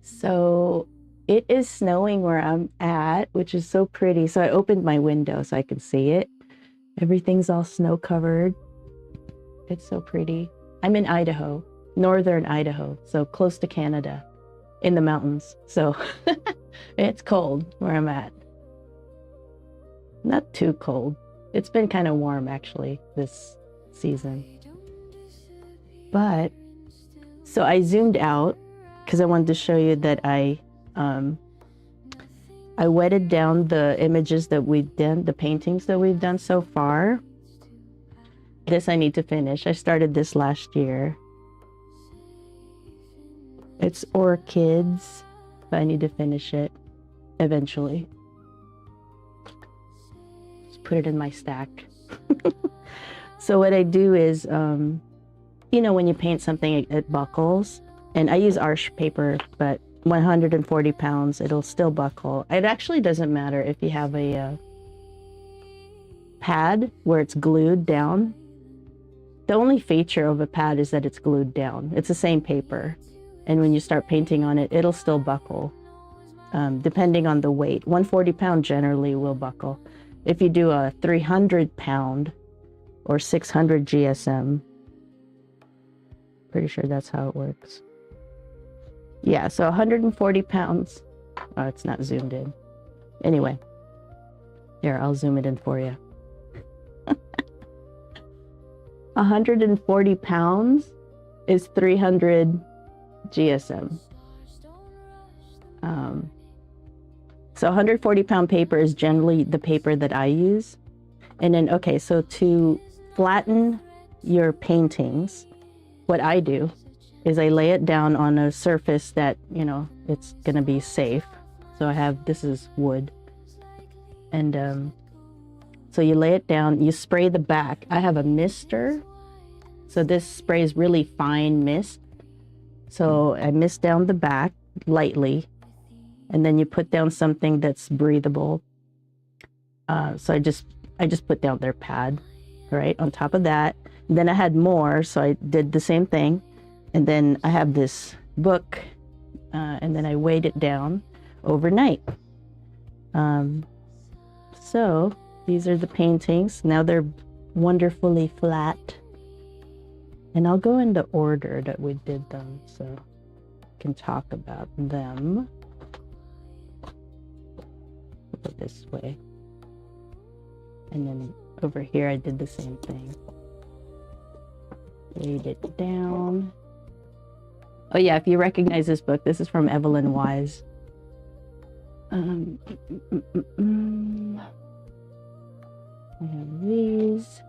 So it is snowing where I'm at, which is so pretty. So I opened my window so I can see it. Everything's all snow covered. It's so pretty. I'm in Idaho, northern Idaho, so close to Canada, in the mountains. So it's cold where I'm at. Not too cold. It's been kind of warm actually this season. But so I zoomed out because I wanted to show you that I wetted down the images that we've done, the paintings that we've done so far. This I need to finish. I started this last year. It's orchids, but I need to finish it eventually. Just put it in my stack. So what I do is, you know, when you paint something, it buckles. And I use arch paper, but 140 pounds, it'll still buckle. It actually doesn't matter if you have a pad where it's glued down. The only feature of a pad is that it's glued down. It's the same paper. And when you start painting on it, it'll still buckle, depending on the weight. 140 pound generally will buckle. If you do a 300 pound or 600 GSM, pretty sure that's how it works. Yeah, so 140 pounds. Oh, it's not zoomed in. Anyway, here, I'll zoom it in for you. 140 pounds is 300 GSM. So 140 pound paper is generally the paper that I use. And then, okay, so to flatten your paintings, what I do is I lay it down on a surface that, you know, it's gonna be safe. So I have, this is wood. And so you lay it down, you spray the back. I have a mister. So this sprays really fine mist. So I mist down the back lightly, and then you put down something that's breathable. So I just put down their pad, right, on top of that. And then I had more, so I did the same thing. And then I have this book, and then I weighed it down overnight. So these are the paintings. Now they're wonderfully flat. And I'll go in the order that we did them so I can talk about them. Go this way. And then over here I did the same thing. Laid it down. Oh yeah, if you recognize this book, this is from Evelyn Wise. I have these.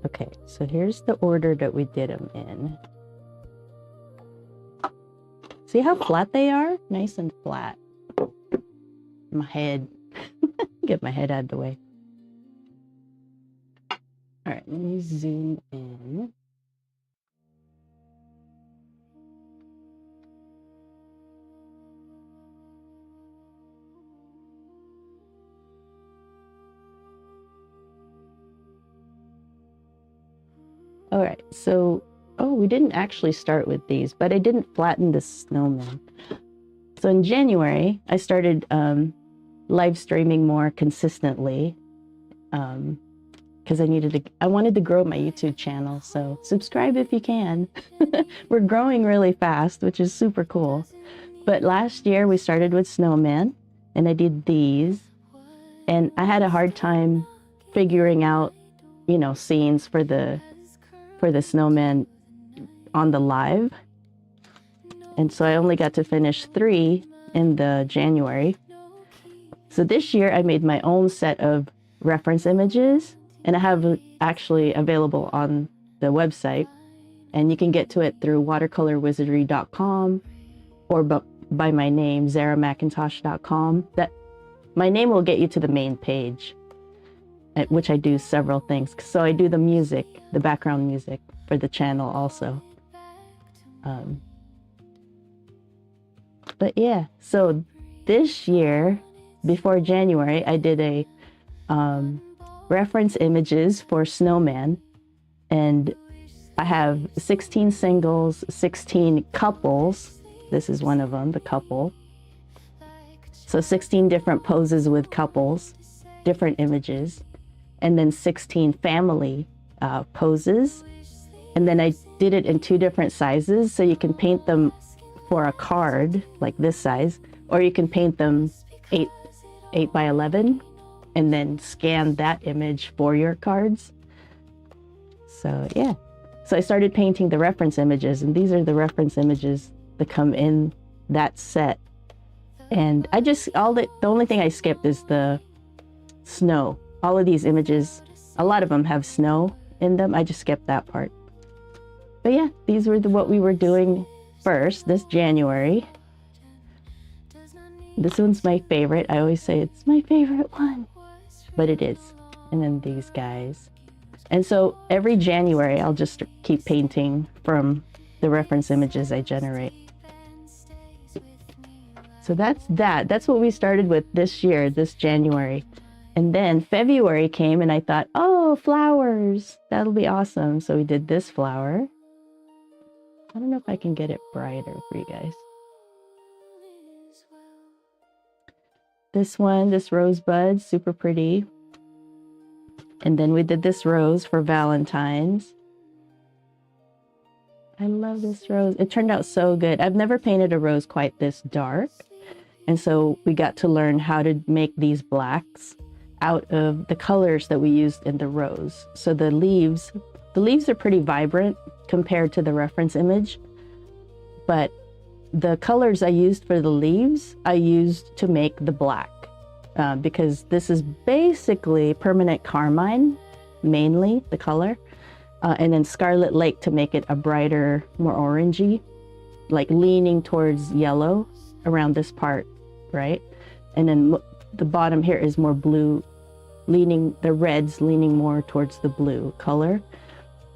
Okay, so here's the order that we did them in. See how flat they are? Nice and flat. My head. Get my head out of the way. All right, let me zoom in. All right, so, oh, we didn't actually start with these, but I didn't flatten the snowman. So in January, I started live streaming more consistently because I wanted to grow my YouTube channel. So subscribe if you can. We're growing really fast, which is super cool. But last year we started with snowman, and I did these, and I had a hard time figuring out, you know, scenes for the snowman on the live. And so I only got to finish 3 in the January. So this year I made my own set of reference images, and I have actually available on the website, and you can get to it through watercolorwizardry.com or by my name, zaramcintosh.com. That my name will get you to the main page, at which I do several things. So I do the music, the background music for the channel also. But yeah, so this year, before January, I did a reference images for snowman, and I have 16 singles, 16 couples. This is one of them, the couple. So 16 different poses with couples, different images, and then 16 family poses. And then I did it in 2 different sizes, so you can paint them for a card like this size, or you can paint them 8 by 11 and then scan that image for your cards. So yeah, so I started painting the reference images, and these are the reference images that come in that set. And I just, the only thing I skipped is the snow. All of these images, a lot of them have snow in them. I just skipped that part. But yeah, these were what we were doing first this January. This one's my favorite. I always say it's my favorite one, but it is. And then these guys. And so every January, I'll just keep painting from the reference images I generate. So that's that. That's what we started with this year, this January. And then February came and I thought, oh, flowers, that'll be awesome. So we did this flower. I don't know if I can get it brighter for you guys. This one, this rosebud, super pretty. And then we did this rose for Valentine's. I love this rose. It turned out so good. I've never painted a rose quite this dark. And so we got to learn how to make these blacks out of the colors that we used in the rose. So the leaves are pretty vibrant compared to the reference image, but the colors I used for the leaves, I used to make the black, because this is basically permanent carmine, mainly the color, and then Scarlet Lake to make it a brighter, more orangey, like leaning towards yellow around this part, right? And then the bottom here is more blue, the reds leaning more towards the blue color.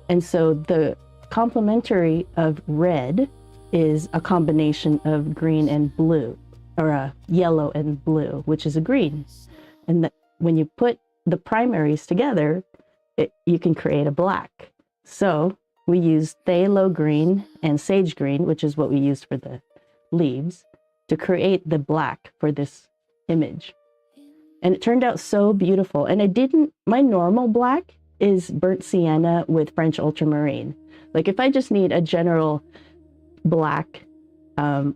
And so the complementary of red is a combination of green and blue, or a yellow and blue, which is a green. And when you put the primaries together, you can create a black. So we used phthalo green and sage green, which is what we used for the leaves, to create the black for this image. And it turned out so beautiful. And my normal black is burnt sienna with French ultramarine. Like if I just need a general black,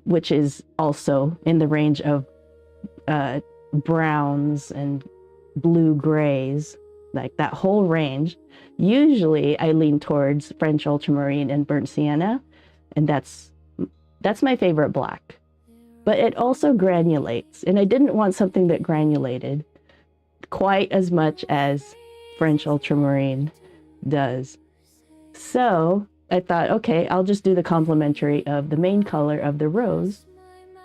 which is also in the range of browns and blue grays, like that whole range, usually I lean towards French ultramarine and burnt sienna, and that's my favorite black. But it also granulates, and I didn't want something that granulated quite as much as French ultramarine does. So I thought, okay, I'll just do the complementary of the main color of the rose,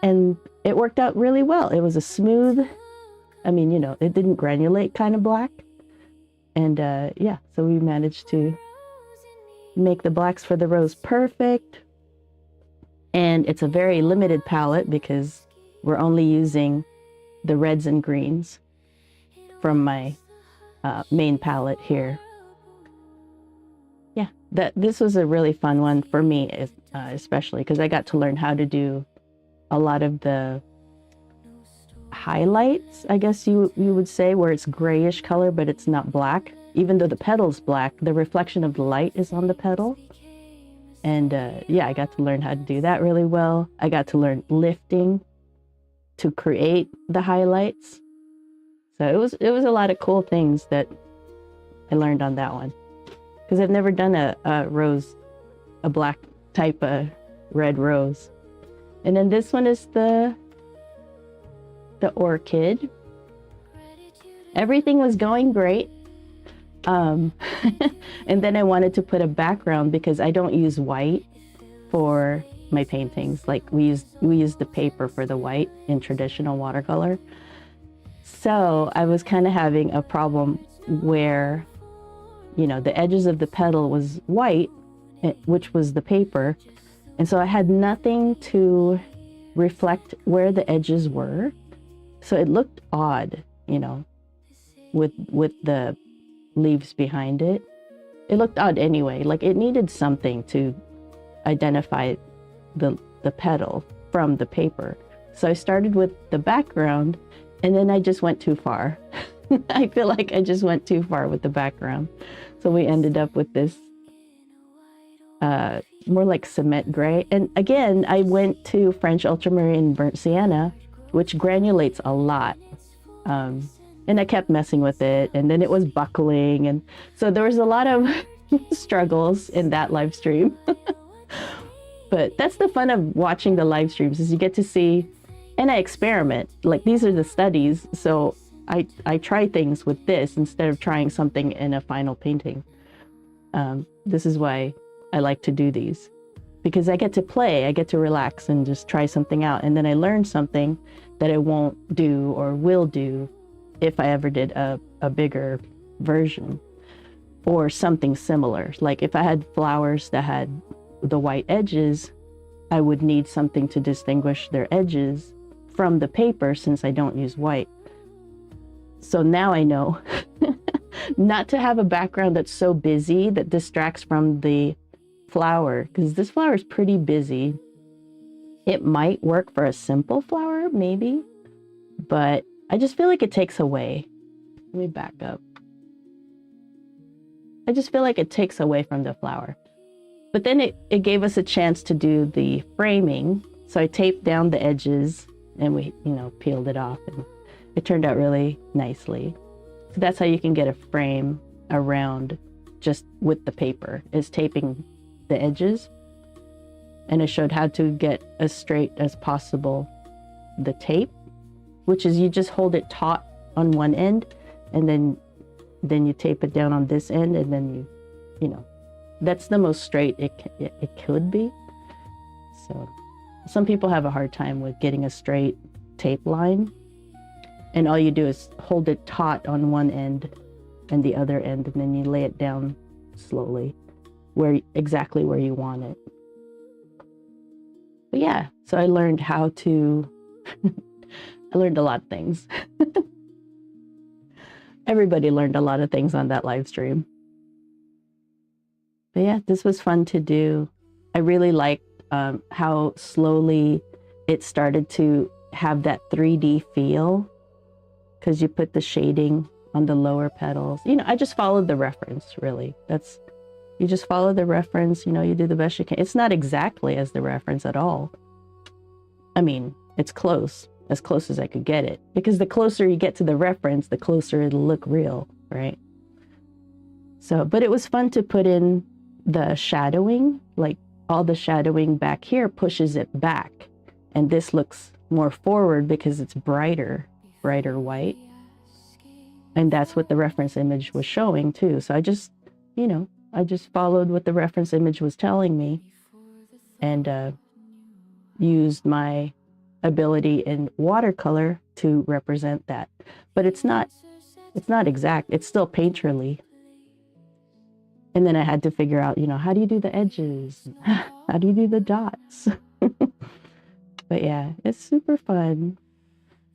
and it worked out really well. It was a smooth, it didn't granulate kind of black. And yeah, so we managed to make the blacks for the rose perfect. And it's a very limited palette because we're only using the reds and greens from my main palette here. Yeah, this was a really fun one for me, especially because I got to learn how to do a lot of the highlights, I guess you would say, where it's grayish color, but it's not black. Even though the petal's black, the reflection of the light is on the petal. And yeah, I got to learn how to do that really well. I got to learn lifting to create the highlights. So it was a lot of cool things that I learned on that one. Because I've never done a rose, a black type of red rose. And then this one is the orchid. Everything was going great. And then I wanted to put a background because I don't use white for my paintings. Like we use the paper for the white in traditional watercolor. So I was kind of having a problem where, the edges of the petal was white, which was the paper. And so I had nothing to reflect where the edges were. So it looked odd, with the leaves behind it. it looked odd anyway. Like it needed something to identify the petal from the paper. So I started with the background, and then I just went too far. I feel like I just went too far with the background. So we ended up with this more like cement gray. And again, I went to French ultramarine burnt sienna, which granulates a lot. And I kept messing with it, and then it was buckling. And so there was a lot of struggles in that live stream. But that's the fun of watching the live streams, is you get to see, and I experiment. Like these are the studies. So I try things with this instead of trying something in a final painting. This is why I like to do these, because I get to play, I get to relax and just try something out. And then I learn something that I won't do or will do if I ever did a bigger version or something similar. Like if I had flowers that had the white edges, I would need something to distinguish their edges from the paper, since I don't use white. So now I know not to have a background that's so busy that distracts from the flower, because this flower is pretty busy. It might work for a simple flower, maybe, but I just feel like it takes away. Let me back up. I just feel like it takes away from the flower. But then it gave us a chance to do the framing. So I taped down the edges and we, peeled it off, and it turned out really nicely. So that's how you can get a frame around just with the paper, is taping the edges. And I showed how to get as straight as possible the tape, which is you just hold it taut on one end, and then you tape it down on this end, and then that's the most straight it could be. So some people have a hard time with getting a straight tape line, and all you do is hold it taut on one end and the other end, and then you lay it down slowly exactly where you want it. But yeah, so I learned how to I learned a lot of things. Everybody learned a lot of things on that live stream. But yeah, this was fun to do. I really liked how slowly it started to have that 3D feel, because you put the shading on the lower petals. I just followed the reference, really. You just follow the reference, you do the best you can. It's not exactly as the reference at all. I mean, it's close, as close as I could get it, because the closer you get to the reference, the closer it'll look real, right? So, but it was fun to put in the shadowing, like all the shadowing back here pushes it back. And this looks more forward because it's brighter white. And that's what the reference image was showing too. So I just followed what the reference image was telling me, and used my ability in watercolor to represent that. But it's not exact. It's still painterly. And then I had to figure out, how do you do the edges? How do you do the dots? But yeah, it's super fun.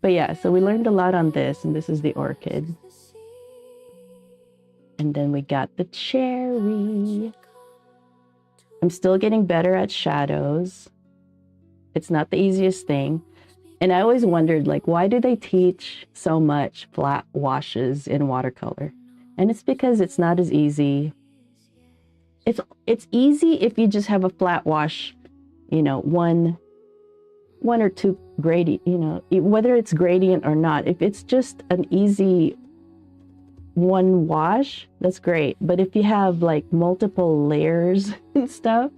But yeah, so we learned a lot on this, and this is the orchid. And then we got the cherry. I'm still getting better at shadows. It's not the easiest thing. And I always wondered, like, why do they teach so much flat washes in watercolor? And it's because it's not as easy. It's easy if you just have a flat wash, one or two gradient, whether it's gradient or not. If it's just an easy one wash, that's great. But if you have like multiple layers and stuff,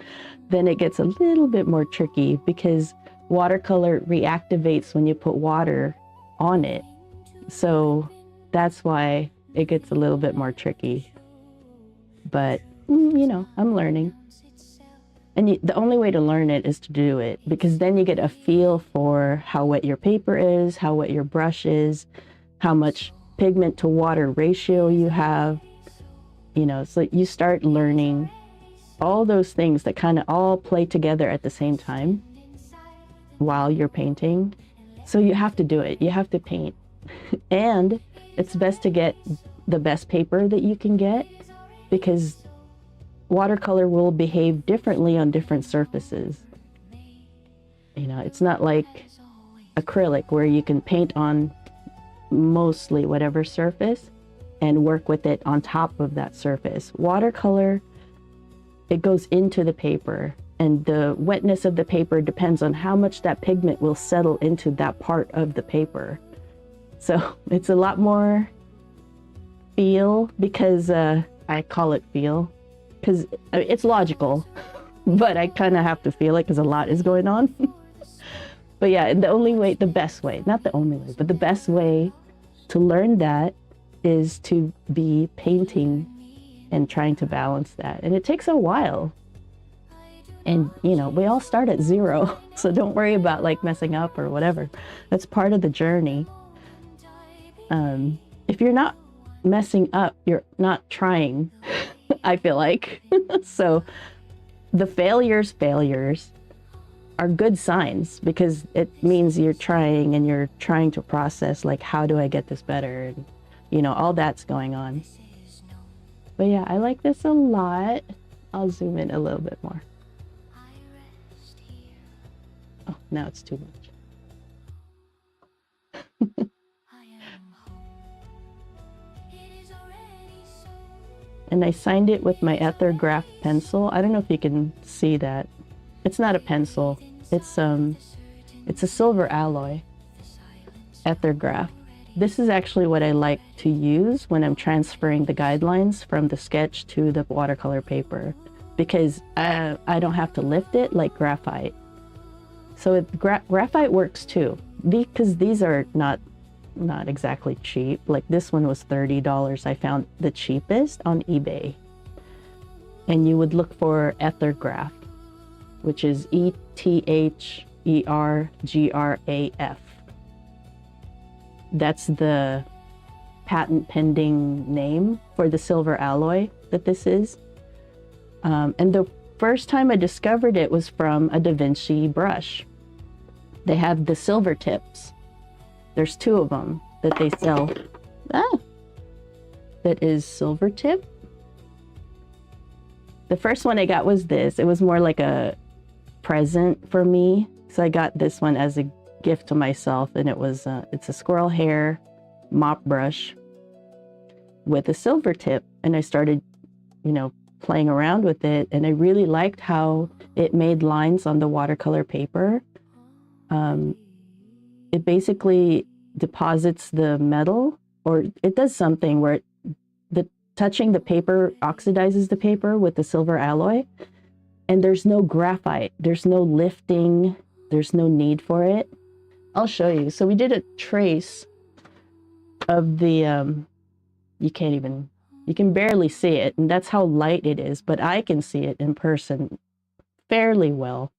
then it gets a little bit more tricky, because watercolor reactivates when you put water on it. So that's why it gets a little bit more tricky. But I'm learning. And the only way to learn it is to do it, because then you get a feel for how wet your paper is, how wet your brush is, how much pigment to water ratio you have. So you start learning all those things that kind of all play together at the same time while you're painting. So you have to do it. You have to paint. And it's best to get the best paper that you can get, because watercolor will behave differently on different surfaces. You know, it's not like acrylic where you can paint on mostly whatever surface and work with it on top of that surface. Watercolor, it goes into the paper, and the wetness of the paper depends on how much that pigment will settle into that part of the paper. So it's a lot more feel, because I call it feel because it's logical, but I kind of have to feel it because a lot is going on. But yeah, the only way, the best way, not the only way, but the best way to learn that is to be painting and trying to balance that. And it takes a while. And, you know, we all start at zero. So don't worry about like messing up or whatever. That's part of the journey. If you're not messing up, you're not trying, I feel like. So the failures are good signs, because it means you're trying and you're trying to process, like, how do I get this better? And, you know, all that's going on. But yeah, I like this a lot. I'll zoom in a little bit more. Oh, now it's too much. And I signed it with my Ethergraph pencil. I don't know if you can see that. It's not a pencil. It's a silver alloy Ethergraph. This is actually what I like to use when I'm transferring the guidelines from the sketch to the watercolor paper, because I don't have to lift it like graphite. So graphite works too, because these are not exactly cheap. Like this one was $30. I found the cheapest on eBay. And you would look for Ethergraph, which is ETHERGRAF. That's the patent pending name for the silver alloy that this is. And the first time I discovered it was from a Da Vinci brush. They have the silver tips. There's two of them that they sell. That is silver tip. The first one I got was this. It was more like a present for me. So I got this one as a gift to myself, and it was it's a squirrel hair mop brush with a silver tip. And I started, you know, playing around with it, and I really liked how it made lines on the watercolor paper. It basically deposits the metal, or it does something where touching the paper oxidizes the paper with the silver alloy, and there's no graphite, there's no lifting, there's no need for it. I'll show you. So we did a trace of the, you can barely see it, and that's how light it is, but I can see it in person fairly well.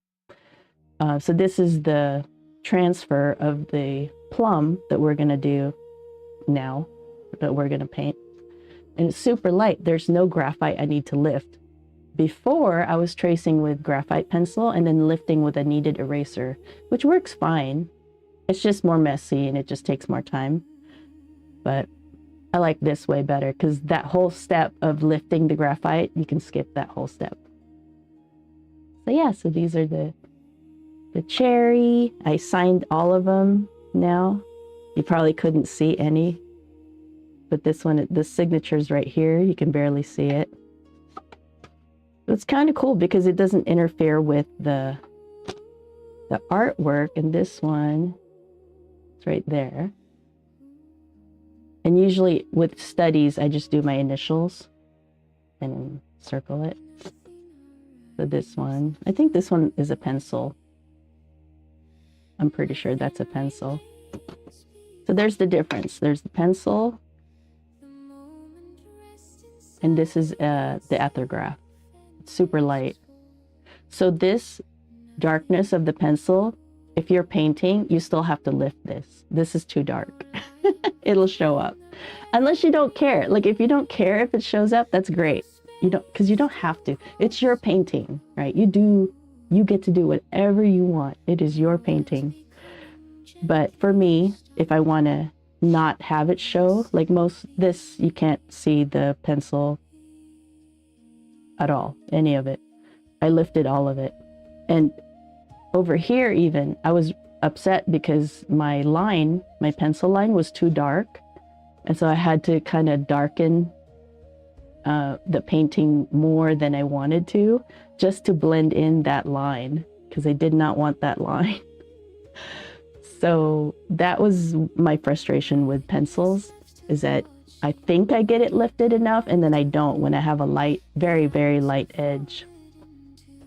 So this is the transfer of the Plum that we're gonna do now, that we're gonna paint. And it's super light. There's no graphite I need to lift. Before, I was tracing with graphite pencil and then lifting with a kneaded eraser, which works fine. It's just more messy and it just takes more time. But I like this way better, because that whole step of lifting the graphite, you can skip that whole step. So yeah, so these are the cherry. I signed all of them now. You probably couldn't see any, but this one, the signature's right here. You can barely see it. It's kind of cool because it doesn't interfere with the artwork. And this one, it's right there. And usually with studies, I just do my initials and circle it. So this one, I think this one is a pencil. I'm pretty sure that's a pencil. So there's the difference. There's the pencil. And this is the Ethergraph. It's super light. So this darkness of the pencil, if you're painting, you still have to lift this. This is too dark. It'll show up. Unless you don't care. Like if you don't care if it shows up, that's great. You don't, because you don't have to. It's your painting, right? You get to do whatever you want. It is your painting. But for me, if I want to not have it show, like most, this, you can't see the pencil. at all, any of it. I lifted all of it. And over here even, I was upset because my pencil line was too dark. And so I had to kind of darken the painting more than I wanted to, just to blend in that line, because I did not want that line. So that was my frustration with pencils, is that I think I get it lifted enough and then I don't when I have a light, very, very light edge.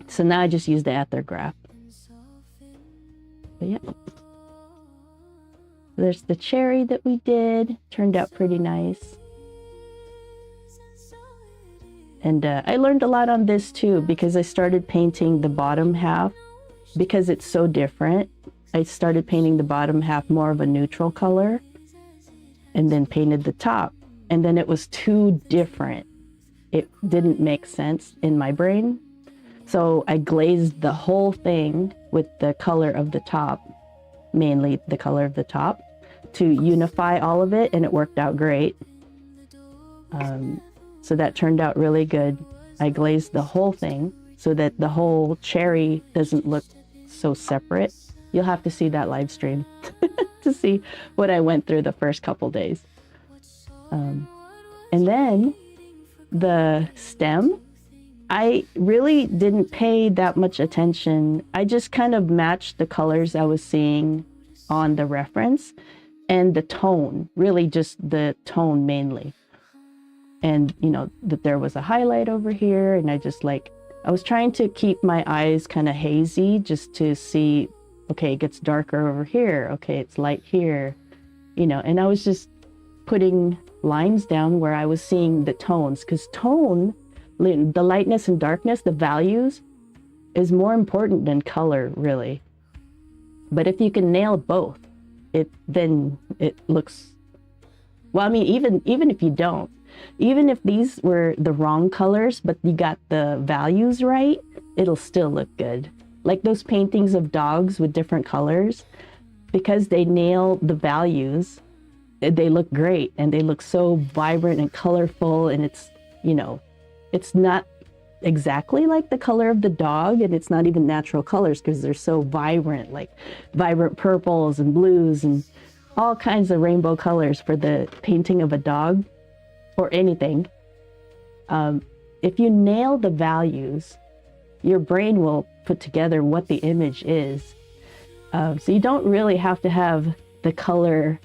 So now I just use the Ethergraph. But yeah. There's the cherry that we did. Turned out pretty nice. And I learned a lot on this too, because I started painting the bottom half because it's so different. I started painting the bottom half more of a neutral color and then painted the top. And then it was too different. It didn't make sense in my brain. So I glazed the whole thing with the color of the top, mainly the color of the top, to unify all of it, and it worked out great. So that turned out really good. I glazed the whole thing so that the whole cherry doesn't look so separate. You'll have to see that live stream to see what I went through the first couple days. And then the stem, I really didn't pay that much attention. I just kind of matched the colors I was seeing on the reference and the tone, really just the tone mainly. And, you know, that there was a highlight over here, and I was trying to keep my eyes kind of hazy just to see, okay, it gets darker over here. Okay, it's light here, you know, and I was just putting lines down where I was seeing the tones, because tone, the lightness and darkness, the values is more important than color, really. But if you can nail both, then it looks, well, I mean, even if you don't, even if these were the wrong colors, but you got the values right, it'll still look good. Like those paintings of dogs with different colors, because they nail the values, they look great, and they look so vibrant and colorful, and it's, you know, it's not exactly like the color of the dog, and it's not even natural colors because they're so vibrant, like vibrant purples and blues and all kinds of rainbow colors for the painting of a dog or anything. If you nail the values, your brain will put together what the image is. So you don't really have to have the color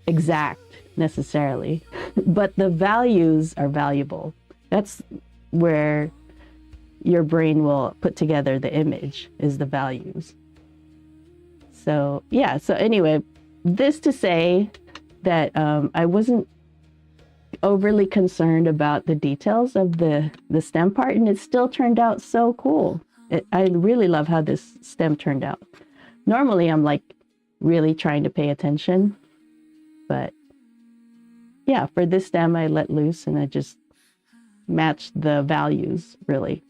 exact necessarily, but the values are valuable. That's where your brain will put together the image, is the values. So yeah, so anyway, this to say that I wasn't overly concerned about the details of the stem part, and it still turned out so cool. I really love how this stem turned out. Normally I'm like really trying to pay attention, but yeah, for this stem I let loose and I just matched the values, really.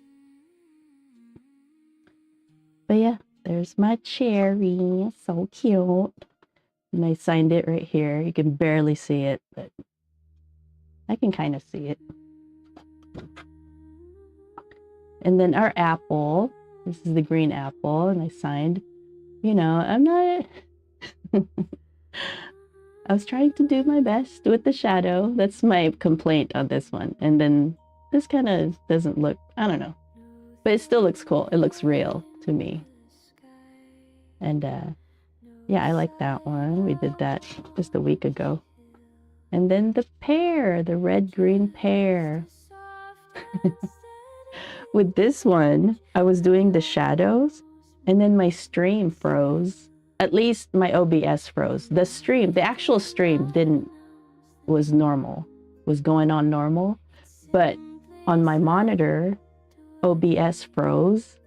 But yeah, there's my cherry, so cute. And I signed it right here. You can barely see it, but I can kind of see it. And then our apple, this is the green apple, and I signed, you know, I'm not, I was trying to do my best with the shadow. That's my complaint on this one. And then this kind of doesn't look, I don't know, but it still looks cool. It looks real to me. And yeah, I like that one. We did that just a week ago. And then the pear, the red-green pear. With this one, I was doing the shadows, and then my stream froze. At least my OBS froze. The stream, the actual stream was normal, was going on normal. But on my monitor, OBS froze,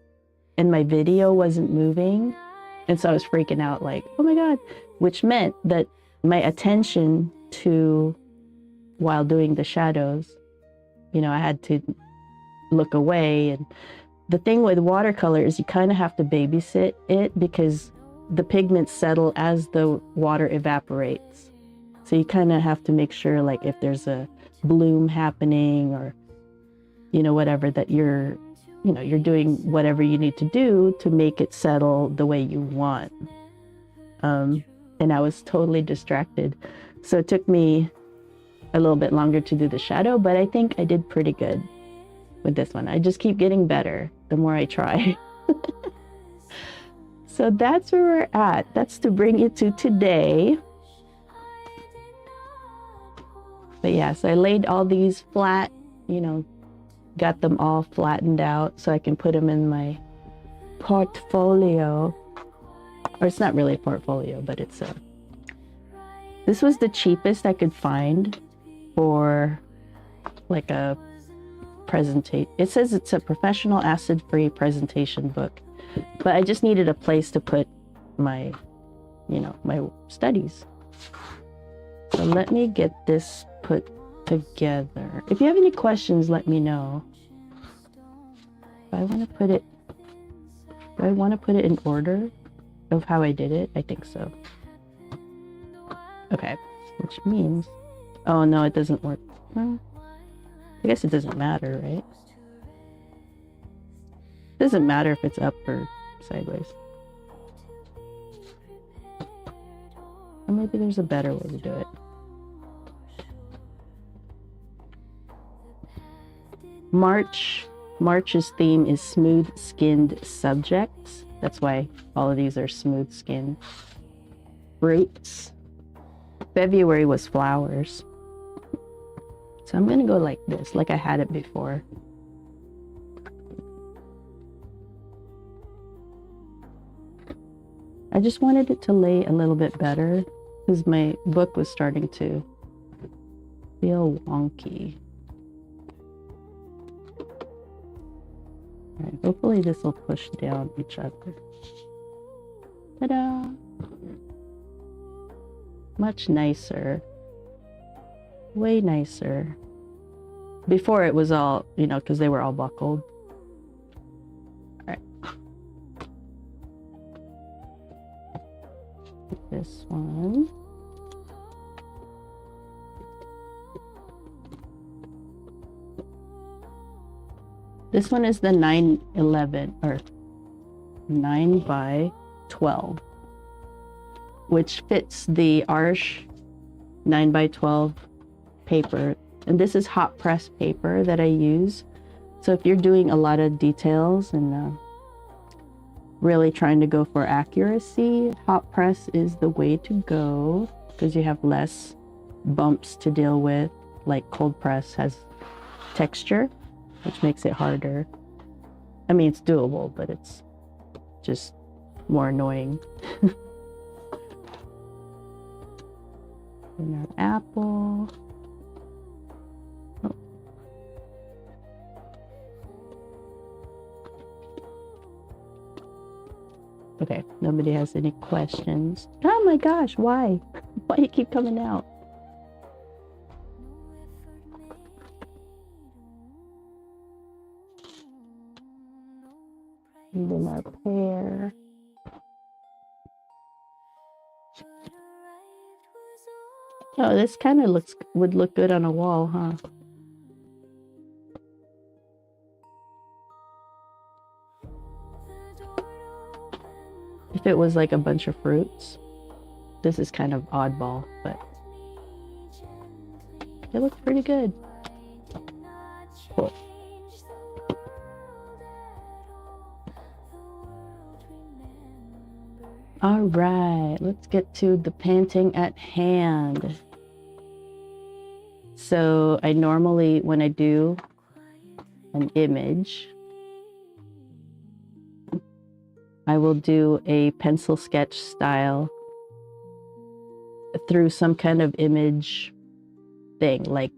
and my video wasn't moving. And so I was freaking out, like, oh my God, which meant that my attention to, while doing the shadows, you know, I had to look away. And the thing with watercolor is you kind of have to babysit it, because the pigments settle as the water evaporates. So you kind of have to make sure, like, if there's a bloom happening or you know, whatever that you're doing whatever you need to do to make it settle the way you want. And I was totally distracted. So it took me a little bit longer to do the shadow, but I think I did pretty good with this one. I just keep getting better the more I try. So that's where we're at. That's to bring it to today. But yeah, so I laid all these flat, you know, got them all flattened out so I can put them in my portfolio. Or it's not really a portfolio, but it's a... This was the cheapest I could find for like a presentation. It says it's a professional acid-free presentation book, but I just needed a place to put my, you know, my studies. So let me get this put together. If you have any questions, let me know. Do I want to put it in order of how I did it? I think so. Okay, which means, oh no, it doesn't work. Well, I guess it doesn't matter, right? It doesn't matter if it's up or sideways. Or maybe there's a better way to do it. March's theme is smooth-skinned subjects. That's why all of these are smooth-skinned. Fruits. February was flowers. So I'm gonna go like this, like I had it before. I just wanted it to lay a little bit better because my book was starting to feel wonky. All right, hopefully this will push down each other. Ta-da! Much nicer. Way nicer. Before it was all, you know, because they were all buckled. All right. This one. This one is the 911 or 9 by 12, which fits the Arch 9 by 12 paper. And this is hot press paper that I use. So if you're doing a lot of details and really trying to go for accuracy, hot press is the way to go because you have less bumps to deal with. Like cold press has texture, which makes it harder. I mean, it's doable, but it's just more annoying. And our apple. Oh. Okay, nobody has any questions. Oh my gosh, why? Why do you keep coming out? And then our pear. Oh, this kind of would look good on a wall, huh? If it was like a bunch of fruits. This is kind of oddball, but it looks pretty good. Cool. All right, let's get to the painting at hand. So I normally, when I do an image, I will do a pencil sketch style through some kind of image thing. Like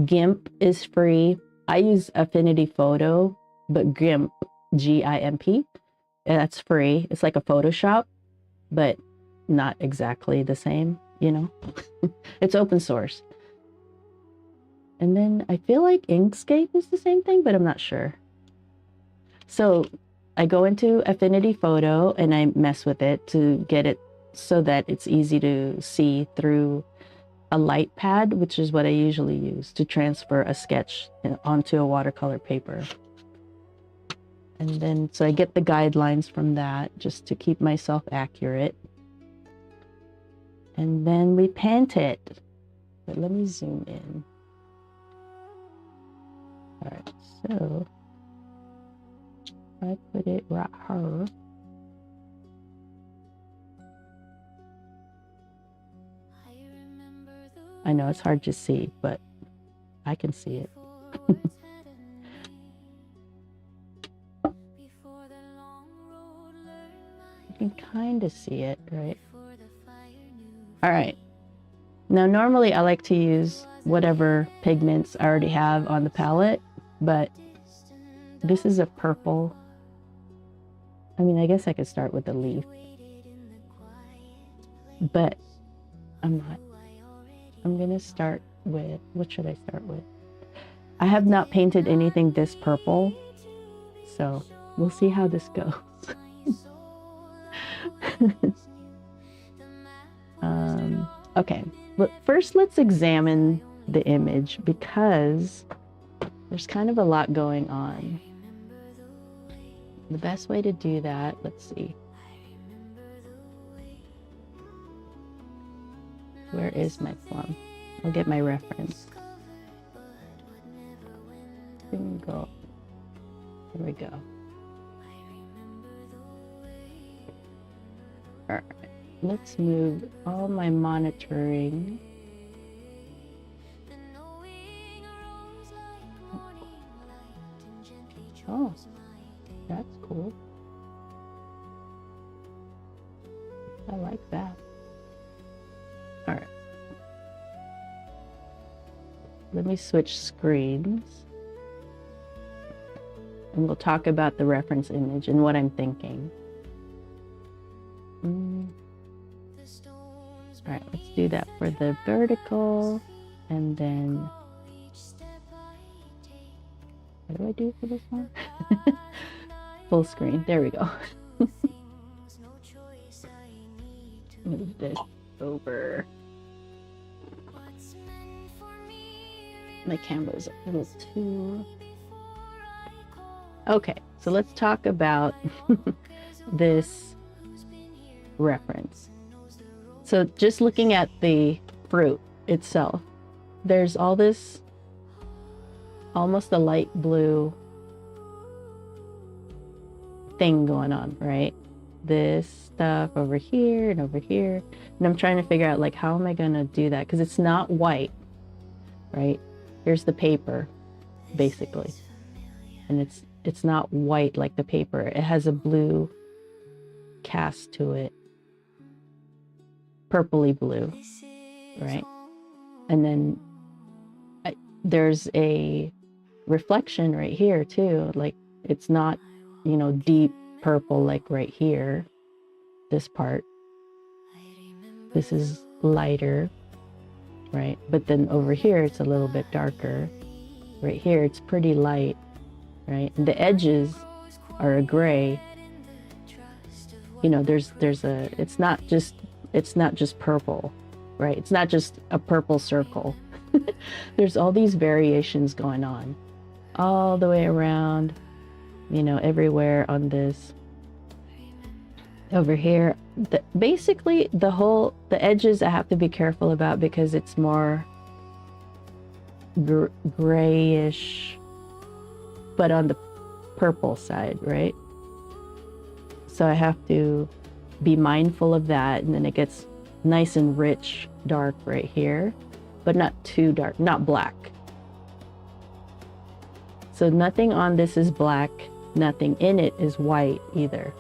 GIMP is free. I use Affinity Photo, but GIMP, G-I-M-P, that's free. It's like a Photoshop, but not exactly the same, you know? It's open source. And then I feel like Inkscape is the same thing, but I'm not sure. So I go into Affinity Photo and I mess with it to get it so that it's easy to see through a light pad, which is what I usually use to transfer a sketch onto a watercolor paper. And then, so I get the guidelines from that just to keep myself accurate. And then we paint it. But let me zoom in. All right, so I put it right here. I know it's hard to see, but I can see it. You can kind of see it, right? All right. Now, normally I like to use whatever pigments I already have on the palette, but this is a purple. I mean, I guess I could start with the leaf, but I'm not. I'm gonna start with, what should I start with? I have not painted anything this purple, so we'll see how this goes. Okay, but first let's examine the image because there's kind of a lot going on. The best way to do that, let's see. Where is my plum? I'll get my reference. Single. Here we go. All right, let's move all my monitoring. Oh, that's cool. I like that. All right. Let me switch screens. And we'll talk about the reference image and what I'm thinking. All right, let's do that for the vertical. And then, what do I do for this one? Full screen. There we go. Move this over. My camera's a little too... Okay, so let's talk about this reference. So just looking at the fruit itself, there's all this almost a light blue thing going on, right? This stuff over here and over here. And I'm trying to figure out, like, how am I going to do that? Because it's not white, right? Here's the paper, basically. And it's not white like the paper. It has a blue cast to it. Purpley blue, right? And then there's a reflection right here too. Like, it's not, you know, deep purple like right here. This part. This is lighter, right? But then over here it's a little bit darker. Right here it's pretty light, right? And the edges are a gray. You know, there's a, it's not just purple, right? It's not just a purple circle. There's all these variations going on all the way around, you know, everywhere on this. Over here, basically the edges I have to be careful about because it's more grayish, but on the purple side, right? So I have to be mindful of that, and then it gets nice and rich dark right here, but not too dark, not black. So nothing on this is black, nothing in it is white either.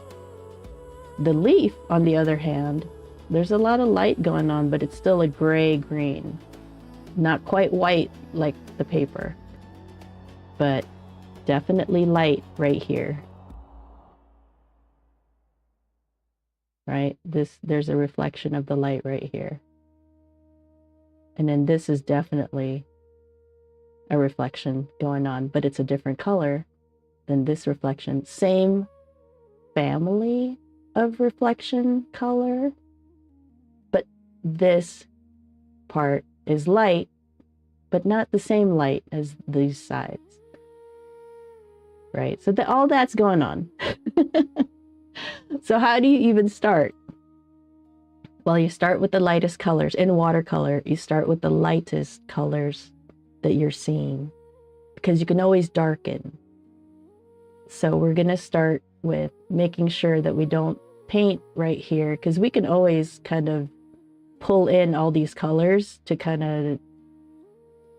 The leaf, on the other hand, there's a lot of light going on, but it's still a gray green. Not quite white like the paper, but definitely light right here. Right? There's a reflection of the light right here. And then this is definitely a reflection going on, but it's a different color than this reflection. Same family of reflection color, but this part is light, but not the same light as these sides, right? So all that's going on. So how do you even start? Well, you start with the lightest colors. In watercolor, you start with the lightest colors that you're seeing, because you can always darken. So we're going to start with making sure that we don't paint right here, because we can always kind of pull in all these colors to kind of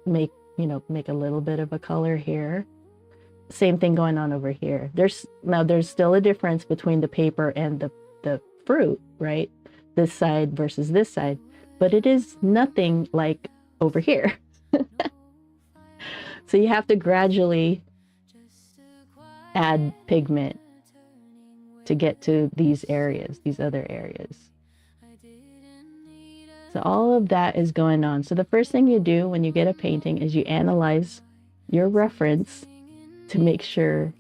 make a little bit of a color here. Same thing going on over here. There's still a difference between the paper and the fruit, right? This side versus this side, but it is nothing like over here. So you have to gradually add pigment to get to these areas, these other areas. So all of that is going on. So the first thing you do when you get a painting is you analyze your reference to make sure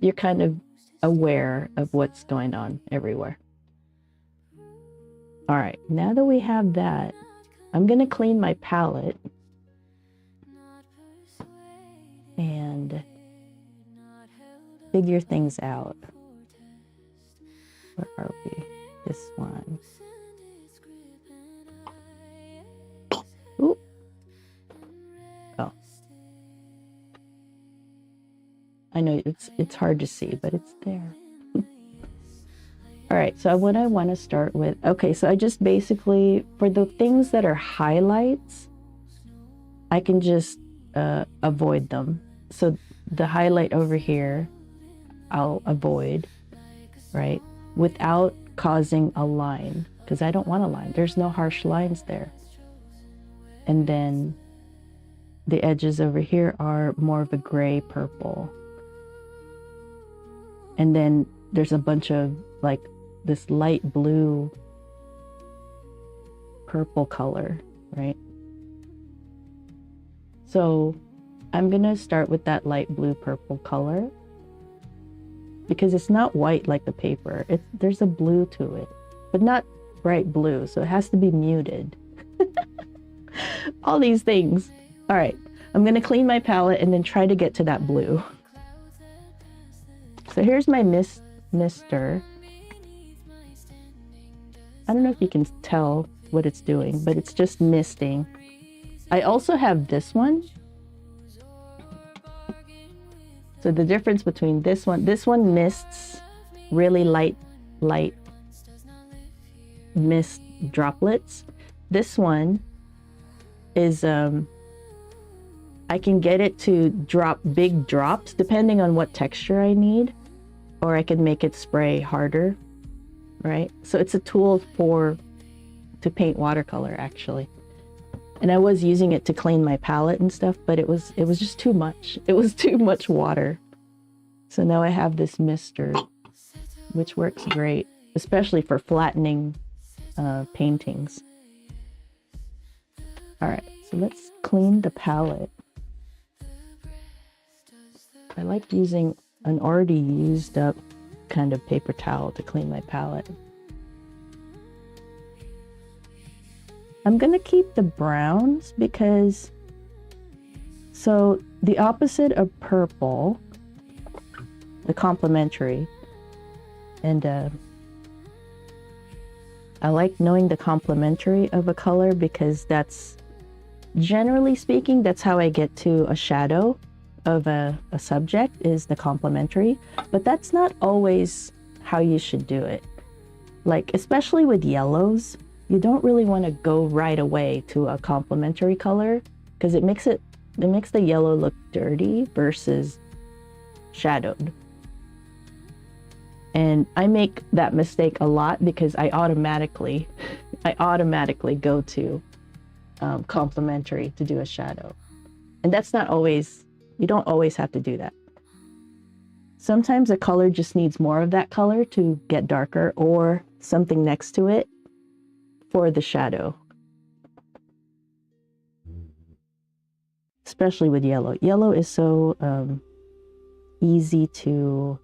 you're kind of aware of what's going on everywhere. All right, now that we have that, I'm going to clean my palette and figure things out. Where are we? This one. Ooh. Oh. I know it's hard to see, but it's there. All right, so what I want to start with, okay, so I just basically, for the things that are highlights, I can just avoid them. So the highlight over here, I'll avoid, right? Without causing a line, because I don't want a line. There's no harsh lines there. And then the edges over here are more of a gray purple. And then there's a bunch of like this light blue purple color, right? So I'm gonna start with that light blue purple color because it's not white like the paper. There's a blue to it, but not bright blue, so it has to be muted. All these things. All right, I'm gonna clean my palette and then try to get to that blue. So here's my mister. I don't know if you can tell what it's doing, but it's just misting. I also have this one. So the difference between this one mists really light mist droplets. This one is I can get it to drop big drops depending on what texture I need, or I can make it spray harder, right? So it's a tool to paint watercolor actually. And I was using it to clean my palette and stuff, but it was just too much. It was too much water. So now I have this mister, which works great, especially for flattening paintings. All right, so let's clean the palette. I like using an already used up kind of paper towel to clean my palette. I'm gonna keep the browns because, so the opposite of purple, the complementary, and I like knowing the complementary of a color because that's, generally speaking, that's how I get to a shadow of a subject, is the complementary, but that's not always how you should do it. Like, especially with yellows, you don't really want to go right away to a complementary color because it makes the yellow look dirty versus shadowed. And I make that mistake a lot because I automatically go to complementary to do a shadow. And that's not always, you don't always have to do that. Sometimes a color just needs more of that color to get darker, or something next to it for the shadow. Especially with yellow. Yellow is so easy to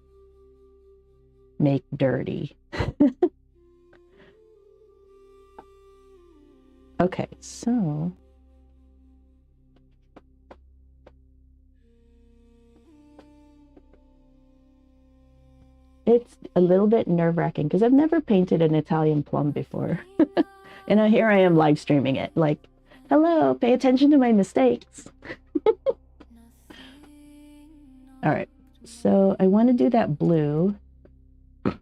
make dirty. Okay, so it's a little bit nerve-wracking because I've never painted an Italian plum before. And here I am live streaming it. Like, hello, pay attention to my mistakes. All right, so I want to do that blue. I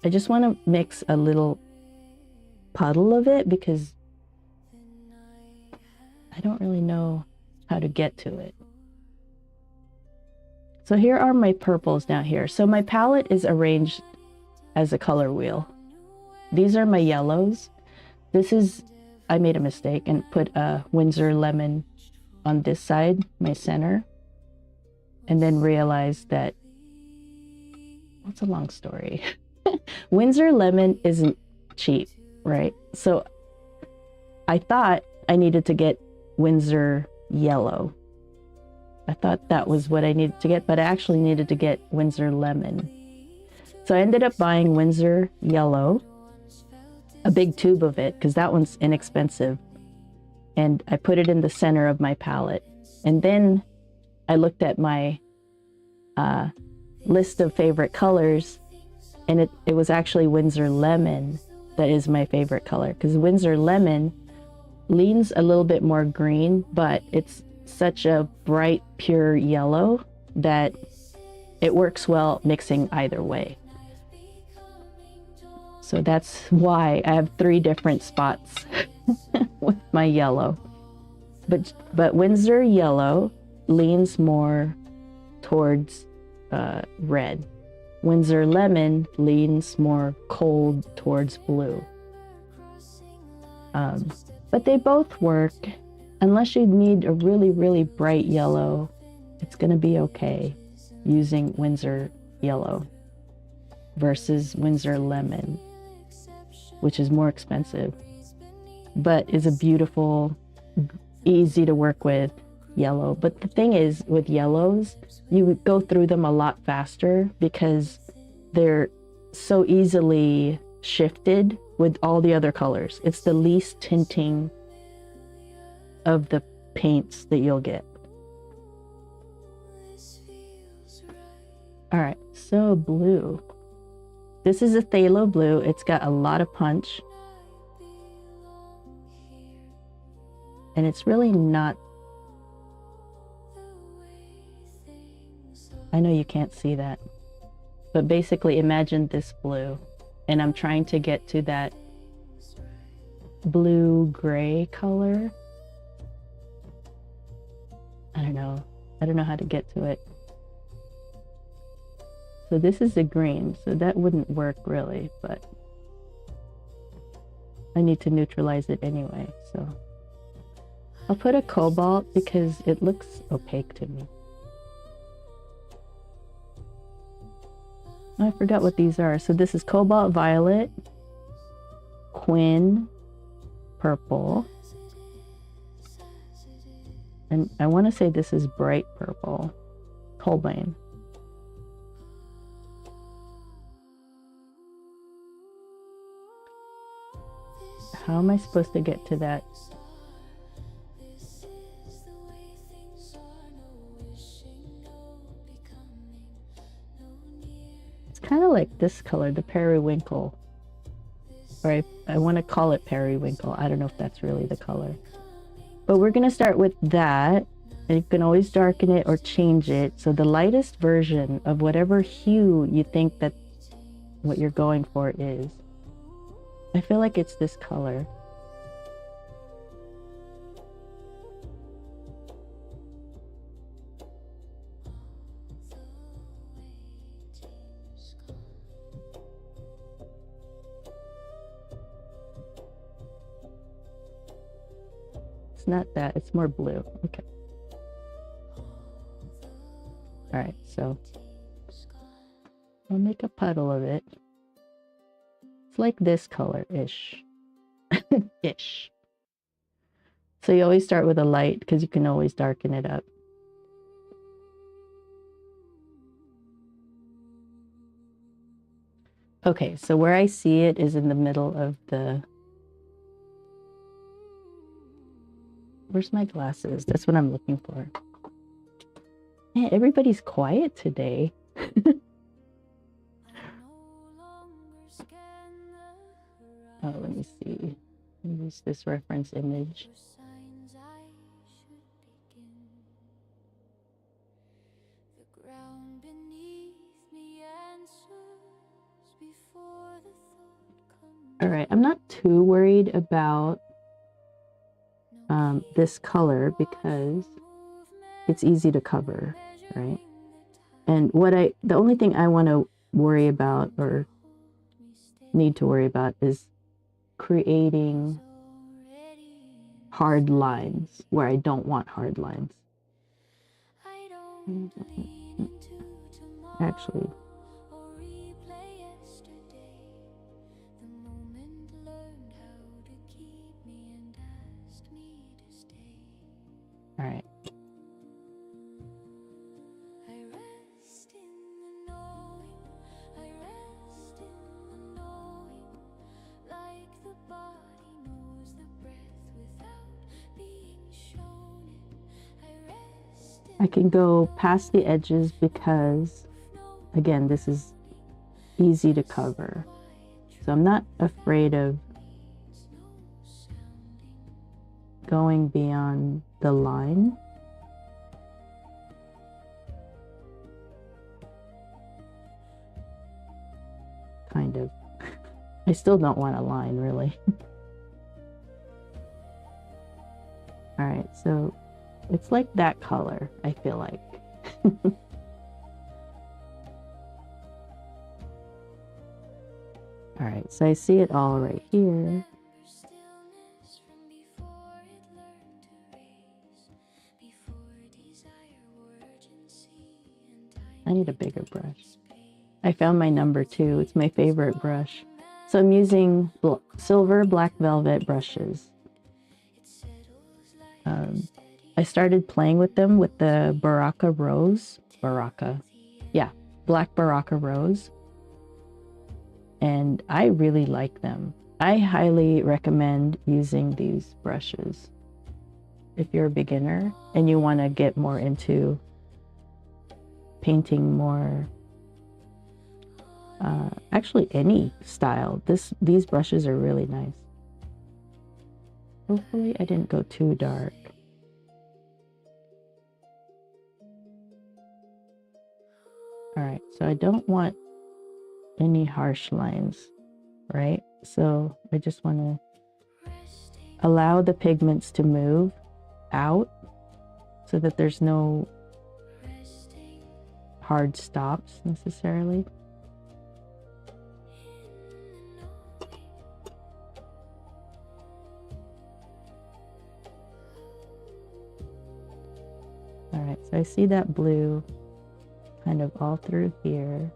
just want to mix a little puddle of it because I don't really know how to get to it. So here are my purples down here. So my palette is arranged as a color wheel. These are my yellows. This is, I made a mistake and put a Windsor lemon on this side, my center, and then realized that, well, it's a long story. Windsor lemon isn't cheap, right? So I thought I needed to get Windsor yellow. I thought that was what I needed to get, but I actually needed to get Windsor lemon. So I ended up buying Windsor yellow, a big tube of it, because that one's inexpensive. And I put it in the center of my palette. And then I looked at my list of favorite colors, and it was actually Windsor lemon that is my favorite color, because Windsor lemon leans a little bit more green, but it's such a bright, pure yellow that it works well mixing either way. So that's why I have 3 different spots with my yellow. But Windsor yellow leans more towards red. Windsor lemon leans more cold towards blue. But they both work. Unless you need a really, really bright yellow, it's going to be okay using Windsor yellow versus Windsor lemon, which is more expensive, but is a beautiful, easy to work with yellow. But the thing is, with yellows, you go through them a lot faster because they're so easily shifted with all the other colors. It's the least tinting of the paints that you'll get. All right, so blue. This is a phthalo blue. It's got a lot of punch. And it's really not, I know you can't see that, but basically imagine this blue. And I'm trying to get to that blue-gray color. I don't know how to get to it. So this is a green, so that wouldn't work really, but I need to neutralize it anyway, so I'll put a cobalt because it looks opaque to me. I forgot what these are. So this is cobalt violet, quin purple, and I want to say this is bright purple, Colbane. How am I supposed to get to that? It's kind of like this color, the periwinkle. Or I want to call it periwinkle. I don't know if that's really the color. But we're going to start with that. And you can always darken it or change it. So the lightest version of whatever hue you think that what you're going for is. I feel like it's this color. It's not that, it's more blue. Okay. All right, so I'll make a puddle of it. It's like this color-ish. Ish. So you always start with a light because you can always darken it up. Okay, so where I see it is in the middle of the... Where's my glasses? That's what I'm looking for. Man, everybody's quiet today. Oh, let me see. Use this reference image. All right, I'm not too worried about this color because it's easy to cover, right? And the only thing I want to worry about or need to worry about is creating hard lines where I don't want hard lines. Actually, all right. I can go past the edges because, again, this is easy to cover. So I'm not afraid of going beyond the line. Kind of. I still don't want a line, really. All right, so it's like that color, I feel like. All right, so I see it all right here. I need a bigger brush. I found my number 2. It's my favorite brush. So I'm using silver black velvet brushes. I started playing with them with the Baraka Rose. Black Baraka Rose. And I really like them. I highly recommend using these brushes if you're a beginner and you want to get more into painting more, actually any style. These brushes are really nice. Hopefully I didn't go too dark. All right, so I don't want any harsh lines, right? So I just want to allow the pigments to move out so that there's no hard stops necessarily. All right, so I see that blue kind of all through here.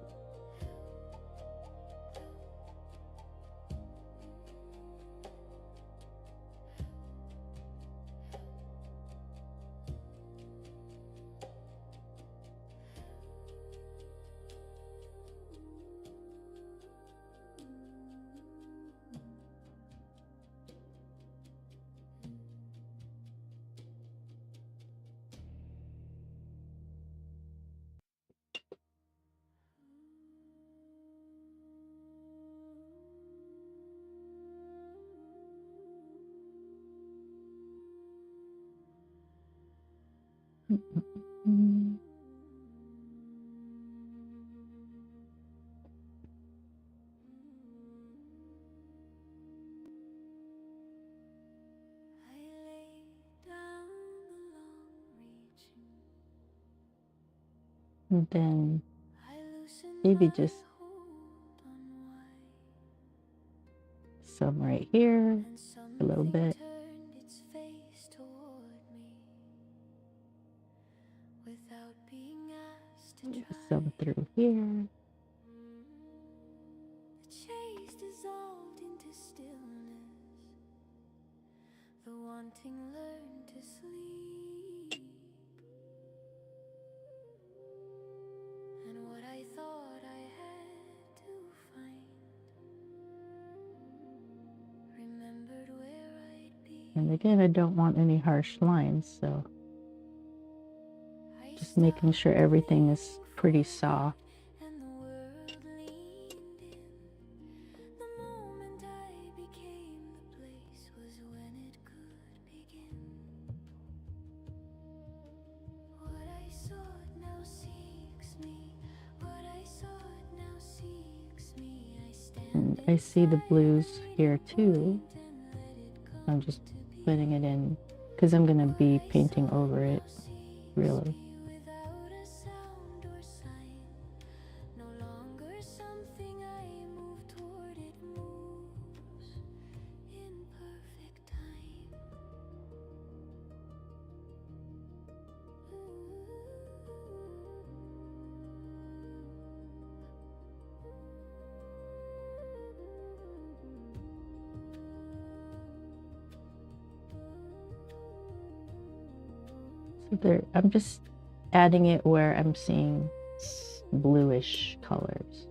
And then maybe just some right here, a little bit. Some through here. And again, I don't want any harsh lines, so just making sure everything is pretty soft. And I see the blues here too. I'm just putting it in because I'm going to be painting over it, really. There, I'm just adding it where I'm seeing bluish colors.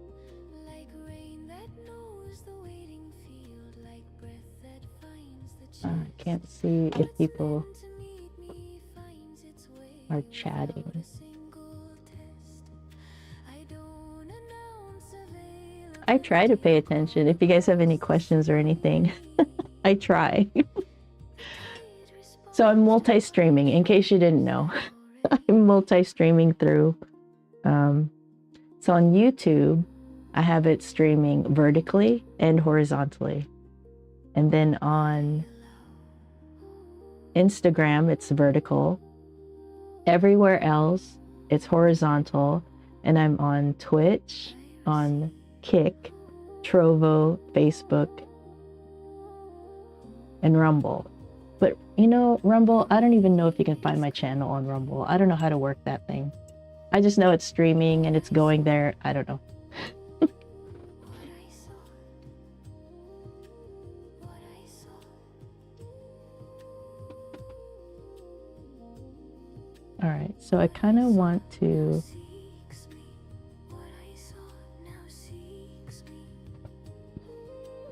I can't see if people are chatting. I try to pay attention. If you guys have any questions or anything, I try. So I'm multi-streaming, in case you didn't know. I'm multi-streaming through. So on YouTube, I have it streaming vertically and horizontally. And then on Instagram, it's vertical. Everywhere else, it's horizontal. And I'm on Twitch, on Kick, Trovo, Facebook, and Rumble. But you know, Rumble, I don't even know if you can find my channel on Rumble. I don't know how to work that thing. I just know it's streaming and it's going there. I don't know. All right, so I kind of want to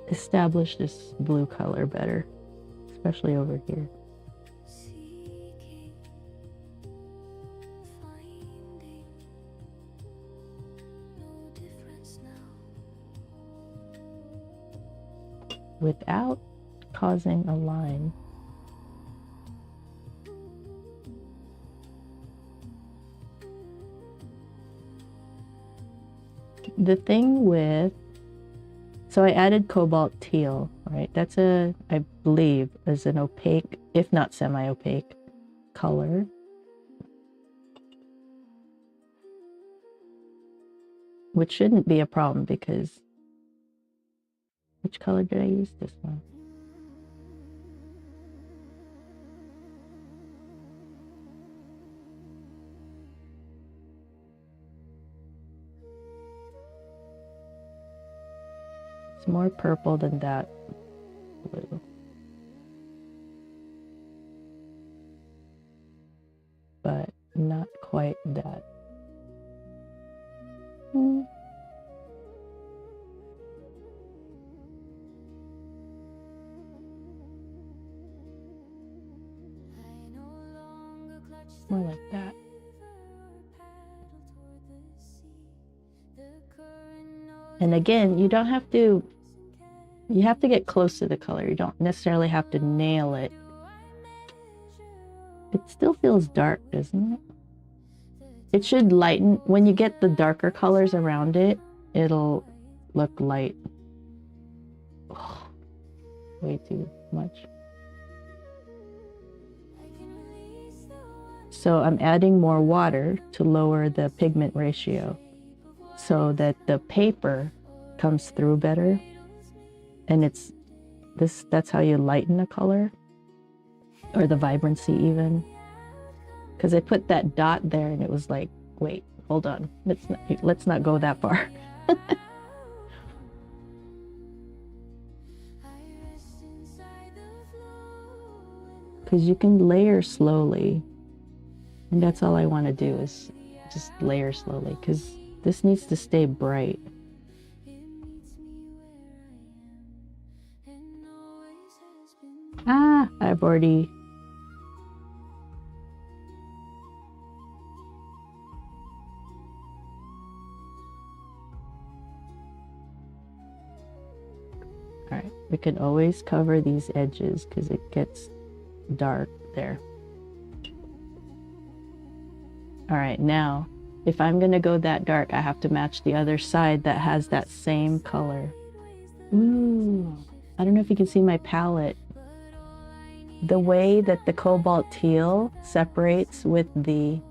establish this blue color better, especially over here. Without causing a line. The thing with, so I added cobalt teal, right? That's a, I believe, is an opaque, if not semi-opaque color. Which shouldn't be a problem because, which color did I use? This one. It's more purple than that blue. But not quite that. More like that. And again, you don't have to, you have to get close to the color. You don't necessarily have to nail it. It still feels dark, doesn't it? It should lighten. When you get the darker colors around it, it'll look light. Oh, way too much. So I'm adding more water to lower the pigment ratio so that the paper comes through better. And it's this, that's how you lighten a color, or the vibrancy even. Because I put that dot there and it was like, wait, hold on, let's not go that far. Because you can layer slowly. And that's all I want to do is just layer slowly, because this needs to stay bright. Ah, I've already... All right, we can always cover these edges because it gets dark there. All right, now, if I'm gonna go that dark, I have to match the other side that has that same color. Ooh, I don't know if you can see my palette. The way that the cobalt teal separates with the...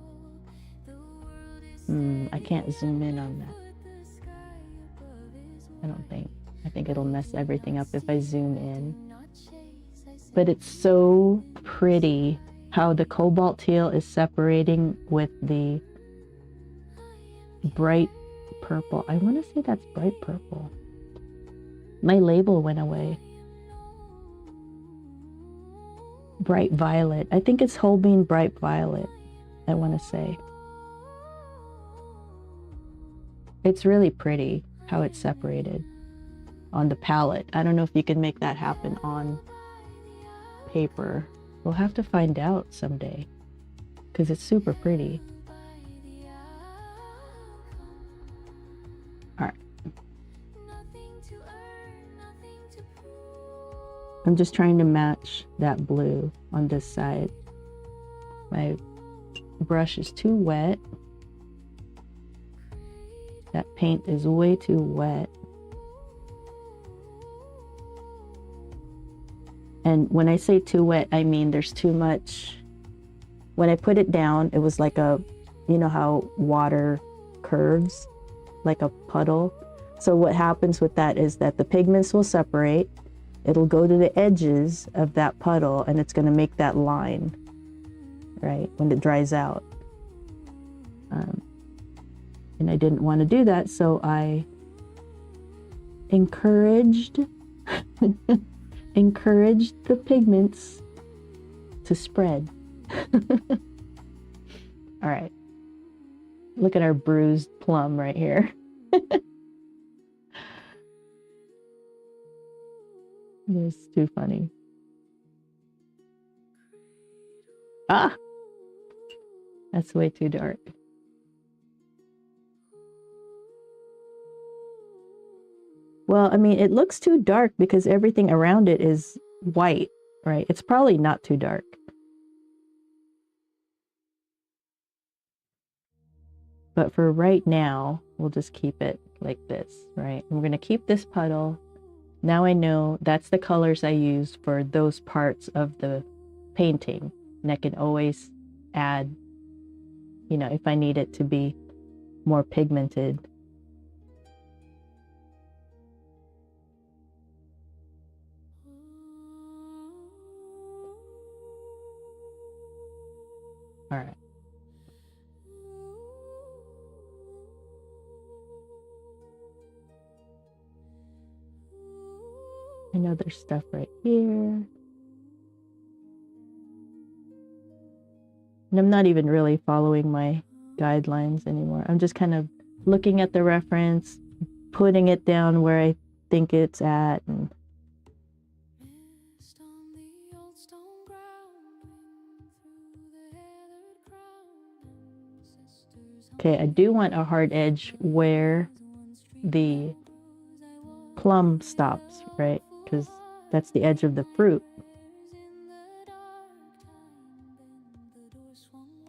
I can't zoom in on that. I don't think. I think it'll mess everything up if I zoom in. But it's so pretty how the cobalt teal is separating with the bright purple. I want to say that's bright purple. My label went away. Bright violet. I think it's Holbein bright violet, I want to say. It's really pretty how it's separated on the palette. I don't know if you can make that happen on paper. We'll have to find out someday because it's super pretty. All right. I'm just trying to match that blue on this side. My brush is too wet. That paint is way too wet. And when I say too wet, I mean there's too much. When I put it down, it was like a, you know how water curves, like a puddle. So what happens with that is that the pigments will separate. It'll go to the edges of that puddle and it's going to make that line, right, when it dries out. And I didn't want to do that, so I encouraged the pigments to spread. All right. Look at our bruised plum right here. It's too funny. Ah! That's way too dark. Well, I mean, it looks too dark because everything around it is white, right? It's probably not too dark. But for right now, we'll just keep it like this, right? We're going to keep this puddle. Now I know that's the colors I used for those parts of the painting. And I can always add, you know, if I need it to be more pigmented. All right. I know there's stuff right here. And I'm not even really following my guidelines anymore. I'm just kind of looking at the reference, putting it down where I think it's at. And okay, I do want a hard edge where the plum stops, right? Because that's the edge of the fruit.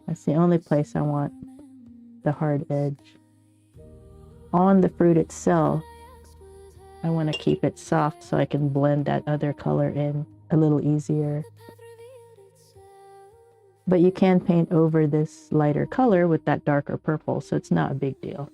That's the only place I want the hard edge. On the fruit itself, I want to keep it soft so I can blend that other color in a little easier. But you can paint over this lighter color with that darker purple, so it's not a big deal.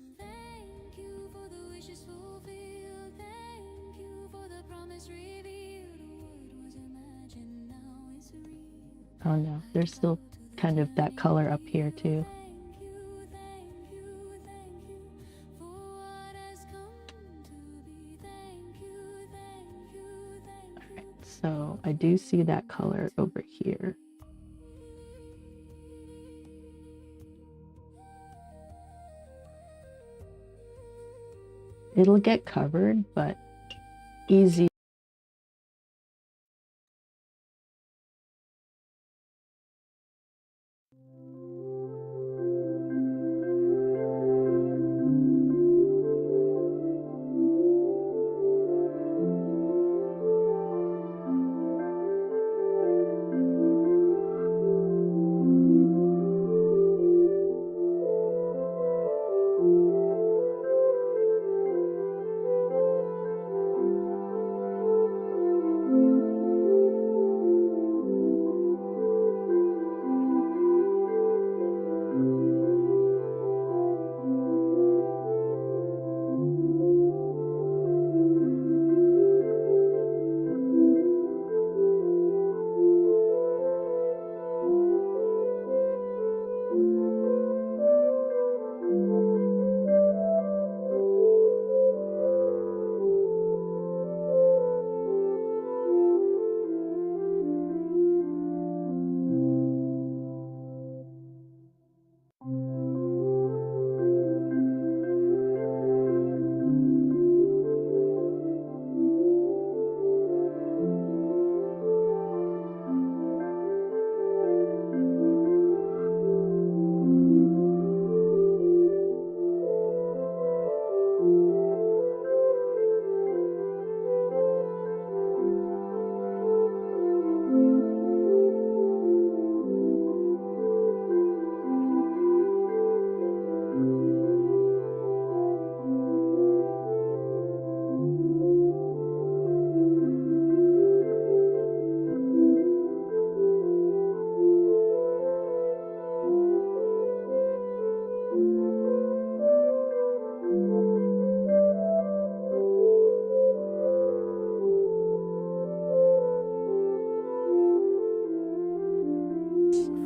Oh no, there's still kind of that color up here too. Alright, so I do see that color over here. It'll get covered, but easy.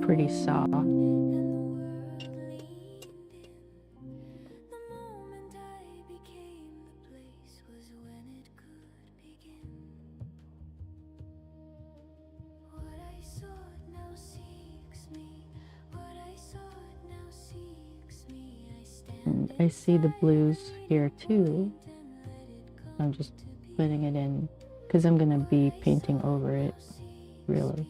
pretty soft. And I see the blues here too. I'm just putting it in because I'm going to be painting over it, really.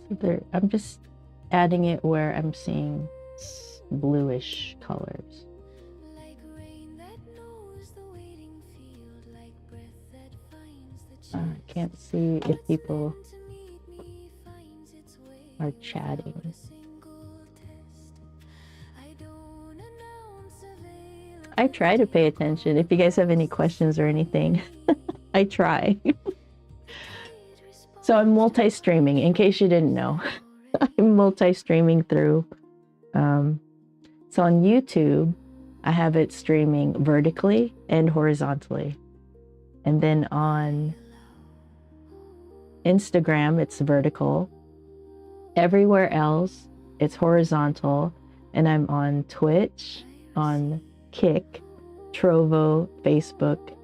So there, I'm just adding it where I'm seeing bluish colors. I can't see if people are chatting. I try to pay attention. If you guys have any questions or anything, I try. So I'm multi-streaming, in case you didn't know. I'm multi-streaming through. So on YouTube, I have it streaming vertically and horizontally. And then on Instagram, it's vertical. Everywhere else, it's horizontal. And I'm on Twitch, on Kick, Trovo, Facebook,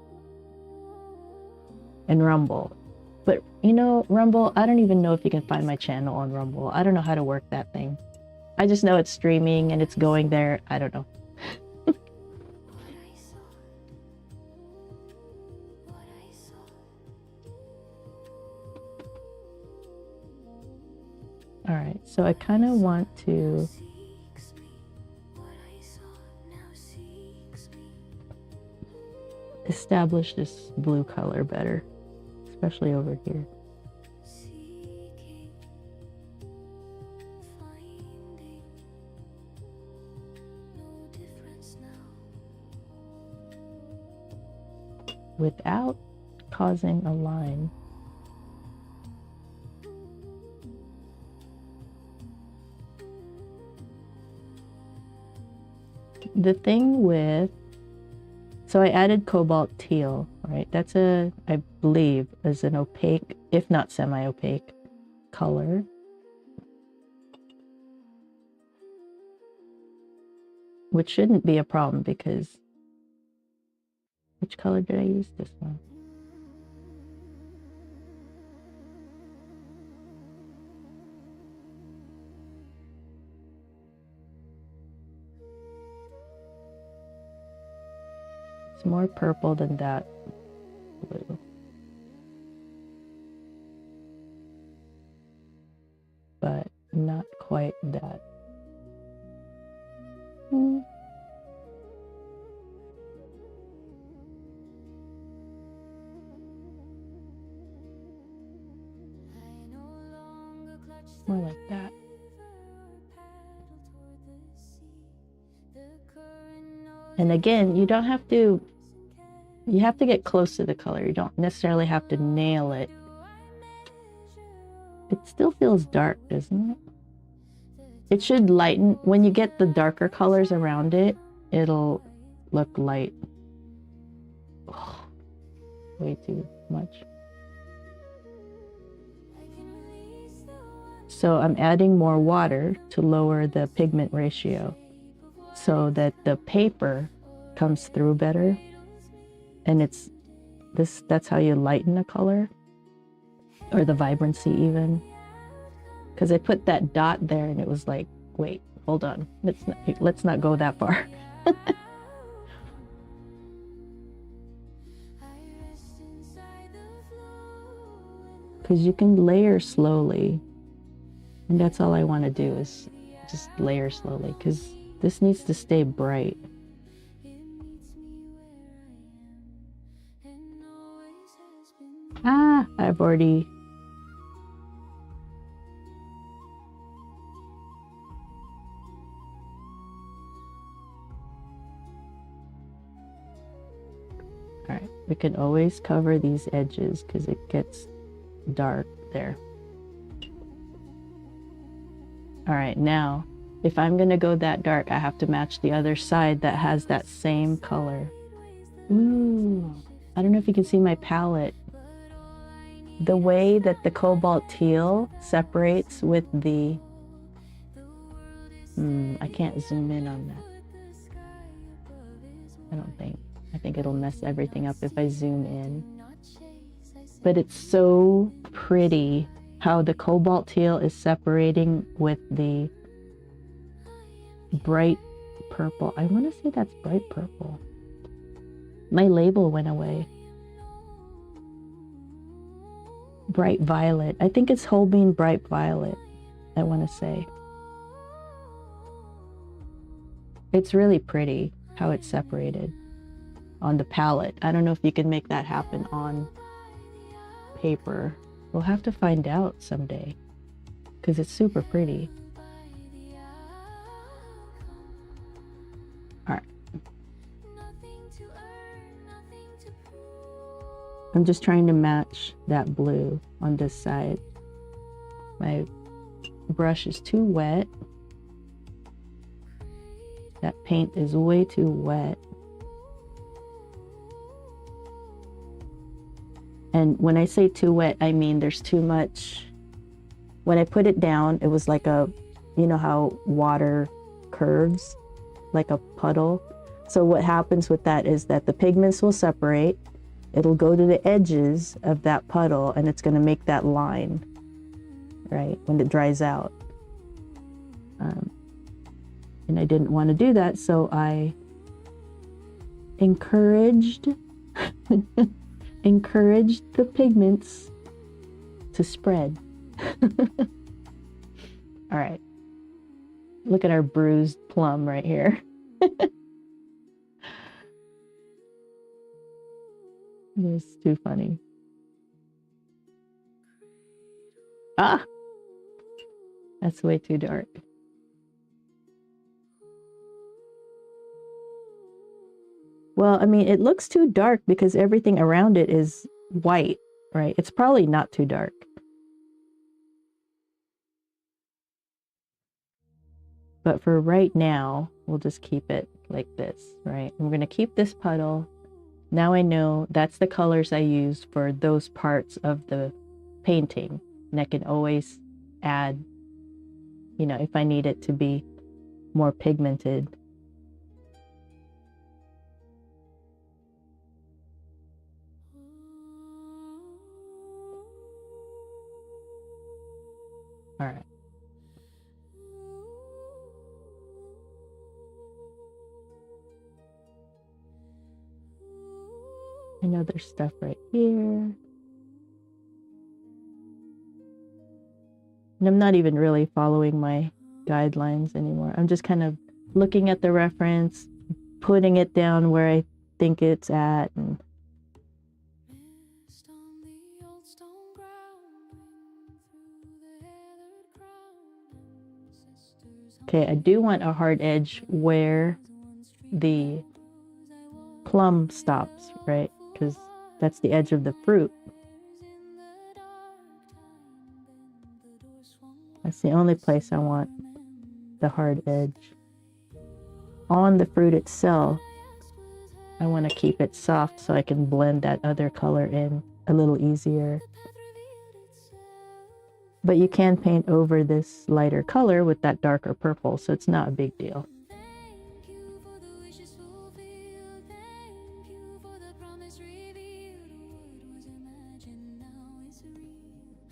and Rumble. But you know, Rumble, I don't even know if you can find my channel on Rumble. I don't know how to work that thing. I just know it's streaming and it's going there. I don't know. All right, so I kind of want to establish this blue color better, especially over here. Without causing a line. The thing with, so I added cobalt teal, right? That's a, I believe, is an opaque, if not semi-opaque color. Which shouldn't be a problem because, which color did I use? This one. It's more purple than that blue. But not quite that. More like that. And again, you don't have to, you have to get close to the color. You don't necessarily have to nail it. It still feels dark, doesn't it? It should lighten. When you get the darker colors around it, it'll look light. Oh, way too much. So I'm adding more water to lower the pigment ratio so that the paper comes through better. And it's this, that's how you lighten a color, or the vibrancy even. Because I put that dot there and it was like, wait, hold on, let's not go that far. Because you can layer slowly. And that's all I want to do is just layer slowly, because this needs to stay bright. Ah, I've already... can always cover these edges because it gets dark there. All right, now if I'm gonna go that dark, I have to match the other side that has that same color. Ooh, I don't know if you can see my palette. The way that the cobalt teal separates with the, I can't zoom in on that. I don't think. I think it'll mess everything up if I zoom in. But it's so pretty how the cobalt teal is separating with the bright purple. I want to say that's bright purple. My label went away. Bright violet. I think it's Holbein bright violet, I want to say. It's really pretty how it's separated on the palette. I don't know if you can make that happen on paper. We'll have to find out someday because it's super pretty. All right. I'm just trying to match that blue on this side. My brush is too wet. That paint is way too wet. And when I say too wet, I mean there's too much. When I put it down, it was like a, you know how water curves, like a puddle. So what happens with that is that the pigments will separate. It'll go to the edges of that puddle and it's going to make that line, right, when it dries out. And I didn't want to do that, so I encouraged the pigments to spread. All right. Look at our bruised plum right here. This is too funny. Ah! That's way too dark. Well, I mean, it looks too dark because everything around it is white, right? It's probably not too dark. But for right now, we'll just keep it like this, right? I'm going to keep this puddle. Now I know that's the colors I use for those parts of the painting. And I can always add, you know, if I need it to be more pigmented. All right. I know there's stuff right here. And I'm not even really following my guidelines anymore. I'm just kind of looking at the reference, putting it down where I think it's at. And okay, I do want a hard edge where the plum stops, right? Because that's the edge of the fruit. That's the only place I want the hard edge. On the fruit itself, I want to keep it soft so I can blend that other color in a little easier. But you can paint over this lighter color with that darker purple, so it's not a big deal.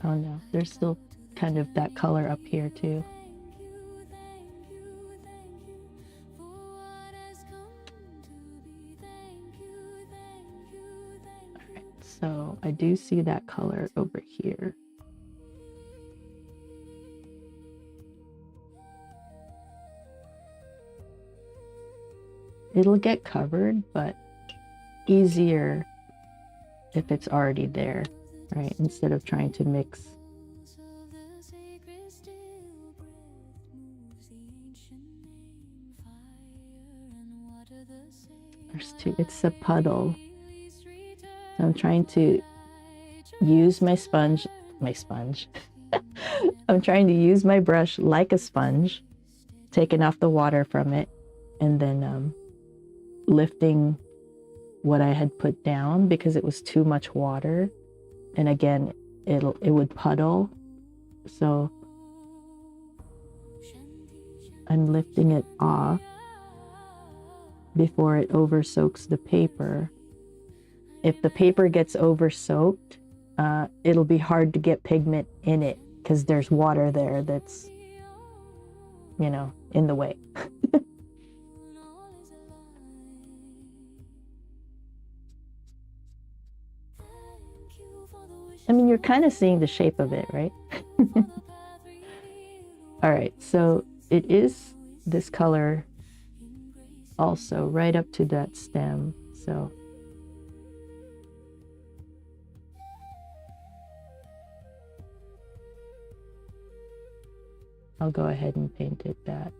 Oh no, there's still kind of that color up here too. Alright, so I do see that color over here. It'll get covered, but easier if it's already there, right? Instead of trying to mix. There's two, it's a puddle. I'm trying to use my sponge. I'm trying to use my brush like a sponge, taking off the water from it, and then lifting what I had put down because it was too much water. And again, it would puddle. So I'm lifting it off before it over soaks the paper. If the paper gets over soaked, it'll be hard to get pigment in it because there's water there that's, you know, in the way. I mean, you're kind of seeing the shape of it, right? All right, so it is this color also right up to that stem. So I'll go ahead and paint it that.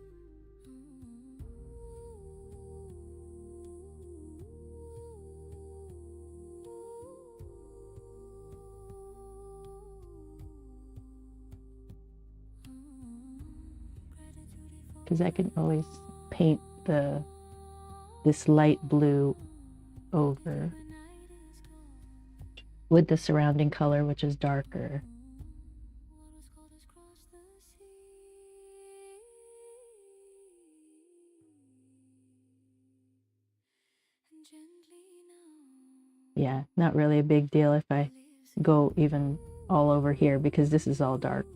Because I can always paint this light blue over with the surrounding color, which is darker. Yeah, not really a big deal if I go even all over here because this is all dark.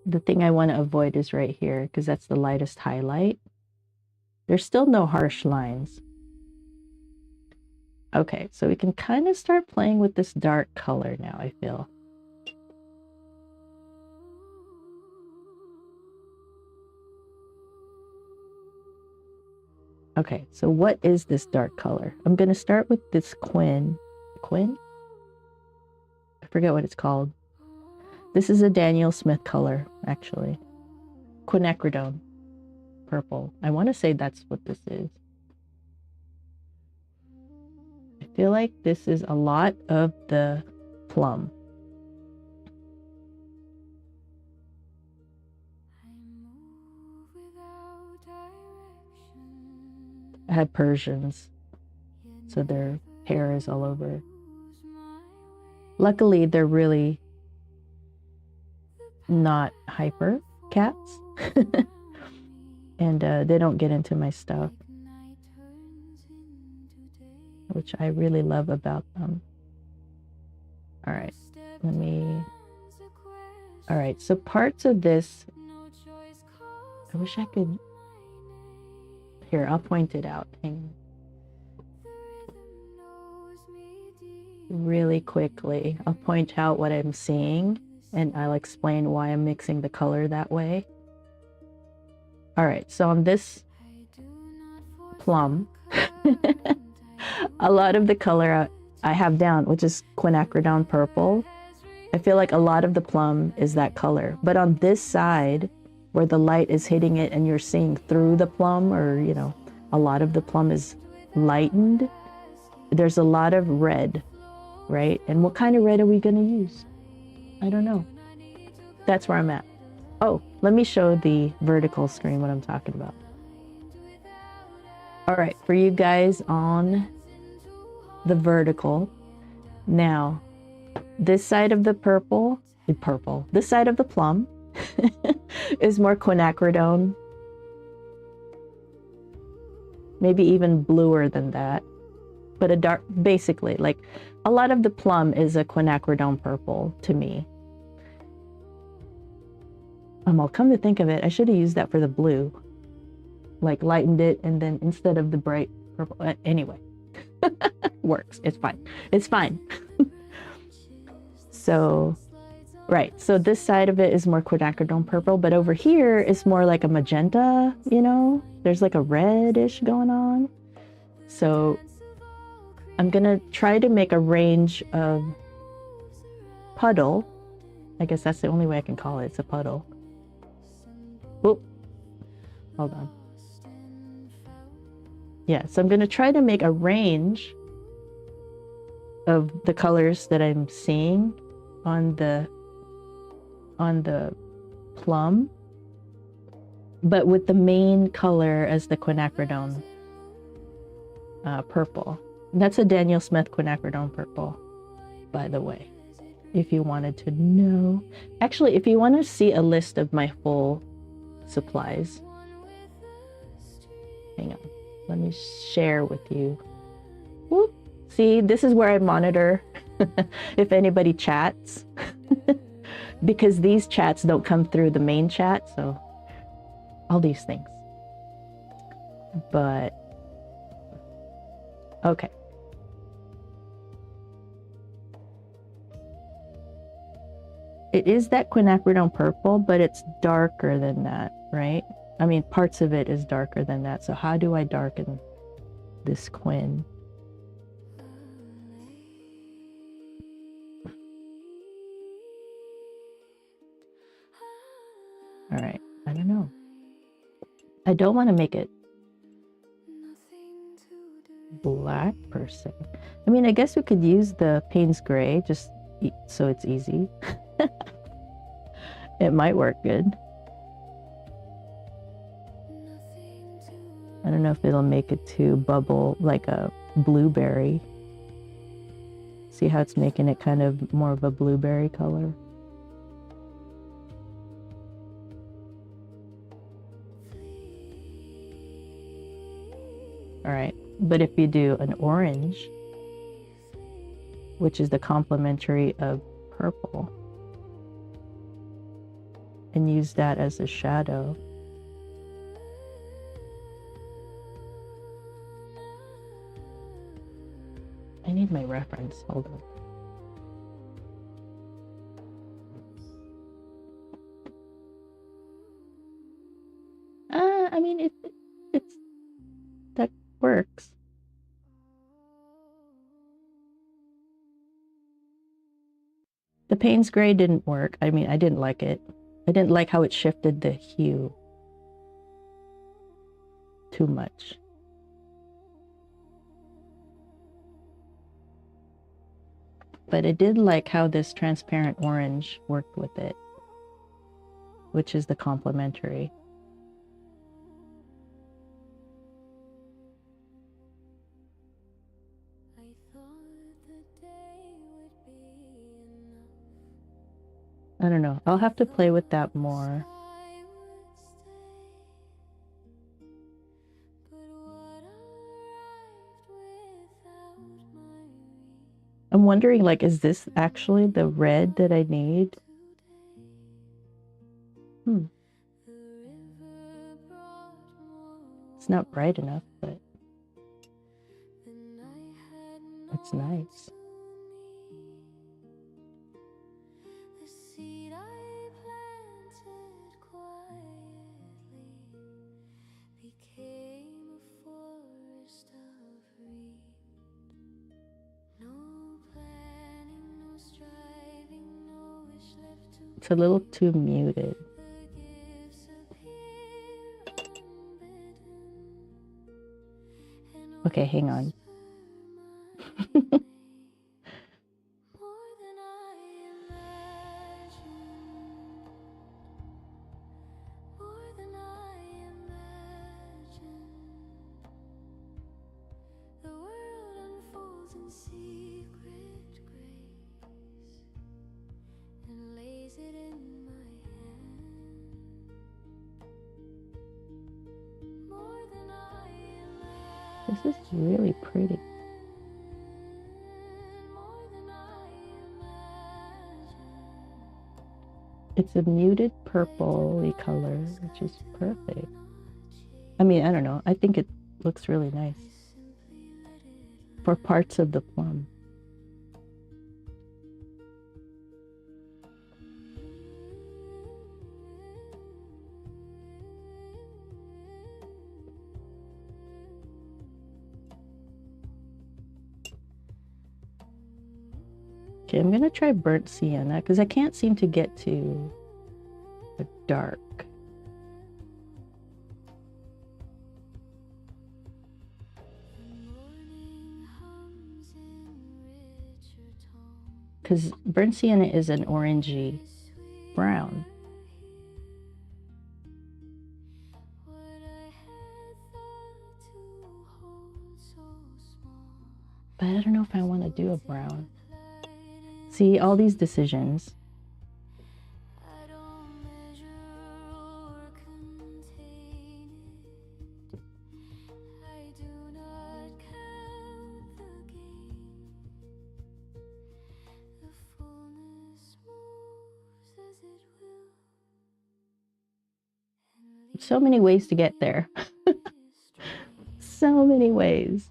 The thing I want to avoid is right here because that's the lightest highlight. There's still no harsh lines. Okay, so we can kind of start playing with this dark color now, I feel. Okay, so what is this dark color? I'm going to start with this Quinn? I forget what it's called. This is a Daniel Smith color, actually. Quinacridone purple. I want to say that's what this is. I feel like this is a lot of the Plum. I have Persians, so their hair is all over. Luckily, they're really not hyper cats. And they don't get into my stuff, which I really love about them. All right, all right, so parts of this, I wish I could, here, I'll point it out. Hang on. Really quickly, I'll point out what I'm seeing and I'll explain why I'm mixing the color that way. All right, so on this Plum, a lot of the color I have down, which is quinacridone purple, I feel like a lot of the Plum is that color. But on this side, where the light is hitting it and you're seeing through the Plum, or, you know, a lot of the Plum is lightened, there's a lot of red, right? And what kind of red are we going to use? I don't know. That's where I'm at. Oh, let me show the vertical screen what I'm talking about. All right, for you guys on the vertical, now this side of the this side of the Plum is more quinacridone, maybe even bluer than that, but a dark, basically, like a lot of the Plum is a quinacridone purple to me. I'll come to think of it, I should have used that for the blue, like lightened it, and then instead of the bright purple, anyway, works. It's fine. It's fine. So, right. So this side of it is more quinacridone purple, but over here is more like a magenta, you know, there's like a reddish going on. So I'm gonna try to make a range of puddle. I guess that's the only way I can call it. It's a puddle. Oop. Hold on. Yeah, so I'm gonna try to make a range of the colors that I'm seeing on the plum, but with the main color as the quinacridone purple. And that's a Daniel Smith quinacridone purple, by the way, if you wanted to know. Actually, if you want to see a list of my full supplies, hang on, let me share with you. Whoop. See, this is where I monitor if anybody chats, because these chats don't come through the main chat, so all these things. But okay. It is that quinacridone purple, but it's darker than that, right? I mean, parts of it is darker than that. So how do I darken this quin? All right, I don't know. I don't want to make it black per se. I mean, I guess we could use the Payne's Gray just so it's easy. It might work good. I don't know if it'll make it too bubble like a blueberry. See how it's making it kind of more of a blueberry color? All right, but if you do an orange, which is the complementary of purple, and use that as a shadow. I need my reference, hold on. I mean, it's that works. The Payne's Gray didn't work. I mean, I didn't like it. I didn't like how it shifted the hue too much. But I did like how this transparent orange worked with it, which is the complementary. I don't know. I'll have to play with that more. I'm wondering, like, is this actually the red that I need? It's not bright enough, but it's nice. It's a little too muted. Okay, hang on. This is really pretty. It's a muted purpley color, which is perfect. I mean, I don't know. I think it looks really nice for parts of the plum. Okay, I'm gonna try burnt sienna because I can't seem to get to the dark. Because burnt sienna is an orangey brown. But I don't know if I want to do a brown. See, all these decisions. So many ways to get there. So many ways.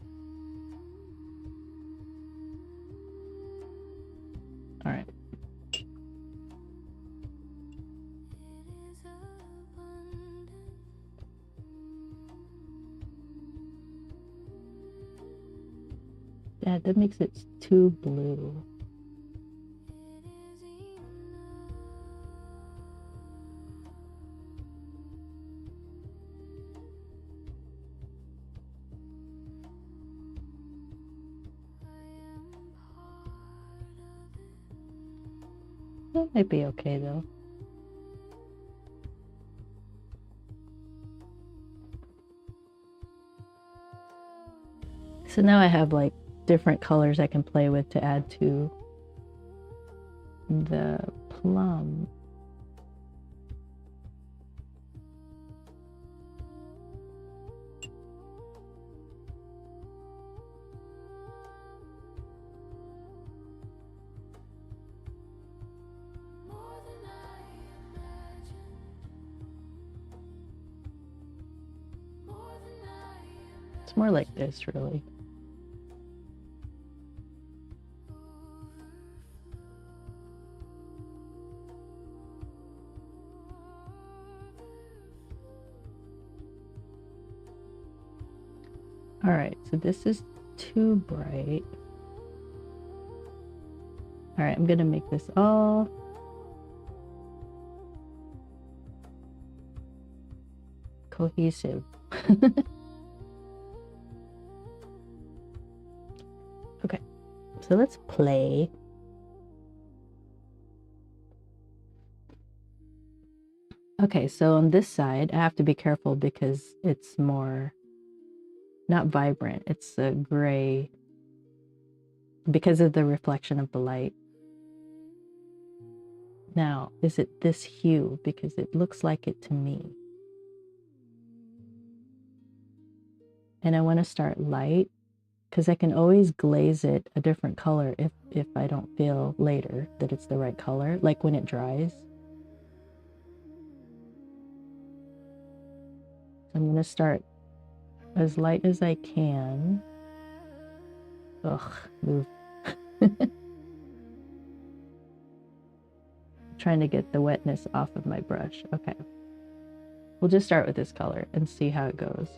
All right. Yeah, that makes it too blue. That might be okay though. So now I have like different colors I can play with to add to the plum. It's more like this, really. All right, so this is too bright. All right, I'm gonna make this all cohesive. Okay, so let's play. Okay, so on this side, I have to be careful because it's more, not vibrant, it's a gray because of the reflection of the light. Now, is it this hue? Because it looks like it to me. And I want to start light because I can always glaze it a different color if I don't feel later that it's the right color, like when it dries. I'm going to start as light as I can. Ugh, move. Trying to get the wetness off of my brush. Okay. We'll just start with this color and see how it goes.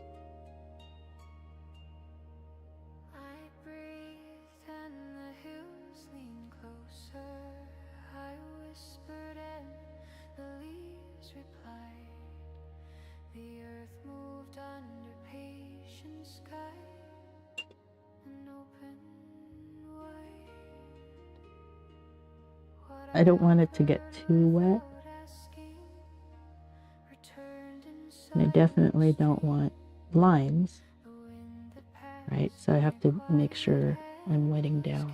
I don't want it to get too wet. And I definitely don't want lines, right? So I have to make sure I'm wetting down.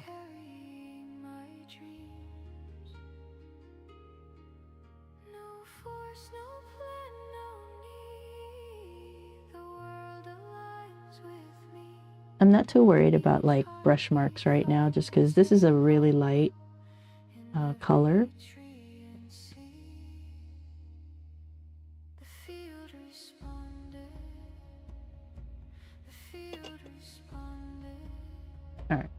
I'm not too worried about like brush marks right now, just because this is a really light color. All right.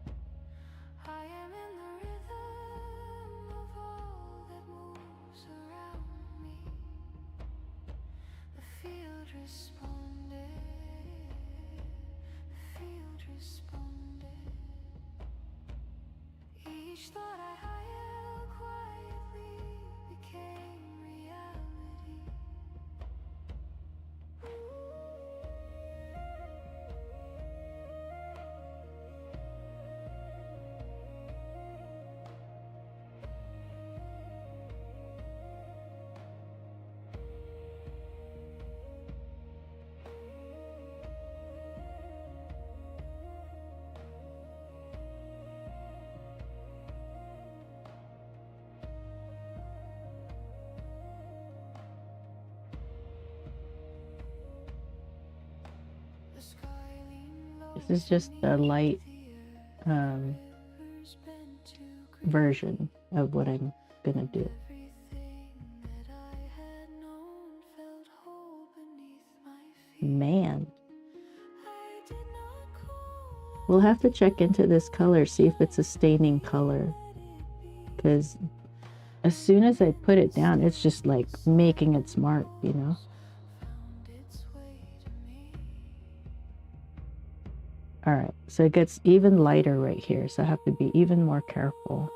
This is just a light version of what I'm gonna do. Man, we'll have to check into this color, see if it's a staining color, because as soon as I put it down, it's just like making its mark, you know. All right, so it gets even lighter right here, so I have to be even more careful.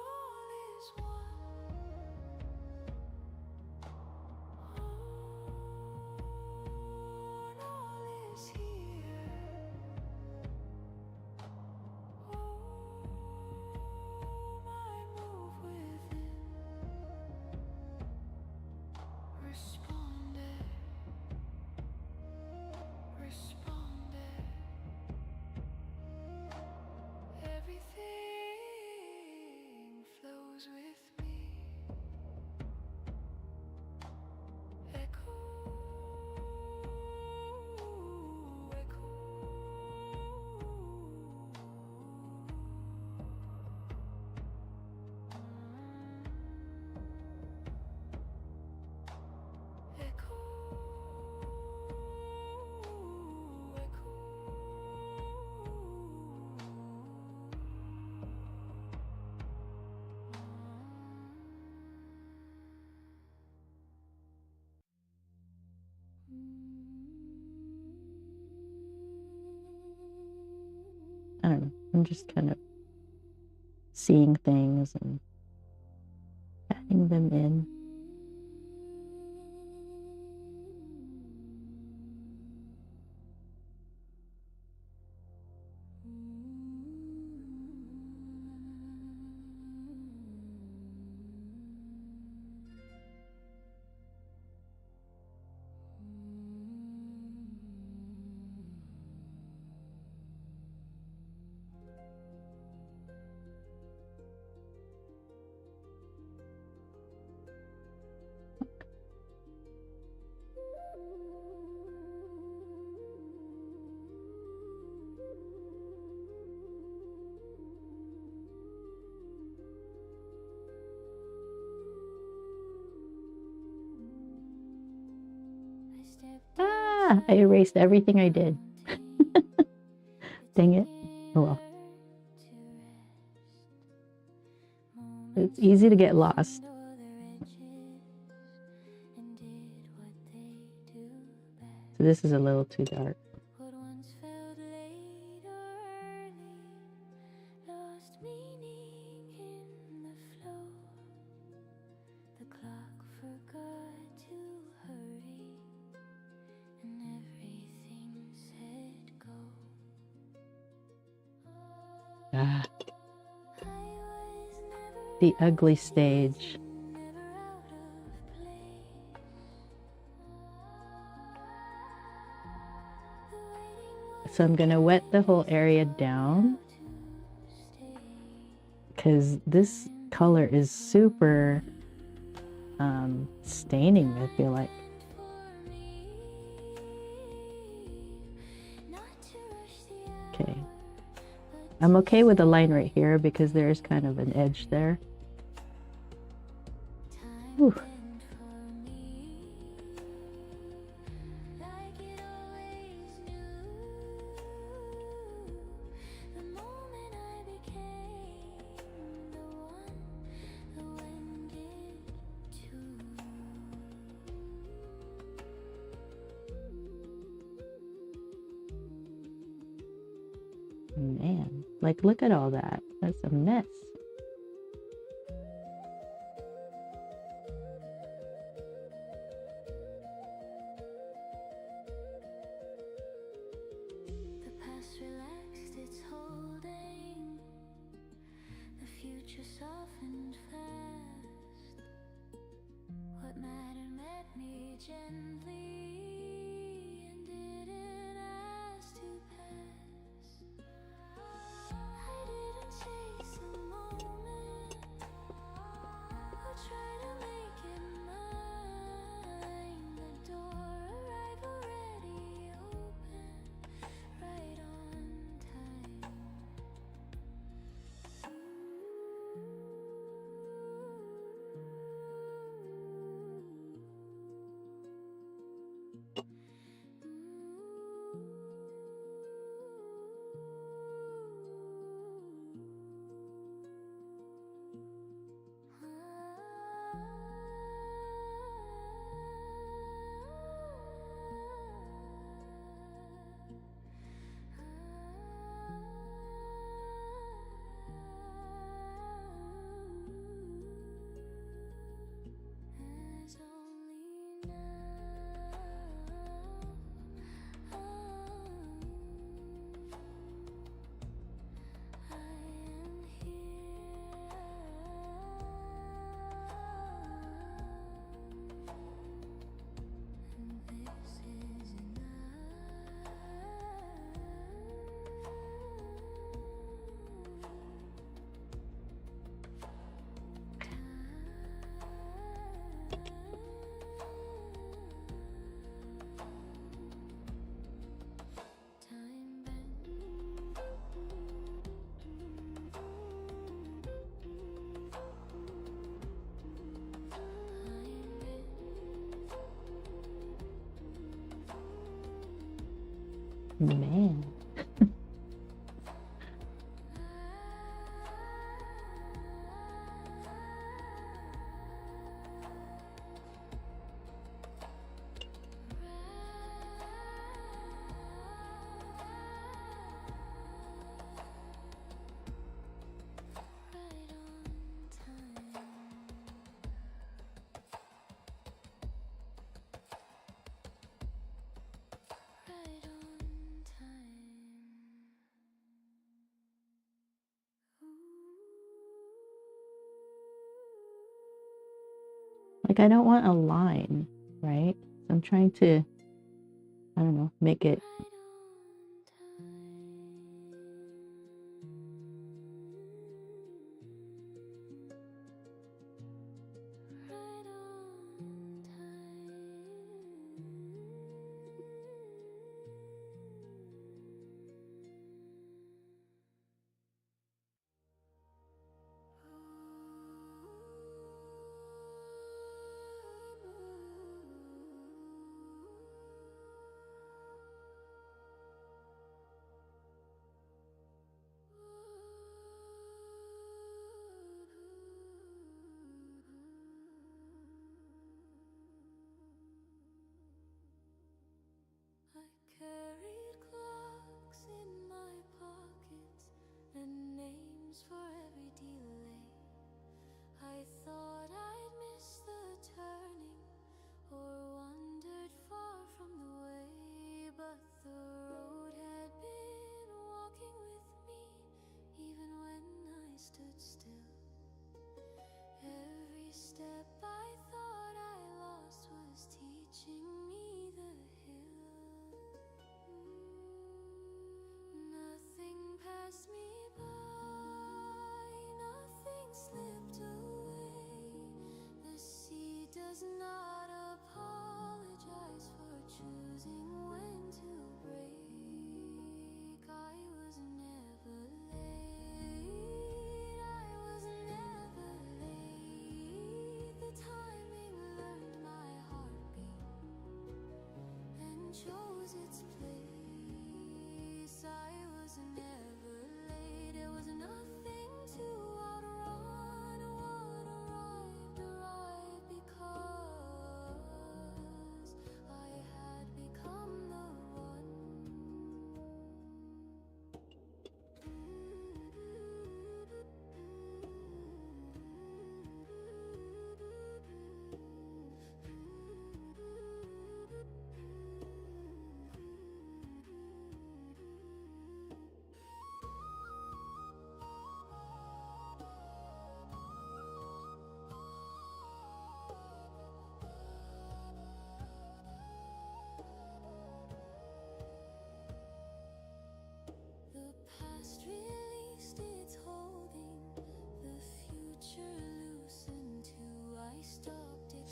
I don't know, I'm just kind of seeing things and adding them in. Ah, I erased everything I did. Dang it. Oh well. It's easy to get lost. So this is a little too dark. Ah, the ugly stage. So I'm gonna wet the whole area down because this color is super staining, I feel like. Okay. I'm okay with the line right here because there's kind of an edge there. Whew. Man, like look at all that. That's a mess. Man. Like, I don't want a line, right? So I'm trying to, I don't know, make it.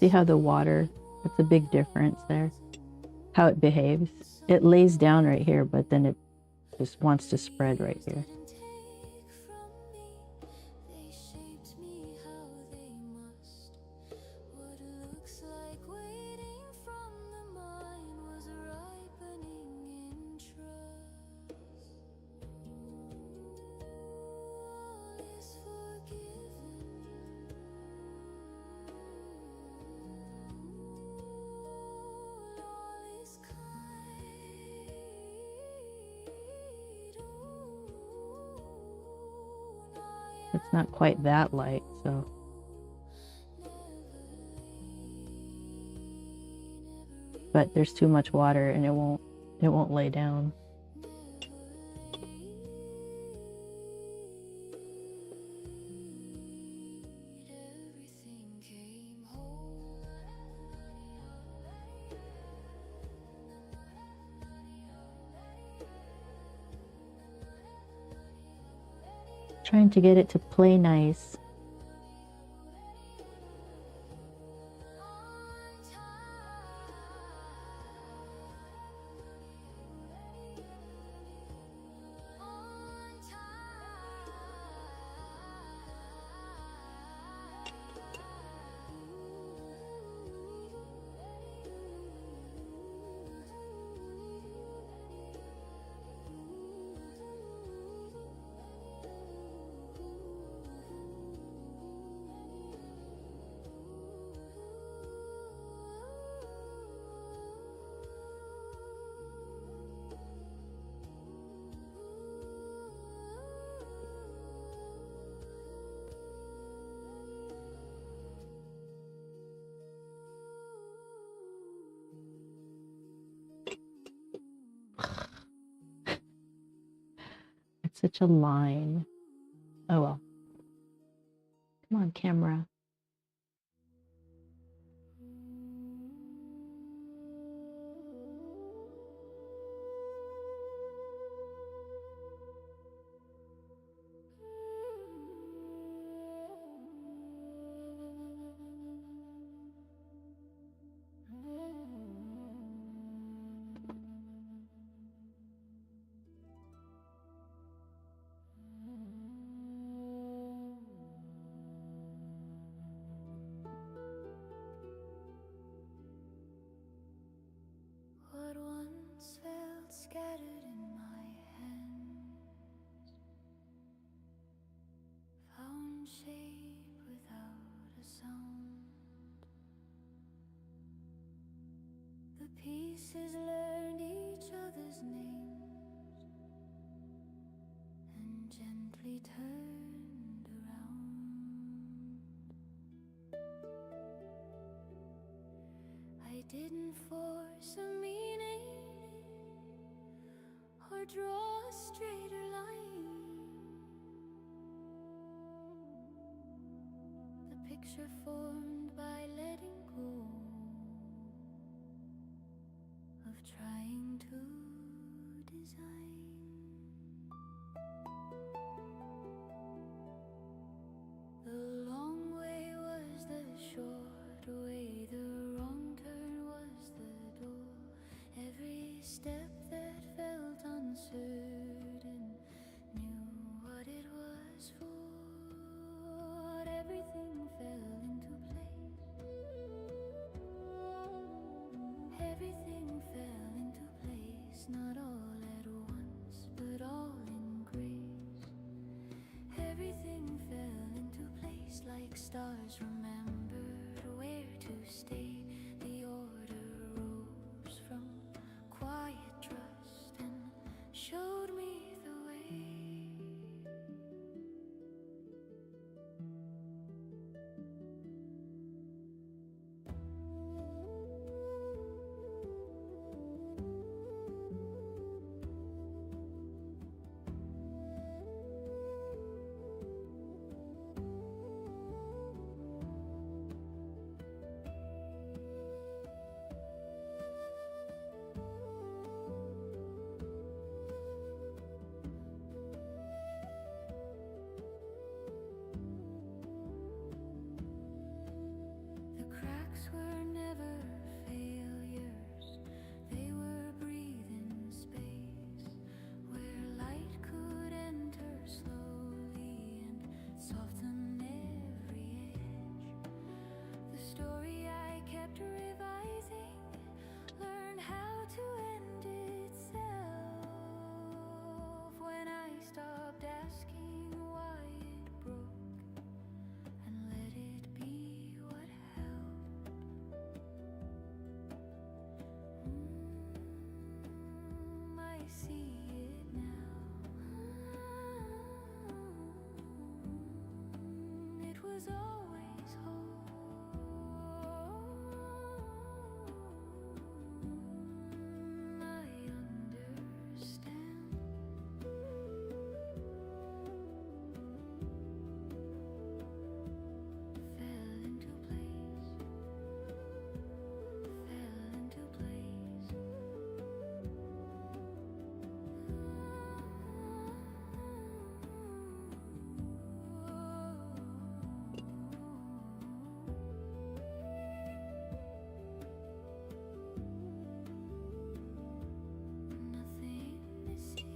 See how the water, that's a big difference there. How it behaves. It lays down right here, but then it just wants to spread right here. It's not quite that light, so. But there's too much water and it won't lay down. Trying to get it to play nice. It's such a line. Oh well. Come on, camera. Scattered in my hands, found shape without a sound. The pieces learned each other's names and gently turned around. I didn't force a meaning or draw a straighter line. The picture formed by letting go of trying to design. The long way was the short way, the wrong turn was the door. Every step that felt uncertain knew what it was for. Everything fell into place. Everything fell into place, not all at once, but all in grace. Everything fell into place like stars remembered where to stay. The order rose from quiet trust and showed me the way. was always home. I understand. Fell into place. Fell into place. Nothing missing.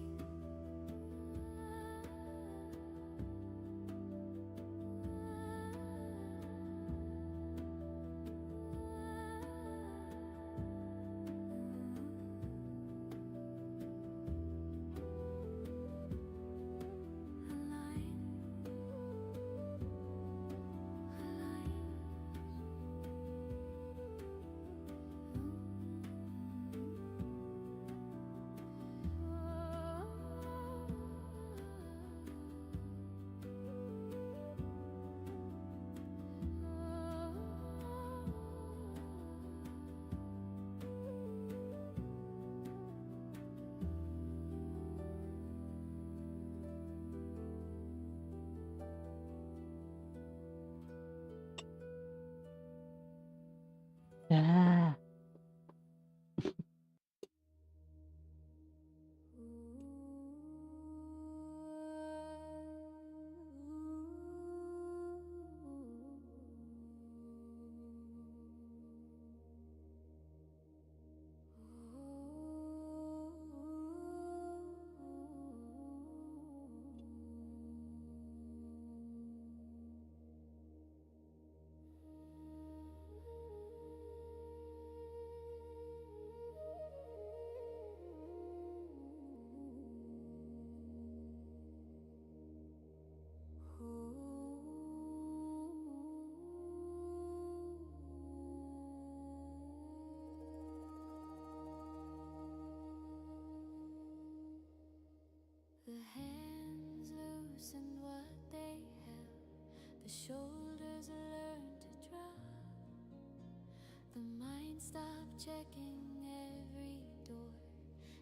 Ah. The hands loosened what they held. The shoulders learned to drop. The mind stopped checking every door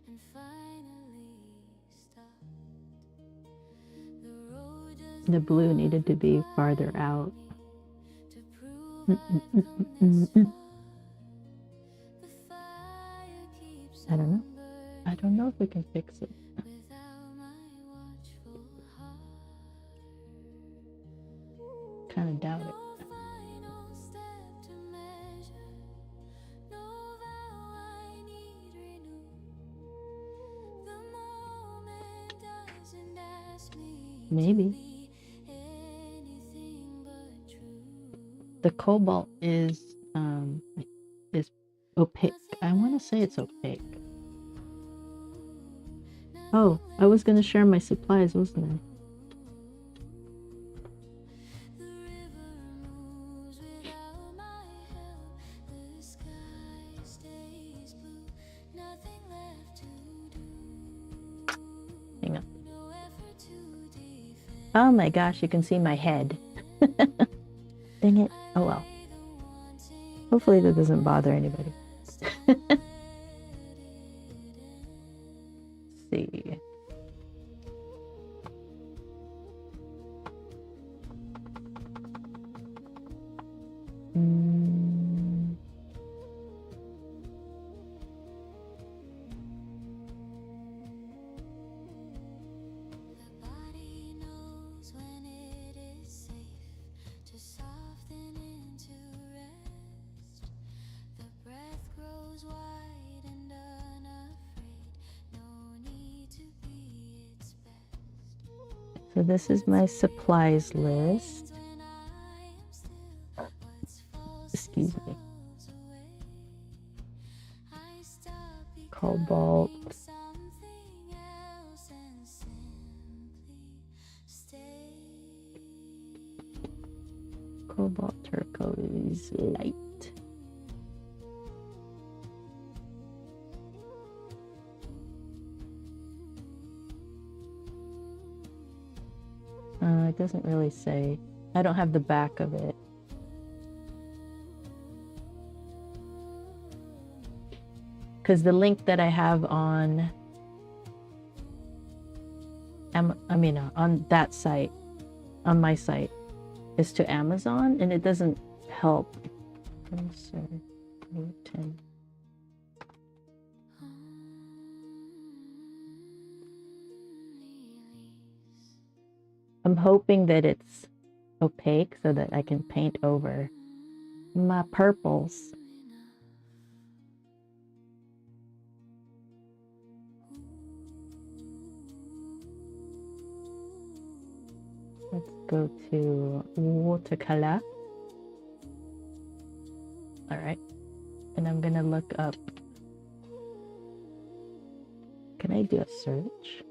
and finally stopped. The road just The blue needed to be farther out. to prove I've come this far. The fire keeps I don't know. on burning I don't know if we can fix it. without my watchful heart. Kind of doubt it. No final step to measure, no vow I need renew. The moment doesn't ask me Maybe. to be anything but true. The cobalt is opaque. I want to say it's opaque. Oh, I was going to share my supplies, wasn't I? The river moves without my help. The sky stays blue. Nothing left to do. Hang on. No effort to defend. Oh my gosh, you can see my head. Dang it. Oh well. Hopefully that doesn't bother anybody. Let's see. The body knows when it is safe to soften into rest. The breath grows wide and unafraid. No need to be its best. So this is my supplies list. When I am still, what's false Excuse me. falls away. I stop Cobalt. becoming something else and simply stay. Cobalt turquoise light. It doesn't really say. I don't have the back of it. Because the link that I have on, on that site, on my site, is to Amazon, and it doesn't help. I'm hoping that it's opaque so that I can paint over my purples. Let's go to watercolor. All right. And I'm gonna look up. Can I do a search?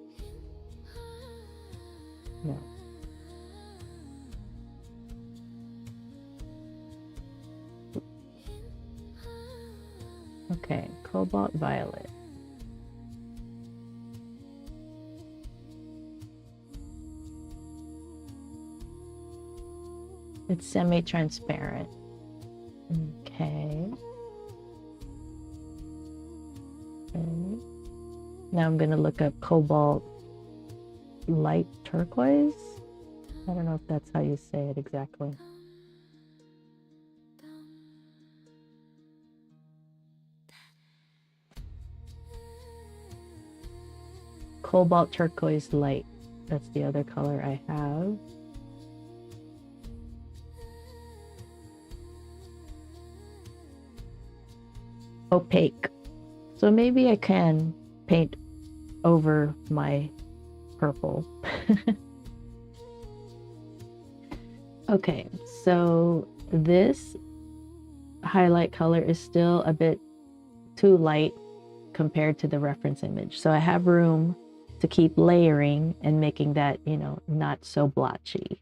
No. Okay, cobalt violet. It's semi-transparent. Okay. Now I'm gonna look up cobalt light turquoise. I don't know if that's how you say it exactly. Cobalt turquoise light. That's the other color I have. Opaque. So maybe I can paint over my purple. Okay, so this highlight color is still a bit too light compared to the reference image. So I have room to keep layering and making that, you know, not so blotchy.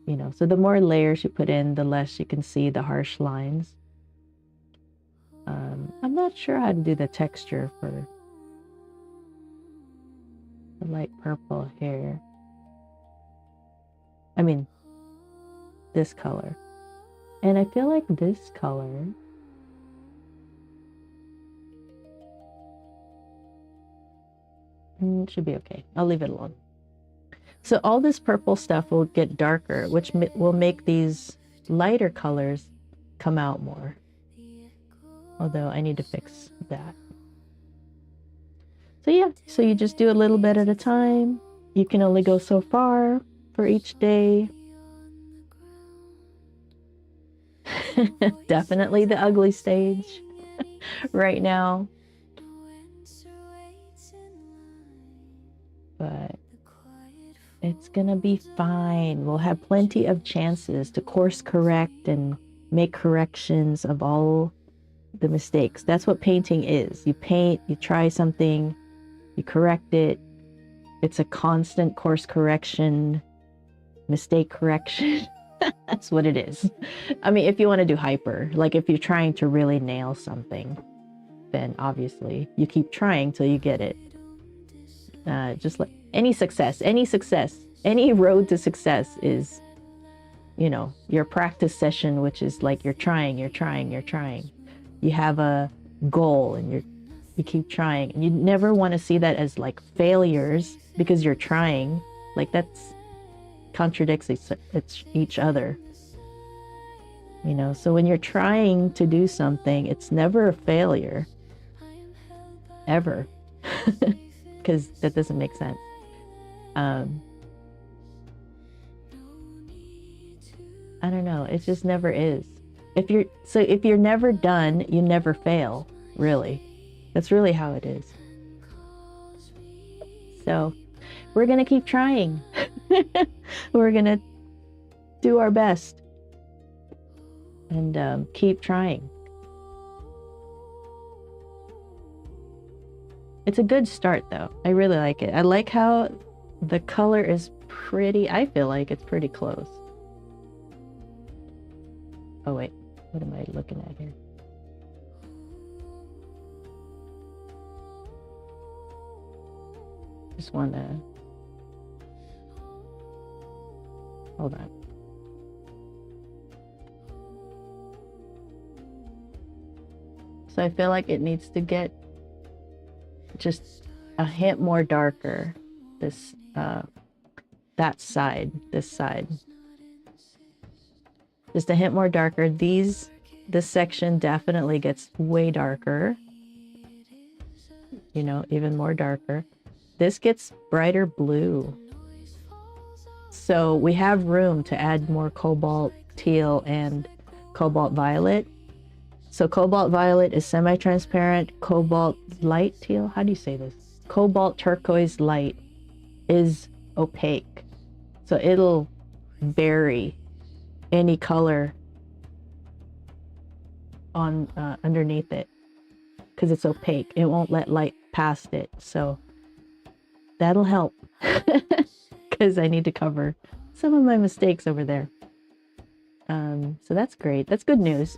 You know, so the more layers you put in, the less you can see the harsh lines. I'm not sure how to do the texture for the light purple here. I mean, this color. And I feel like this color should be okay. I'll leave it alone. So all this purple stuff will get darker, which will make these lighter colors come out more. Although I need to fix that. So yeah, so you just do a little bit at a time. You can only go so far for each day. Definitely the ugly stage right now. But it's gonna be fine. We'll have plenty of chances to course correct and make corrections of all the mistakes. That's what painting is. You paint, you try something, you correct it. It's a constant course correction, mistake correction. That's what it is. I mean, if you want to do hyper, like if you're trying to really nail something, then obviously you keep trying till you get it. Just like any success, any road to success is, you know, your practice session, which is like you're trying. You have a goal and you keep trying. And you never want to see that as like failures because you're trying. Like that's contradicts each other. You know, so when you're trying to do something, it's never a failure. Ever. Because that doesn't make sense. I don't know. It just never is. If you're never done, you never fail, really. That's really how it is. So we're going to keep trying. We're going to do our best and keep trying. It's a good start, though. I really like it. I like how the color is pretty. I feel like it's pretty close. Oh, wait. What am I looking at here? Just want to Hold on. So I feel like it needs to get just a hint more darker. This, that side, this side. Just a hint more darker. This section definitely gets way darker. You know, even more darker. This gets brighter blue. So we have room to add more cobalt teal and cobalt violet. So cobalt violet is semi-transparent. Cobalt light teal, how do you say this? Cobalt turquoise light is opaque. So it'll bury any color on underneath it because it's opaque. It won't let light past it. So that'll help because I need to cover some of my mistakes over there. So that's great. That's good news.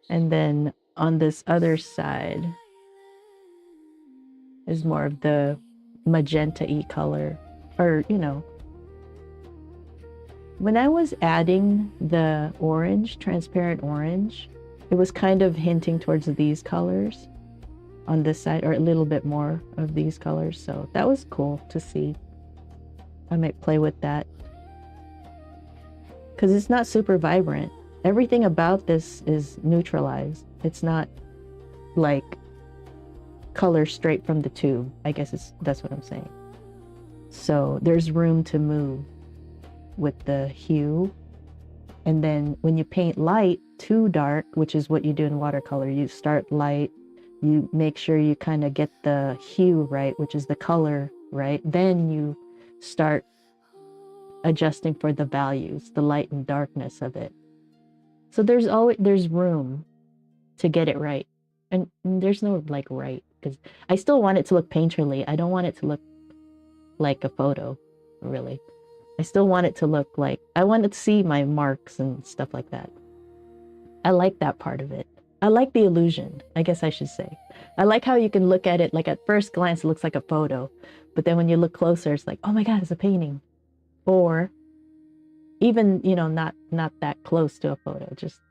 And then on this other side is more of the magenta-y color, or, you know, when I was adding the orange, transparent orange, it was kind of hinting towards these colors on this side, or a little bit more of these colors. So that was cool to see. I might play with that because it's not super vibrant. Everything about this is neutralized. It's not like color straight from the tube. I guess that's what I'm saying. So there's room to move with the hue. And then when you paint light to dark, which is what you do in watercolor, you start light, you make sure you kind of get the hue right, which is the color right. Then you start adjusting for the values, the light and darkness of it. So there's room to get it right. And there's no like right, because I still want it to look painterly. I don't want it to look like a photo, really. I still want it to look like, I want to see my marks and stuff like that. I like that part of it. I like the illusion, I guess I should say. I like how you can look at it, like at first glance, it looks like a photo. But then when you look closer, it's like, oh my God, it's a painting. Or even, you know, not that close to a photo, just,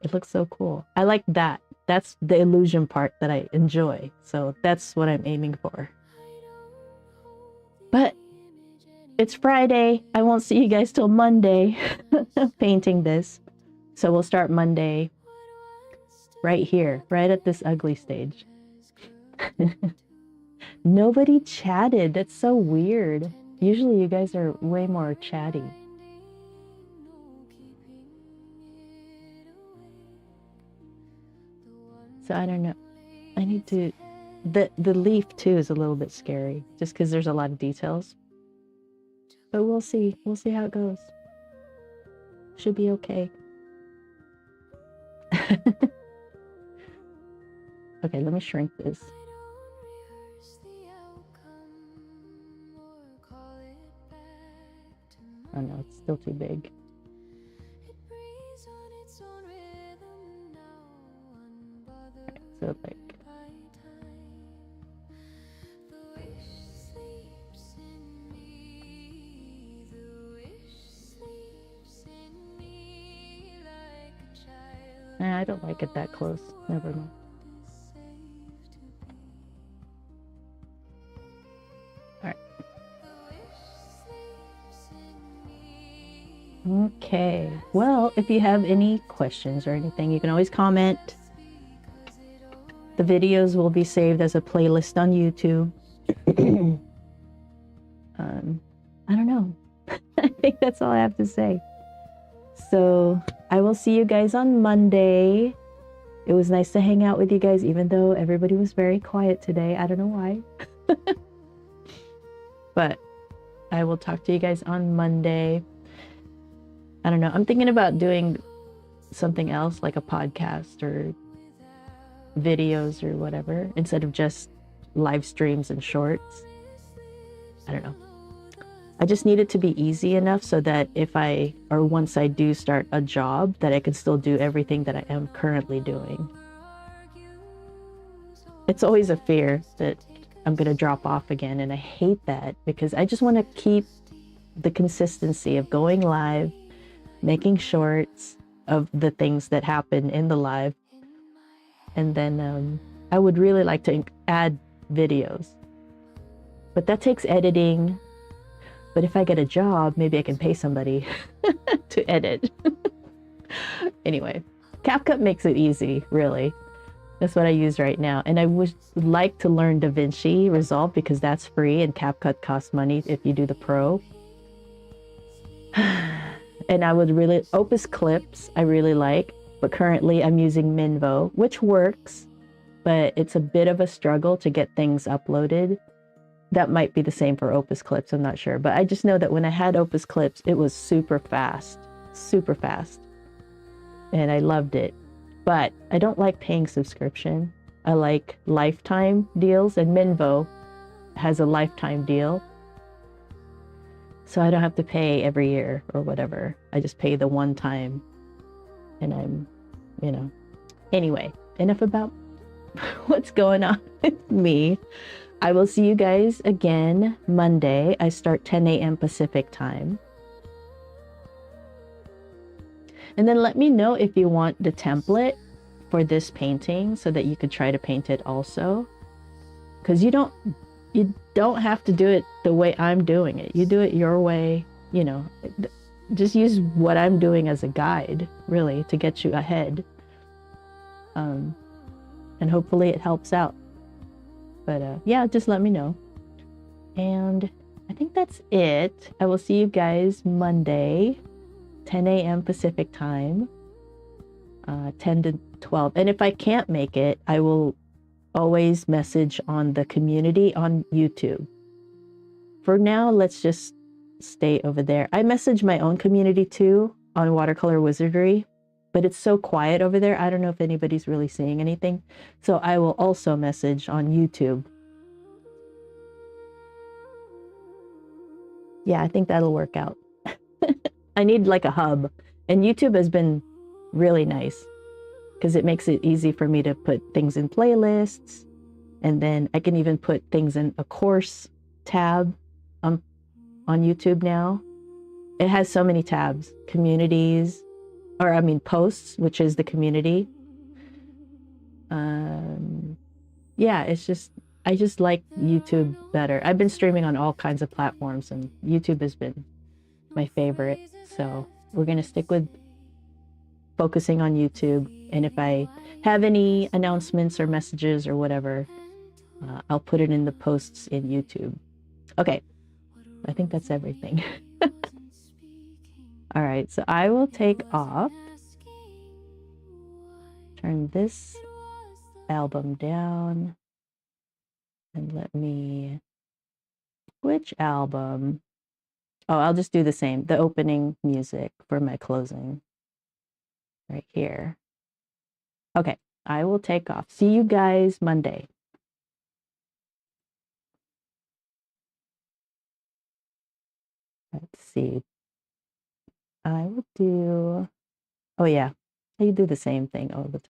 it looks so cool. I like that. That's the illusion part that I enjoy. So that's what I'm aiming for. But it's Friday. I won't see you guys till Monday painting this. So we'll start Monday right here, right at this ugly stage. Nobody chatted. That's so weird. Usually you guys are way more chatty. So I don't know. I need to... The leaf too is a little bit scary, just because there's a lot of details. But we'll see. We'll see how it goes. Should be okay. Okay, let me shrink this. Oh no, it's still too big. Right, so like... I don't like it that close. Never mind. All right. Okay. Well, if you have any questions or anything, you can always comment. The videos will be saved as a playlist on YouTube. I don't know. I think that's all I have to say. So I will see you guys on Monday. It was nice to hang out with you guys, even though everybody was very quiet today. I don't know why. But I will talk to you guys on Monday. I don't know. I'm thinking about doing something else, like a podcast or videos or whatever, instead of just live streams and shorts. I don't know. I just need it to be easy enough so that once I do start a job, that I can still do everything that I am currently doing. It's always a fear that I'm going to drop off again, and I hate that because I just want to keep the consistency of going live, making shorts of the things that happen in the live. And then I would really like to add videos. But that takes editing. But if I get a job, maybe I can pay somebody to edit. Anyway, CapCut makes it easy, really. That's what I use right now. And I would like to learn DaVinci Resolve because that's free and CapCut costs money if you do the Pro. And I would really, Opus Clips, I really like. But currently I'm using Minvo, which works, but it's a bit of a struggle to get things uploaded. That might be the same for Opus Clips, I'm not sure. But I just know that when I had Opus Clips, it was super fast. And I loved it. But I don't like paying subscription. I like lifetime deals, and Minvo has a lifetime deal. So I don't have to pay every year or whatever. I just pay the one time. And I'm, Anyway, enough about what's going on with me. I will see you guys again Monday. I start 10 a.m. Pacific time. And then let me know if you want the template for this painting so that you could try to paint it also. Because you don't have to do it the way I'm doing it. You do it your way, Just use what I'm doing as a guide, really, to get you ahead. And hopefully it helps out. But yeah, just let me know. And I think that's it. I will see you guys Monday, 10 a.m. Pacific time, 10 to 12. And if I can't make it, I will always message on the community on YouTube. For now, let's just stay over there. I message my own community too on Watercolor Wizardry, but it's so quiet over there. I don't know if anybody's really seeing anything. So I will also message on YouTube. Yeah, I think that'll work out. I need like a hub. And YouTube has been really nice because it makes it easy for me to put things in playlists. And then I can even put things in a course tab on YouTube now. It has so many tabs, communities, posts, which is the community. Yeah, I just like YouTube better. I've been streaming on all kinds of platforms and YouTube has been my favorite. So we're going to stick with focusing on YouTube. And if I have any announcements or messages or whatever, I'll put it in the posts in YouTube. Okay, I think that's everything. All right, so I will take off. Turn this album down. And let me... Which album? Oh, I'll just do the same. The opening music for my closing. Right here. Okay, I will take off. See you guys Monday. Let's see. I will do... Oh, yeah. I do the same thing all the time.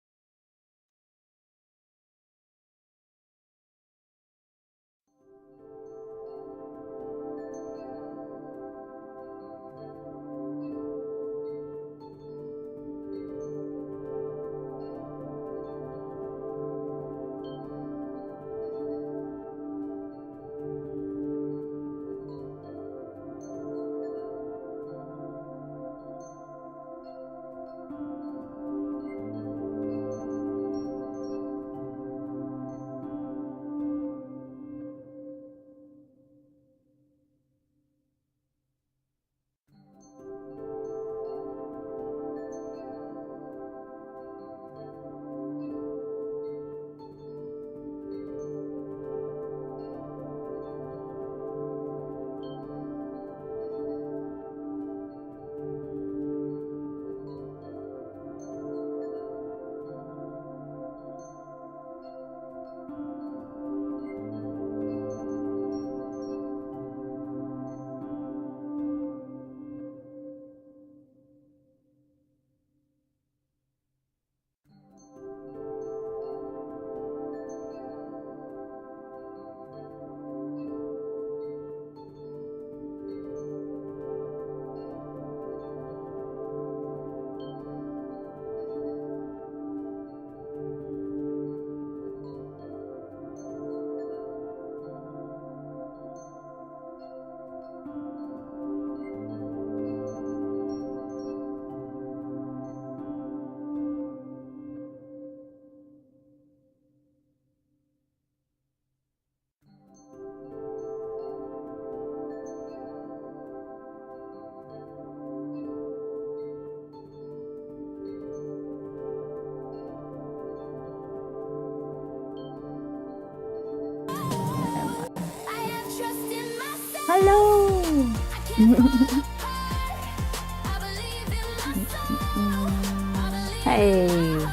Hey,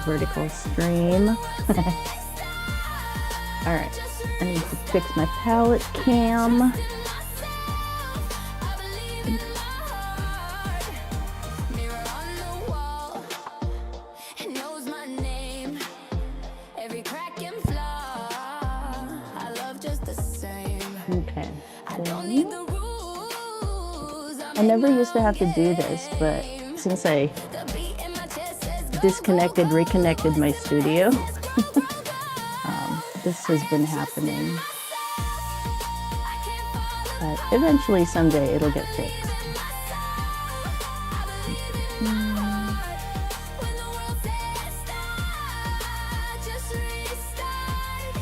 vertical stream. Alright, I need to fix my palette cam. Okay. I never used to have to do this, but since I disconnected, reconnected my studio, this has been happening. But eventually, someday, it'll get fixed.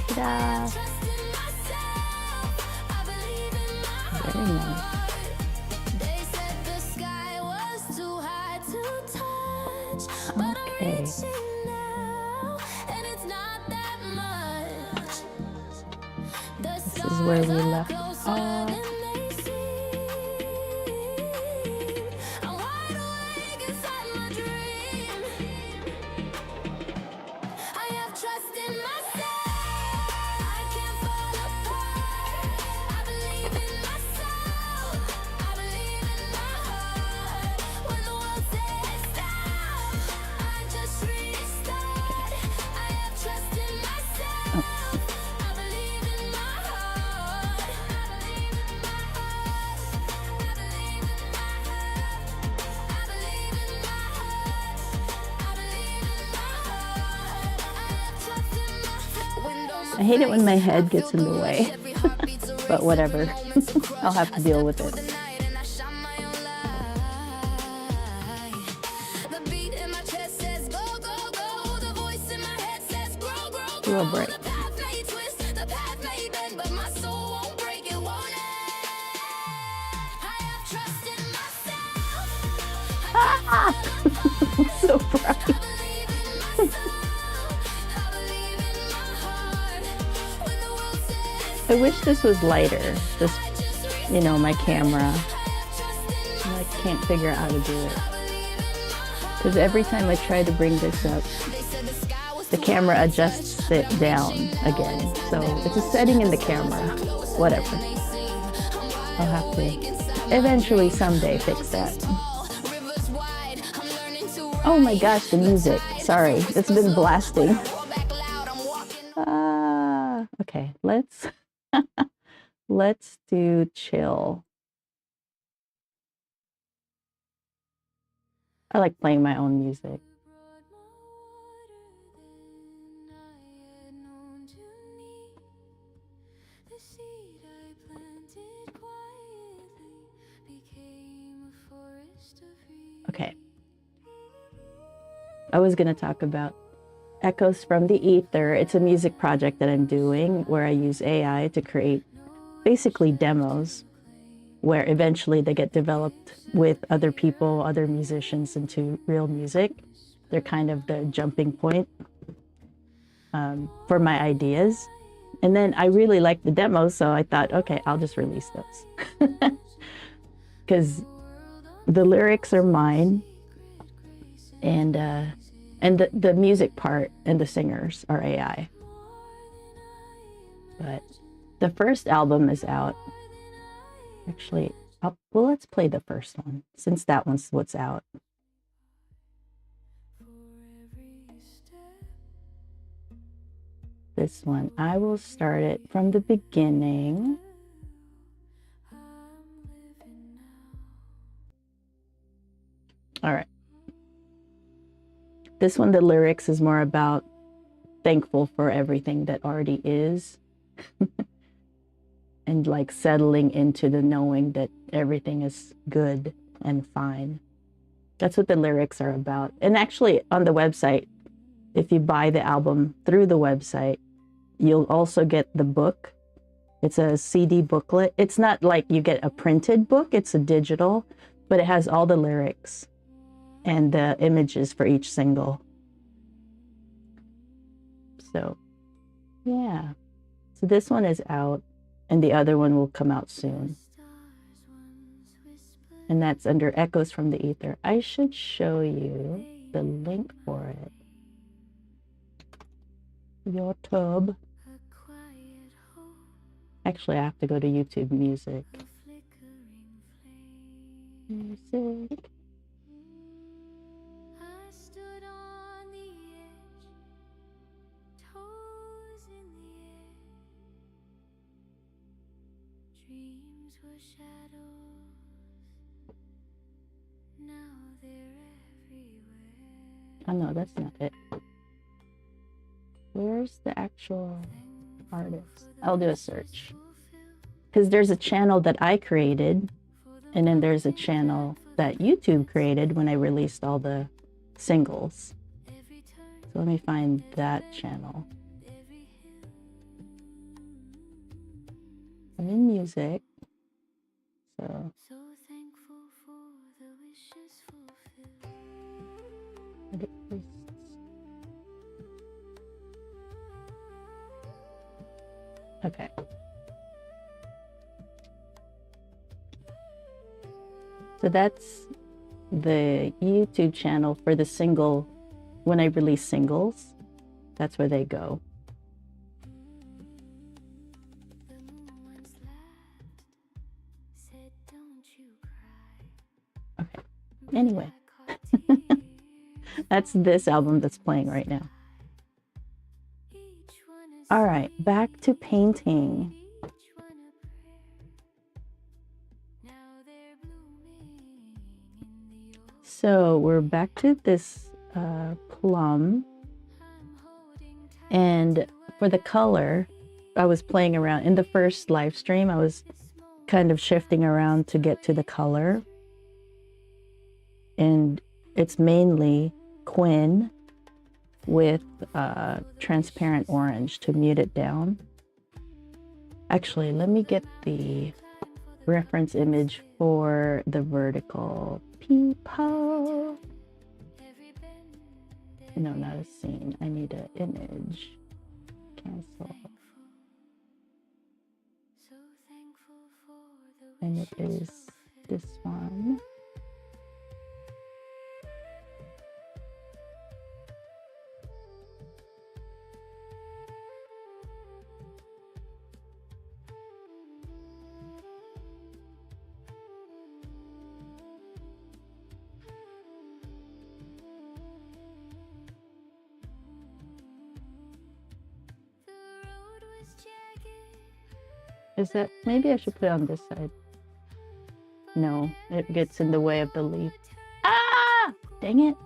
Ta-da! Very nice. Okay. This is where we left off. I hate it when my head gets in the way, but whatever. I'll have to deal with it. Do a break. Ah! So bright. I wish this was lighter, this, you know, my camera. I can't figure out how to do it. Because every time I try to bring this up, the camera adjusts it down again. So it's a setting in the camera. Whatever. I'll have to eventually someday fix that. Oh my gosh, the music. Sorry, it's been blasting. Okay, let's do chill. I like playing my own music. Okay. I was going to talk about Echoes from the Ether. It's a music project that I'm doing where I use AI to create basically demos where eventually they get developed with other people, other musicians into real music. They're kind of the jumping point for my ideas. And then I really like the demos, so I thought, okay, I'll just release those. Because the lyrics are mine, and the music part and the singers are AI. But the first album is out. Actually, well, let's play the first one, since that one's what's out. This one, I will start it from the beginning. All right. This one, the lyrics is more about thankful for everything that already is. And like settling into the knowing that everything is good and fine. That's what the lyrics are about. And actually on the website, if you buy the album through the website, you'll also get the book. It's a CD booklet. It's not like you get a printed book, it's a digital, but it has all the lyrics and the images for each single. So, yeah. So this one is out, and the other one will come out soon. And that's under Echoes from the Ether. I should show you the link for it. YouTube. Actually, I have to go to YouTube Music. Music. I stood on the edge, toes in the air. Dreams were shadows, now they're everywhere. Oh no, that's not it. Where's the actual artist? I'll do a search. Because there's a channel that I created, and then there's a channel that YouTube created when I released all the singles. So let me find that channel. I'm in music. So thankful for the wishes fulfilled. Okay. So that's the YouTube channel for the single. When I release singles, that's where they go. The moon once laughed, said, "Don't you cry." Okay. Anyway, that's this album that's playing right now. All right, back to painting. So we're back to this Plum, and for the color, I was playing around in the first live stream. I was kind of shifting around to get to the color, and it's mainly Quinn with transparent orange to mute it down. Actually, let me get the reference image for the vertical people. No, not a scene. I need an image. Cancel. And it is this one. Is that, maybe I should put it on this side. No, it gets in the way of the leaf. Ah! Dang it.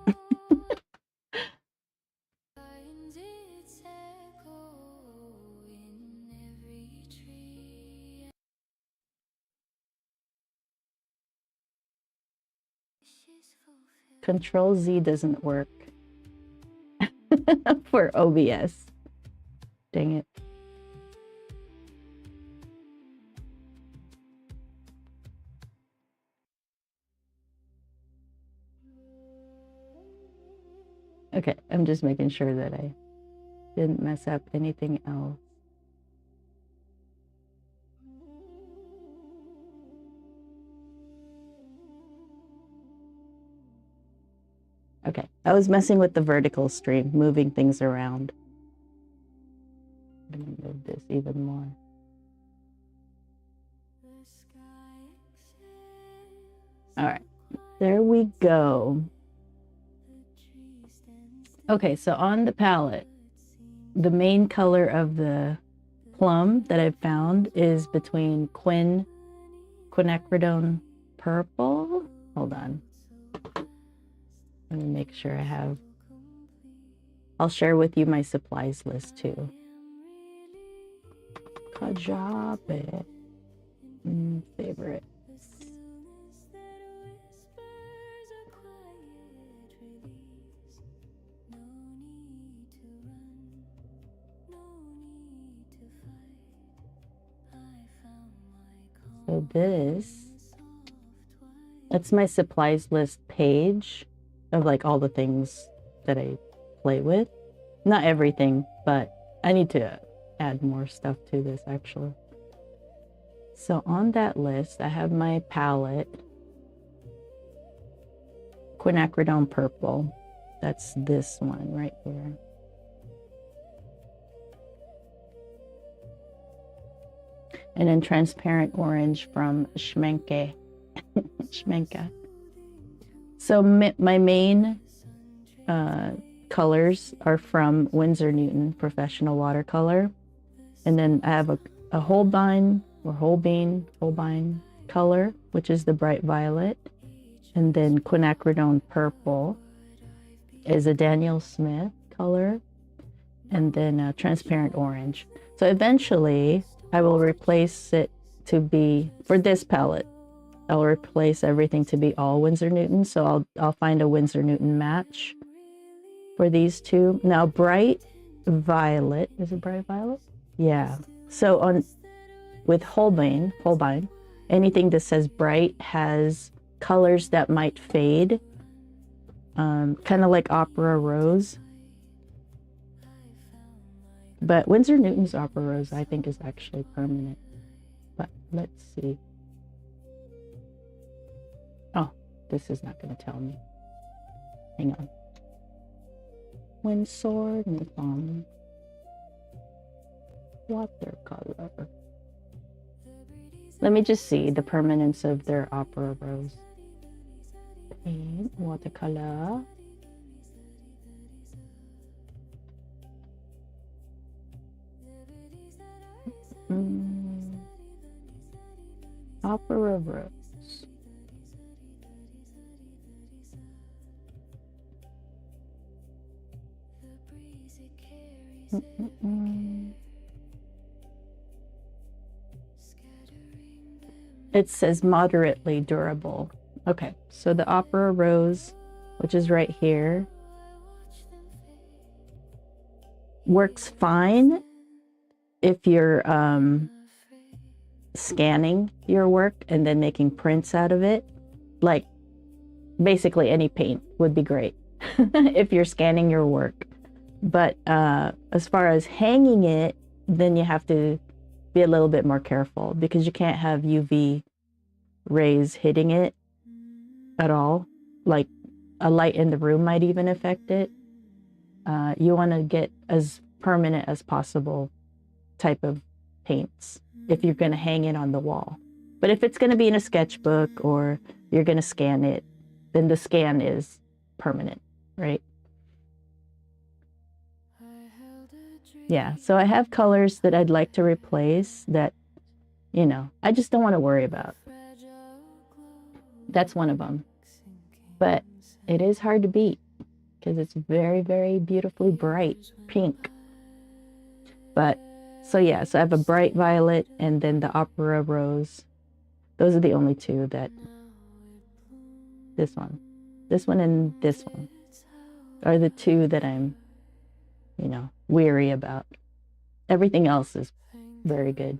Control Z doesn't work for OBS. Dang it. Okay, I'm just making sure that I didn't mess up anything else. Okay, I was messing with the vertical stream, moving things around. I'm gonna move this even more. All right, there we go. Okay, so on the palette, the main color of the Plum that I've found is between Quinacridone Purple. Hold on. Let me make sure I have. I'll share with you my supplies list too. Kajabi. Favorite. So that's my supplies list page of like all the things that I play with. Not everything, but I need to add more stuff to this actually. So on that list, I have my palette. quinacridone purple. That's this one right here. And then transparent orange from Schmenke. Schmenke. So my main colors are from Winsor Newton Professional Watercolor. And then I have a Holbein color, which is the bright violet. And then quinacridone purple is a Daniel Smith color. And then transparent orange. So eventually I will replace it to be, for this palette, I'll replace everything to be all Winsor Newton. So I'll find a Winsor Newton match for these two. Now bright violet, is it bright violet? Yeah. So with Holbein, anything that says bright has colors that might fade, kind of like Opera Rose. But Winsor Newton's Opera Rose, I think, is actually permanent. But let's see. Oh, this is not going to tell me. Hang on. Winsor Newton Watercolor. Let me just see the permanence of their Opera Rose. Paint, watercolor. Opera Rose. It says moderately durable. Okay, so the Opera Rose, which is right here, works fine if you're scanning your work and then making prints out of it. Like basically any paint would be great if you're scanning your work. But as far as hanging it, then you have to be a little bit more careful because you can't have UV rays hitting it at all. Like a light in the room might even affect it. You want to get as permanent as possible type of paints if you're going to hang it on the wall. But if it's going to be in a sketchbook or you're going to scan it, then the scan is permanent, right? Yeah, so I have colors that I'd like to replace that, you know, I just don't want to worry about. That's one of them. But it is hard to beat because it's very, very beautifully bright pink. But so yeah, so I have a bright violet and then the Opera Rose. Those are the only two that, this one and this one are the two that I'm, you know, weary about. Everything else is very good.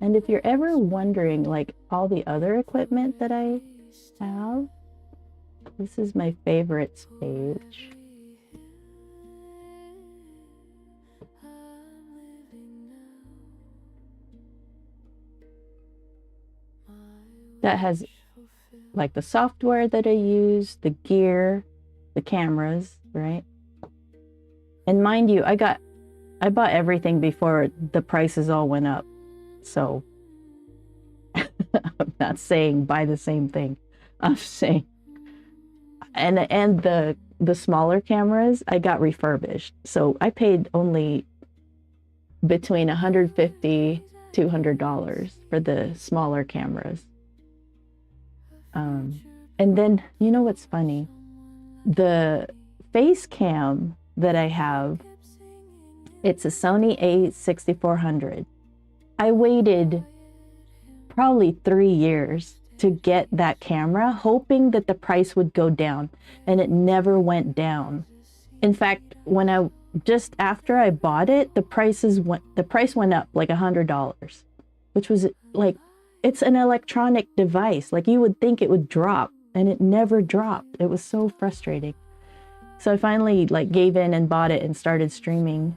And if you're ever wondering, like all the other equipment that I have, this is my favorites page. That has like the software that I use, the gear, the cameras, right? And mind you, I bought everything before the prices all went up. So I'm not saying buy the same thing. I'm saying, and the smaller cameras I got refurbished. So I paid only between $150 to $200 for the smaller cameras. And then, you know what's funny? The face cam that I have, it's a Sony A6400. I waited probably 3 years to get that camera, hoping that the price would go down, and it never went down. In fact, just after I bought it, the price went up like $100, which was like, it's an electronic device. Like you would think it would drop, and it never dropped. It was so frustrating. So I finally like gave in and bought it and started streaming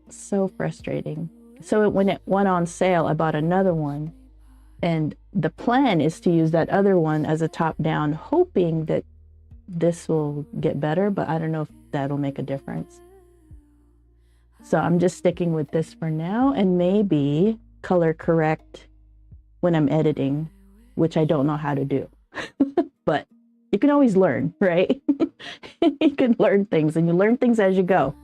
So frustrating. So when it went on sale, I bought another one. And the plan is to use that other one as a top down, hoping that this will get better, but I don't know if that'll make a difference. So I'm just sticking with this for now, and maybe color correct when I'm editing, which I don't know how to do. But you can always learn, right? You can learn things, and you learn things as you go.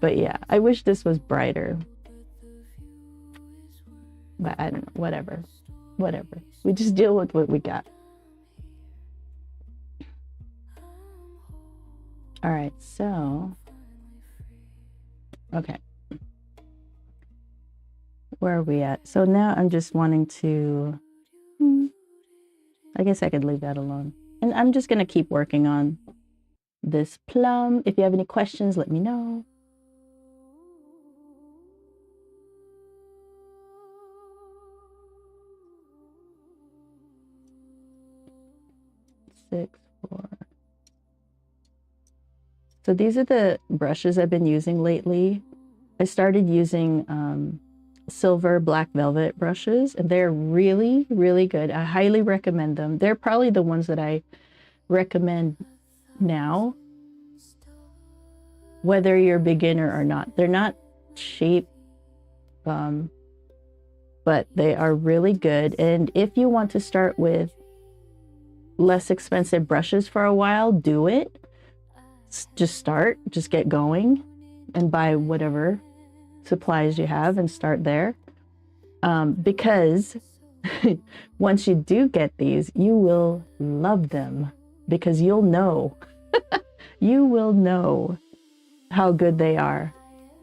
But yeah, I wish this was brighter. But I don't know, whatever. We just deal with what we got. All right, so, okay. Where are we at? So now I'm just wanting to, I guess I could leave that alone. And I'm just gonna keep working on this Plum. If you have any questions, let me know. Six, four. So these are the brushes I've been using lately. I started using silver black velvet brushes, and they're really, really good. I highly recommend them. They're probably the ones that I recommend now, whether you're a beginner or not. They're not cheap, but they are really good. And if you want to start with less expensive brushes for a while, do it. Just get going and buy whatever supplies you have and start there. Because once you do get these, you will love them, because you'll know, you will know how good they are.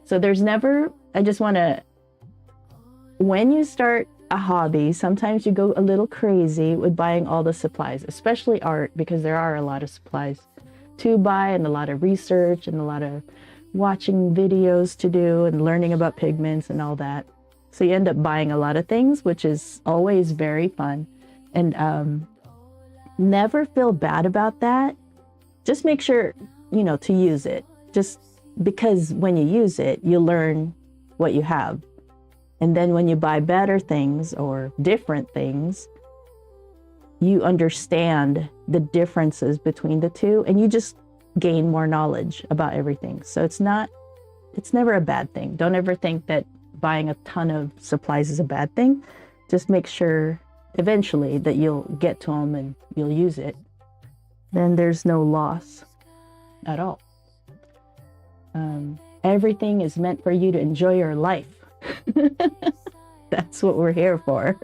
So there's never, I just want to, when you start a hobby, sometimes you go a little crazy with buying all the supplies, especially art, because there are a lot of supplies to buy and a lot of research and a lot of watching videos to do and learning about pigments and all that. So you end up buying a lot of things, which is always very fun. And never feel bad about that. Just make sure, to use it. Just because when you use it, you learn what you have. And then when you buy better things or different things, you understand the differences between the two, and you just gain more knowledge about everything. So it's never a bad thing. Don't ever think that buying a ton of supplies is a bad thing. Just make sure eventually that you'll get to them and you'll use it. Then there's no loss at all. Everything is meant for you to enjoy your life. That's what we're here for.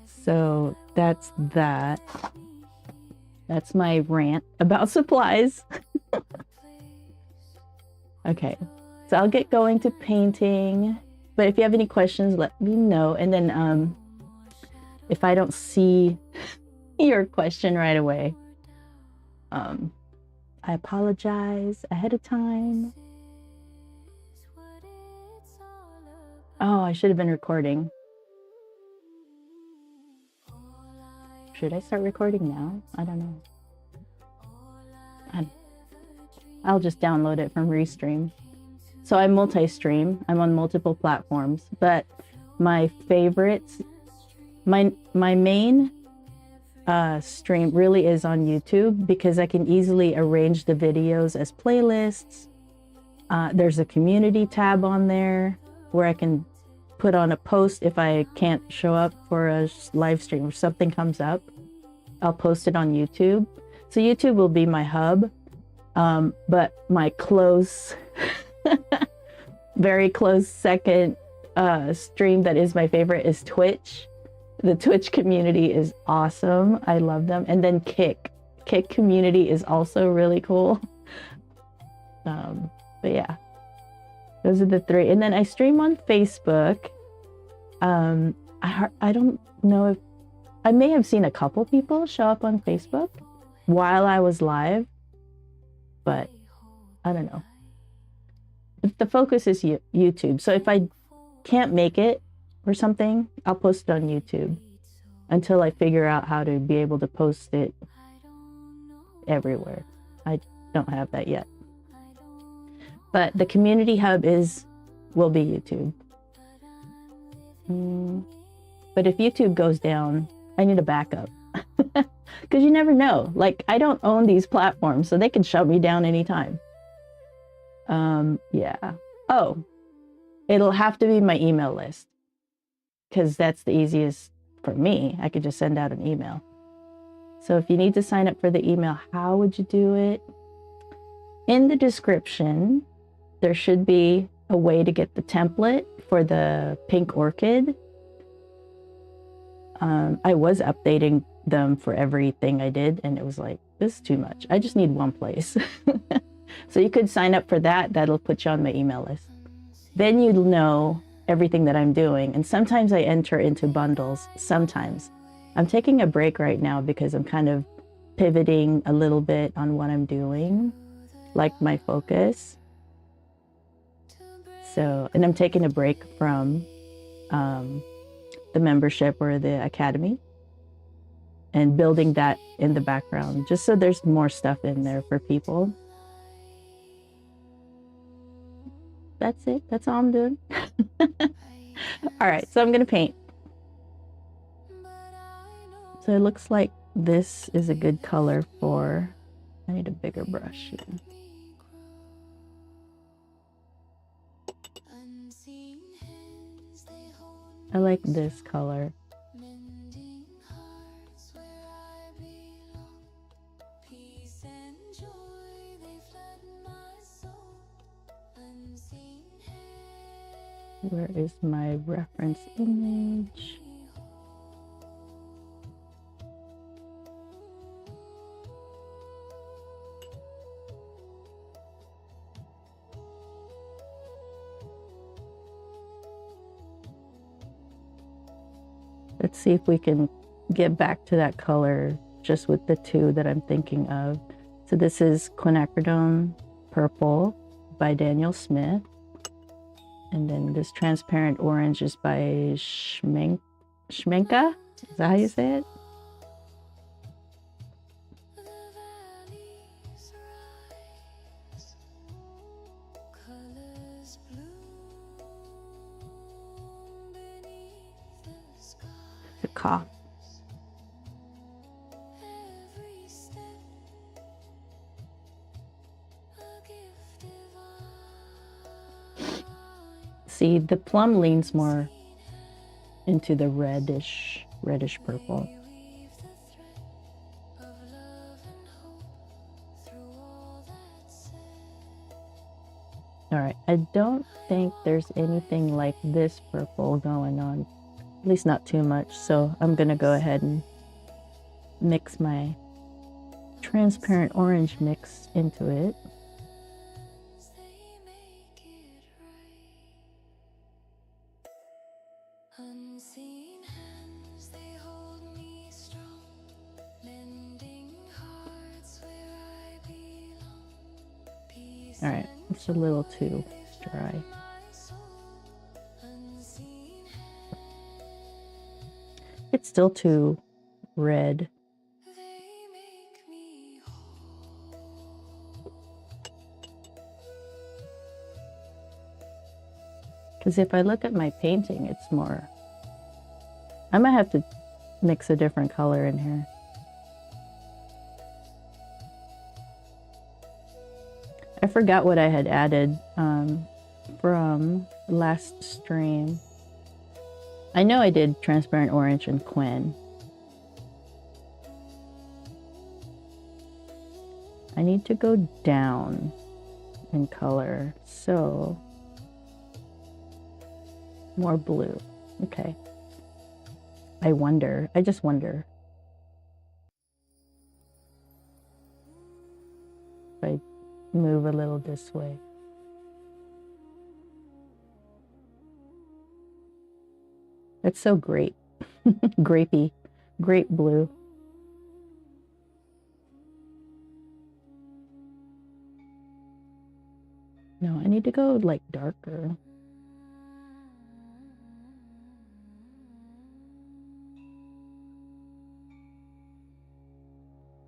So that's that. That's my rant about supplies. Okay, so I'll get going to painting. But if you have any questions, let me know. And then if I don't see your question right away, I apologize ahead of time. Oh, I should have been recording. Should I start recording now? I don't know. I'll just download it from Restream. So I multi-stream. I'm on multiple platforms, but my favorites, my main stream really is on YouTube, because I can easily arrange the videos as playlists. There's a community tab on there where I can put on a post if I can't show up for a live stream or something comes up. I'll post it on YouTube. So YouTube will be my hub, but my close, very close second stream that is my favorite is Twitch. The Twitch community is awesome. I love them. And then Kick community is also really cool. But yeah, those are the three. And then I stream on Facebook. I don't know if I may have seen a couple people show up on Facebook while I was live, but I don't know. The focus is YouTube. So if I can't make it or something, I'll post it on YouTube until I figure out how to be able to post it everywhere. don't have that yet. But the community hub will be YouTube. But if YouTube goes down, I need a backup. Because you never know. Like, I don't own these platforms, so they can shut me down anytime. Yeah. Oh, it'll have to be my email list, because that's the easiest for me. I could just send out an email. So if you need to sign up for the email, how would you do it? In the description, there should be a way to get the template for the pink orchid. I was updating them for everything I did, and it was like, this is too much. I just need one place. So you could sign up for that. That'll put you on my email list. Then you'll know everything that I'm doing. And sometimes I enter into bundles. Sometimes. I'm taking a break right now because I'm kind of pivoting a little bit on what I'm doing, like my focus. So, and I'm taking a break from the membership or the academy, and building that in the background, just so there's more stuff in there for people. That's it. That's all I'm doing. All right, so I'm gonna paint. So it looks like this is a good color for, I need a bigger brush here. I like this color. Where is my reference image? Let's see if we can get back to that color just with the two that I'm thinking of. So this is Quinacridone Purple by Daniel Smith. And then this transparent orange is by Schmenka? Is that how you say it? The cough. See, the plum leans more into the reddish purple. All right, I don't think there's anything like this purple going on, at least not too much. So I'm gonna go ahead and mix my transparent orange mix into it. All right, it's a little too dry. It's still too red. Because if I look at my painting, it's more, I might have to mix a different color in here. I forgot what I had added from last stream. I know I did transparent orange and Quin. I need to go down in color, so more blue. Okay. I just wonder if I move a little this way. It's so great. Grapey, grape blue. No, I need to go like darker.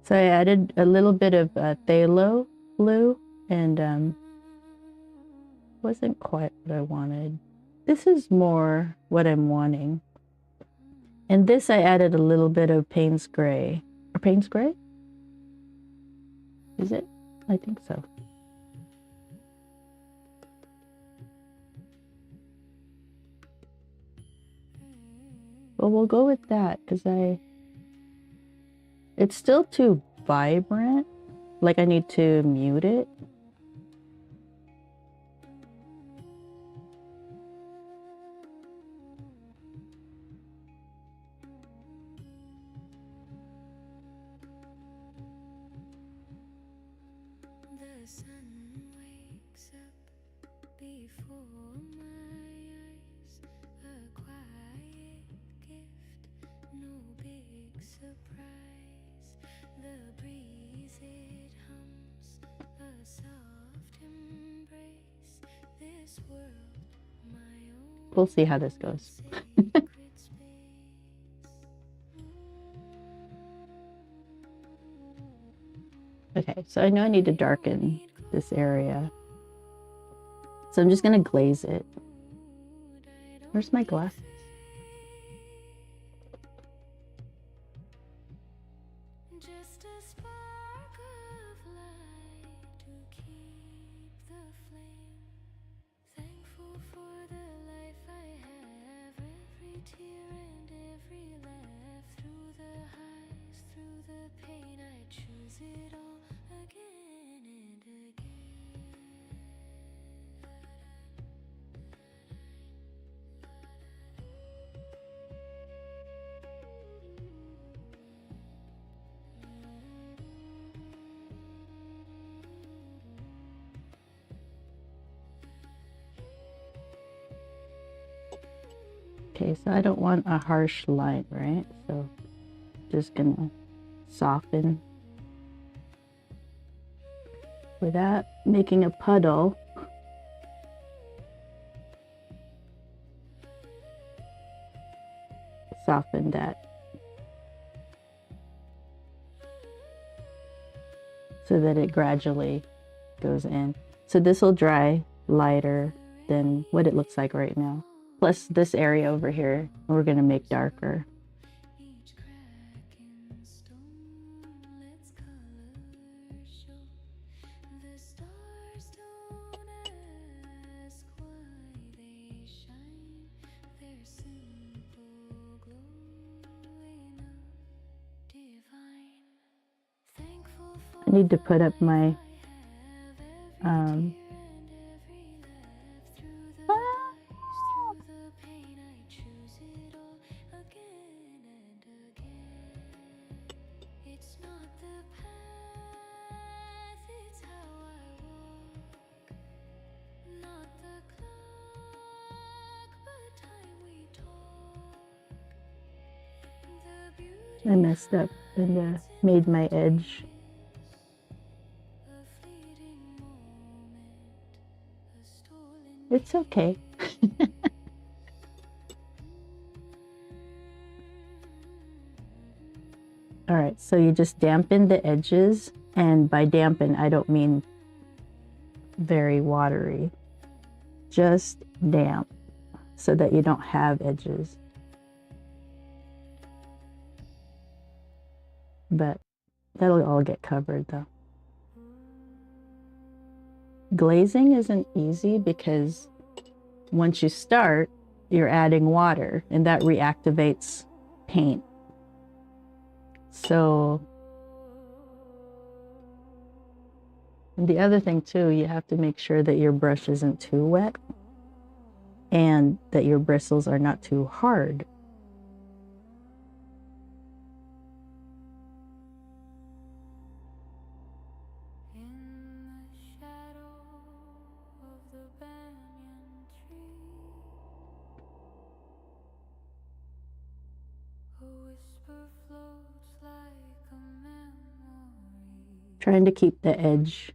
So I added a little bit of phthalo blue, and wasn't quite what I wanted. This is more what I'm wanting. And this I added a little bit of Payne's Gray. Or Payne's Gray? Is it? I think so. Well, we'll go with that because it's still too vibrant. Like I need to mute it. The sun wakes up before my eyes, a quiet gift, no big surprise. The breeze it hums, a soft embrace. This world, my own. We'll see how this goes. Sacred space. Okay, so I know I need to darken this area. So I'm just gonna glaze it. Where's my glasses? Just a spark of light to keep the flame. Thankful for the life I have, every tear and every laugh. Through the highs, through the pain, I choose it all again and again. Okay, so I don't want a harsh light, right? So just gonna soften without making a puddle. Soften that so that it gradually goes in. So this will dry lighter than what it looks like right now. Plus this area over here, we're gonna make darker. Each crack in stone lets color show. The stars don't ask why they shine. Their simple glowing up divine. Thankful for I need to put up my I have every tear and every laugh. Through the highs, through the pain, I choose it all again and again. It's not the path, it's how I walk. Not the clock, but time we talk. The beauty I messed up and made my edge. a fleeting moment, a stolen It's okay. All right, so you just dampen the edges, and by dampen, I don't mean very watery, just damp so that you don't have edges. But that'll all get covered though. Glazing isn't easy because once you start, you're adding water and that reactivates paint. So, and the other thing too, you have to make sure that your brush isn't too wet and that your bristles are not too hard. in the shadow of the banyan tree. A whisper floats like a memory. Trying to keep the edge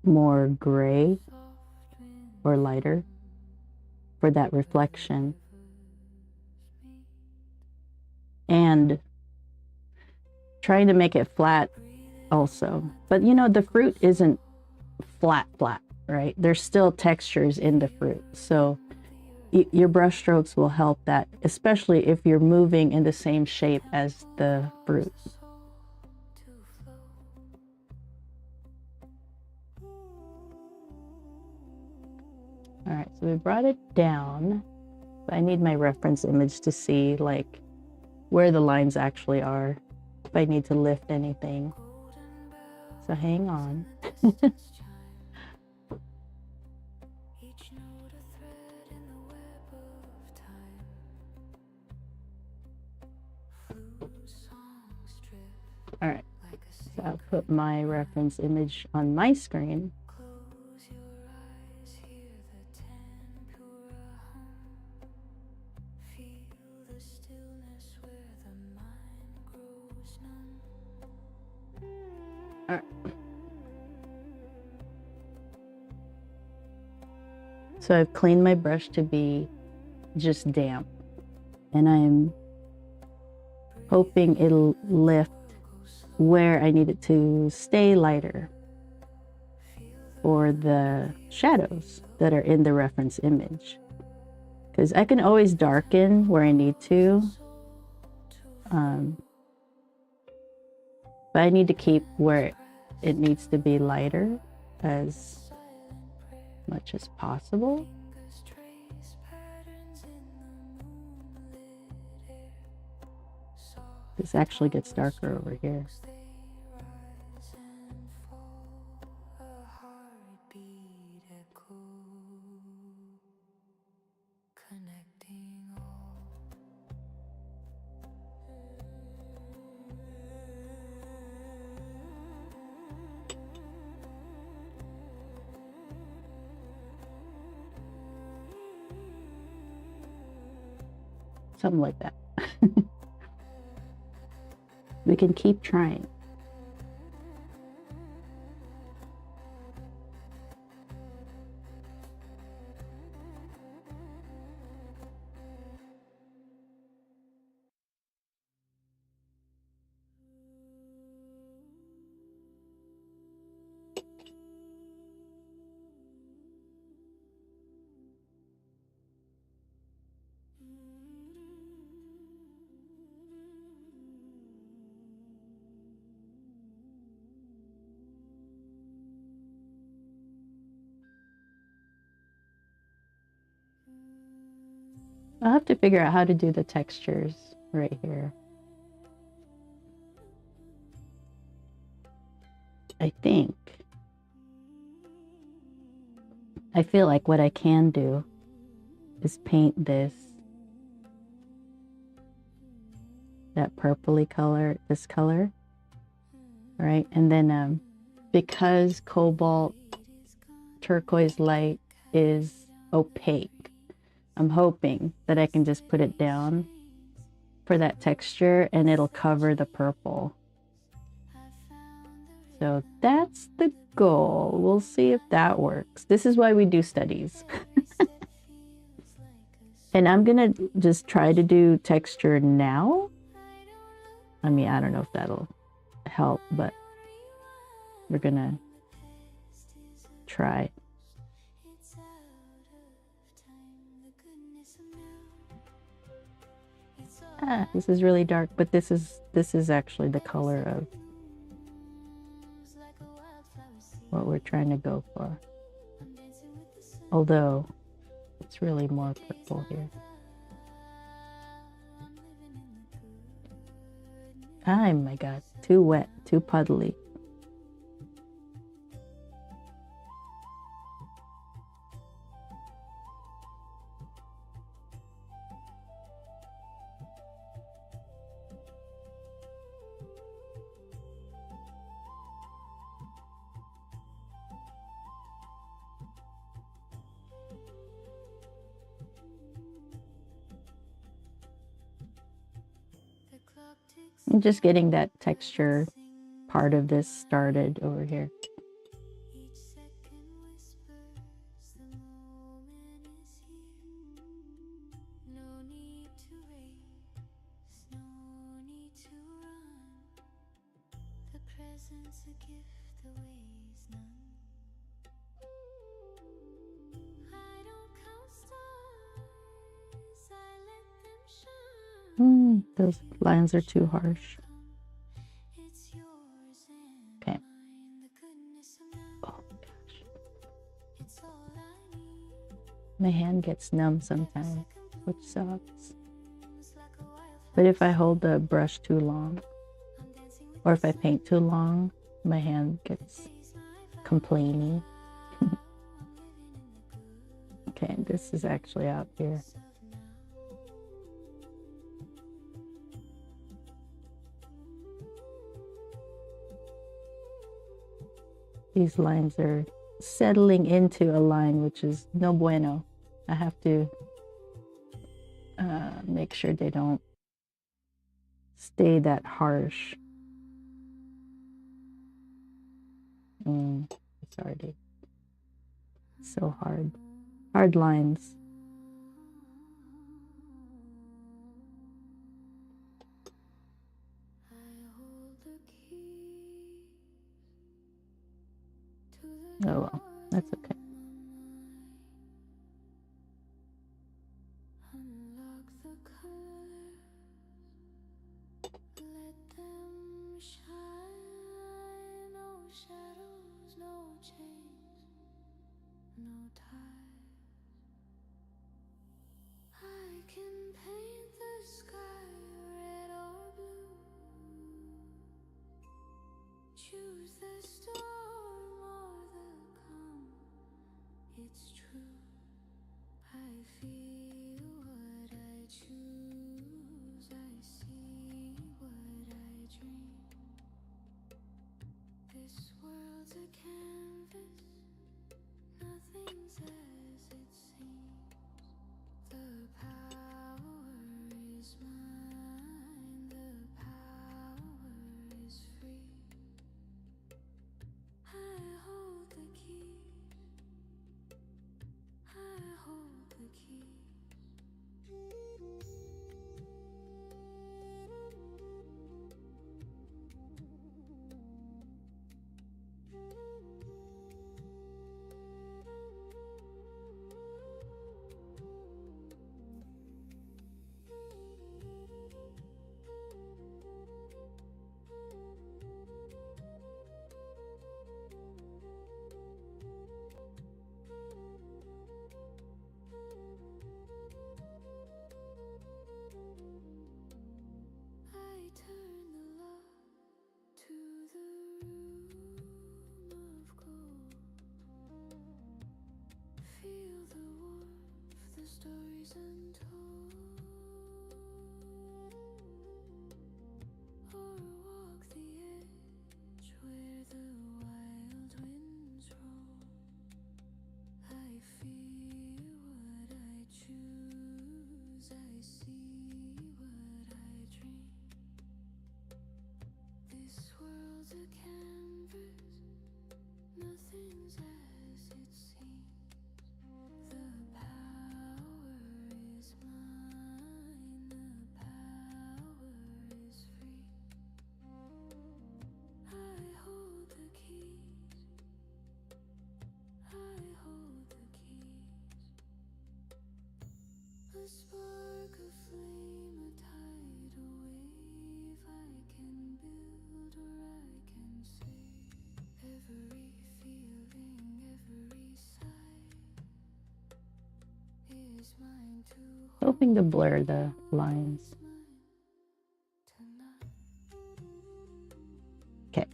more gray Soft wind or lighter for that reflection. meet. And trying to make it flat also. But you know, the fruit isn't flat, right? There's still textures in the fruit. So your brush strokes will help that, especially if you're moving in the same shape as the fruit. All right, so we brought it down, but I need my reference image to see like where the lines actually are, if I need to lift anything. So hang on. All right, so I'll put my reference image on my screen. All right. So I've cleaned my brush to be just damp, and I'm hoping it'll lift where I need it to stay lighter for the shadows that are in the reference image. Because I can always darken where I need to, but I need to keep where it needs to be lighter as much as possible. This actually gets darker over here. Something like that. We can keep trying. I'll have to figure out how to do the textures right here. I feel like what I can do is paint that purpley color, this color, right? And then because cobalt turquoise light is opaque, I'm hoping that I can just put it down for that texture and it'll cover the purple. So that's the goal. We'll see if that works. This is why we do studies. And I'm gonna just try to do texture now. I mean, I don't know if that'll help, but we're gonna try. This is really dark, but this is actually the color of what we're trying to go for. Although it's really more purple here. Oh my God, too wet, too puddly. I'm just getting that texture part of this started over here. Those lines are too harsh. Okay. Oh gosh. My hand gets numb sometimes, which sucks. But if I hold the brush too long, or if I paint too long, my hand gets complainy. Okay, this is actually out here. These lines are settling into a line, which is no bueno. I have to make sure they don't stay that harsh. It's already so hard. Hard lines. Oh well, that's okay. Choose the storm or the calm. It's true. I feel what I choose. I see what I dream. This world's a canvas. Nothing's as it seems. The power is mine. The power is free. I hold the keys. I hold the keys. I turn the lock to the room of gold. Feel the warmth, the stories untold. Or walk the edge where the wild winds roll. I feel what I choose. I see what I dream. This world's a canvas, nothing's as it seems. The power is mine, the power is free. I hold the keys, I hold the keys. A spark, a flame, a tide, a wave. I can build or I can save. Every feeling, every sight is mine to hold. Hoping to blur the lines. Okay.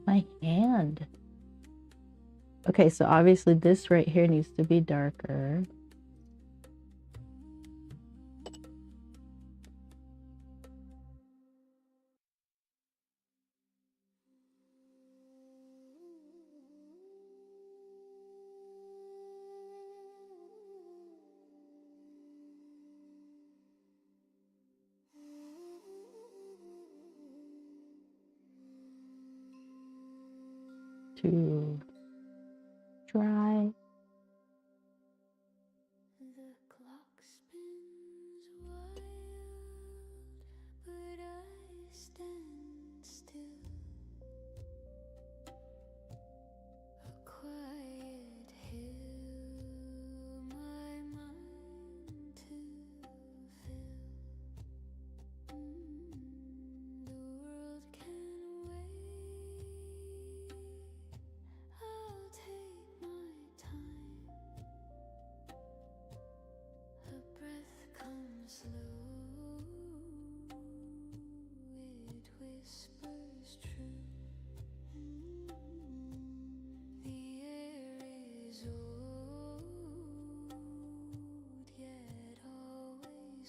My hand. Okay, so obviously this right here needs to be darker. Too dry. The clock spins wild, but I stand still. A quiet hill, my mind to fill.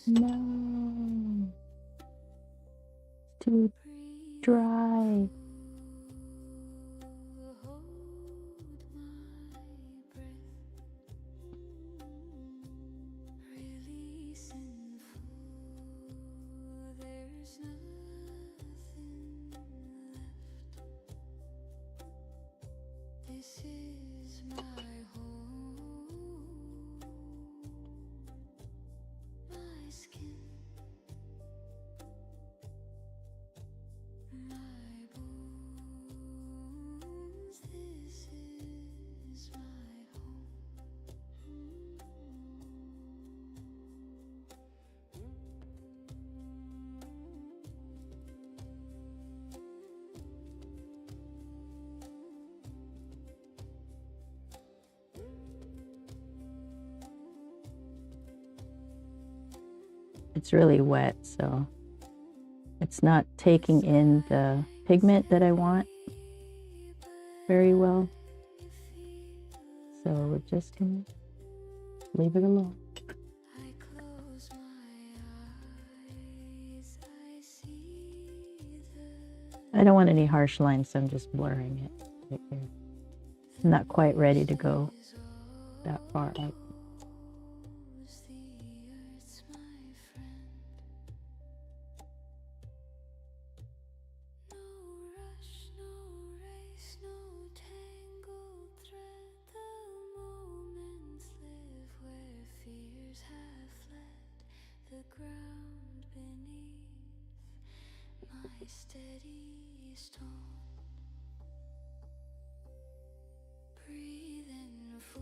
No. It's too dry. This is my home, my skin, my bones. This is my home. It's really wet, so it's not taking in the pigment that I want very well. So we're just gonna leave it alone. I close my eyes, I see the I don't want any harsh lines, so I'm just blurring it right here. I'm not quite ready to go that far up. earth's my friend. No rush, no race, no tangled thread. The moments live where fears have fled. The ground beneath my steady stone. Breathe in full,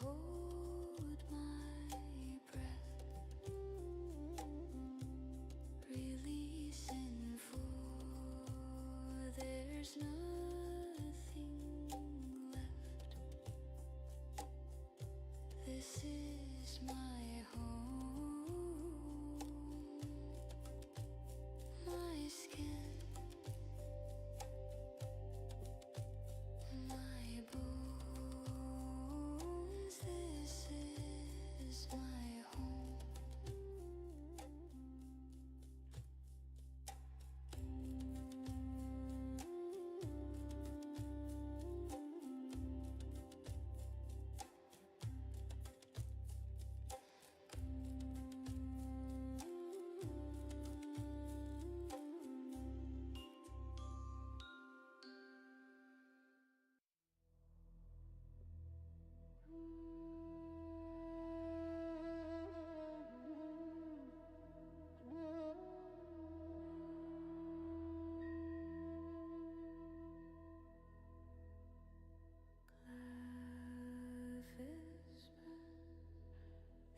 hold my breath. Release in full, there's nothing left. This is my home, my skin, my bones. This is my home.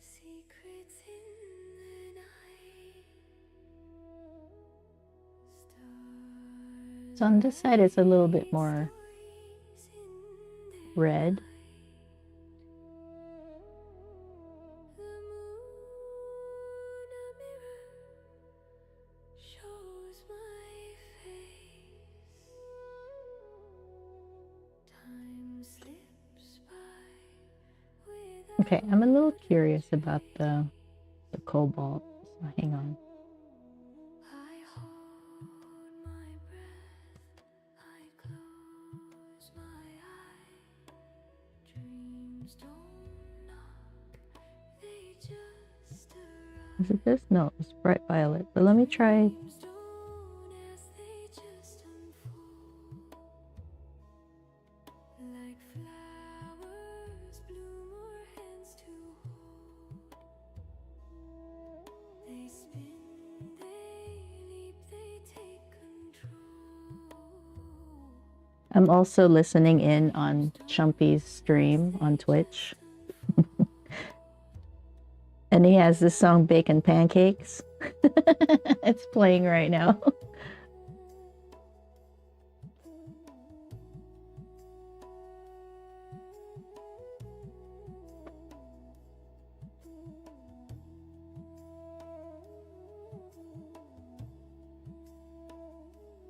Secrets in the night. Stars So on this side, it's a little bit more voice in the red. night. The moon, a mirror, shows my face. Time slips by without Okay, I'm a little curious about the cobalt. So hang on. I hold my breath, I close my eye. Dreams don't knock, they just arrive. Is it this? No, it's bright violet. But let me try. Dreams don't as they just unfold. Like flowers bloom or hands to hold. They spin, they leap, they take control. I'm also listening in on Chumpy's stream on Twitch. And he has this song, Bacon Pancakes. It's playing right now.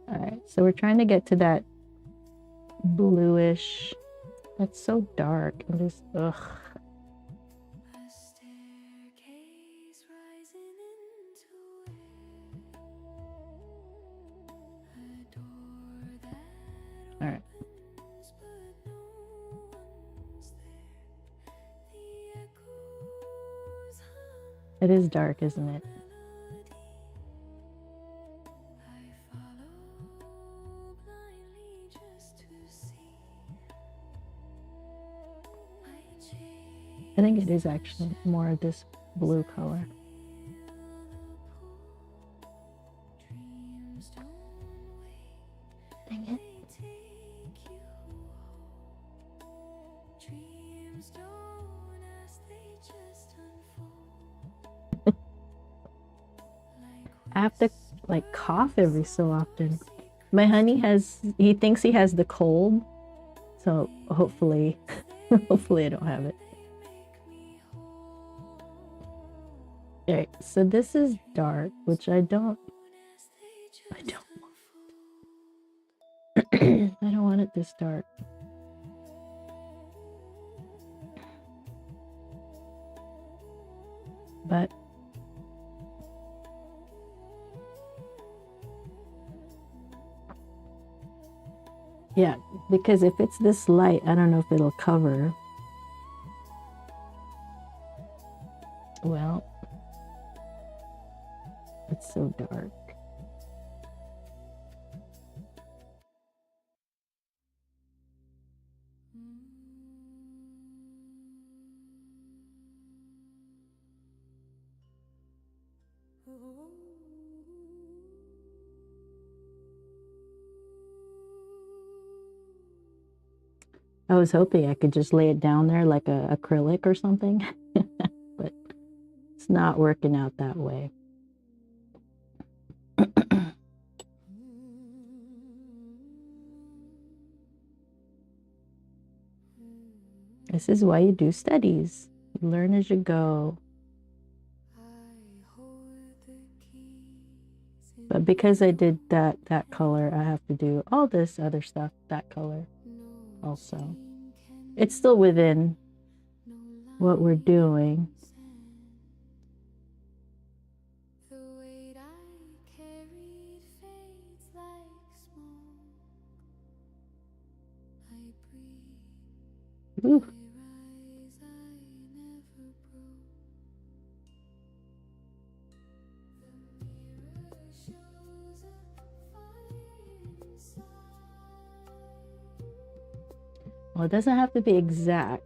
All right, so we're trying to get to that bluish. That's so dark. I'm just, ugh. A stair It is dark, isn't it? I think it is actually more of this blue color. Dang it. I have to like cough every so often. My honey he thinks he has the cold, so hopefully, hopefully I don't have it. Alright, so this is dark, which I don't want. I don't want it this dark. But yeah, because if it's this light, I don't know if it'll cover. Well, it's so dark. I was hoping I could just lay it down there like a acrylic or something, but it's not working out that way. This is why you do studies. You learn as you go. But because I did that color, I have to do all this other stuff, that color also. It's still within what we're doing. Ooh. Well, it doesn't have to be exact.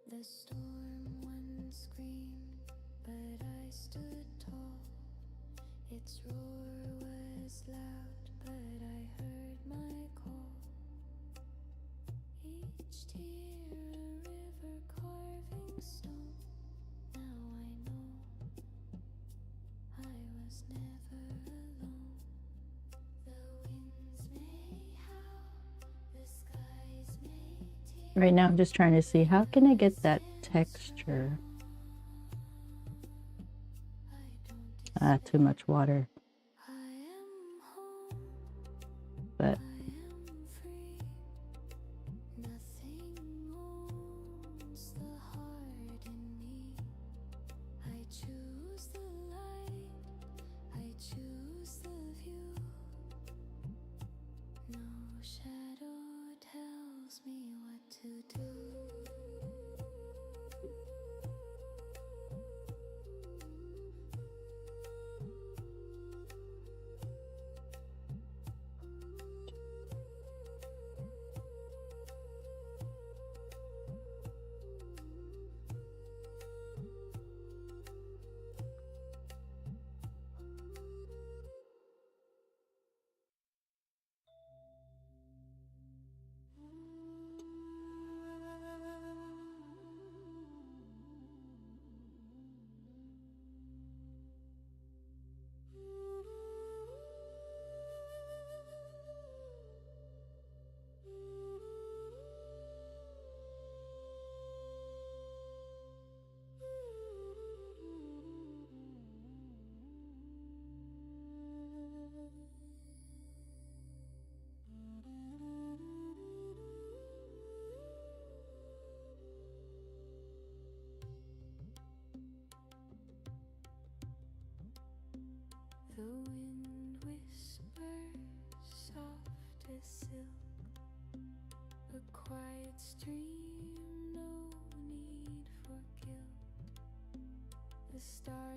The storm once screamed, but I stood tall. Its roar was loud, but I heard my call. Each tear a river carving stone. Now I know I was never alone. The winds may howl, the skies may tear. Right now I'm just trying to see how can I get that texture. Too much water. But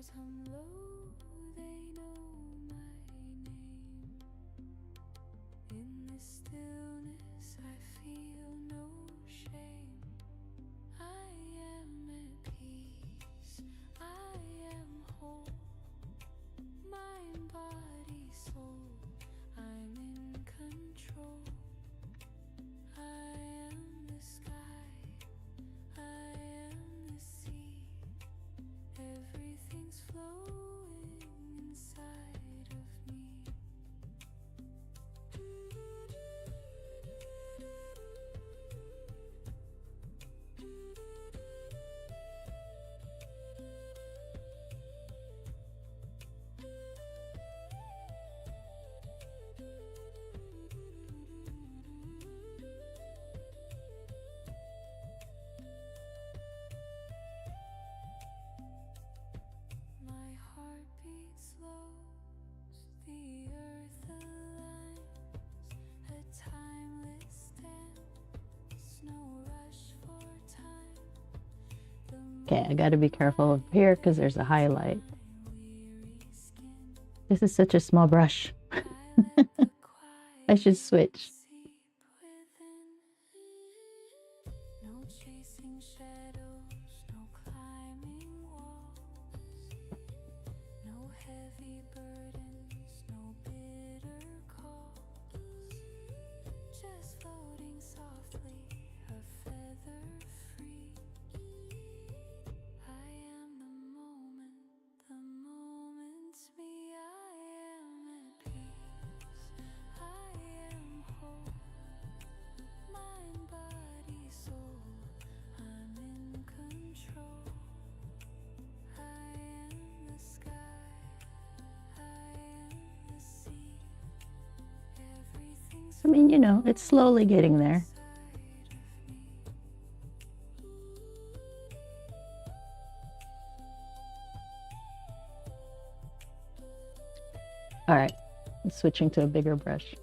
Clouds hum low, they know my name. In this stillness I feel no shame. I am at peace, I am whole. Mind, body, soul, I'm in control. I am the sky, I am the sea. Everything's flowing inside of me. My heartbeat slows, the earth aligns, a timeless dance, no rush for time. Okay, I got to be careful of here because there's a highlight. Weary skin, This is such a small brush. I let the I should switch. seep within. No chasing shadows, no climbing walls, no heavy burdens, no bitter calls. Just floating softly, a feather free. I am the moment's me. I am at peace, I am whole. Mind, body, soul, I'm in control. I am the sky, I am the sea. Everything's I mean, you know, it's slowly getting there. inside of me. All right, I'm switching to a bigger brush.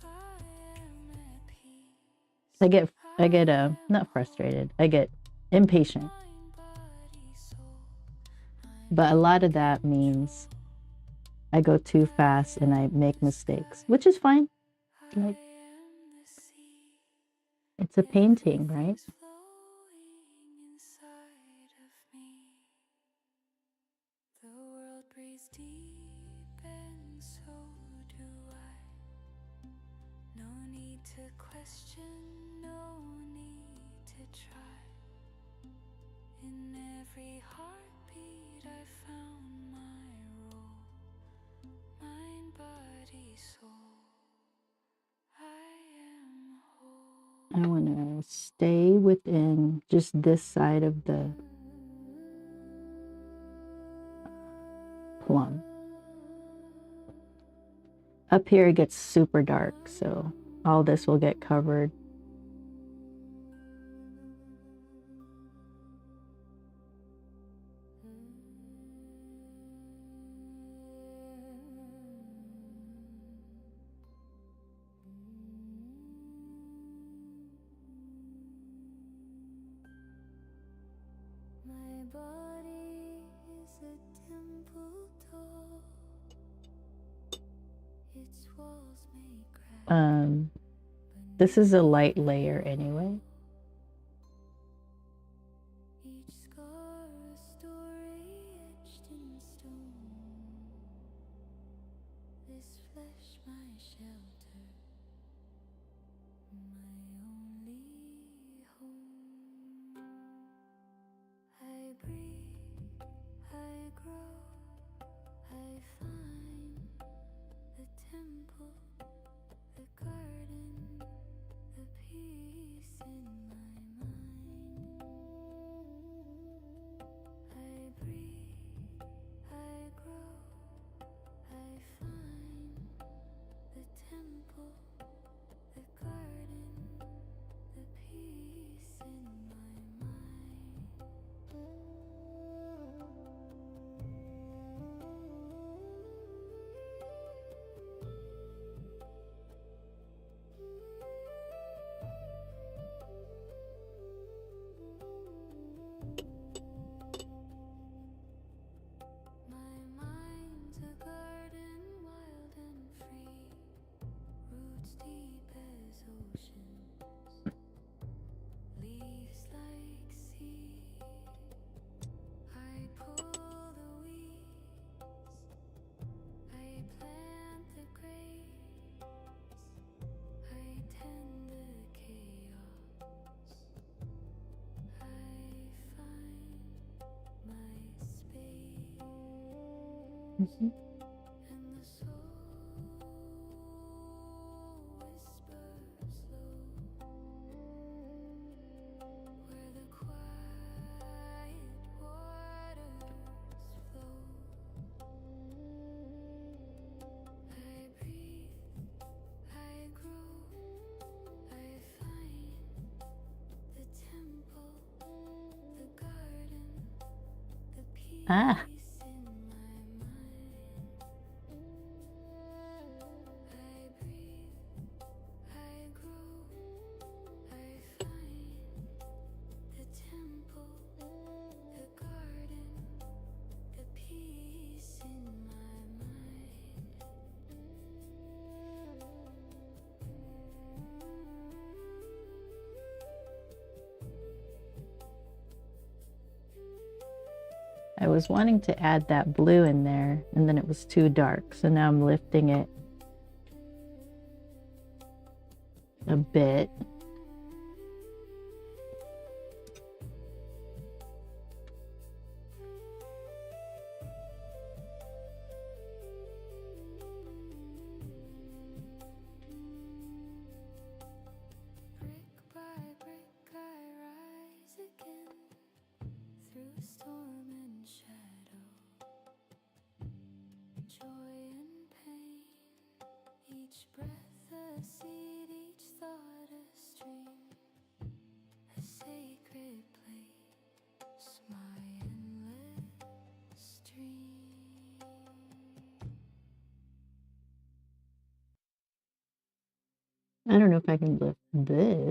I am at peace. I get not frustrated. I get impatient. Mind, body, soul, But a lot of that means I go too fast and I make mistakes, which is fine. I Like, am the sea. it's a painting, right? Everything's flowing inside of me. The world breathes deep and so do I. No need to question, no need to try. In every heartbeat I found my role. Mind, body, soul, I am whole. I want to stay within just this side of the plum. Up here it gets super dark, so all this will get covered. My body is a temple tall. Its walls may crack. This is a light layer anyway. Each scar a story etched in stone. This flesh my shelter, my only home. I breathe, I grow, I find the temple, the garden, the peace in my mind. I Mm-hmm. and the soul whispers low, where the quiet waters flow. I breathe, I grow, I find the temple, the garden, the peace Ah, in my mind. I breathe, I grow, I find the temple, the garden, the peace in my mind. I was wanting to add that blue in there, and then it was too dark, so now I'm lifting it a bit. Brick by brick I rise again, through storm and shadow, joy and pain, each breath a seed, each thought a stream, a sacred place, my endless dream. I don't know if I can lift this.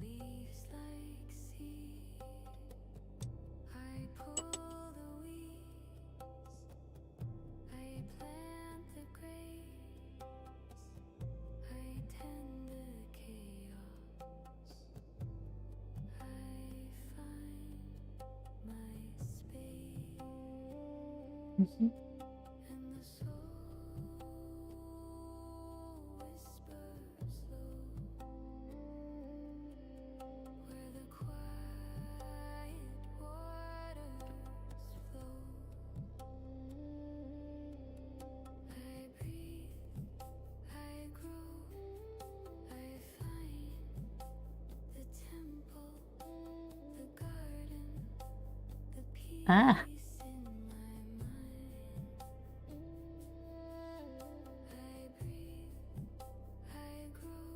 Leaves like seed, I pull the weeds, I plant the grapes, I tend the chaos, I find my space, Mm-hmm. and the soul whispers low, where the quiet waters flow. I breathe, I grow, I find the temple, the garden, the peace Ah, in my mind. I breathe, I grow,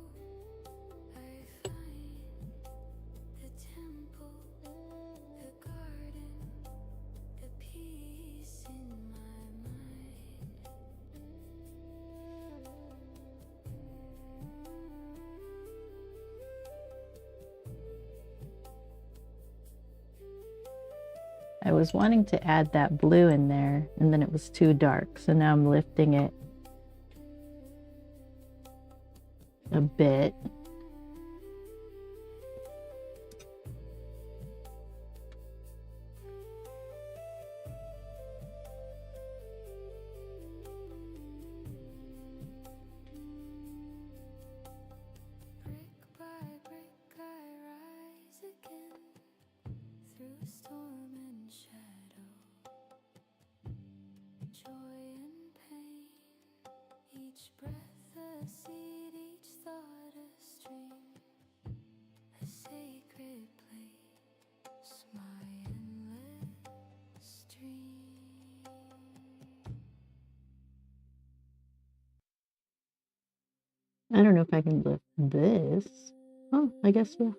I find the I was wanting to add that blue in there, and then it was too dark. So now I'm lifting it a bit. Brick by brick I rise again through storm and shadow, joy and pain, each breath a seed, each thought a stream, a sacred place, my endless dream. I don't know if I can lift this. Oh, I guess so.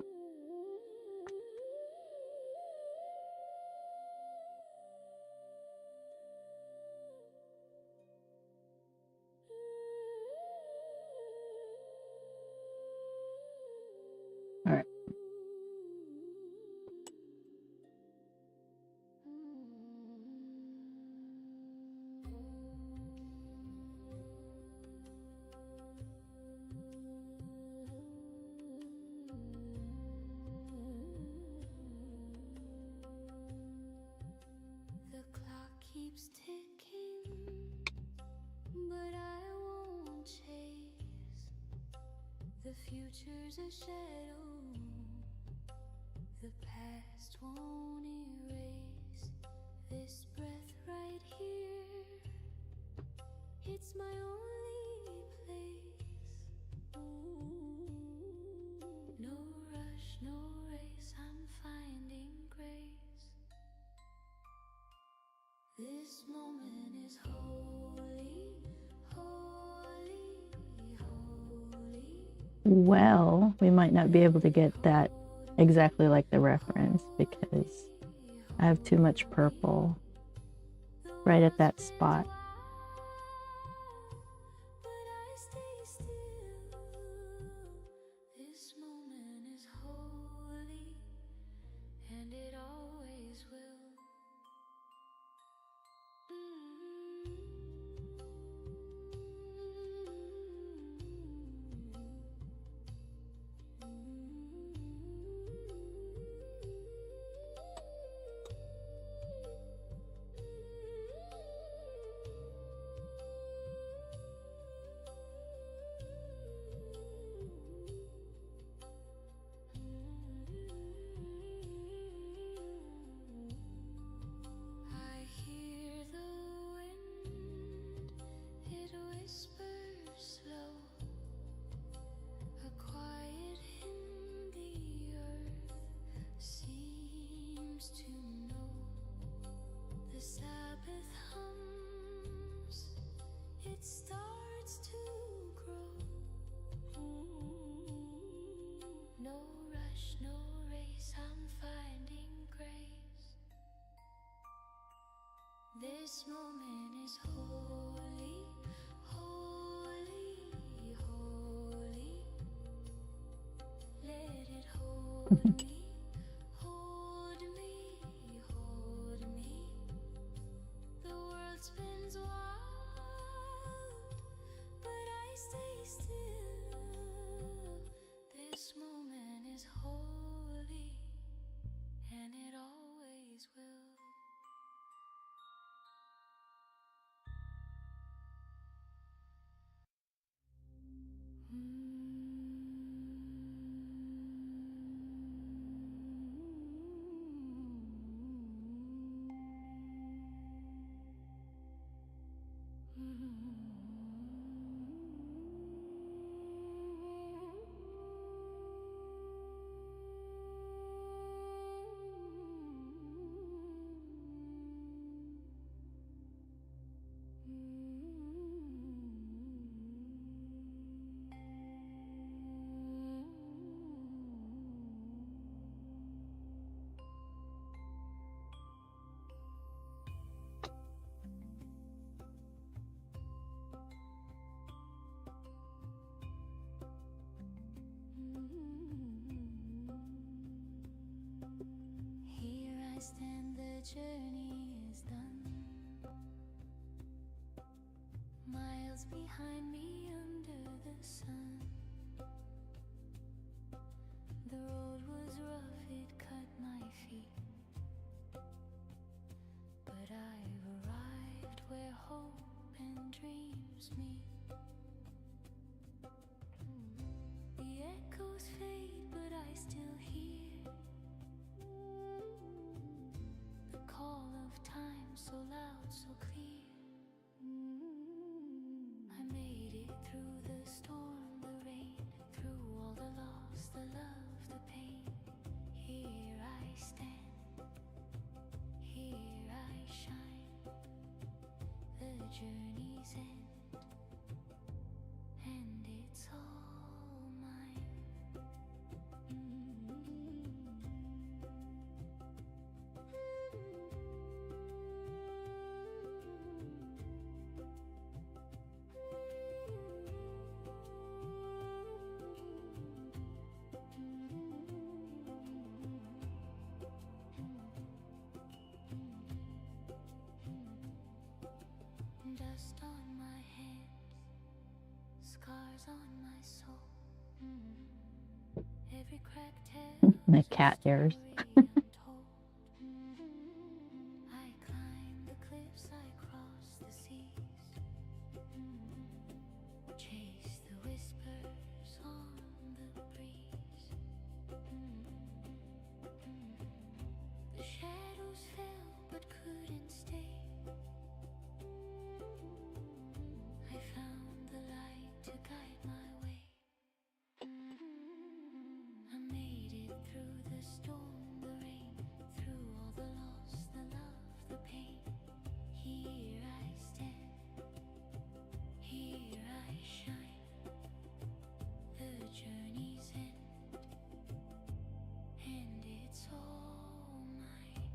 All right. The clock keeps ticking, but I won't chase. The future's a shadow, the past won't erase. This breath right here, it's my only place. No rush, no race, I'm finding grace. This moment is holy, holy, holy. Well, we might not be able to get that exactly like the reference because I have too much purple right at that spot. But I stay still. This moment is holy, and it always will. I hear the wind, it whispers slow, a quiet in the earth seems to know. The Sabbath hums, it starts to grow. No rush, no race, I'm finding grace. This moment is holy, holy, holy. Let it hold me, hold me, hold me. The world spins wild, but I stay still. This moment is holy, and it always will. journey is done. Miles behind me under the sun. The road was rough, it cut my feet, but I've arrived where hope and dreams meet. The echoes fade, but I still hear the call of time, so loud, so clear. I made it through the storm, the rain, through all the loss, the love, the pain. Here I stand, here I shine. The journey's end, and it's all mine. Dust on my hands, scars on my soul. Every crack tells My cat hairs. a story untold. I climb the cliffs, I cross the seas, chase the whispers on the breeze. The shadows fell but couldn't stay. I found the light to guide my way. I made it through the storm, the rain, through all the loss, the love, the pain. Here I stand, here I shine. The journey's end, and it's all mine.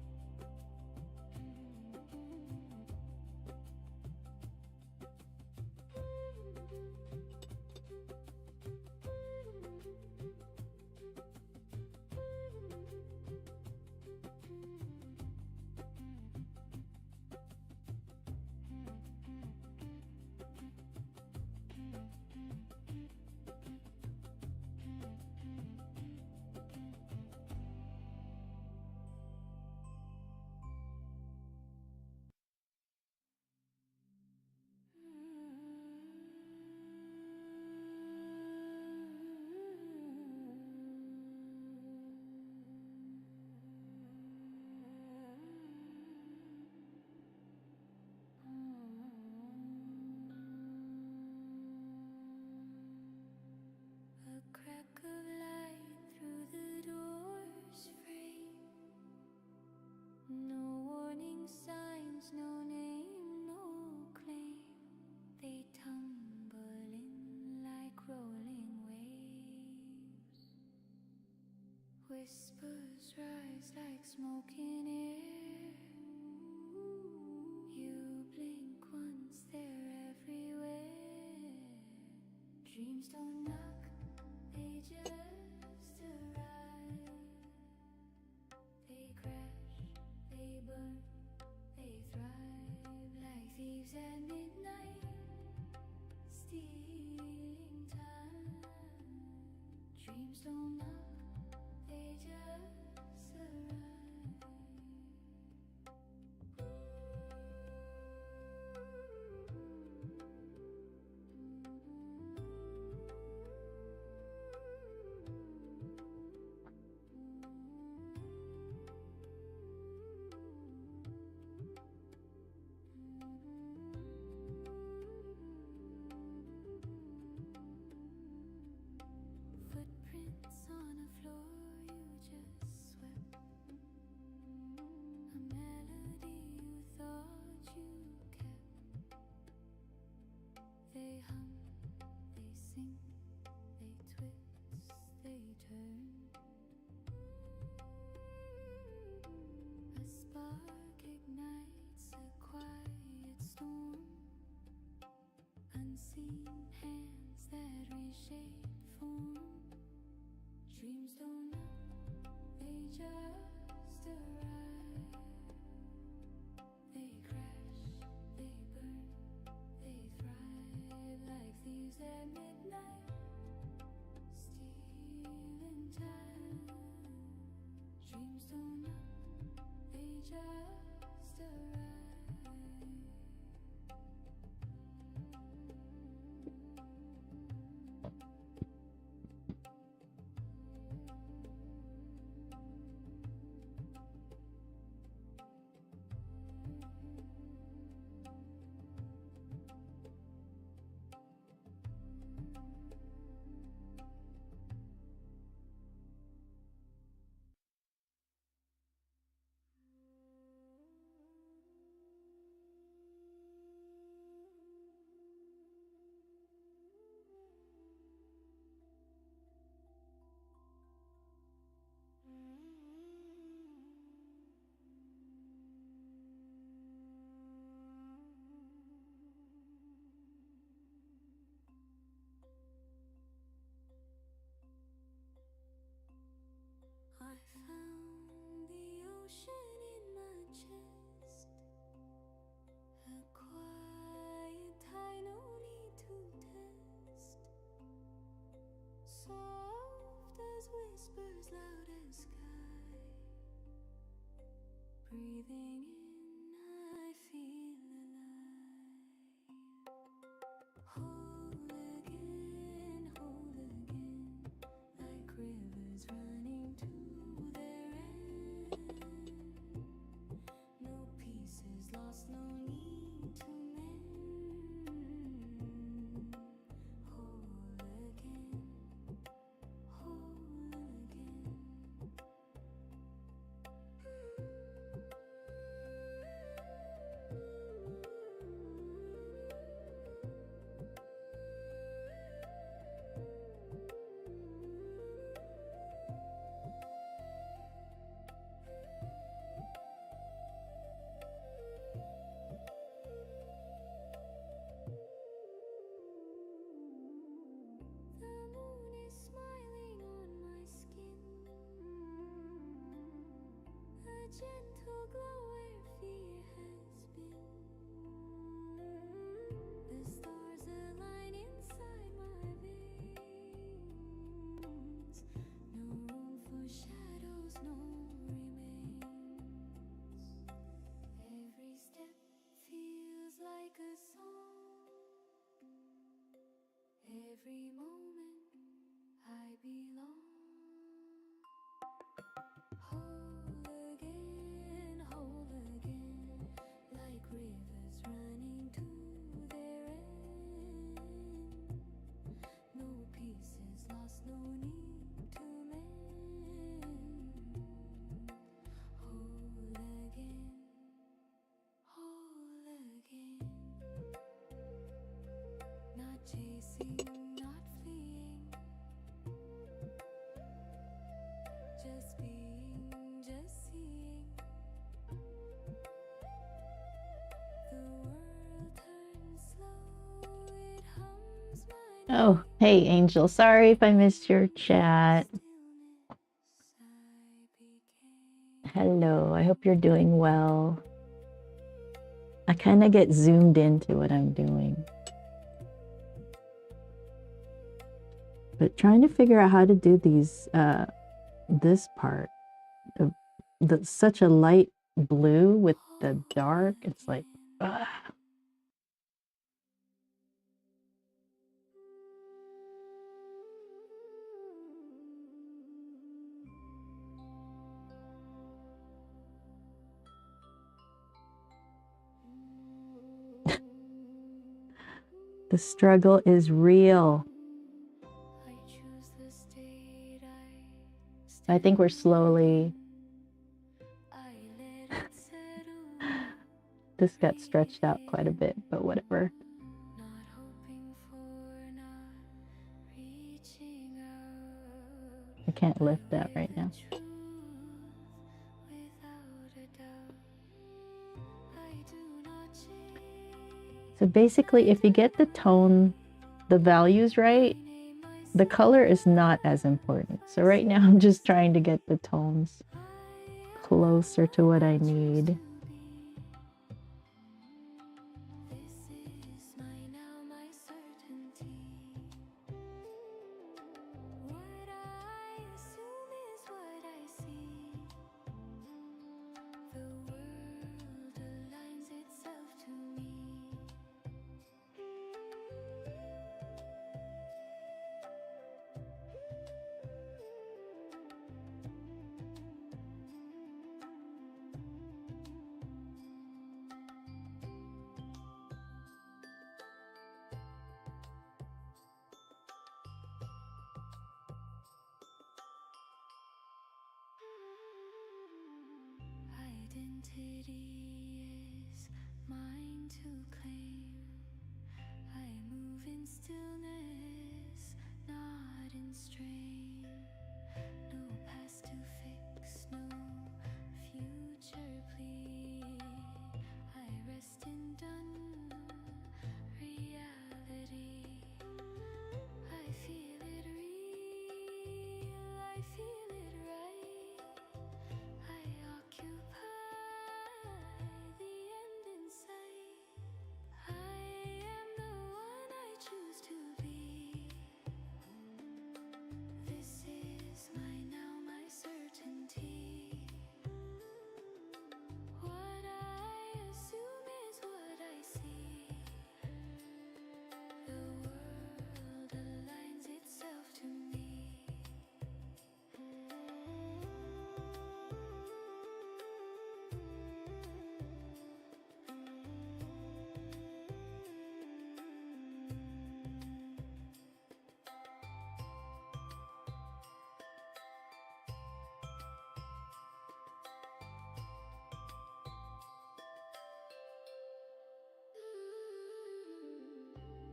A crack of light through the door's frame. No warning signs, no name, no claim. They tumble in like rolling waves. Whispers rise like smoke in air. You blink once, they're everywhere. Dreams don't knock, they just arrive. They crash, they burn, they thrive like thieves at midnight, stealing time. Dreams don't knock, they just arrive. Footprints just arrived. I found the ocean in my chest, a quiet high, no need to test, soft as whispers, loud as sky. Breathing in, I feel alive. Whole again, like rivers running to their end. No pieces lost, no need to mend. Whole again, whole again. The moon is smiling on my skin, a gentle glow where fear has been. The stars align inside my veins. No room for shadows, no remains. Every step feels like a song. Every moment I belong. Whole again, like rivers running to their end. No pieces lost, no need to mend. Whole again, whole again. Not chasing, not fleeing, just being, just seeing. The world turns slow, it hums my Oh, hey, Angel. Sorry if I missed your chat. stillness I became. Hello, I hope you're doing well. I kind of get zoomed into what I'm doing. But trying to figure out how to do these, this part. Such a light blue with the dark. It's like, ugh. The struggle is real. I choose the state I think we're slowly, I let it settle, this got stretched out quite a bit, but whatever. not hoping for, not reaching out. I can't lift that right now. Truth without a doubt. I do not change. So basically, if you get the tone, the values right, the color is not as important. So right now I'm just trying to get the tones closer to what I need. This is my certainty. What I assume is what I see. The world identity is mine to claim. I move in stillness, not in strain. No past to fix, no future plea. I rest in done reality. I feel it real, I feel it right. I occupy the end in sight. I am the one I choose to be. This is my now, my certainty. What I assume is what I see. The world aligns itself to me.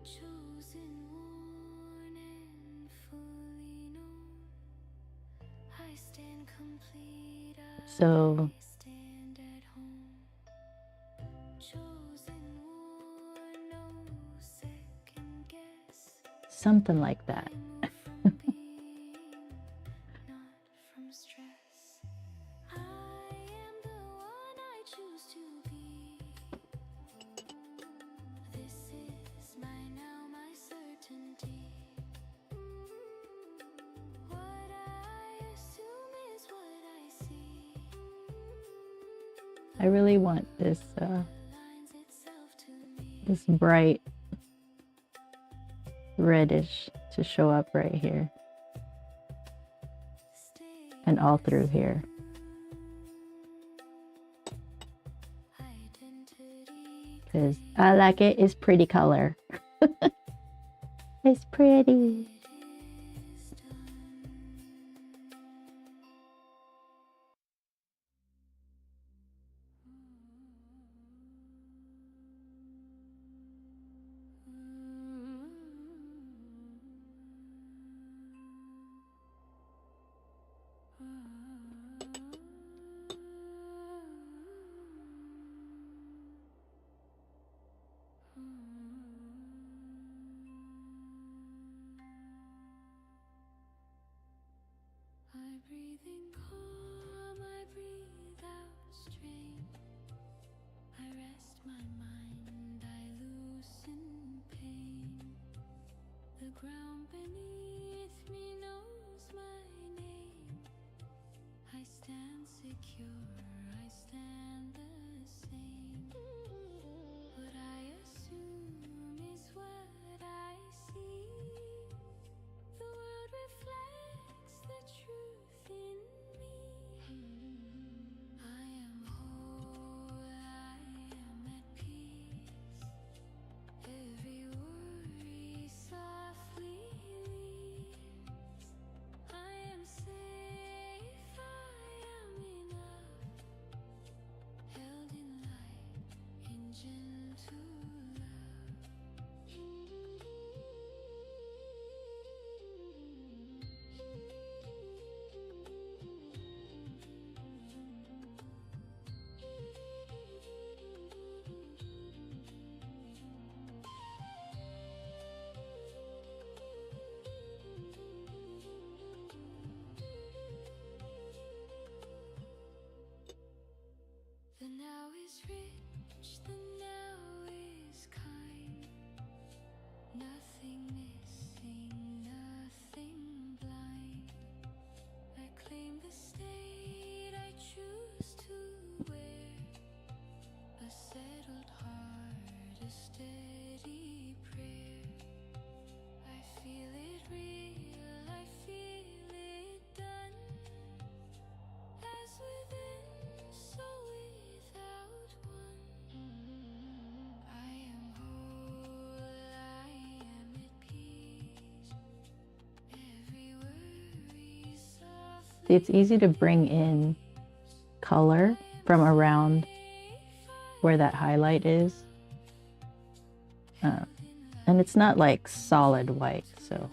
Chosen, worn, and fully known. I stand complete. So I stand at home. Chosen, worn, no second guess. something like that. I move from being, not from stress. I am the one I choose to be. This is my now, my certainty. What I assume is what I see. I really want this Aligns itself to me. this bright reddish to show up right here Stay and all through here. identity. Because I like it. It's pretty color. It's pretty. It is done. I breathe in calm, I breathe out strain. I rest my mind, I loosen pain. The ground beneath me knows my name. I stand secure, I stand the same. What I assume is what I see. The world reflects the truth in me. I am whole, I am at peace. Every worry softly leaves. I am safe, I am enough. Held in light, in gentle love. The now is rich, the now is kind. Nothing missing, nothing blind. I claim the state I choose to wear. A settled heart, a steady prayer. I feel it real, I feel it done. As within, so without one. I am whole, I am at peace. Every worry softly. See, it's easy to bring in color from around where that highlight is. And it's not like solid white, so.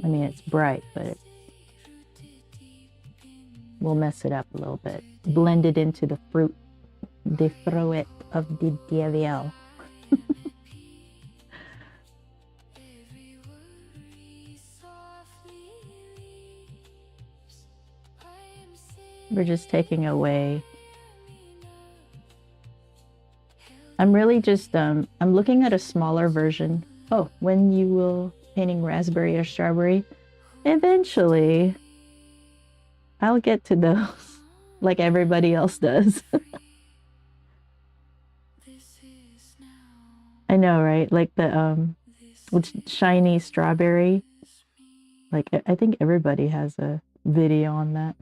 I mean, it's bright, but we'll mess it up a little bit. Blend it into the fruit, the fruit of the devil. We're just taking away. I'm really just, I'm looking at a smaller version. Oh, when you will painting raspberry or strawberry, eventually I'll get to those like everybody else does. I know, right? Like the with shiny strawberry. Like I think everybody has a video on that.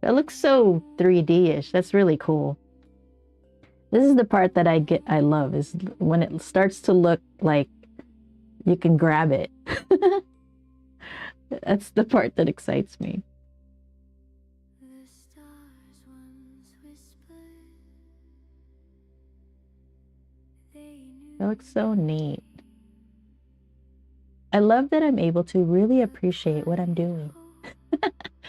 That looks so 3D-ish. That's really cool. This is the part that I love, is when it starts to look like you can grab it. That's the part that excites me. That looks so neat. I love that I'm able to really appreciate what I'm doing.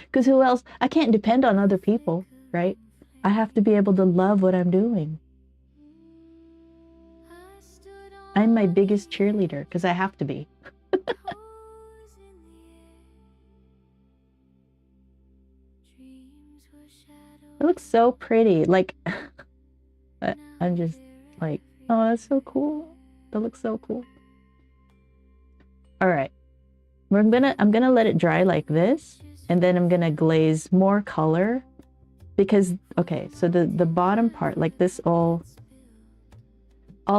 Because who else? I can't depend on other people, right? I have to be able to love what I'm doing. I'm my biggest cheerleader because I have to be. It looks so pretty. Like, I'm just like, oh, that's so cool. That looks so cool. All right. I'm gonna let it dry like this, and then I'm gonna glaze more color because, okay, so the bottom part, like this all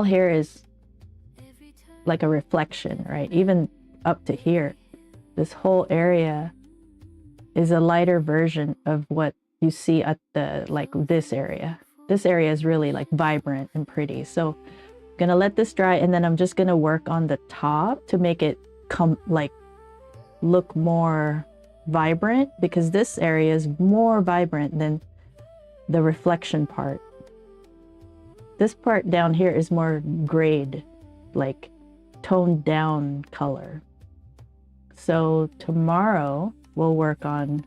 here is like a reflection, right? Even up to here, this whole area is a lighter version of what you see at the, like this area. This area is really like vibrant and pretty. So I'm gonna let this dry, and then I'm just gonna work on the top to make it look more vibrant, because this area is more vibrant than the reflection part. This part down here is more grayed, like toned down color. So tomorrow we'll work on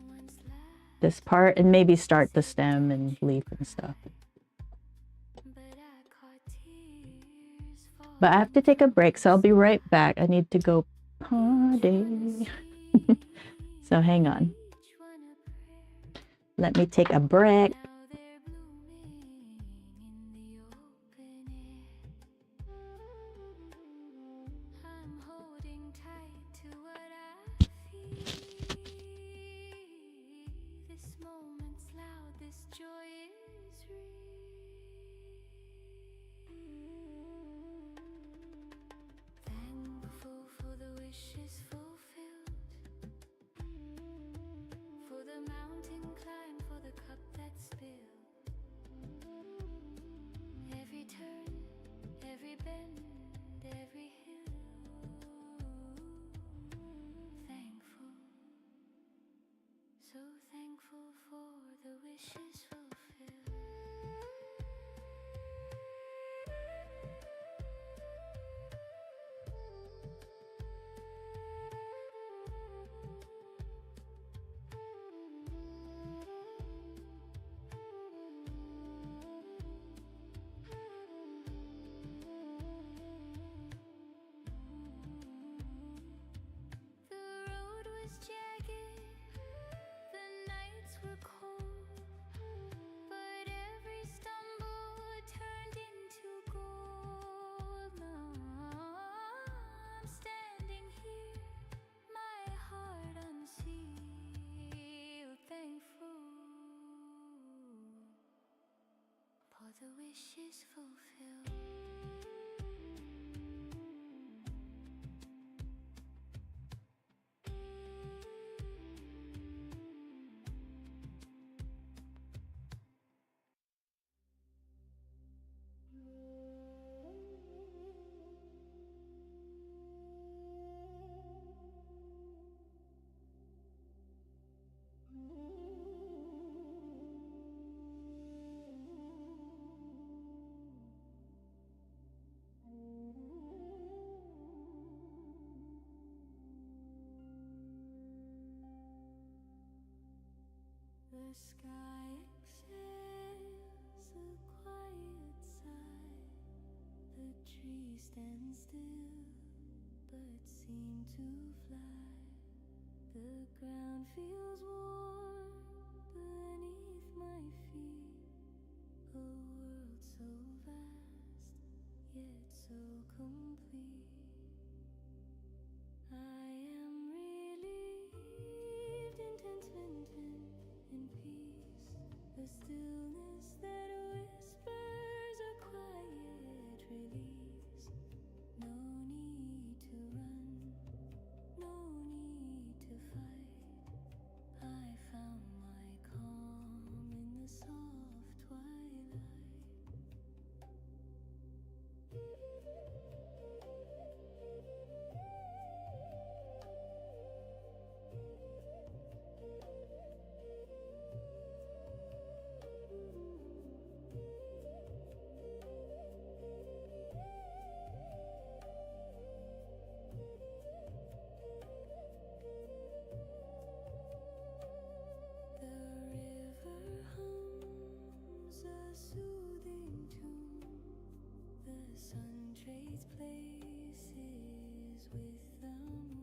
this part and maybe start the stem and leaf and stuff. But I have to take a break, so I'll be right back. I need to go party. So hang on. Let me take a break. For the mountain climb, for the cup that spills. the wish is fulfilled. The sky exhales a quiet sigh. The trees stand still but seem to fly. The ground feels warm beneath my feet. A world so vast yet so complete. I am relieved in contentment and peace. The stillness that whispers a quiet release. No need to run, no need to fight. I found my calm in the soft twilight. Places with the moon.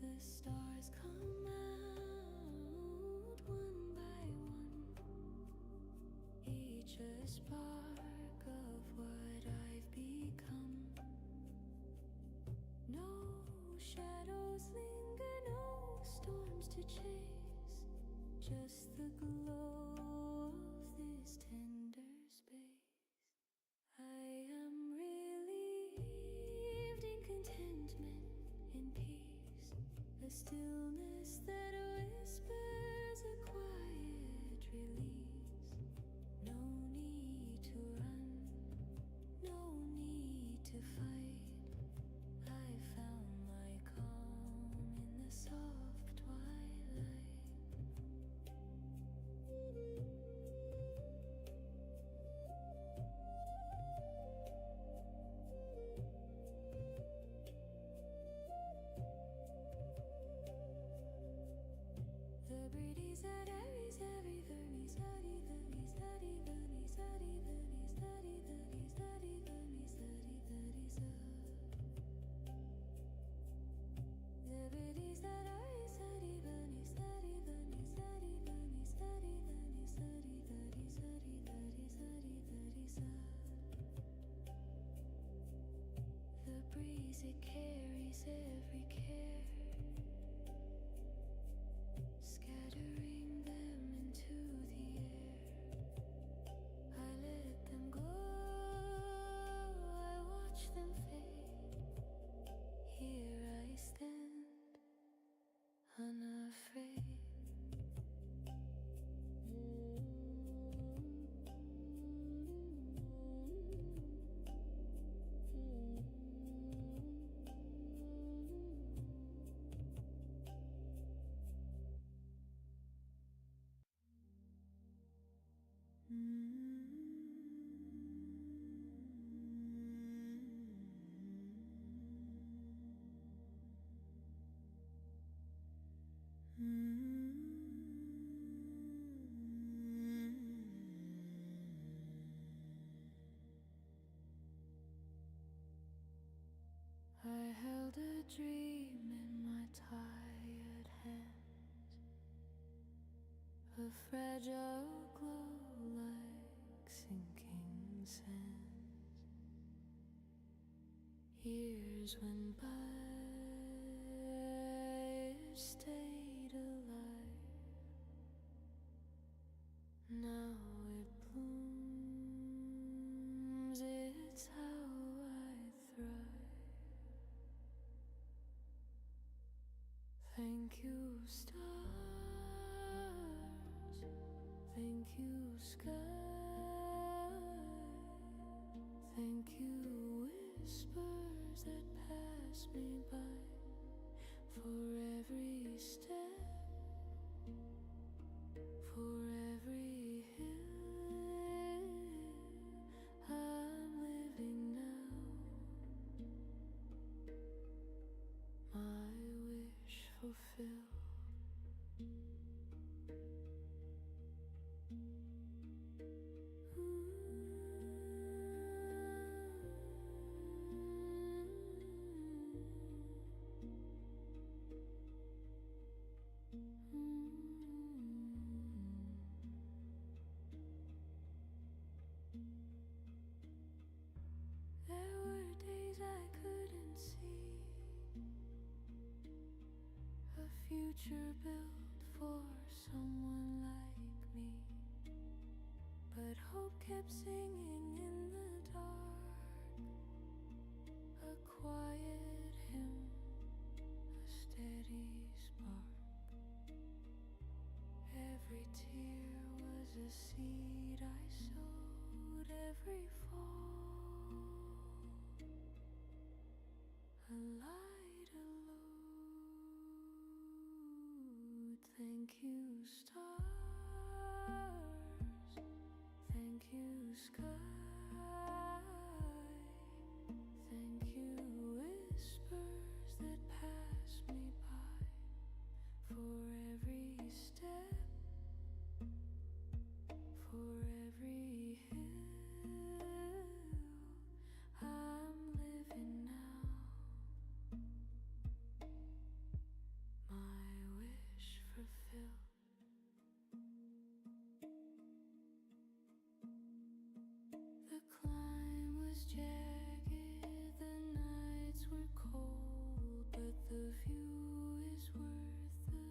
The stars come out one by one, each a spark of what I've become. No shadows linger, no storms to chase, just the glow of this tender space. I am relieved in contentment and peace. The stillness that whispers a quiet release. No need to run, no need to fight. I found my calm in the soft twilight. The breeze that every's every very study the study the study the study the study the study the the breeze that every study the study the study the study the study the study the study the breeze, it carries every care, scattering them into the air. I let them go, I watch them fade. Here I stand, unafraid. I held a dream in my tired hands, a fragile glow like sinking sands. Years went by, it stayed alive. Now it blooms Thank you, stars. Thank you, sky. Thank you, whispers that pass me by. For every step, for every hill I'm living now. My wish fulfilled. There were days I couldn't see a future built for someone like me, but hope kept singing in the dark, a quiet hymn, a steady spark. Every tear was a seed I sowed, every fall a light, a load. Thank you, stars. Thank you, sky. Thank you, whispers that pass me by. For every step, for every hill I'm living now. My wish fulfilled. The climb was jagged, the nights were cold, but the view is worth the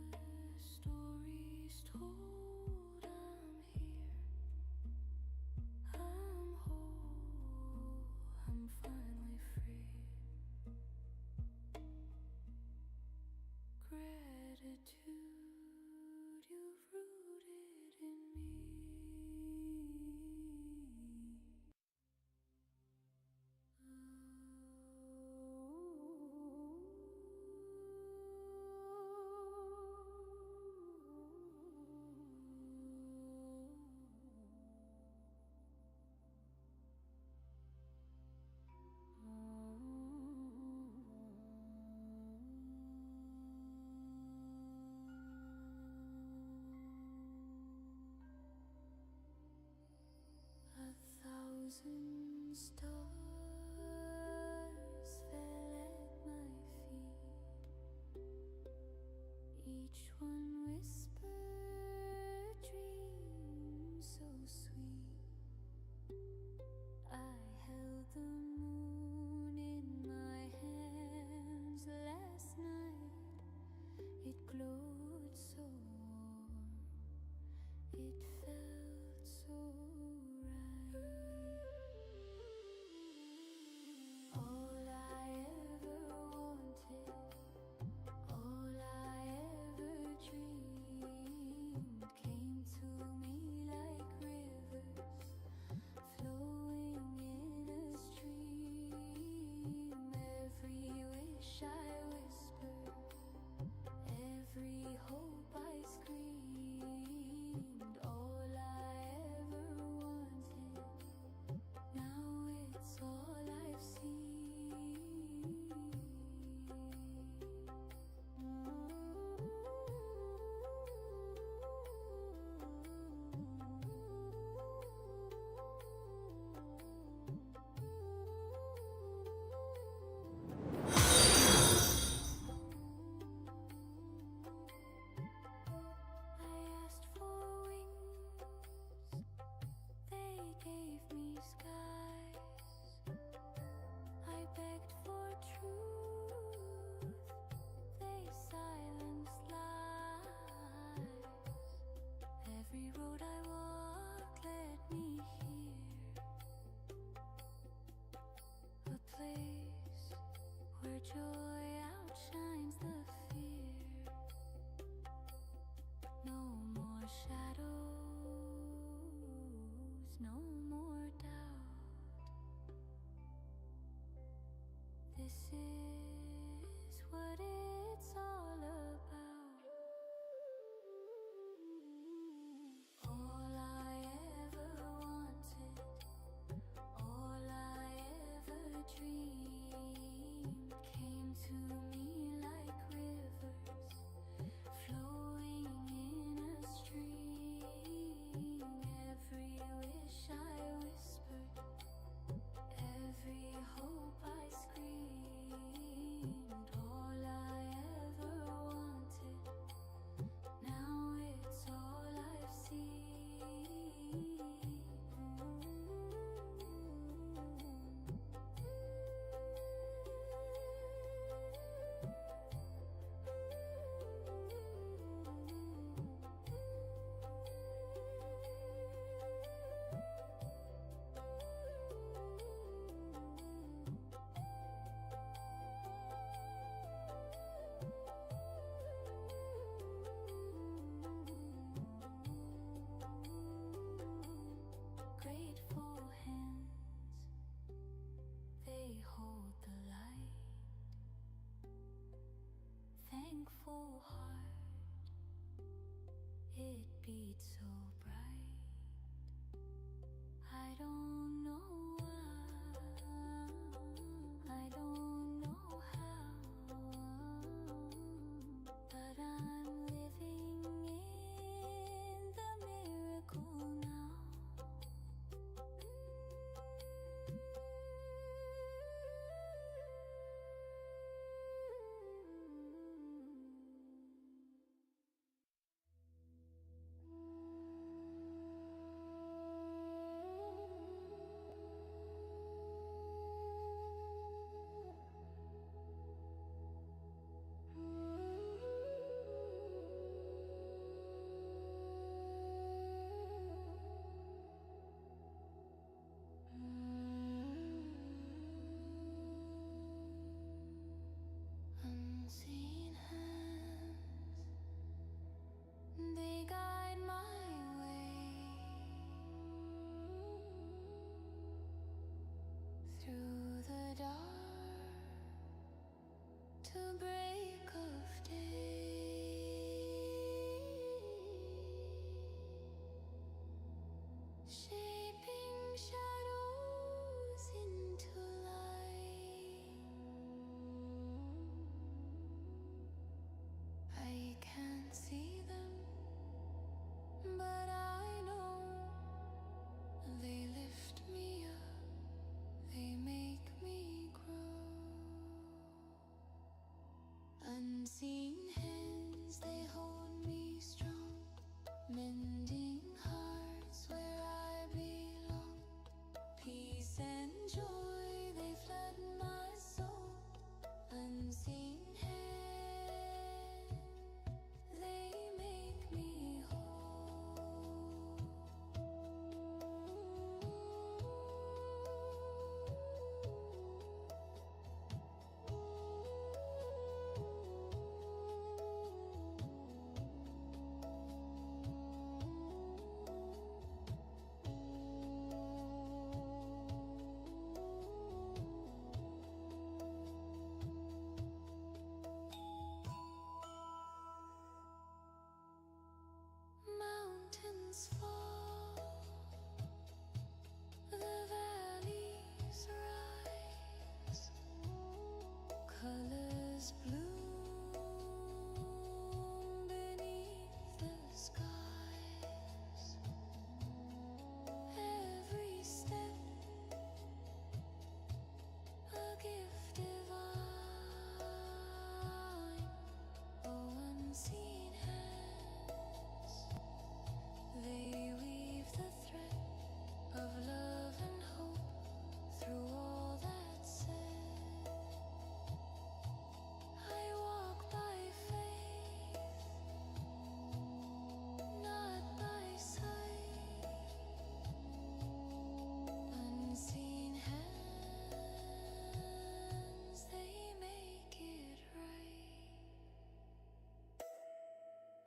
stories told. I'm here, I'm whole, I'm finally free. Gratitude you've rooted in me. A thousand stars fell at my feet, each one whispered dreams so sweet. I held the moon in my hands last night. It glowed so warm, it felt so right. All I ever wanted, all I ever dreamed came to me like rivers flowing in a stream. Every wish I whispered, every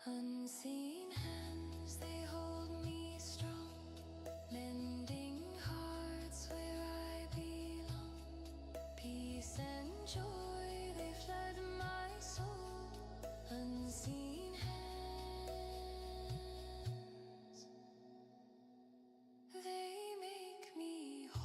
Unseen hands, they hold me strong, mending hearts where I belong. Peace and joy, they flood my soul. Unseen hands, they make me whole.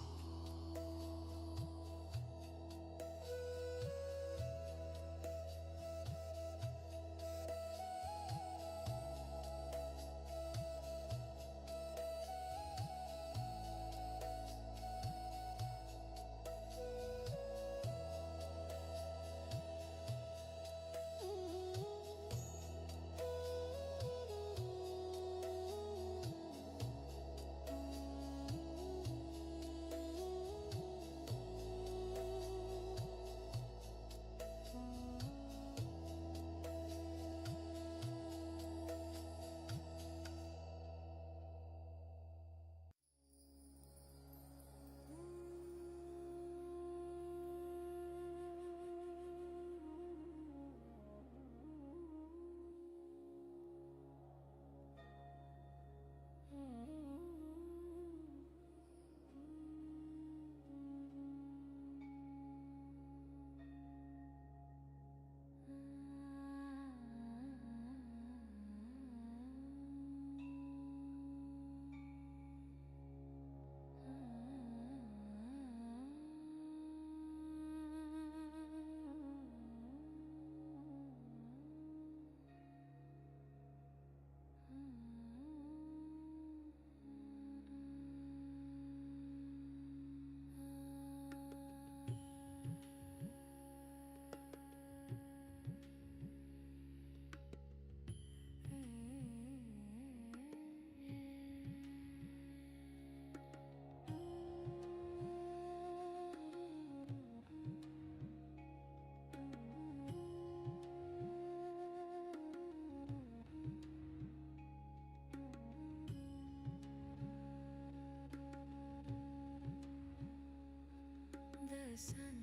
The sun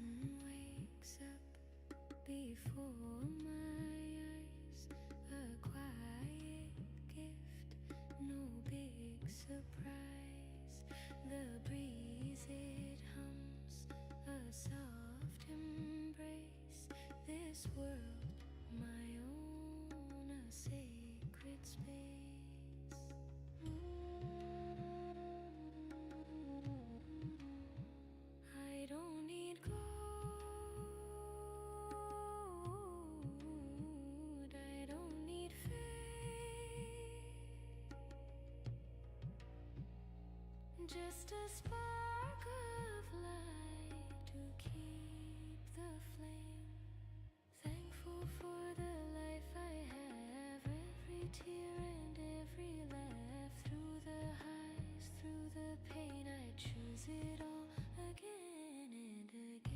wakes up before my eyes, a quiet gift, no big surprise. The breeze, it hums, a soft embrace. This world, my own, a sacred space. I don't need gold, I don't need fame, just a spark of light to keep the flame. Thankful for the life I have, every tear and every laugh. Through the highs, through the pain, I choose it all again and again.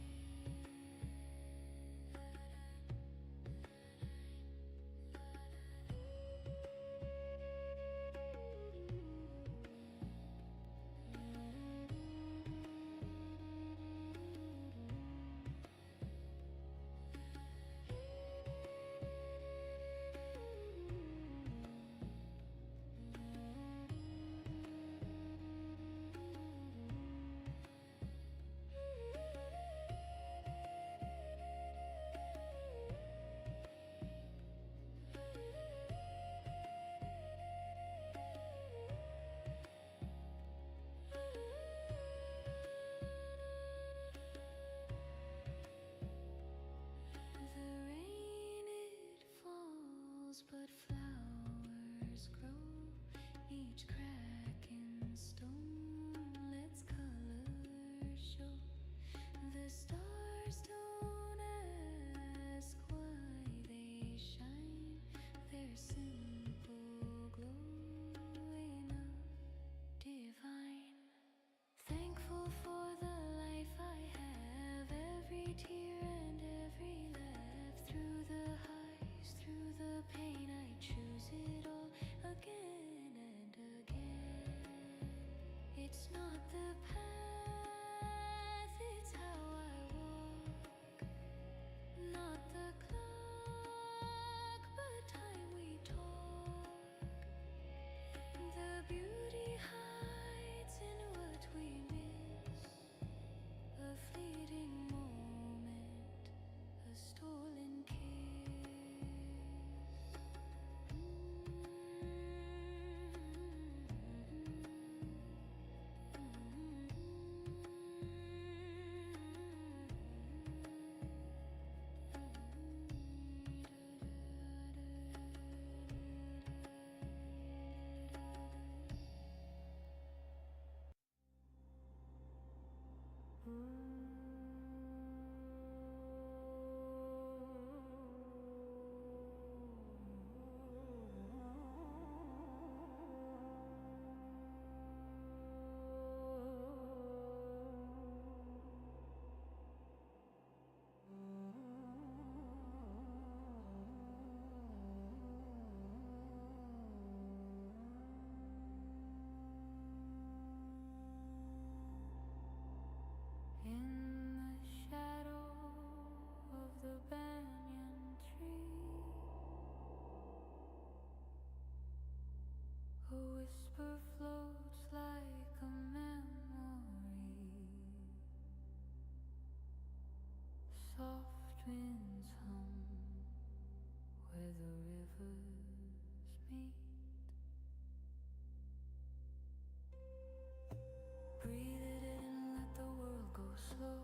But flowers grow, each crack in stone lets color show. The stars don't ask why they shine, their simple glowing up divine. Thankful for the life I have, every tear and every laugh. Through the highs, through the pain, I choose it all again and again. The beauty hides in what we miss, a fleeting moment, a stolen kiss. In the shadow of the banyan tree, a whisper floats like a memory. Soft winds hum where the rivers meet. Breathe it in, let the world go slow.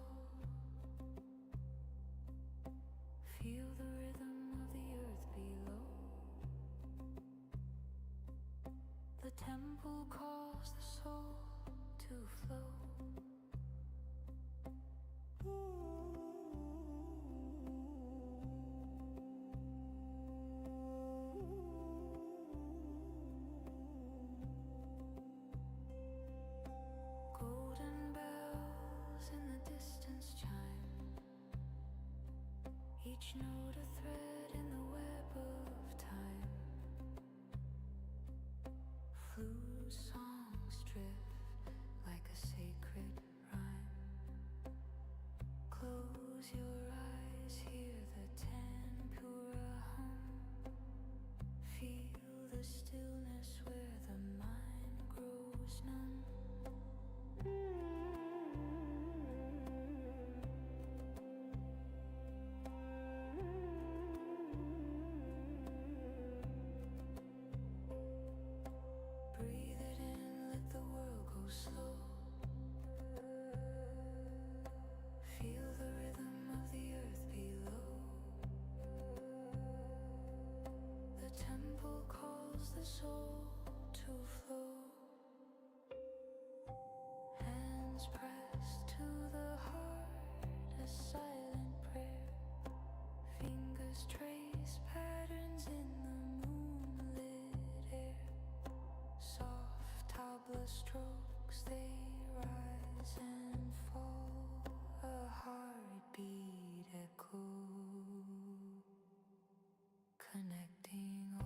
Feel the rhythm of the earth below. The temple calls the soul to flow. Golden bells in the distance chime, each note a thread in the web of time. Flute songs drift like a sacred rhyme. Close your eyes, hear the tempura hum. Feel the stillness where the mind grows numb. Breathe it in, let the world go slow. Feel the rhythm of the earth below. The temple calls the soul to flow. Hands pressed to the heart, a silent prayer. Fingers trace patterns in the moonlit air. Soft tabla strokes, they rise and fall. A heartbeat echo, connecting all.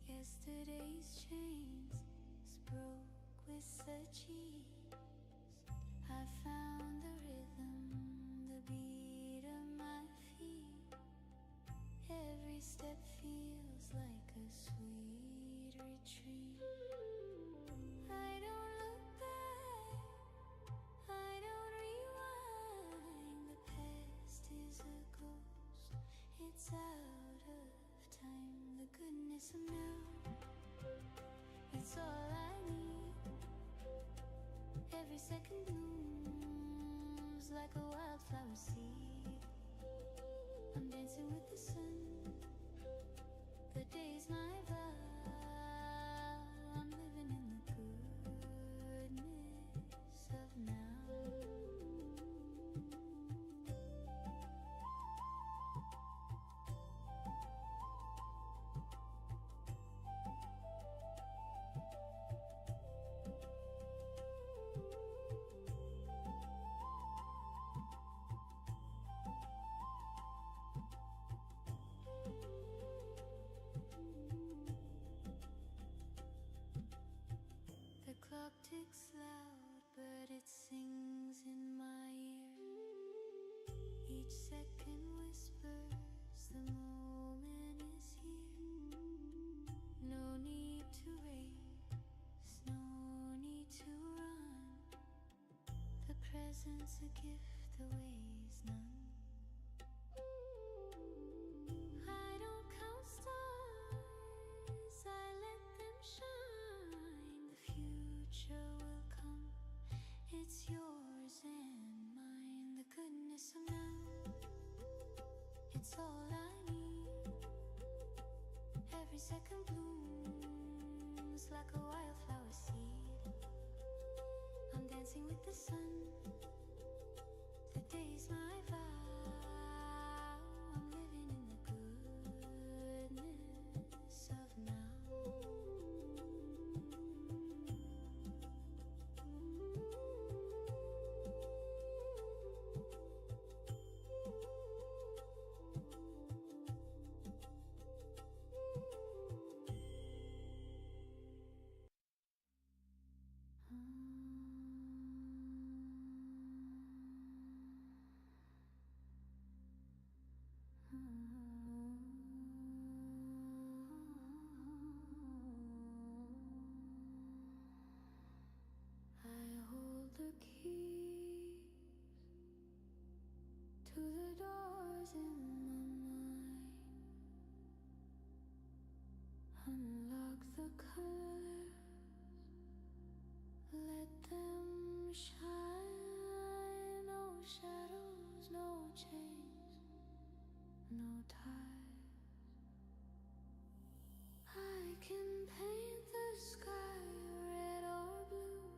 Yesterday's chains is broke with the cheese. I found the rhythm, the beat of my feet. Every step feels like a sweet retreat. I don't look back, I don't rewind. The past is a ghost, it's out of time. The goodness of now, it's all I need. Every second blooms like a wildflower seed. I'm dancing with the sun, the day's my vow. I'm living in the goodness of now. The clock ticks loud, but it sings in my ear. Each second whispers, the moment is here. No need to race, no need to run. The present's a gift, the way's none. I don't count stars, I let them shine. The future will come, it's yours and mine. The goodness of now, it's all I need. Every second blooms like a wildflower seed. I'm dancing with the sun, the day's my vow. I'm living in the goodness of now. I hold the keys to the doors in my mind. Unlock the colors, let them shine. No shadows, no chains, no ties. I can paint the sky red or blue,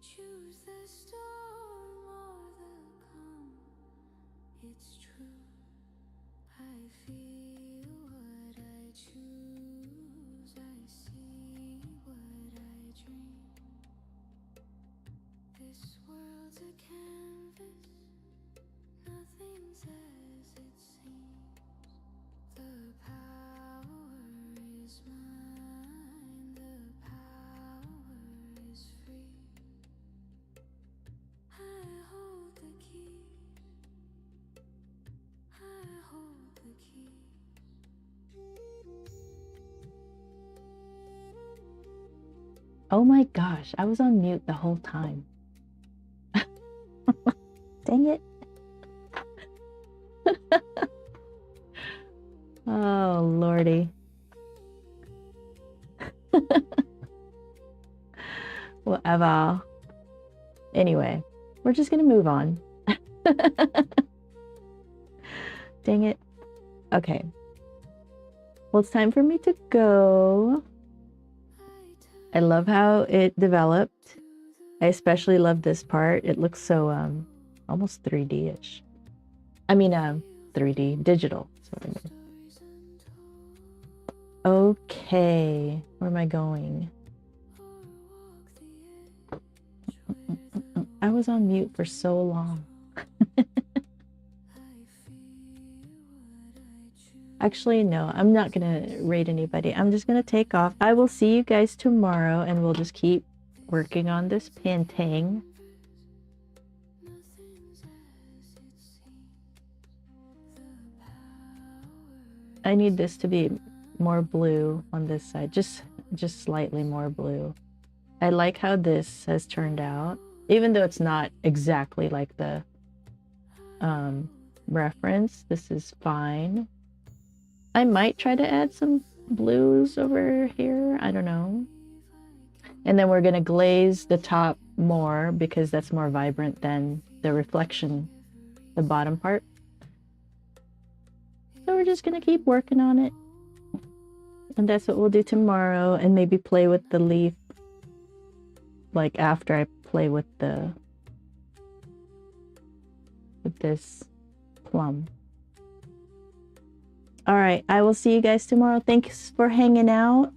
choose the storm or the calm. It's true, I feel what I choose, I see what I dream. This world's a canvas, nothing's as it seems. The power is mine, the power is free. I hold the keys, I hold the keys. Oh my gosh, I was on mute the whole time. Dang it. Oh, Lordy. Whatever. Anyway, we're just gonna move on. Dang it. Okay. Well, it's time for me to go. I love how it developed. I especially love this part. It looks so almost 3D-ish. I mean 3D digital. That's what I mean. Okay, where am I going? I was on mute for so long. Actually, no, I'm not gonna rate anybody. I'm just gonna take off. I will see you guys tomorrow, and we'll just keep working on this painting. I need this to be more blue on this side, just slightly more blue. I like how this has turned out, even though it's not exactly like the reference. This is fine. I might try to add some blues over here. I don't know. And then we're going to glaze the top more because that's more vibrant than the reflection, the bottom part. So we're just going to keep working on it. And that's what we'll do tomorrow, and maybe play with the leaf like after I play with this plum. All right, I will see you guys tomorrow. Thanks for hanging out.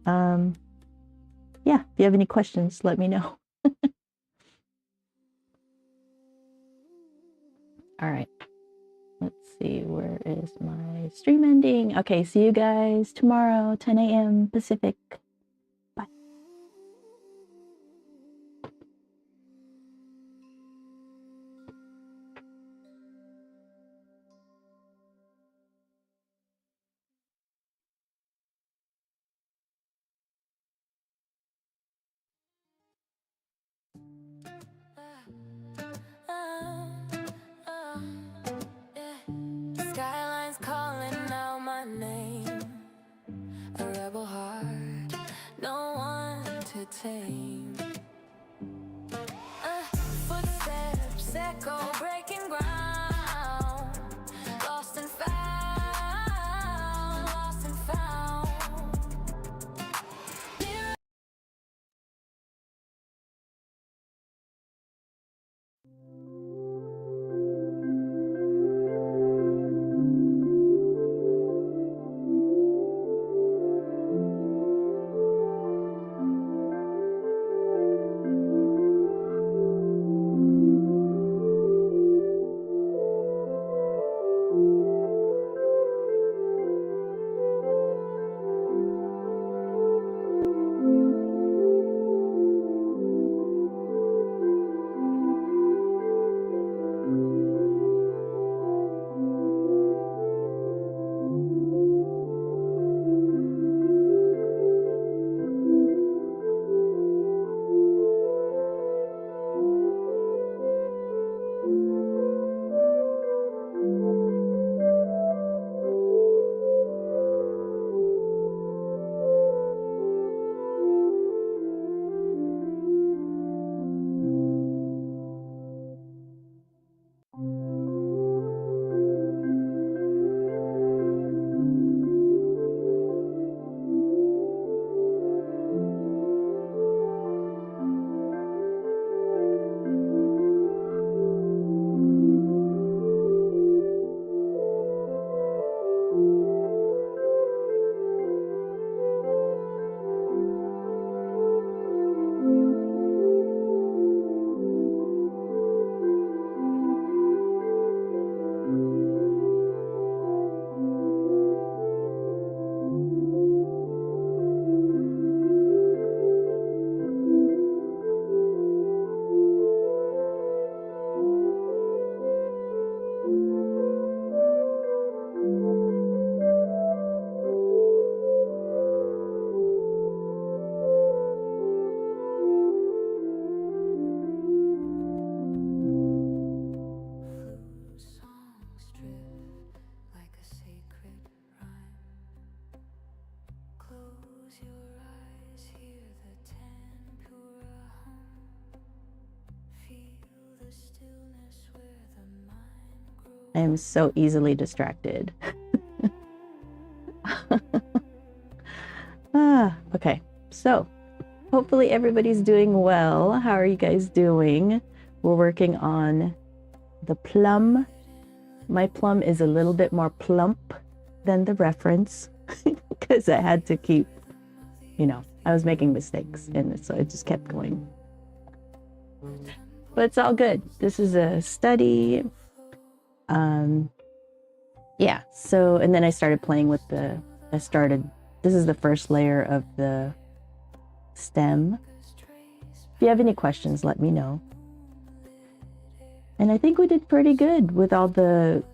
Yeah, if you have any questions, let me know. All right, let's see, where is my stream ending? Okay, see you guys tomorrow, 10 a.m. Pacific. Bye. Skylines calling out my name, a rebel heart, no one to tame. Footsteps echo, breaking ground, lost and found, lost and found. I am so easily distracted. Okay, so hopefully everybody's doing well. How are you guys doing? We're working on the plum. My plum is a little bit more plump than the reference because I had to keep, you know, I was making mistakes and so it just kept going. But it's all good. This is a study. yeah, so, and then I started playing with this is the first layer of the stem. If you have any questions, let me know. And I think we did pretty good with all the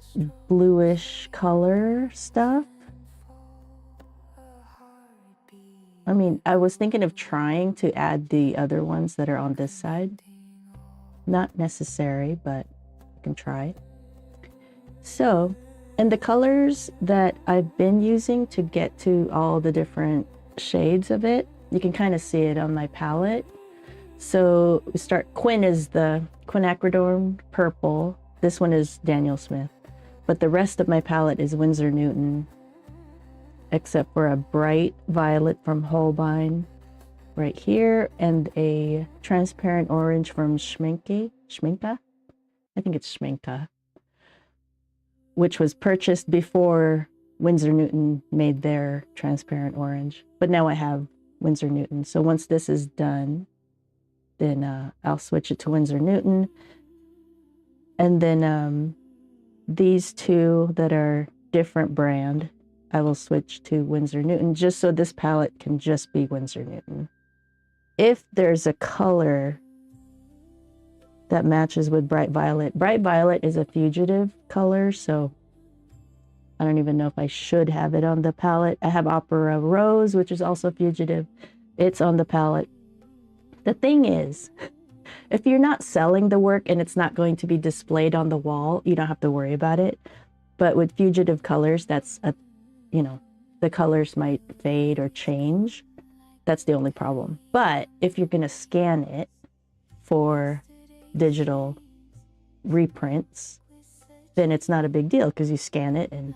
bluish color stuff. I mean, I was thinking of trying to add the other ones that are on this side. Not necessary, but I can try. So, and the colors that I've been using to get to all the different shades of it, you can kind of see it on my palette. So we start, Quinn is the quinacridone purple. This one is Daniel Smith. But the rest of my palette is Winsor Newton, except for a bright violet from Holbein right here and a transparent orange from Schminka? I think it's Schminka, which was purchased before Winsor Newton made their transparent orange. But now I have Winsor Newton. So once this is done, then I'll switch it to Winsor Newton. And then these two that are different brand, I will switch to Winsor Newton just so this palette can just be Winsor Newton. If there's a color that matches with bright violet is a fugitive color, so I don't even know if I should have it on the palette. I have Opera Rose, which is also fugitive. It's on the palette. The thing is, if you're not selling the work and it's not going to be displayed on the wall, you don't have to worry about it. But with fugitive colors, that's the colors might fade or change. That's the only problem. But if you're going to scan it for digital reprints, then it's not a big deal because you scan it and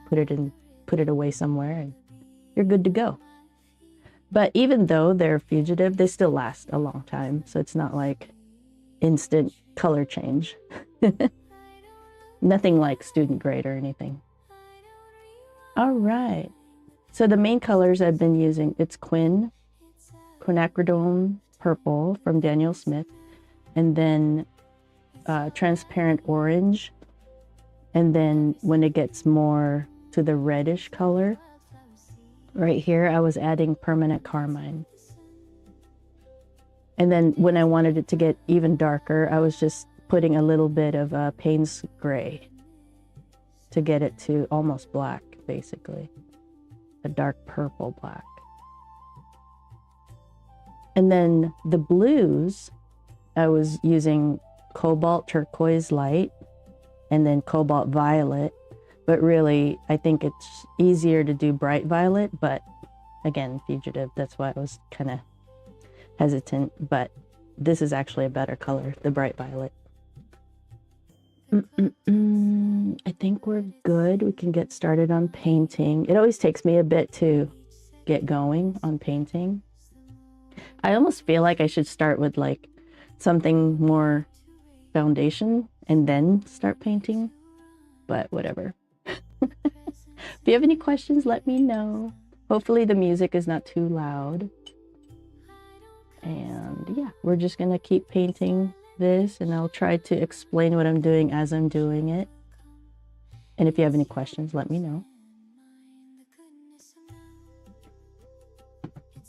put it away somewhere and you're good to go. But even though they're fugitive, they still last a long time. So it's not like instant color change. Nothing like student grade or anything. All right. So the main colors I've been using, it's quinacridone purple from Daniel Smith, and then transparent orange. And then when it gets more to the reddish color, right here, I was adding permanent carmine. And then when I wanted it to get even darker, I was just putting a little bit of Payne's gray to get it to almost black, basically. A dark purple black. And then the blues, I was using cobalt turquoise light and then cobalt violet. But really, I think it's easier to do bright violet, but again, fugitive. That's why I was kind of hesitant. But this is actually a better color, the bright violet. I think we're good. We can get started on painting. It always takes me a bit to get going on painting. I almost feel like I should start with like something more foundation and then start painting, but whatever. If you have any questions, let me know. Hopefully the music is not too loud. And yeah, we're just gonna keep painting this and I'll try to explain what I'm doing as I'm doing it. And if you have any questions, let me know.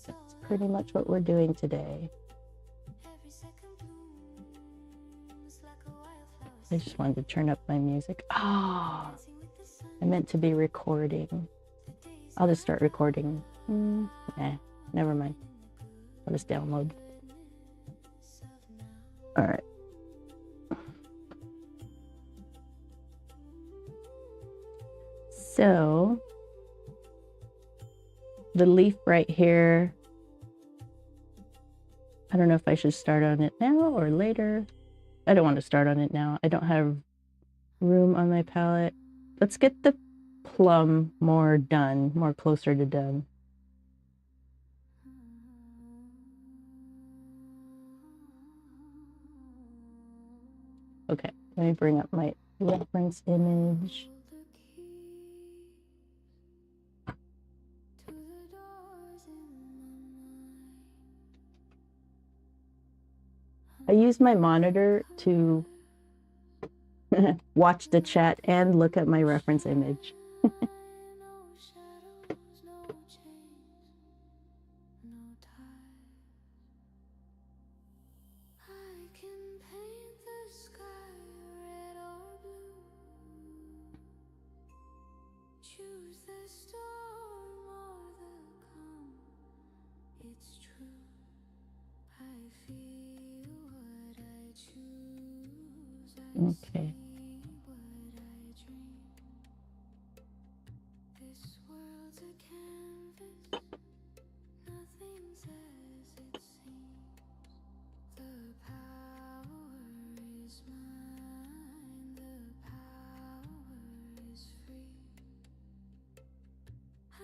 That's pretty much what we're doing today. I just wanted to turn up my music. Oh, I meant to be recording. I'll just start recording. Nah, never mind. I'll just download. All right. So the leaf right here, I don't know if I should start on it now or later. I don't want to start on it now. I don't have room on my palette. Let's get the plum more done, more closer to done. Okay, let me bring up my reference image. I use my monitor to Watch the chat and look at my reference image. No shadows, no chains, no ties. I can paint the sky red or blue. Choose the storm or the calm. It's true. I feel what I choose. Okay. See what I dream. This world's a canvas. Nothing's as it seems. The power is mine. The power is free. I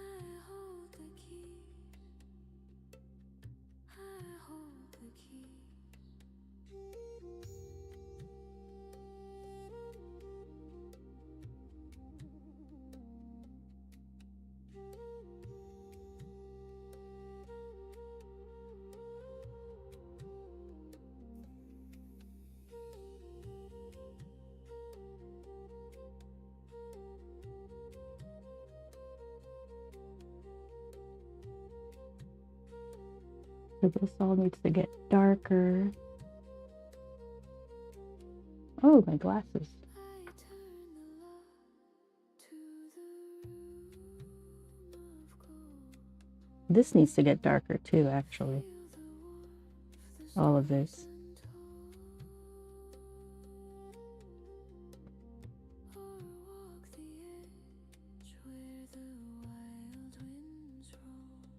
hold the keys. I hold the keys. So this all needs to get darker. Oh, my glasses. I turn the lock to the room of gold. This needs to get darker too, actually. Feel the warmth, the All of this. stories untold. Or walk the edge where the wild winds roll.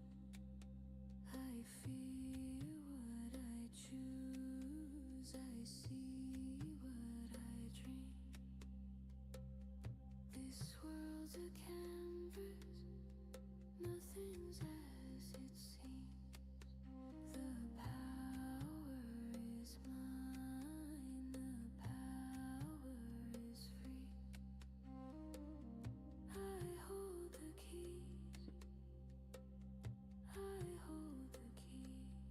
I feel what I choose. I see what I dream. This world's a canvas. Nothing's as it seems. The power is mine. The power is free. I hold the keys. I hold the keys.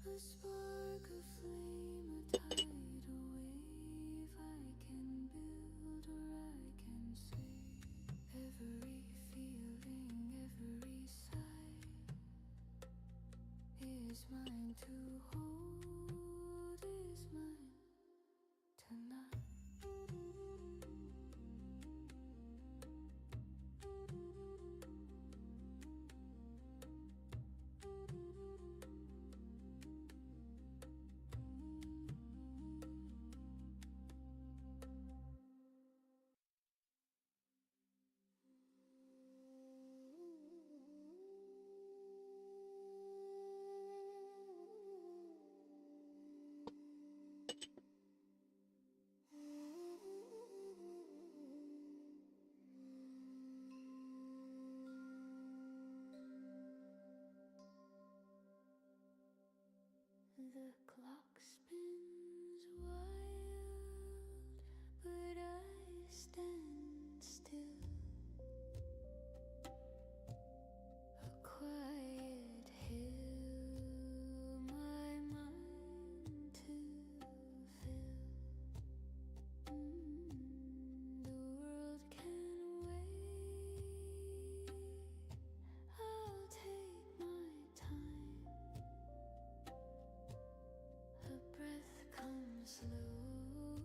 A spark, a flame, a tide, a wave. I can build or I can save. Every feeling, every sight is mine to hold, is mine tonight. The clock spins wild, but I stand still. A quiet hill, my mind to fill. The world can wait. I'll take my time. A breath comes slow,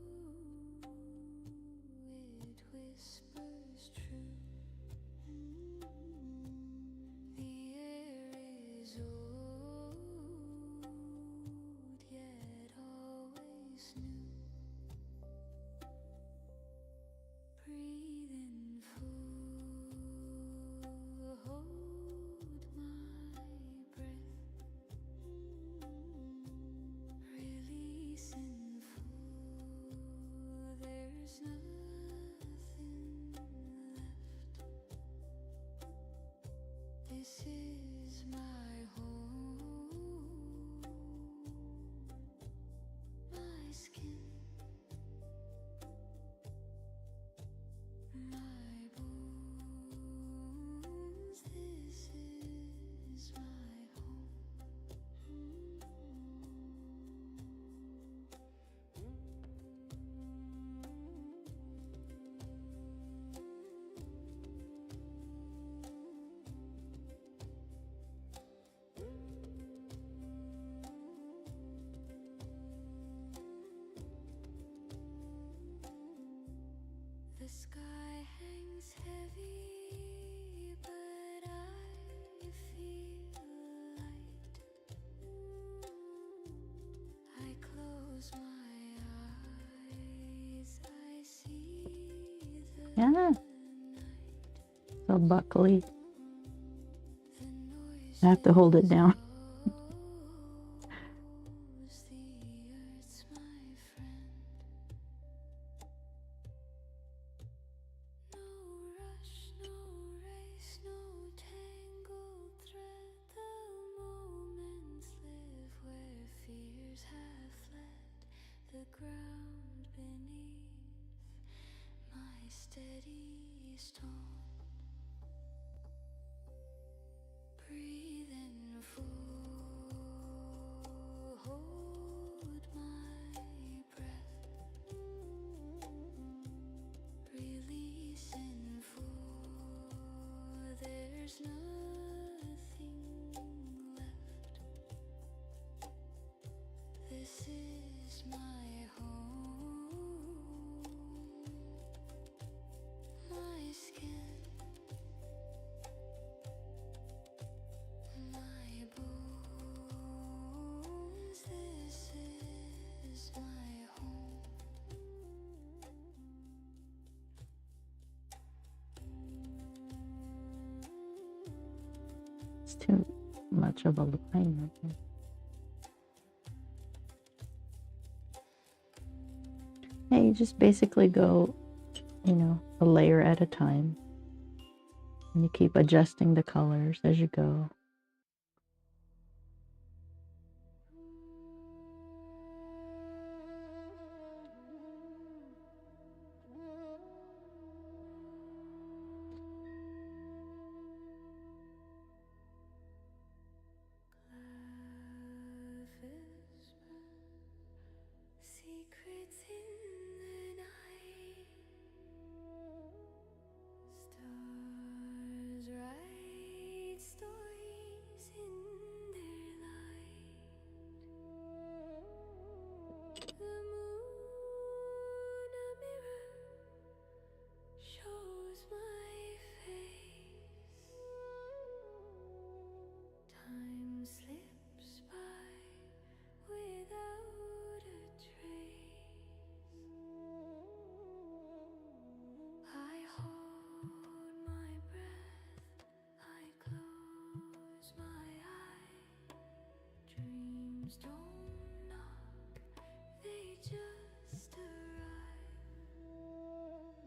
it whispers true. The air is old, yet always new. Breathe in full, hold my breath. Release in full, there's nothing left. This is my home, my skin, my bones. This is my home. Yeah. So buckly. I have to hold it down. The ground beneath my steady stone. Breathe in full, hold my breath. Release in full, there's nothing left. This is my home, my skin, my bones. This is my home. It's too much of a line. Hey, you just basically go, you know, a layer at a time. And you keep adjusting the colors as you go. Secrets in the night, stars write stories in their light. The moon, a mirror, shows my face. Time slips by without a trace. I hold my breath, I close my eyes. Dreams don't knock, they just arrive.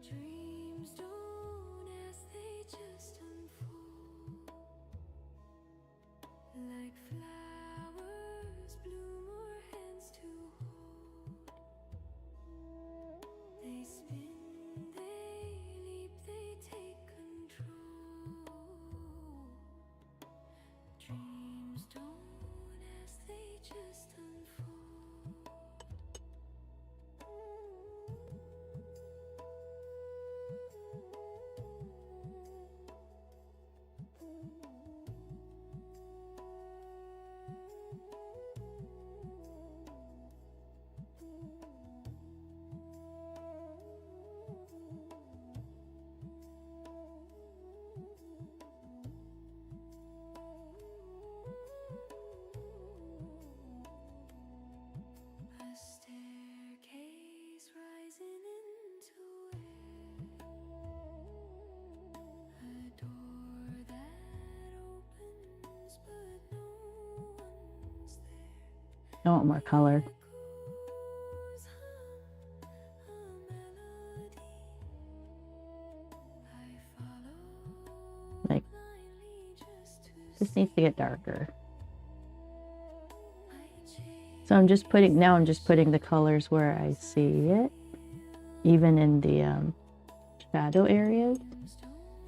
Dreams don't ask, they just unfold. Like flowers bloom or hands to hold. They spin, they leap, they take control. Dreams don't ask, they just unfold. A staircase rising into air. A door that opens, but no one's there. I want more color. Echoes hum a melody. I follow Like, blindly just to this needs to get darker. I chase. So I'm just putting the colors where I see it, even in the shadow areas,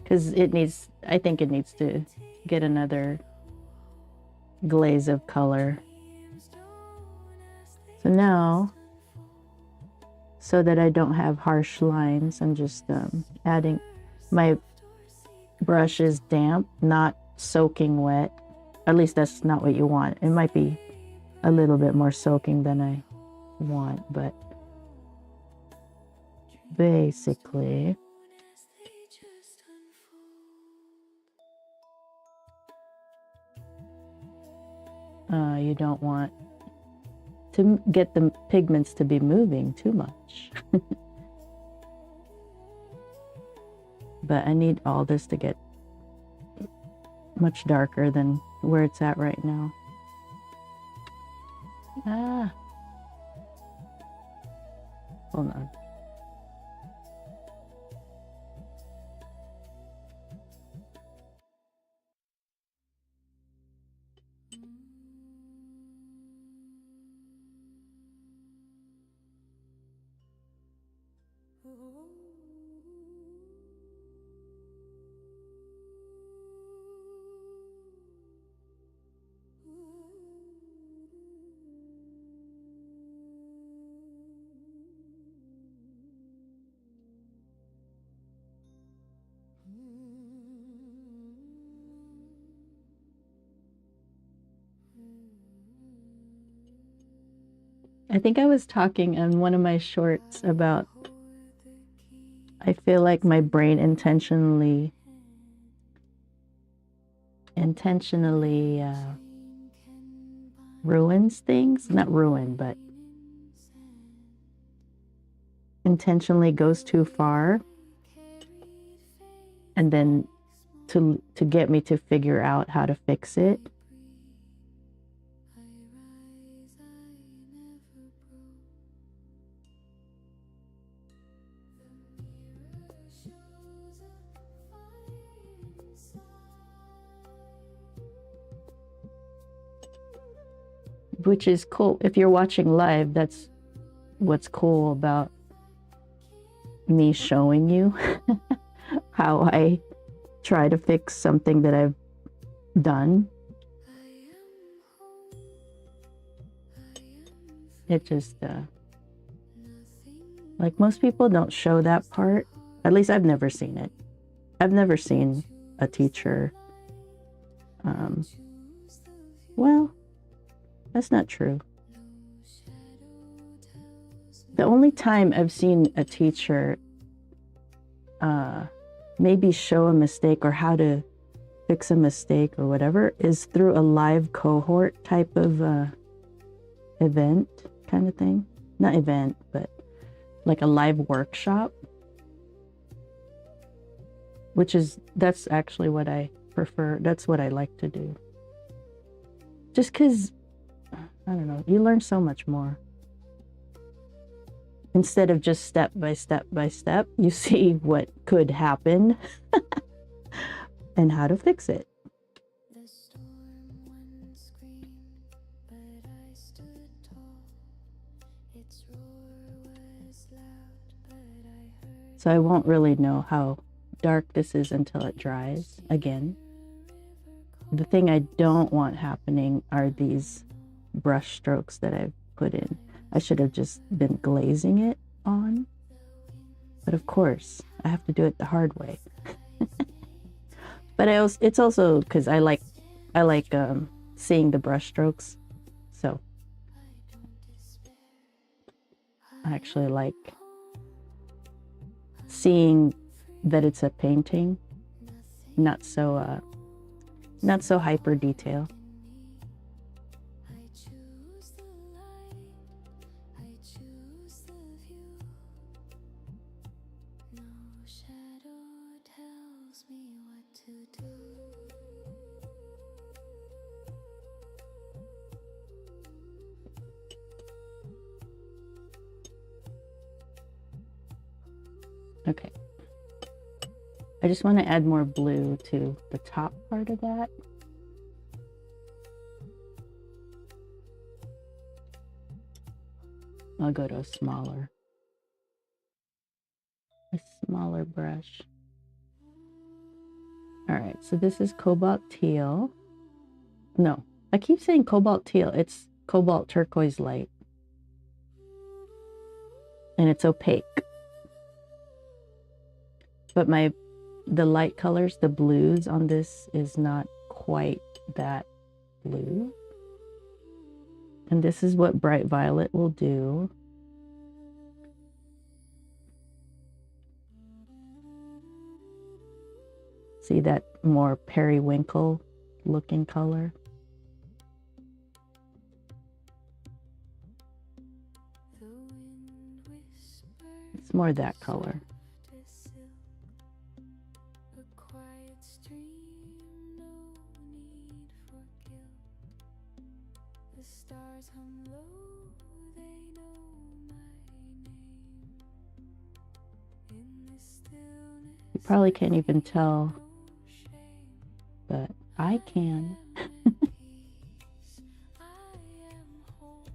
because I think it needs to get another glaze of color. So now, so that I don't have harsh lines, I'm just adding, my brush is damp, not soaking wet. At least that's not what you want. It might be a little bit more soaking than I want, but basically, you don't want to get the pigments to be moving too much. But I need all this to get much darker than where it's at right now. Ah. Hold on. I think I was talking on one of my shorts about I feel like my brain intentionally ruins things. Not ruin, but intentionally goes too far. And then to get me to figure out how to fix it. Which is cool. If you're watching live, that's what's cool about me showing you how I try to fix something that I've done. It just, like most people don't show that part. At least I've never seen it. I've never seen a teacher. Well, that's not true. The only time I've seen a teacher maybe show a mistake or how to fix a mistake or whatever is through a live cohort type of event kind of thing. Not event, but like a live workshop. That's actually what I prefer. That's what I like to do. Just because, I don't know, you learn so much more. Instead of just step by step by step, you see what could happen and how to fix it. So I won't really know how dark this is until it dries again. The thing I don't want happening are these brush strokes that I've put in. I should have just been glazing it on. But of course, I have to do it the hard way. But it's also because I like seeing the brush strokes. So I actually like seeing that it's a painting, not so hyper detail. Okay. I just want to add more blue to the top part of that. I'll go to a smaller brush. All right, so this is cobalt teal. No, I keep saying cobalt teal. It's cobalt turquoise light. And it's opaque. But the light colors, the blues on this is not quite that blue. And this is what bright violet will do. See that more periwinkle looking color? It's more that color. stars hum low, they know my name. In the stillness, You probably can't even tell, no shame. but I can. Peace, I am whole.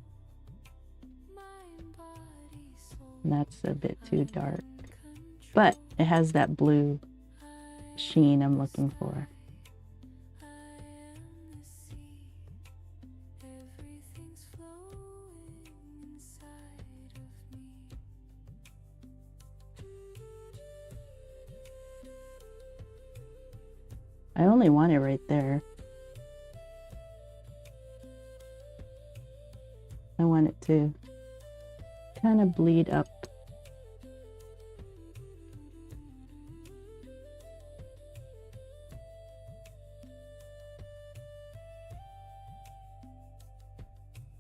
Mind, body, soul. And that's a bit too dark. In control. But it has that blue I sheen I'm looking for. am the sea. Everything's flowing inside of me. I only want it right there. I want it to kind of bleed up.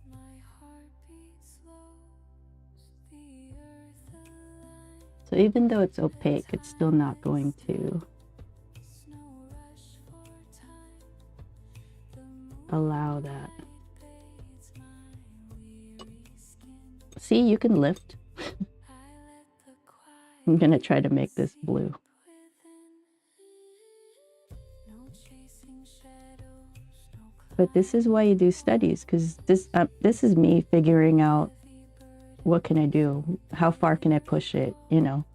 My heartbeat slows, the earth aligns. So even though it's opaque, it's still not going to No rush for time. The allow that. moonlight bathes my weary skin. See, you can lift. I let the quiet I'm gonna try to make this blue. within. No chasing shadows, no But this is why you do studies, because this is me figuring out what can I do, how far can I push it, you know,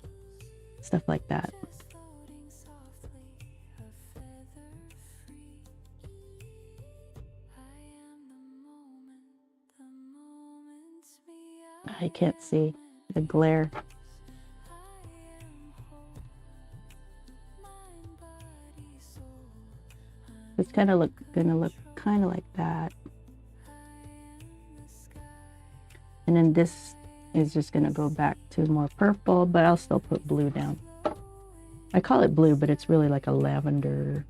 stuff like that. just floating softly, a feather free. I am the moment's me. I can't see the glare. I am whole, mind, body, soul. It's gonna look kind of like that. I am the sky. And then this is just gonna go back to more purple, but I'll still put blue down. I call it blue, but it's really like a lavender.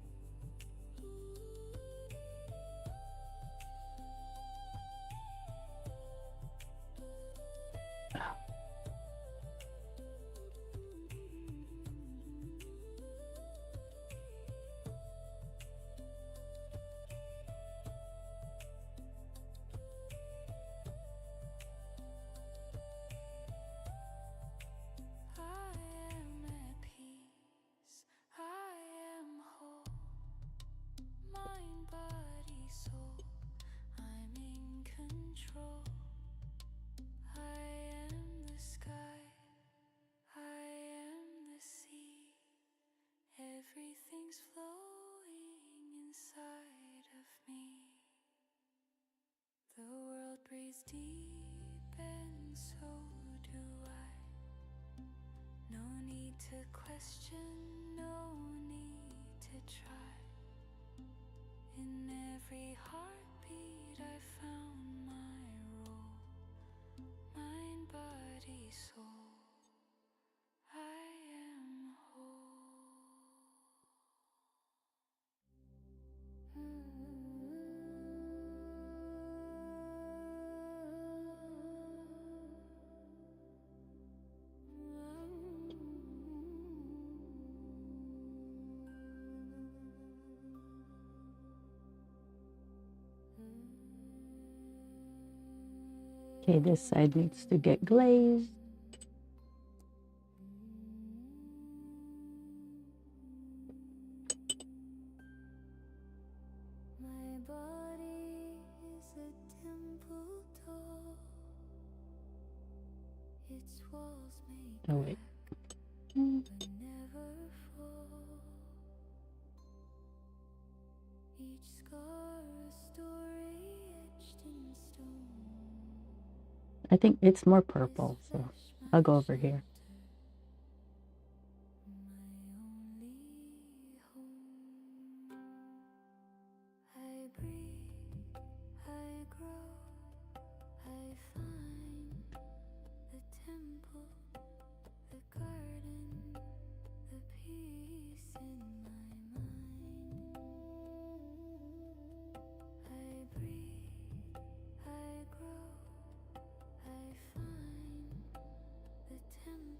I am at peace. I am whole. Mind, body, soul. I'm in control. I am the sky. I am the sea. Everything's flowing inside of me. The world breathes deep, and so do I. No need to question, no need to try. In every heartbeat, I found my role. Mind, body, soul. I am Okay, this side needs to get glazed. My body is a temple tall. Its walls may Oh wait. but never fall. Each scar a story etched in stone. I think it's more purple, so I'll go over here. My only home. I breathe, I grow, I find the temple, the garden, the peace in my mind. I breathe, I grow, I find the temple.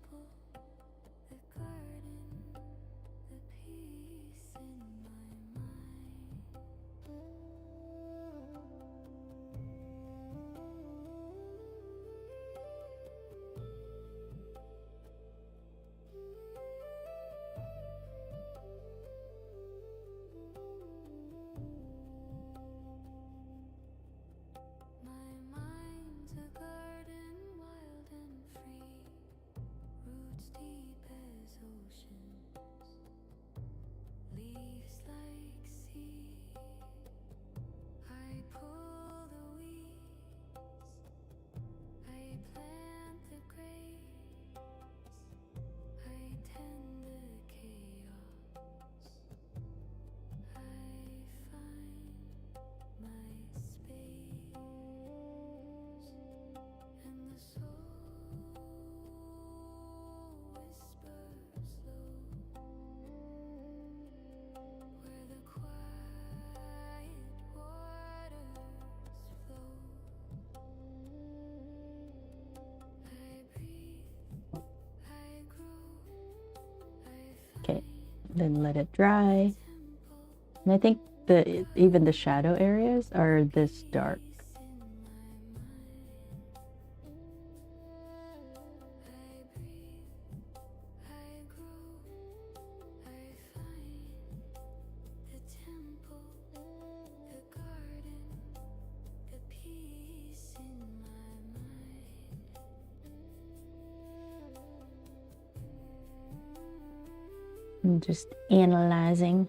then let it dry. And I think even the shadow areas are this dark. I'm just analyzing.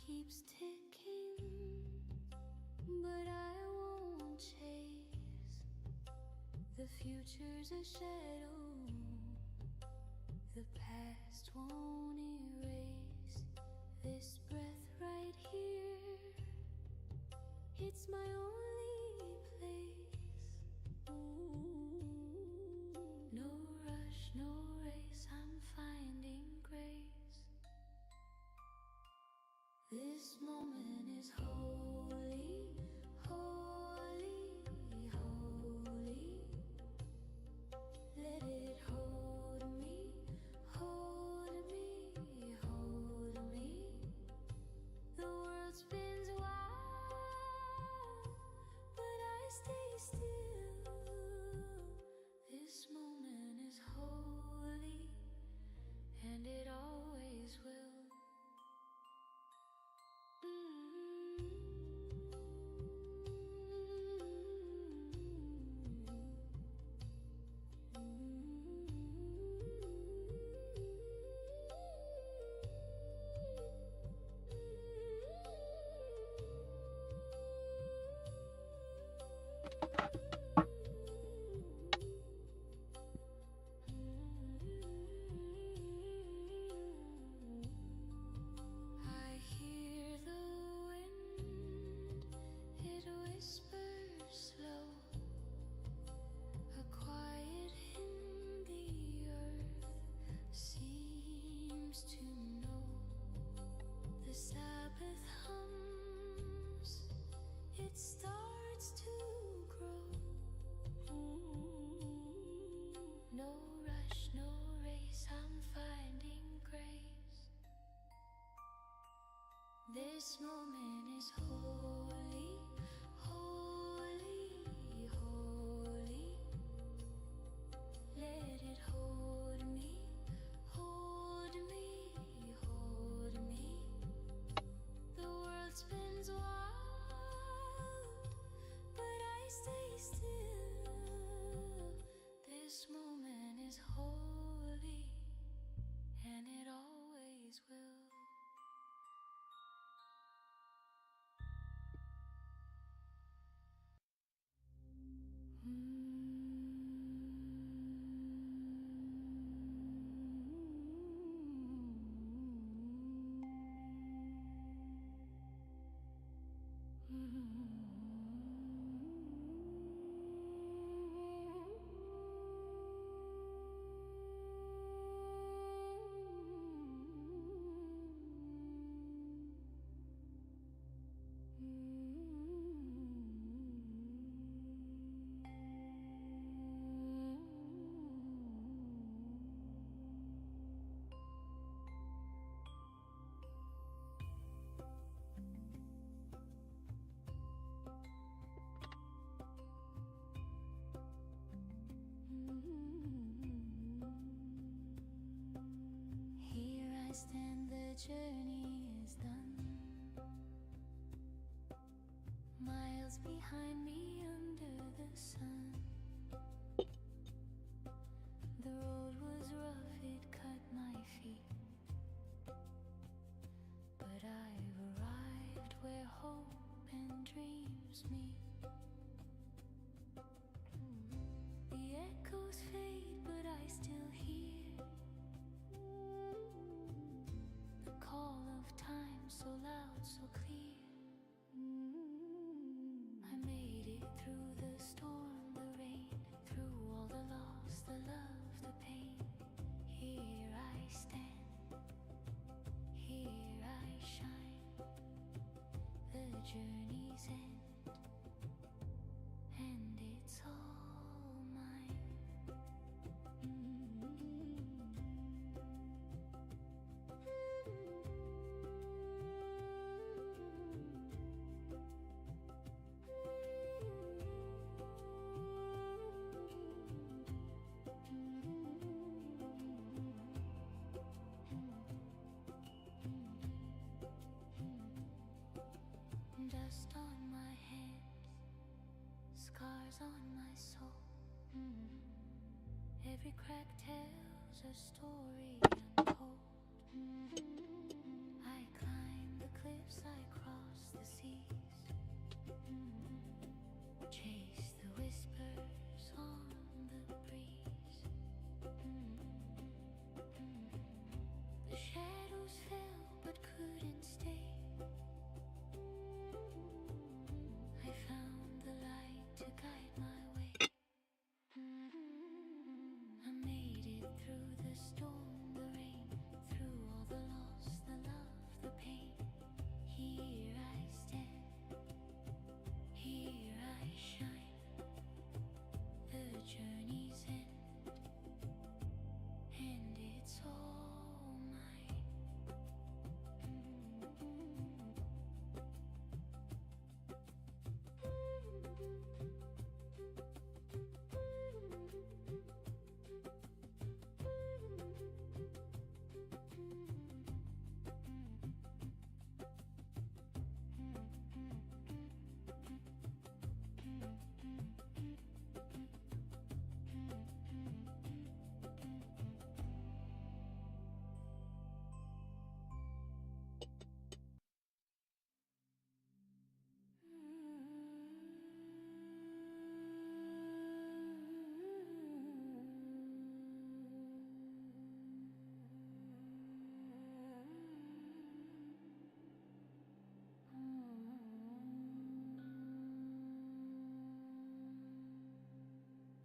Keeps ticking, but I won't chase. The future's a shadow, the past won't erase. This breath right here, it's my only place. No rush, no race, I'm finding grace. This moment is holy, holy, holy. Let it hold me, hold me, hold me. The world spins wild, but I stay still. This moment is holy, and it always will. This moment is holy, holy, holy. Let it hold me, hold me, hold me. The world spins wild, but I stay still. This moment is holy, and it always will. I stand, the journey is done. Miles behind me under the sun. The road was rough, it cut my feet, but I've arrived where hope and dreams meet. The echoes fade, but I still hear the call of time, so loud, so clear. I made it through the storm, the rain, through all the loss, the love, the pain. Here I stand, here I shine. The journey's end, and it's all mine. Dust on my hands, scars on my soul. Every crack tells a story untold. I climb the cliffs, I cross the seas, chase the whispers on the breeze. The shadows fell but couldn't stay. I found the light to guide my way. I made it through the storm, the rain, through all the loss, the love, the pain. Here I stand, here I shine. The journey's end, and it's all mine.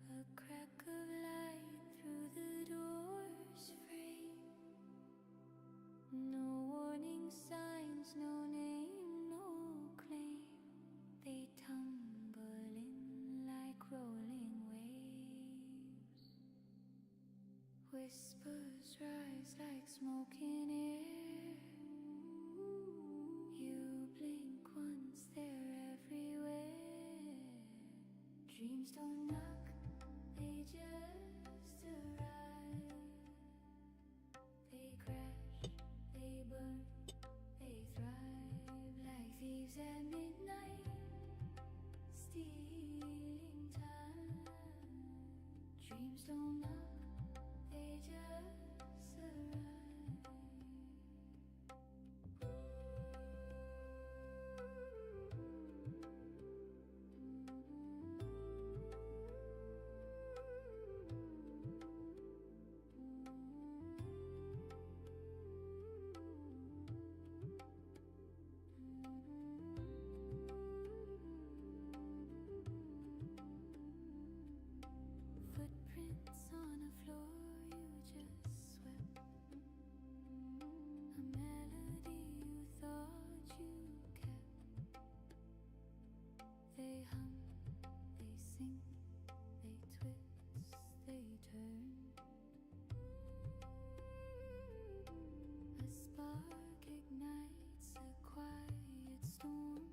A crack of light through the door's frame. No warning signs, no name, no claim. They tumble in like rolling waves. Whispers rise like smoke in air. You blink once, they're everywhere. Dreams don't knock, they just arrive. They crash, they burn, they thrive like thieves at midnight, stealing time. Dreams don't knock, they just arrive. Footprints on a floor you just swept. A melody you thought you kept. They hum, they sing, they twist, they turn. A spark ignites a quiet storm.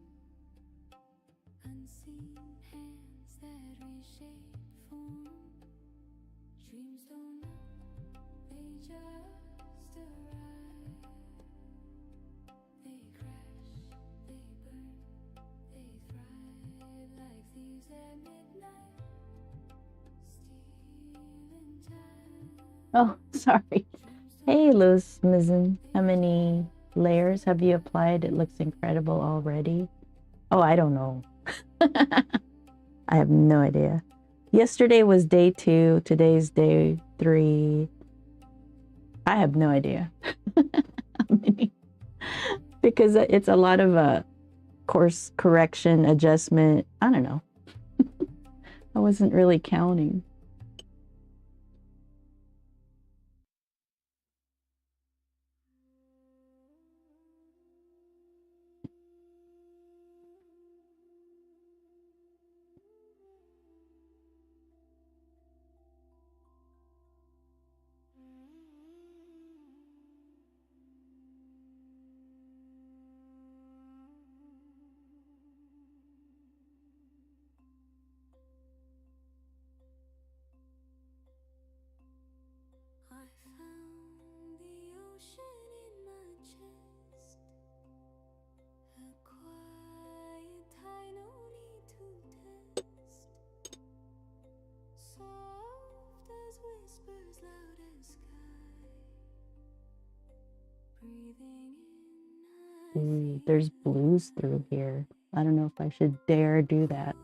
Unseen hands that reshape form. Dreams don't knock, they just arrive. Oh, sorry. Hey, Luz Mizzen. How many layers have you applied? It looks incredible already. Oh, I don't know. I have no idea. Yesterday was day 2. Today's day 3. I have no idea how many. Because it's a lot of course correction, adjustment. I don't know. I wasn't really counting. I found the ocean in my chest. A quiet I no need to test. Soft as whispers, loud as sky. Breathing in, I Ooh, there's blues through here. I don't know if I should dare do that.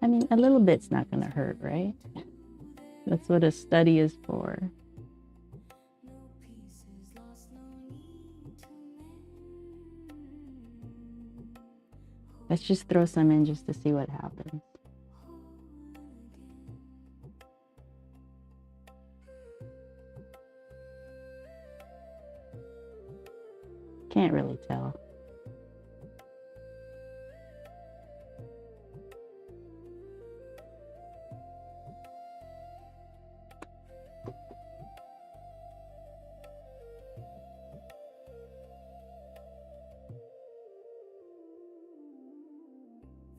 I mean, a little bit's not going to hurt, right? That's what a study is for. no pieces lost, no need to mend. Let's just throw some in just to see what happens. Can't really tell.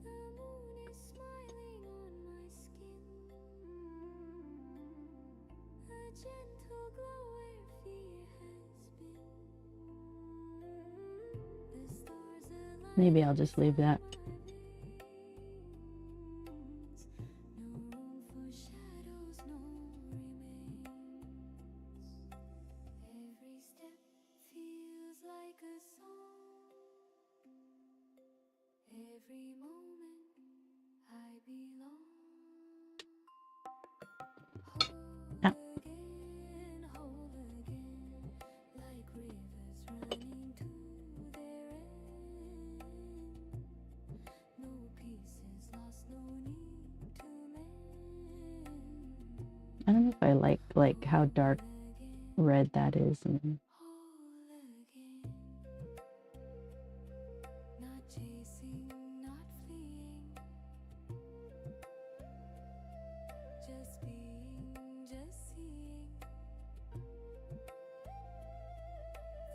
The moon is smiling on my skin. A gentle glow where fear has been. The stars align. Maybe I'll just leave that. No room for shadows, no remains. Every step feels like a song. Every moment I belong. Whole again, whole again, like rivers running to their end. No pieces lost, no need to mend. I don't know if I like how dark red that is. And Whole again, not chasing, not fleeing, just being, just seeing.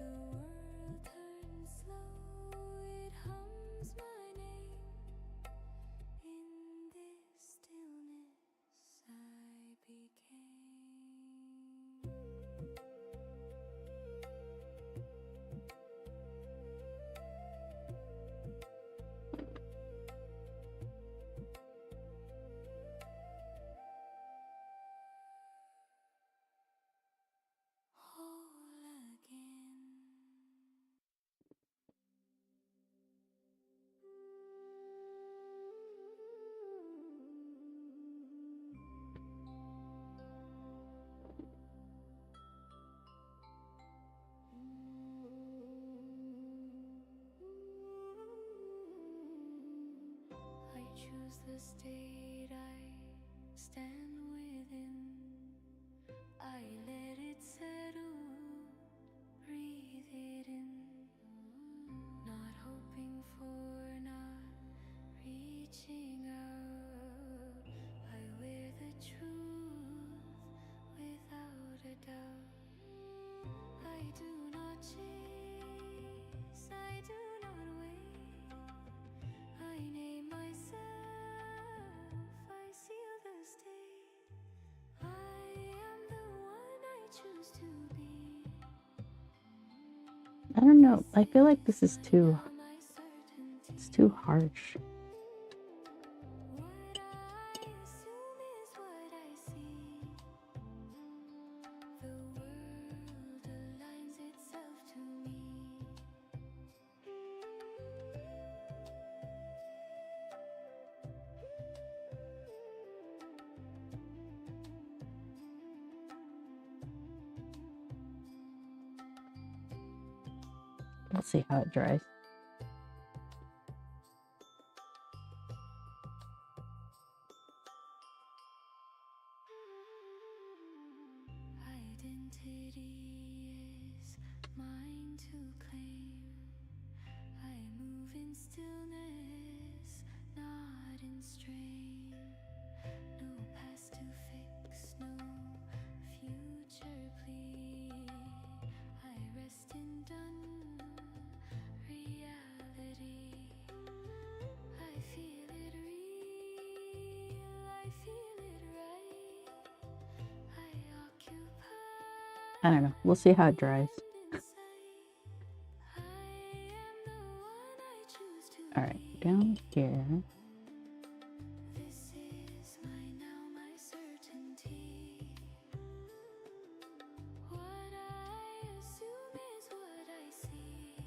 The world turns slow, it hums my name. In this stillness I became. Whole again. I choose the state I stand within. I let it settle, breathe it in. Not hoping for, not reaching out. I wear the truth without a doubt. I do not chase, I do not wait. I name myself, I seal the state. I am the one I choose to be. I don't know. I feel like this is too, My certainty. it's too harsh. What I assume is what I Let's see how it dries. Identity is mine to claim. I move in stillness, not in strain. No past to fix, no future plea. I rest in done reality. I feel it real, I feel it right. I occupy. I don't know. We'll see how it dries. All right, down here. This is my now, my certainty. What I assume is what I see.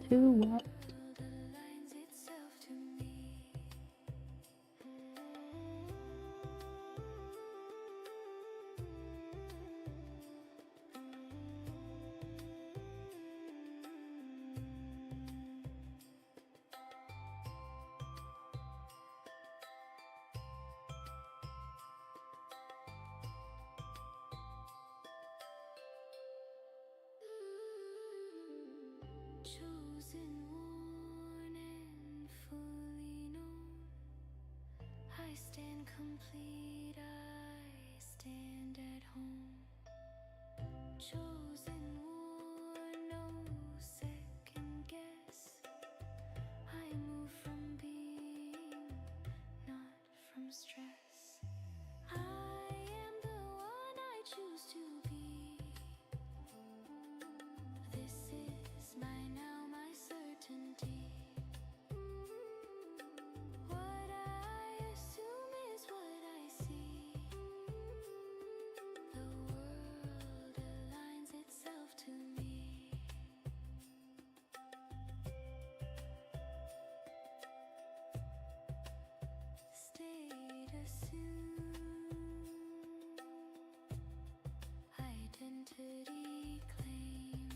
The To what? world aligns itself to me. Chosen, worn, and fully known. I stand complete, I stand at home. Chosen, worn, no second guess. I move from being, not from stress. I am the one I choose to be. This is my now, my certainty. What I assume is what I see. The world aligns itself to me. State assumed. Identity claimed.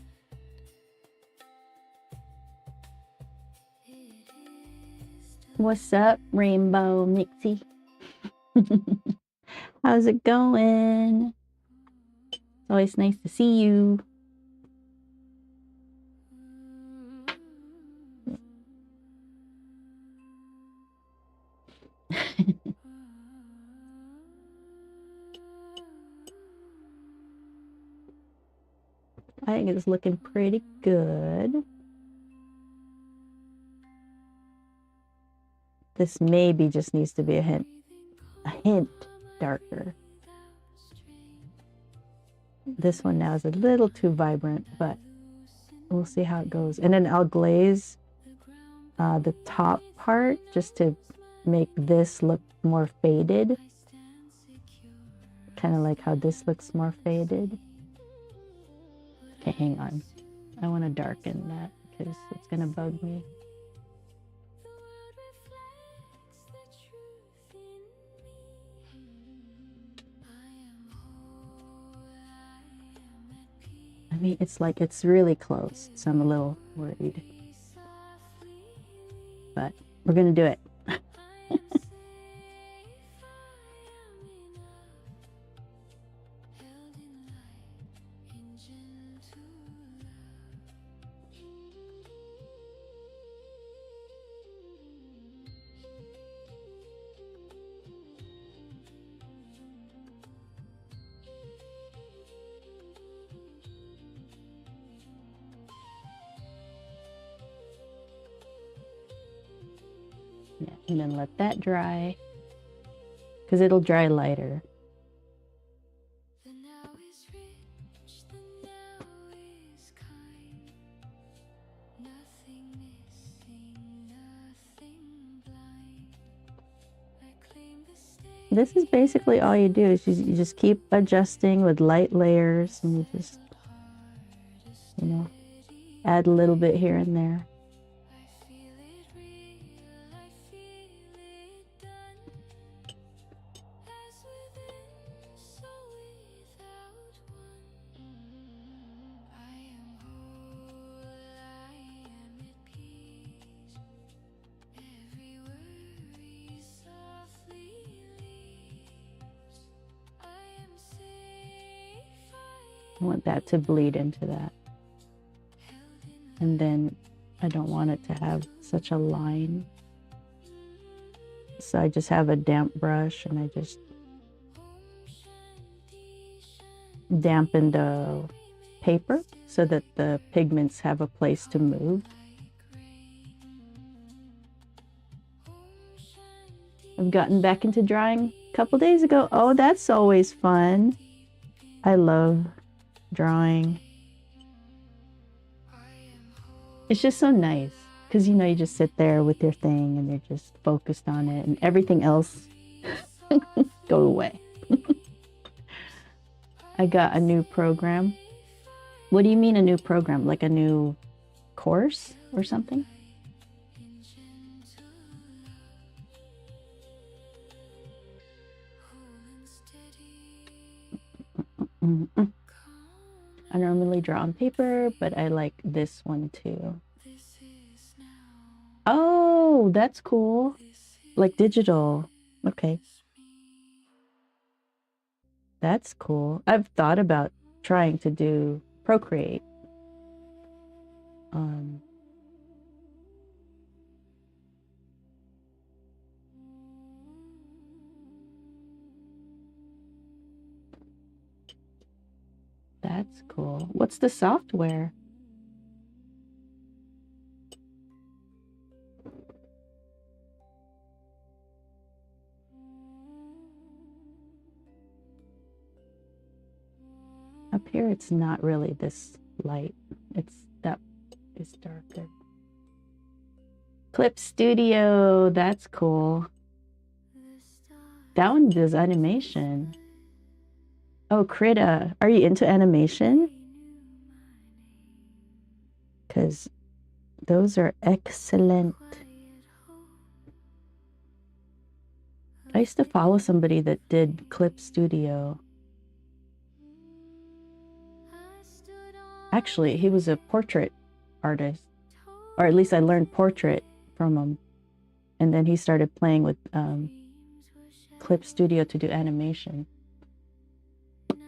It is done. What's up, Rainbow Nixie? How's it going? It's always nice to see you. I think it's looking pretty good. This maybe just needs to be a hint darker. This one now is a little too vibrant, but we'll see how it goes. And then I'll glaze the top part just to make this look more faded. Kind of like how this looks more faded. Okay, hang on. I want to darken that because it's going to bug me. I mean, it's really close, so I'm a little worried. But we're going to do it. Yeah, and then let that dry, because it'll dry lighter. The now is rich, the now is kind. Nothing missing, nothing blind. I claim the stage. This is basically all you do is you just keep adjusting with light layers, and you just, you know, add a little bit here and there. I feel it real, I feel it done. As within, so without one. I am whole. I want that to bleed into that. And then I don't want it to have such a line. So I just have a damp brush and I just dampen the paper so that the pigments have a place to move. I've gotten back into drawing a couple days ago. Oh, that's always fun. I love drawing. It's just so nice because, you know, you just sit there with your thing and you're just focused on it and everything else go away. I got a new program. What do you mean a new program? Like a new course or something? I normally draw on paper, but I like this one too. Oh, that's cool. Like digital. Okay. That's cool. I've thought about trying to do Procreate. That's cool. What's the software? Up here, it's not really this light. That is darker. Clip Studio, that's cool. That one does animation. Oh, Krita, are you into animation? Because those are excellent. I used to follow somebody that did Clip Studio. Actually, he was a portrait artist, or at least I learned portrait from him. And then he started playing with Clip Studio to do animation.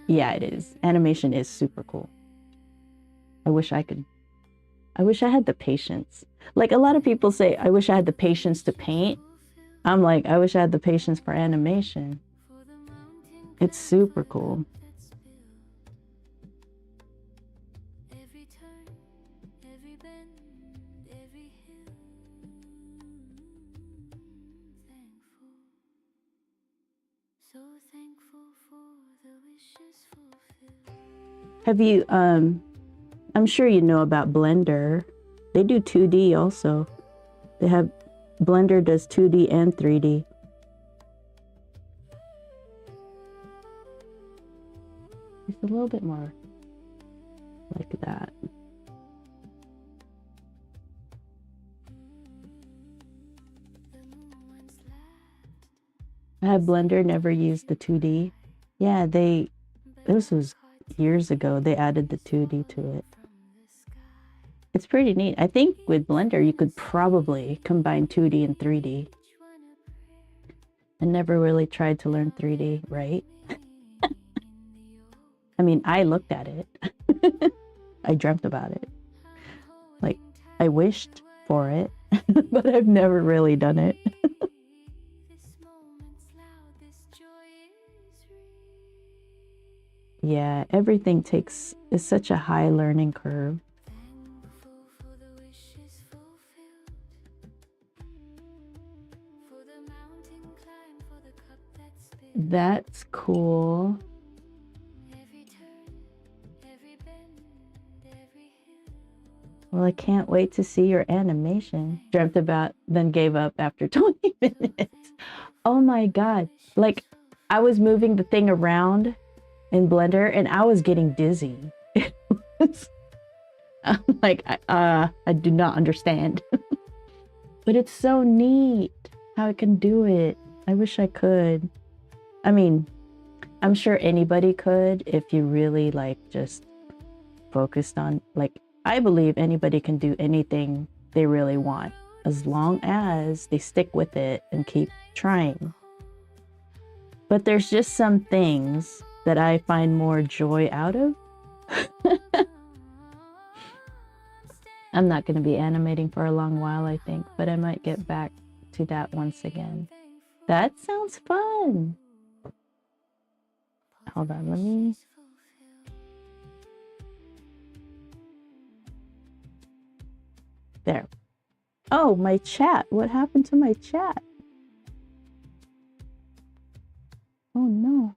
Yeah, it is. Animation is super cool. I wish I had the patience. Like a lot of people say, I wish I had the patience to paint. I'm like, I wish I had the patience for animation. It's super cool. Have you, I'm sure you know about Blender. They do 2D also. Blender does 2D and 3D. It's a little bit more like that. I have Blender, never used the 2D. Yeah, this was years ago, they added the 2D to it. It's pretty neat. I think with Blender, you could probably combine 2D and 3D. I never really tried to learn 3D, right? I mean, I looked at it. I dreamt about it. Like, I wished for it, but I've never really done it. Yeah, everything is such a high learning curve. That's cool. Well, I can't wait to see your animation. Dreamt about, then gave up after 20 minutes. Oh my God. Like, I was moving the thing around in Blender and I was getting dizzy. I'm like, I do not understand. But it's so neat how I can do it. I wish I could. I mean, I'm sure anybody could if you really like just focused on, like, I believe anybody can do anything they really want as long as they stick with it and keep trying. But there's just some things that I find more joy out of. I'm not going to be animating for a long while, I think, but I might get back to that once again. That sounds fun. Hold on, let me... There. Oh, my chat. What happened to my chat? Oh, no.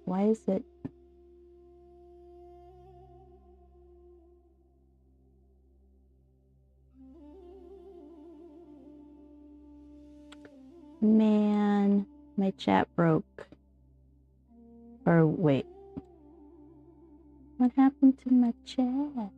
Why is it... Man, my chat broke. Or wait. What happened to my chat?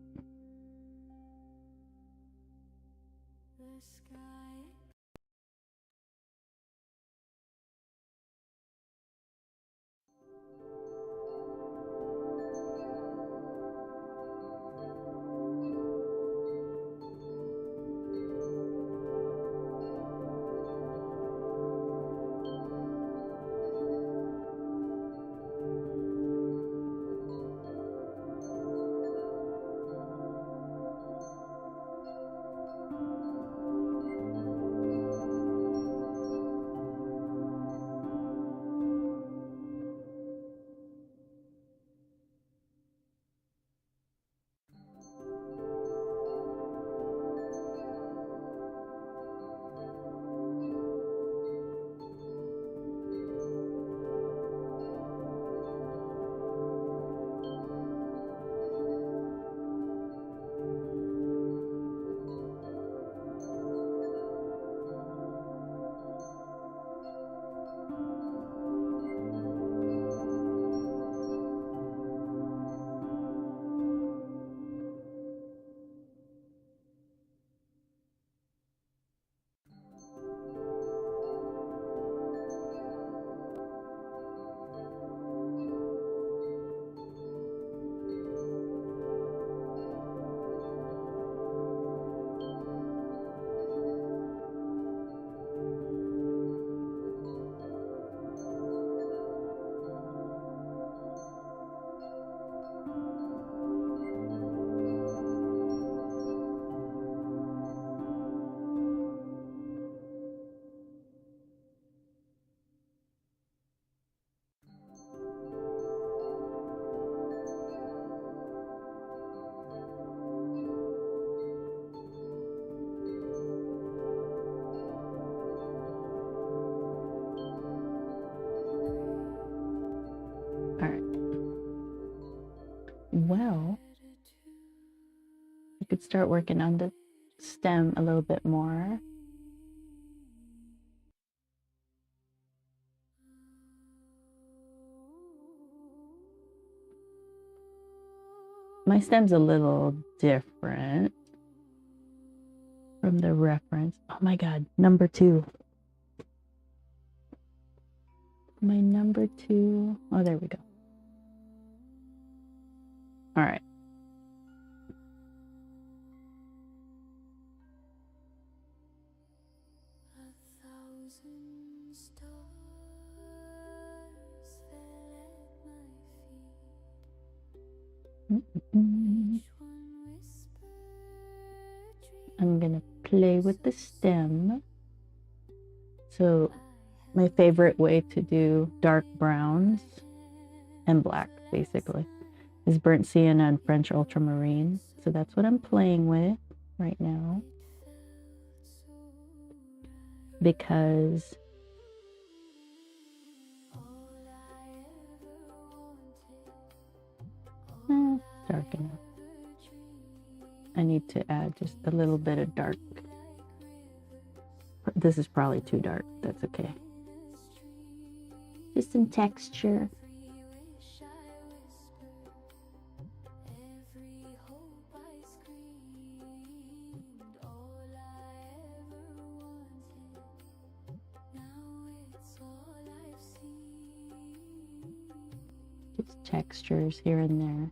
Well, you could start working on the stem a little bit more. My stem's a little different from the reference. Oh my God, number 2. My number 2. Oh, there we go. All right. I'm gonna play with the stem. So my favorite way to do dark browns and black basically is burnt sienna and French ultramarine. So that's what I'm playing with right now. Because dark enough. I need to add just a little bit of dark. This is probably too dark. That's okay. Just some texture. Just textures here and there.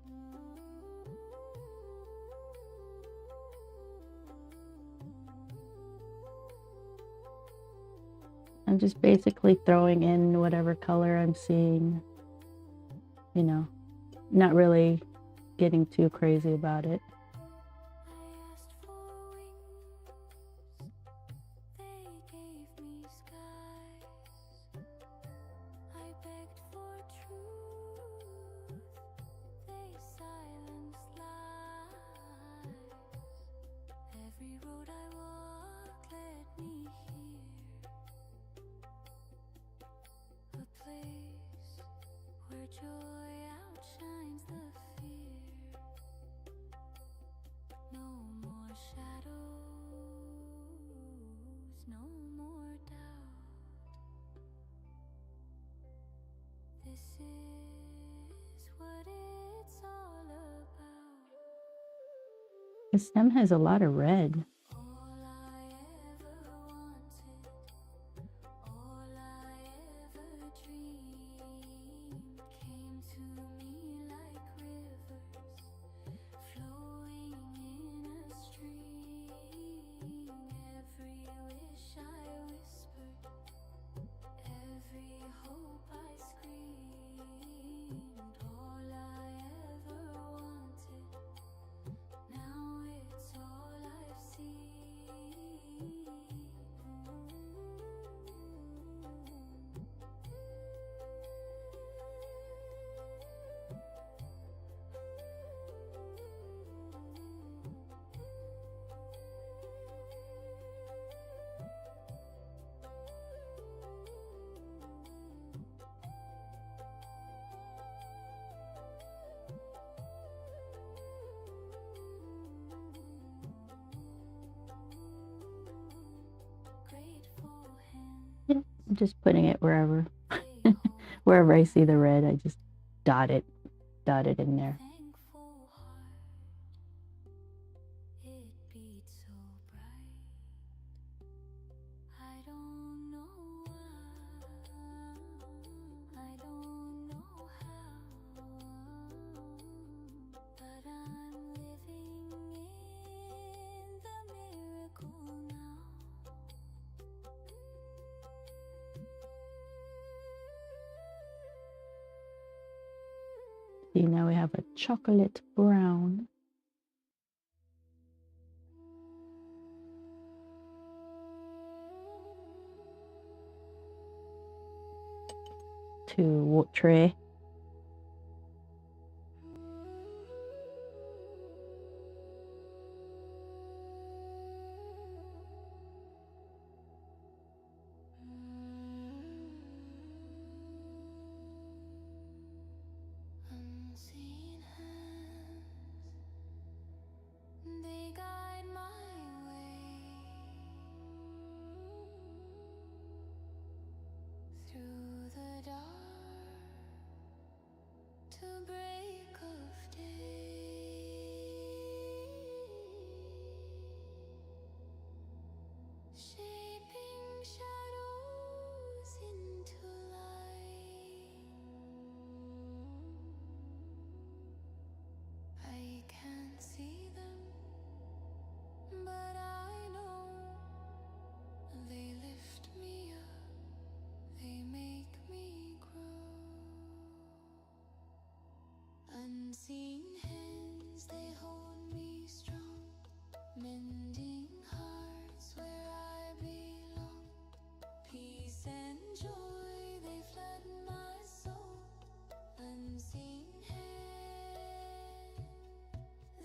I'm just basically throwing in whatever color I'm seeing, you know, not really getting too crazy about it. I asked for wings, they gave me skies. I begged for truth, they silenced lies. Every road I walked led me here, a place where joy outshines the fear. No more shadows, no more doubt. This is what it's all about. The stem has a lot of red. All I ever wanted, all I ever dreamed, came to me like rivers, flowing in a stream. Every wish I whispered, every hope I screamed. All I ever wanted, now it's all I've seen. Grateful hand, Yeah, I'm just putting it wherever, they hold wherever I see the red, I just dot it in there. thankful heart. It beats so bright. I don't know why, I don't know how, but I'm living in the miracle now. See, now we have a chocolate brown. To tray. Unseen hands, they guide my way through the dark to break of day, shaping shadows into light. I can't see them, but I know they lift me up, they make me grow. Unseen hands, they hold me strong, mending hearts where I belong. Peace and joy, they flood my soul. Unseen hands,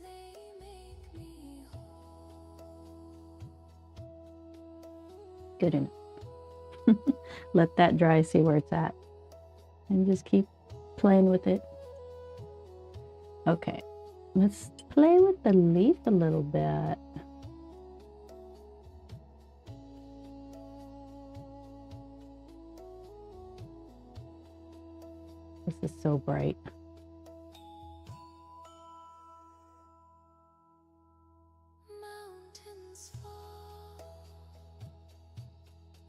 they make me whole. Good enough. Let that dry, see where it's at. And just keep playing with it. Okay, let's play with the leaf a little bit. This is so bright. Mountains fall,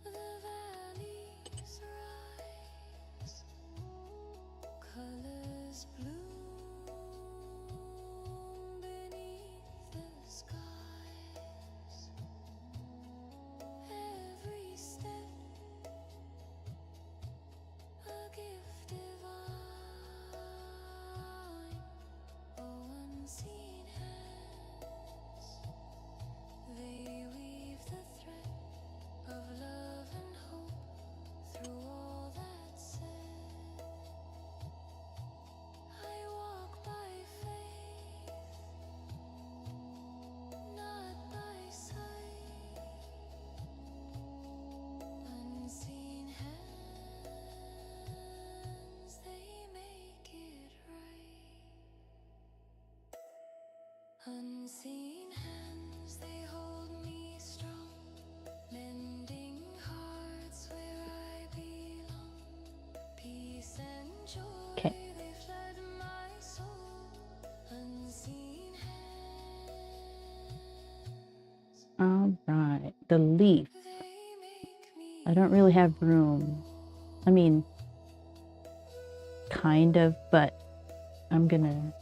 the valleys rise, colors bloom beneath the skies. Every step Okay. All right, the leaf. I don't really have room. I mean, kind of, but I'm gonna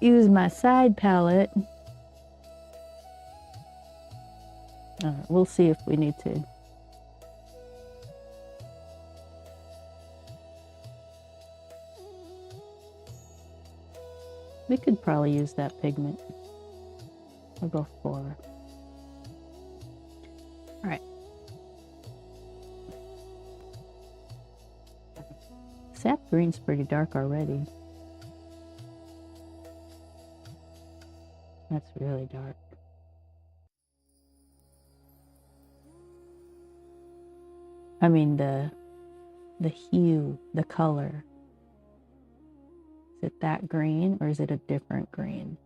use my side palette. We'll see if we need to. We could probably use that pigment. I'll go 4. All right. Sap green's pretty dark already. That's really dark. I mean the hue, the color. Is it that green or is it a different green?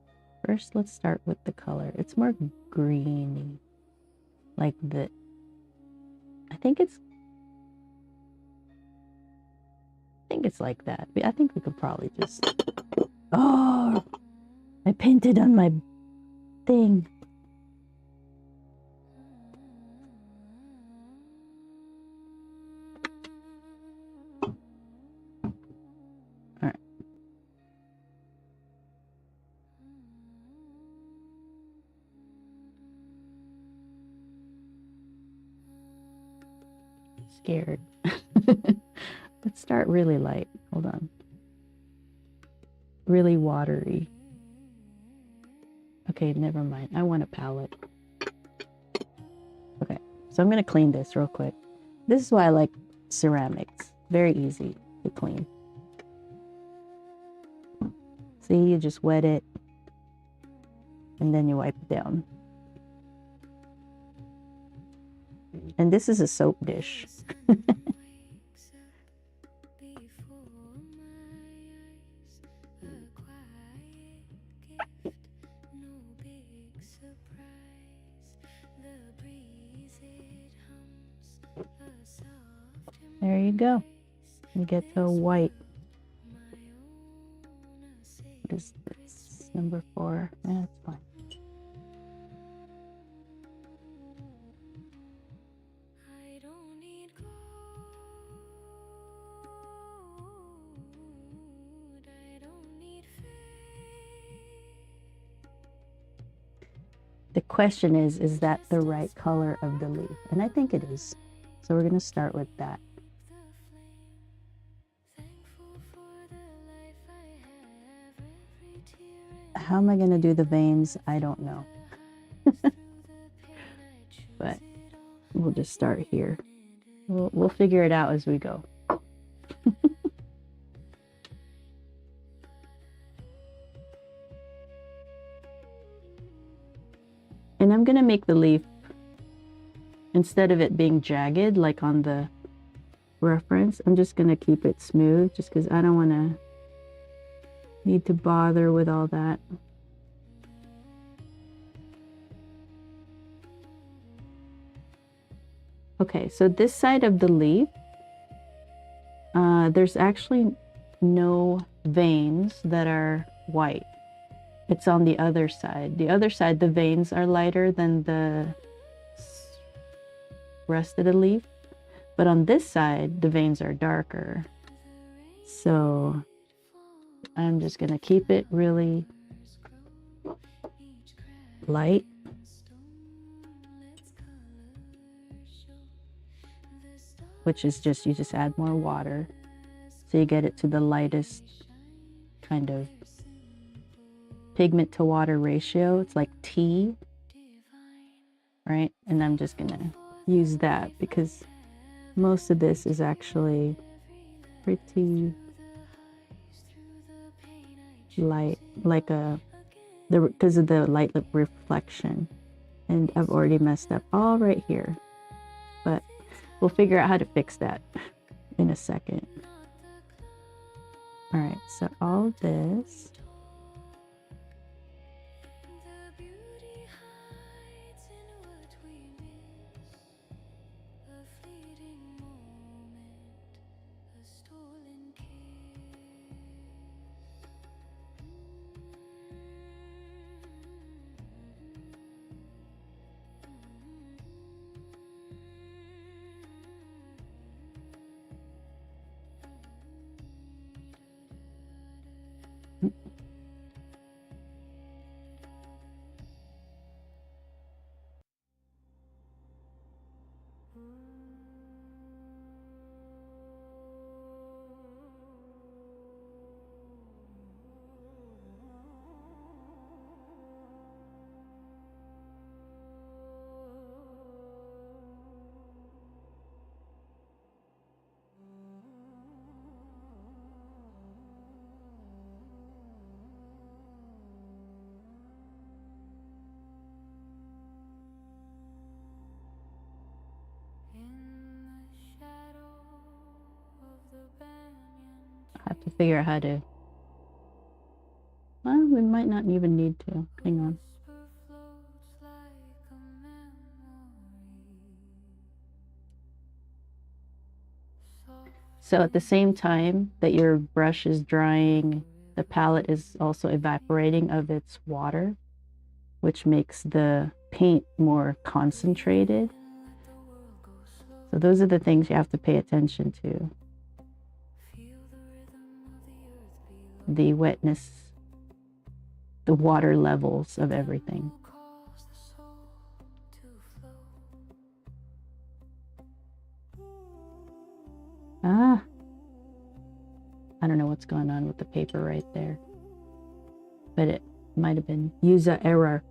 First, let's start with the color. It's more greeny. Like I think it's like that. I think we could probably just... Oh, I painted on my thing. All right. Scared. Let's start really light. Hold on. Really watery. Okay, never mind. I want a palette. Okay, so I'm going to clean this real quick. This is why I like ceramics. Very easy to clean. See, you just wet it and then you wipe it down. And this is a soap dish. There you go. You get to white. What is this? Number 4. Yeah, that's fine. The question is that the right color of the leaf? And I think it is. So we're going to start with that. How am I going to do the veins? I don't know. But we'll just start here. We'll figure it out as we go. And I'm going to make the leaf, instead of it being jagged like on the reference, I'm just going to keep it smooth just because I don't want to need to bother with all that. Okay, so this side of the leaf, there's actually no veins that are white. It's on the other side. The other side, the veins are lighter than the rest of the leaf. But on this side, the veins are darker. So I'm just going to keep it really light. Which is just, you just add more water. So you get it to the lightest kind of pigment to water ratio. It's like T, right? And I'm just gonna use that because most of this is actually pretty light, like because of the light reflection. And I've already messed up all right here, but we'll figure out how to fix that in a second. All right, so all this. figure out how to... Well, we might not even need to. Hang on. So at the same time that your brush is drying, the palette is also evaporating of its water, which makes the paint more concentrated. So those are the things you have to pay attention to. The wetness, the water levels of everything. Ah, I don't know what's going on with the paper right there, but it might have been user error.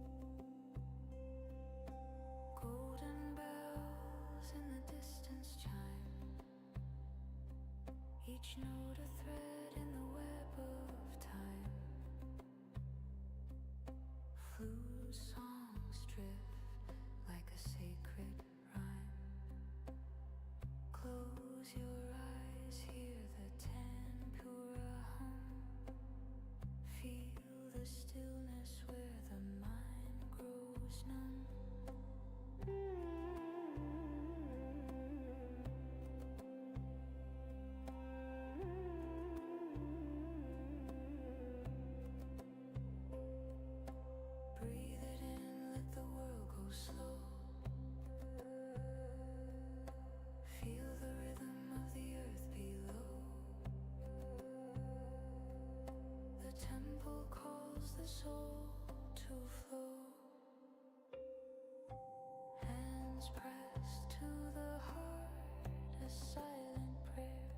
Golden bells in the distance chime, each note a thread in the web of time. Flute songs drift like a sacred rhyme. Close your eyes, hear the tempura hum. Feel the stillness where the mind grows numb. Breathe it in, let the world go slow. Feel the rhythm of the earth below. The temple calls the soul to flow. Hands pressed to the heart, a silent prayer.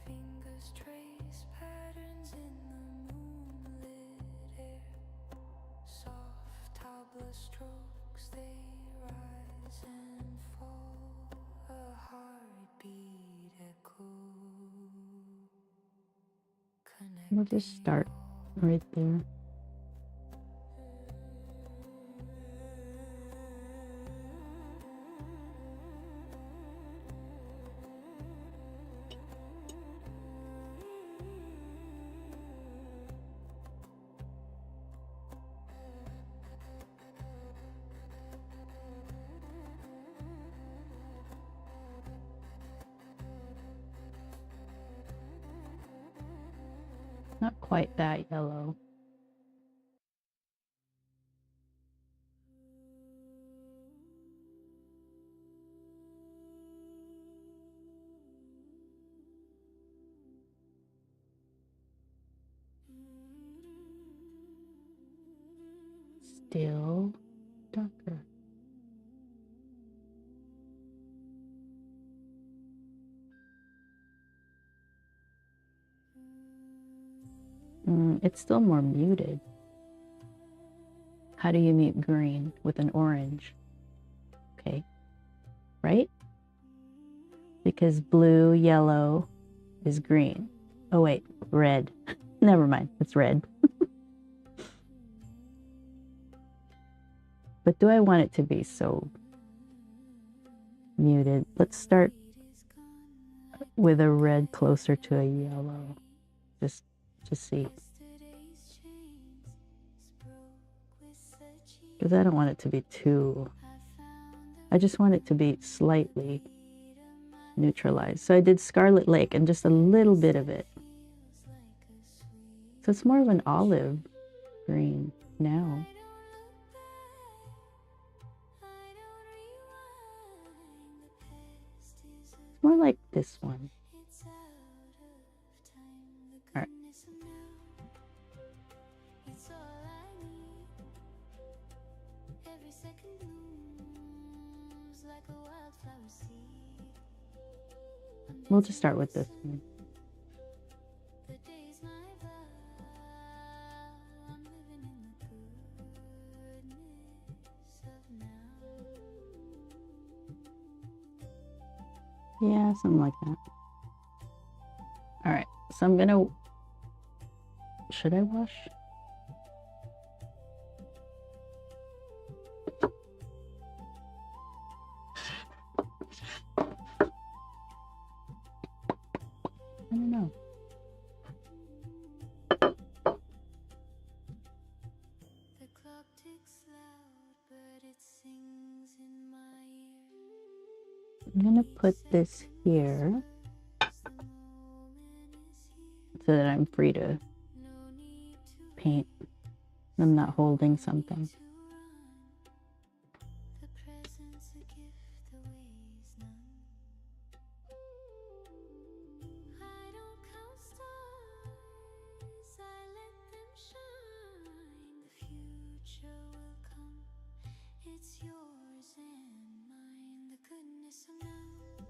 Fingers trace patterns in the moonlit air. Soft tabla strokes, they rise and fall. A heartbeat echo. We'll just start right there. Not quite that yellow. Still darker. It's still more muted. How do you mute green with an orange? Okay, right? Because blue, yellow is green. Oh wait, red. Never mind, it's red. But do I want it to be so muted? Let's start with a red closer to a yellow. Just to see. Because I don't want it to be too... I just want it to be slightly neutralized. So I did Scarlet Lake and just a little bit of it. So it's more of an olive green now. It's more like this one. All right. We'll just start with this one. Yeah, something like that. All right, so I'm gonna... Should I wash? I don't know. I'm gonna put this here so that I'm free to paint. I'm not holding something. The present's a gift that weighs none. I don't count stars, I let them shine. The future will come, it's yours and mine. The goodness of now,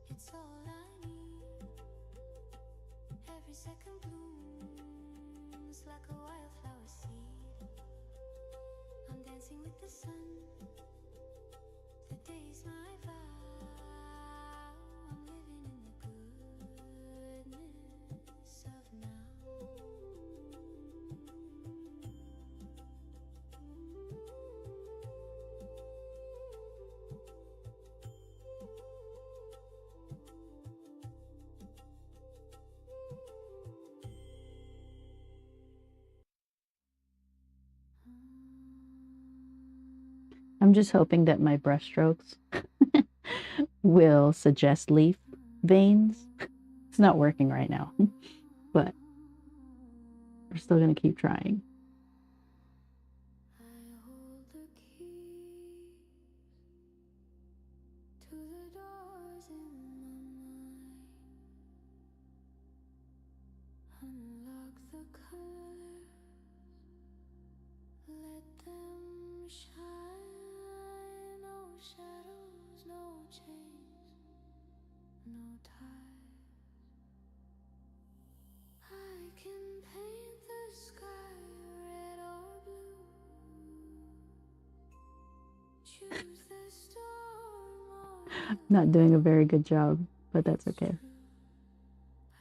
it's all I need. Every second blooms like a wildflower seed. I'm dancing with the sun, the day's my vow. I'm living in the goodness of now. I'm just hoping that my brush strokes will suggest leaf veins. It's not working right now, but we're still gonna keep trying. I hold the key to the doors in my mind. Unlock the colors, let them shine. No shadows, no chains, no ties. I can paint the sky red or blue, choose the storm or Not doing a very good job, but that's okay.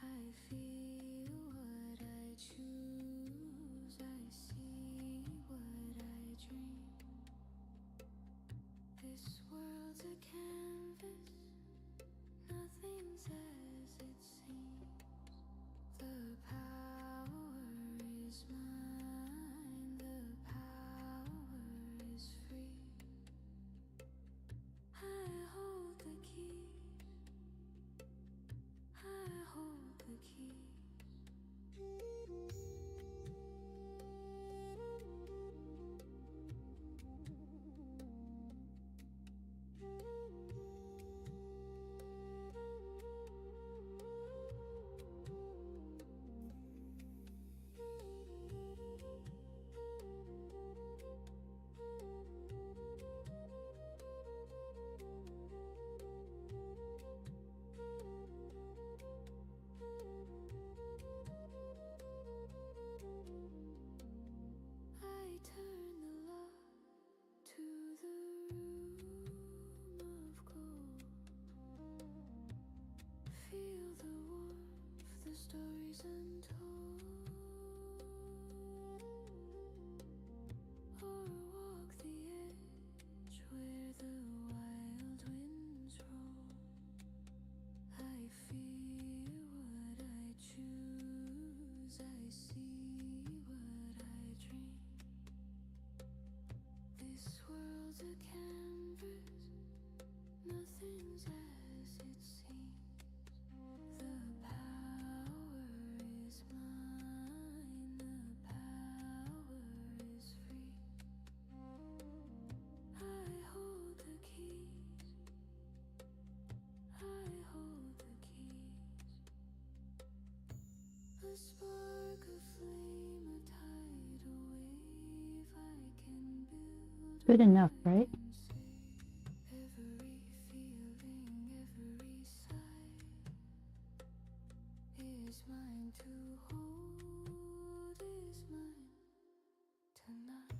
I feel what I choose, I see what I dream. This world's a canvas, nothing's as it seems. The power is mine, the power is free. I hold the keys, I hold the keys. I turn the lock to the room of gold. Feel the warmth, the stories untold. Or walk the edge where the wild winds roll. I feel what I choose, I see what I dream. This world's a canvas, nothing's as it seems. The power is mine, the power is free. I hold the keys, I hold the keys. A spark, a flame, a tidal wave. I can build Good enough, right? and say every feeling, every sight is mine to hold, is mine tonight.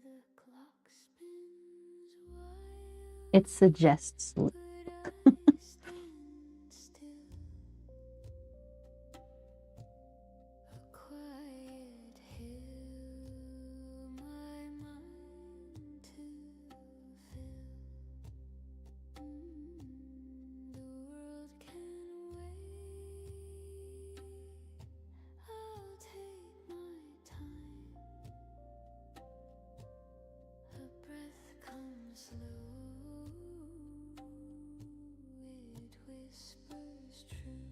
The clock spins wild, It suggests sleep. but I stand still. A quiet hill, my mind to fill. The world can wait. I'll take my time. A breath comes slow. It whispers true.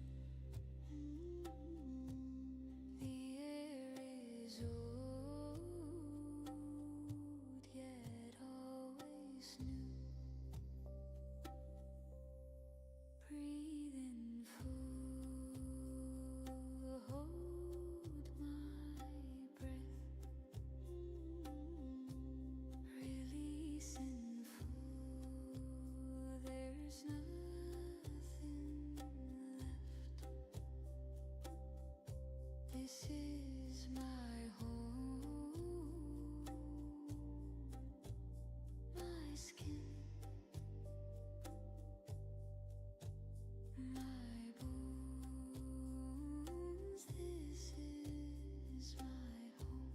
The air is old, yet always new. Breathe in full, hold my breath. Release in full, there's nothing left. This is my home, my skin, my bones. This is my home.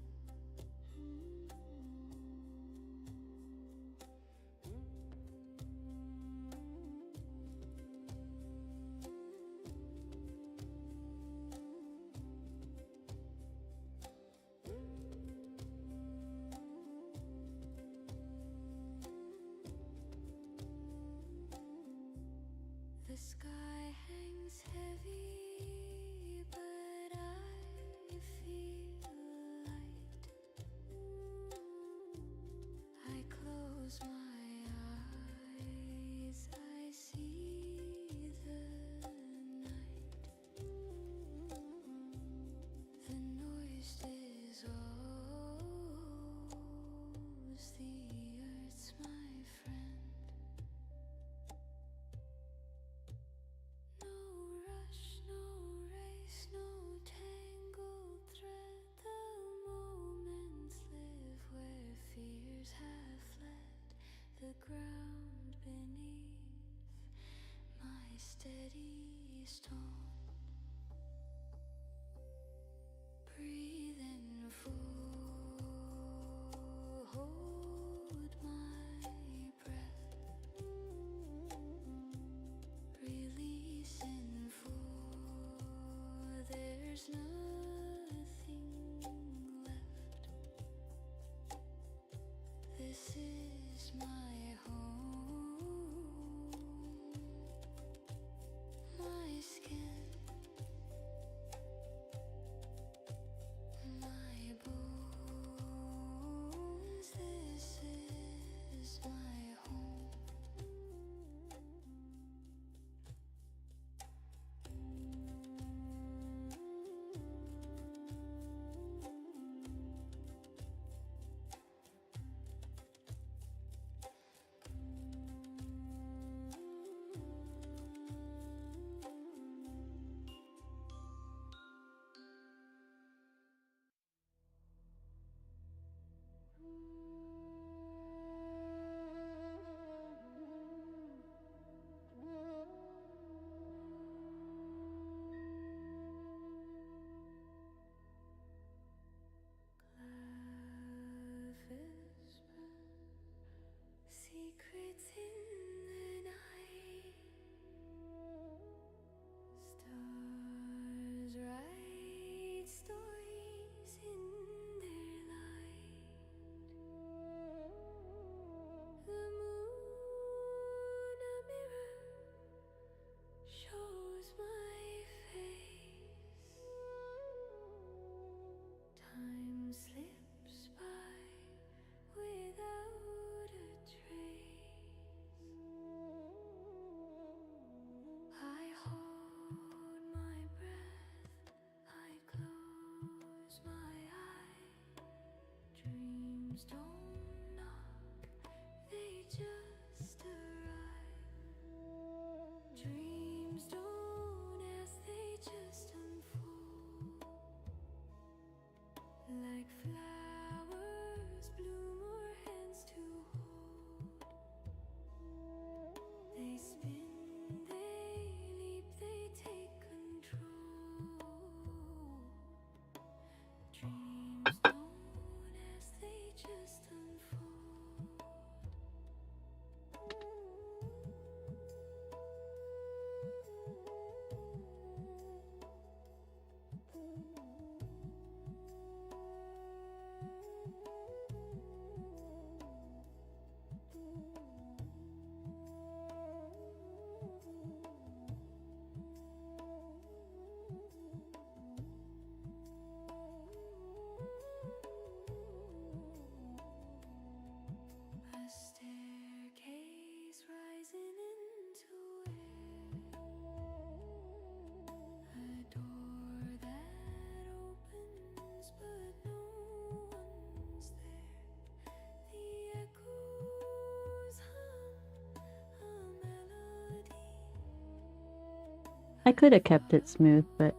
I could have kept it smooth, but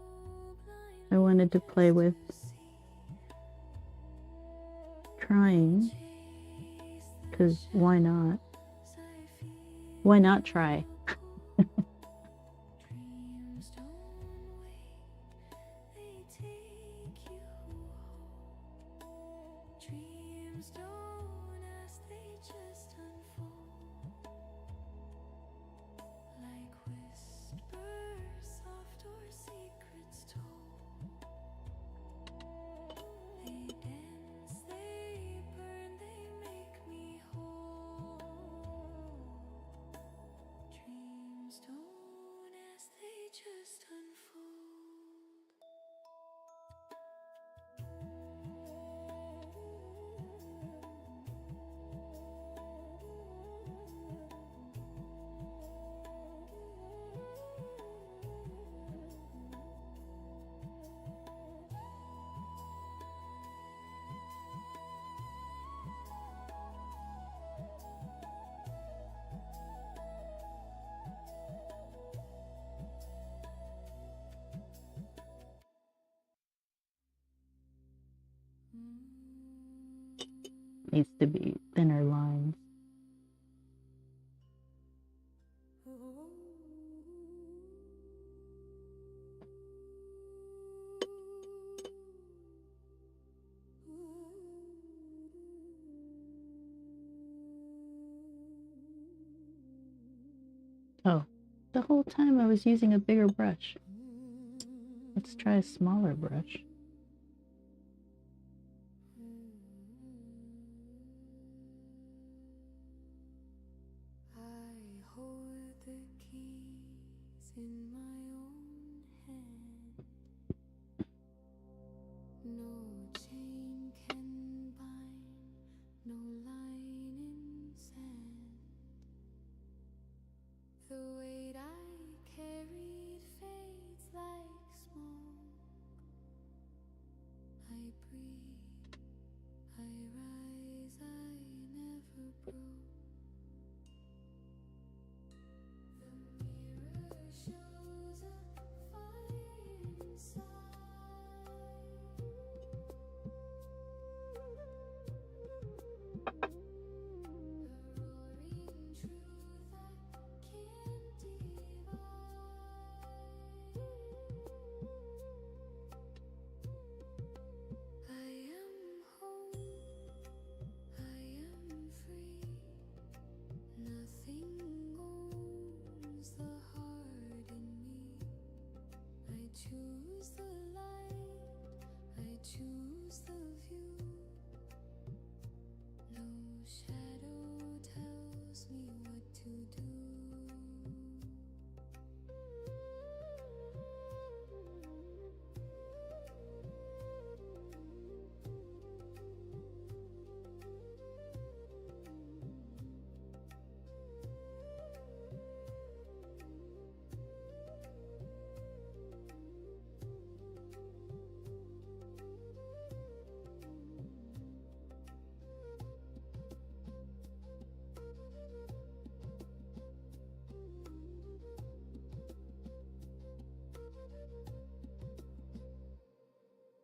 I wanted to play with trying, because why not? Why not try? Dreams don't wait, they take you home. Dreams don't ask, they just unfold. Like whispers, soft or secrets told. They dance, they burn, they make me whole. Dreams don't ask, they just Needs to be thinner lines. Oh, the whole time I was using a bigger brush. Let's try a smaller brush. I hold the keys in my own hand. No chain can bind, no line in sand. The weight I carried fades like smoke. I breathe, I rise, I never broke. The mirror shows a fire inside. A roaring truth I can't divide. I am home, I am free. Nothing owns the heart in me. I choose the light, I choose the view. No shadow tells me what to do.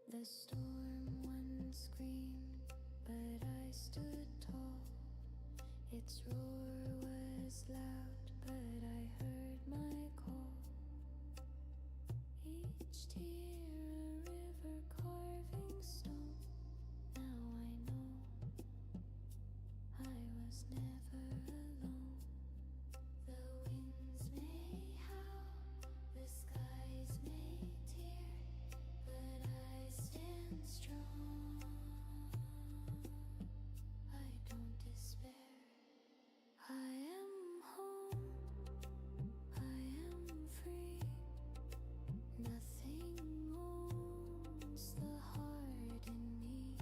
The storm once screamed, but I stood tall. Its roar was loud, but I heard my call. Each tear a river carving stone. Now I know I was never alone. The winds may howl, the skies may tear, but I stand strong. I don't despair. I am home, I am free. Nothing owns the heart in me.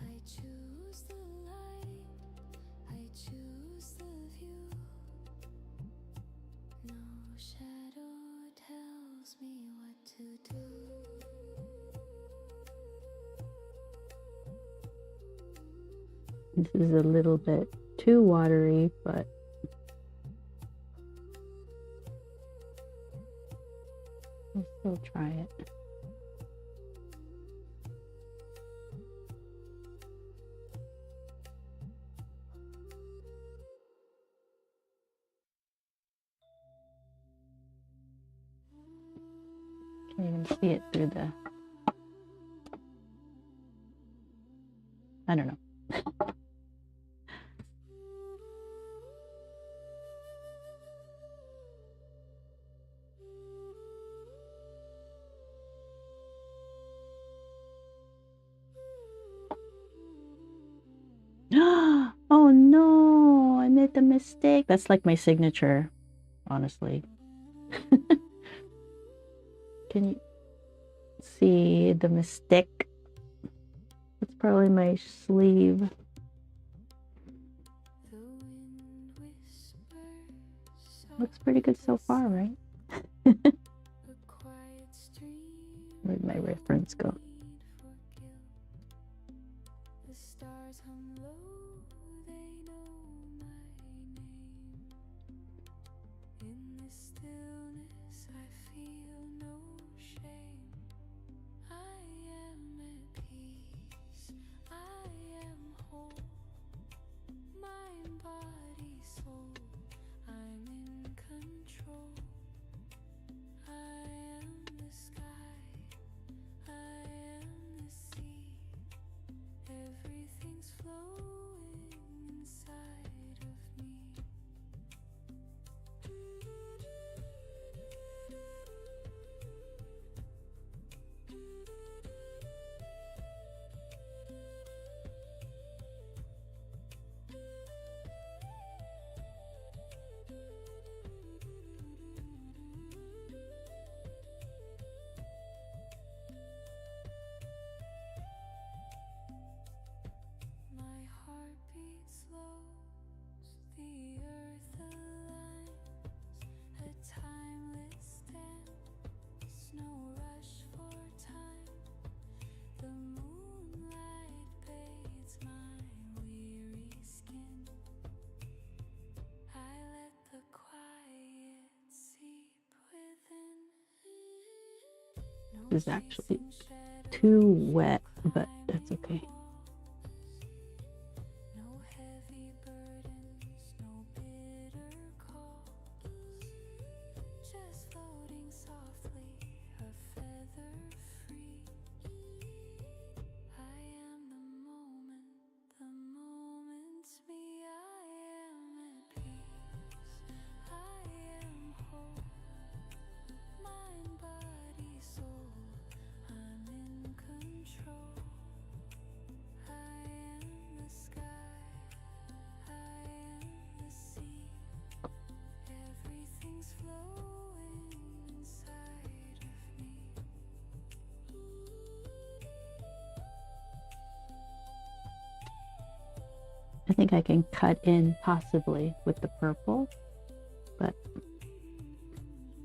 I choose the light, I choose the view. No shadow tells me what to do. This is a little bit too watery, but We'll try it. Can't even see it through the... I don't know. Oh no, I made the mistake. That's like my signature, honestly. Can you see the mistake? That's probably my sleeve. Looks pretty good so far, right? Where'd my reference go? This is actually too wet, but that's okay. I think I can cut in possibly with the purple, but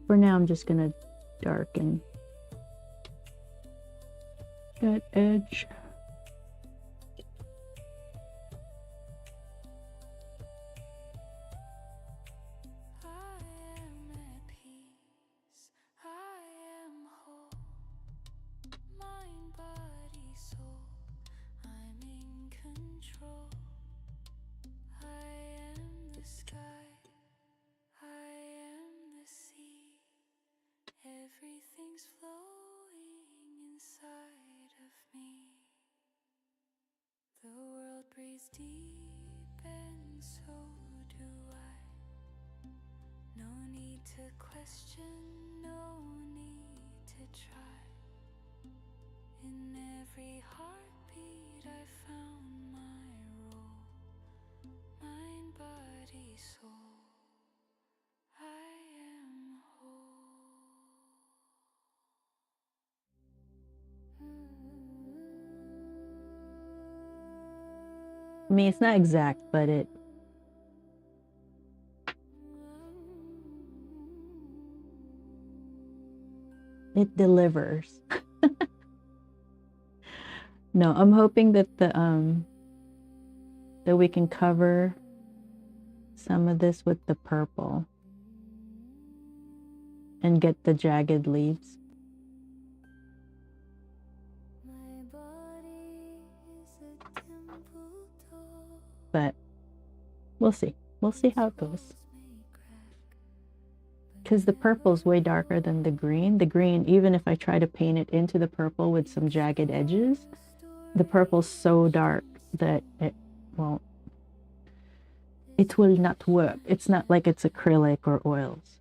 for now I'm just gonna darken that edge. I mean, it's not exact, but it delivers. No, I'm hoping that that we can cover some of this with the purple and get the jagged leaves. But we'll see. We'll see how it goes. Because the purple's way darker than the green. The green, even if I try to paint it into the purple with some jagged edges, the purple's so dark that it won't. It will not work. It's not like it's acrylic or oils.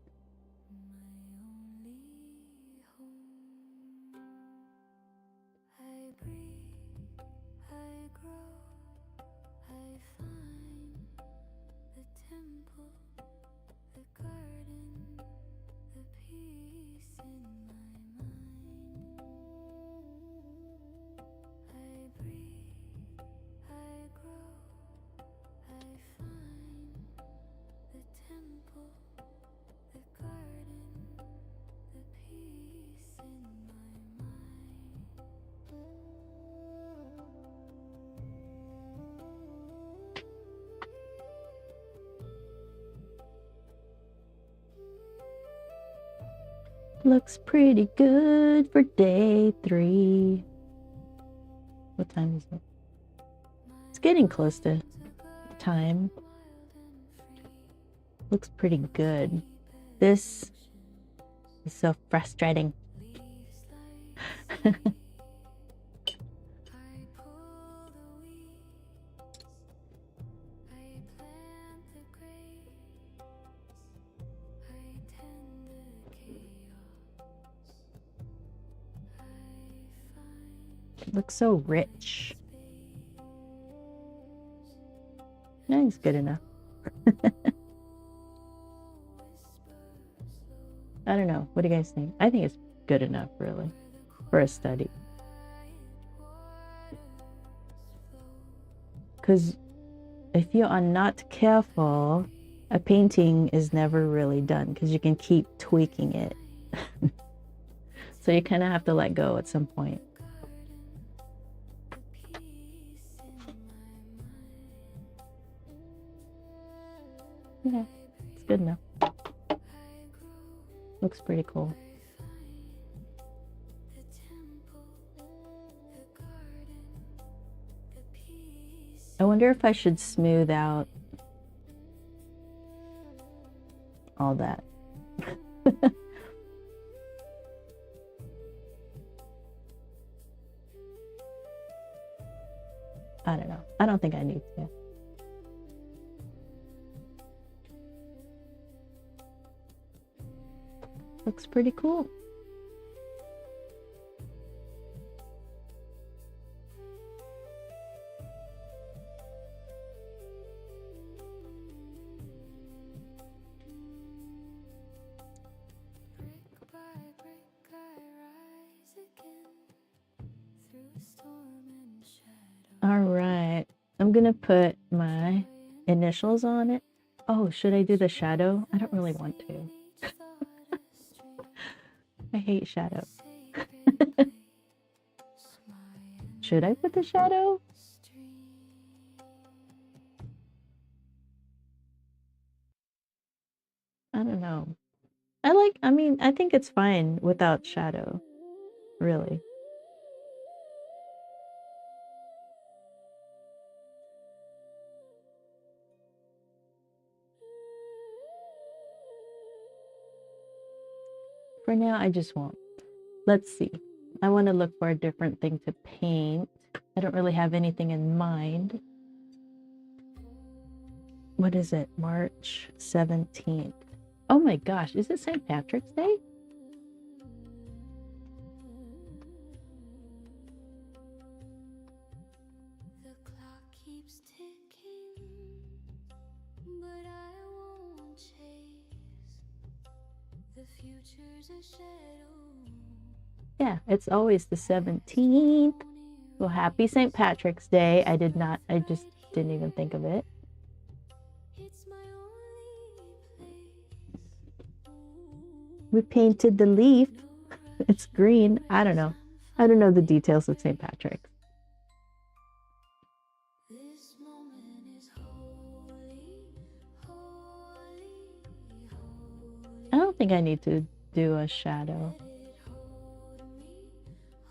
Looks pretty good for day 3. What time is it? It's getting close to time. Looks pretty good. This is so frustrating. It looks so rich. Yeah, it's good enough. I don't know. What do you guys think? I think it's good enough, really, for a study. Because if you are not careful, a painting is never really done because you can keep tweaking it. So you kind of have to let go at some point. Yeah, it's good enough. Looks pretty cool. I wonder if I should smooth out all that. I don't know. I don't think I need to. Looks pretty cool. All right, I'm gonna put my initials on it. Oh, should I do the shadow? I don't really want to. I hate shadow. Should I put the shadow? I don't know. I mean, I think it's fine without shadow, really. For now, I just won't. Let's see. I want to look for a different thing to paint. I don't really have anything in mind. What is it? March 17th. Oh my gosh, is it St. Patrick's Day? The clock keeps ticking, but I won't chase. The future's a shadow. Yeah, it's always the 17th. Well, happy St. Patrick's Day. I just didn't even think of it. It's my only place. We painted the leaf. It's green. I don't know. I don't know the details of St. Patrick's. This moment is holy, holy, holy. I don't think I need to do a shadow.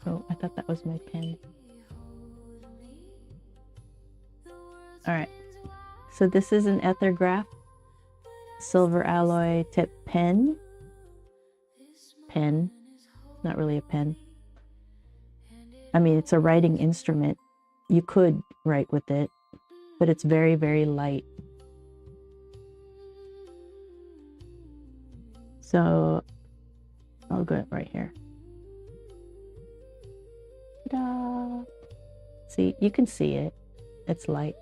Oh, I thought that was my pen. All right. So this is an Ethergraph silver alloy tip pen. Pen. Not really a pen. I mean, it's a writing instrument. You could write with it, but it's very, very light. So I'll go right here. Ta-da! See, you can see it. It's light.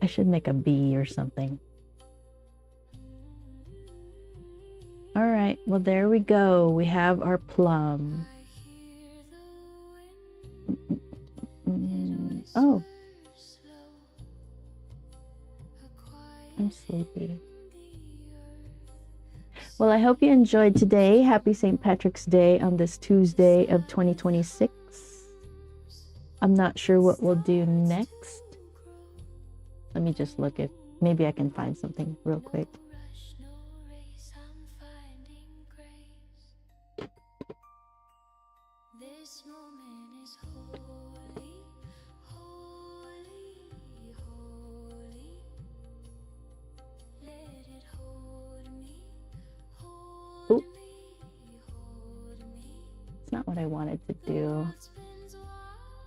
I should make a bee or something. All right, well, there we go. We have our plum. Oh, I'm sleepy. Well, I hope you enjoyed today. Happy St. Patrick's Day on this Tuesday of 2026. I'm not sure what we'll do next. Let me just look if maybe I can find something real quick. This moment is holy, holy, holy. Let it hold me, hold me, hold me. It's not what I wanted to do. Spins wild,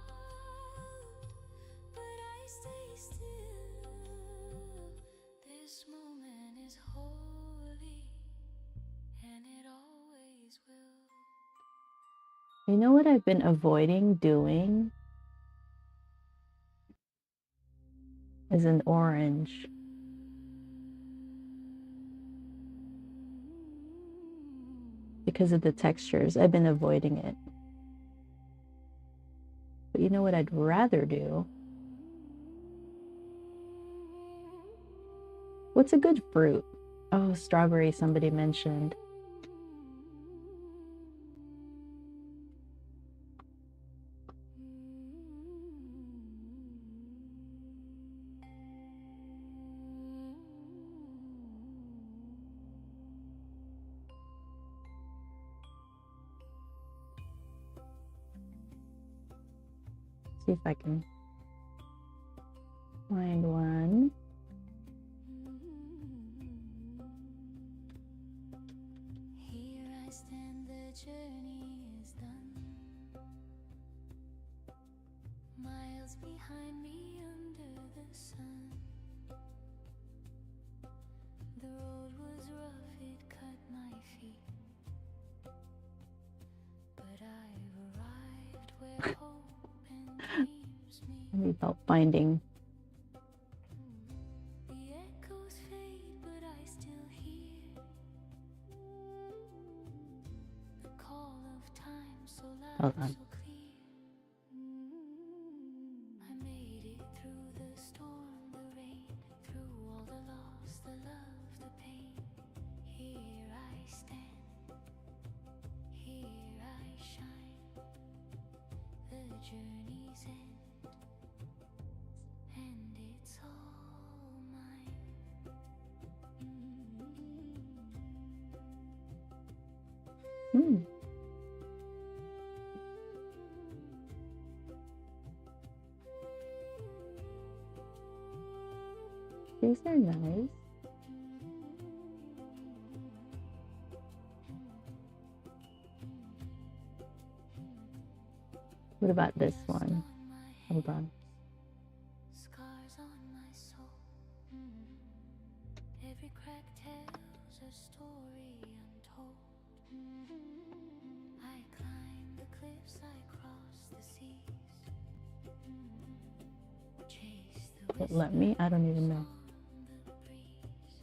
but I stay still. This moment is holy, and it always will. You know what I've been avoiding doing? Is an orange. Because of the textures, I've been avoiding it. But you know what I'd rather do? What's a good fruit? Oh, strawberry, somebody mentioned. See if I can find one. Here I stand, the journey is done. Miles behind me under the sun. The road was rough, it cut my feet. But I've arrived where hope and dreams meet. I need help finding. The echoes fade, but I still hear the call of time so loud, Hold on. so clear. I made it through the storm, the rain, through all the loss, the love, the pain. Here I stand, here I shine. The journey's end, and it's all mine. Hmm. These are nice. What about this one? Hold on. Scars on my soul. Every crack tells a story untold. I climb the cliffs, I cross the seas. Chase the It let me? I don't even know. the breeze.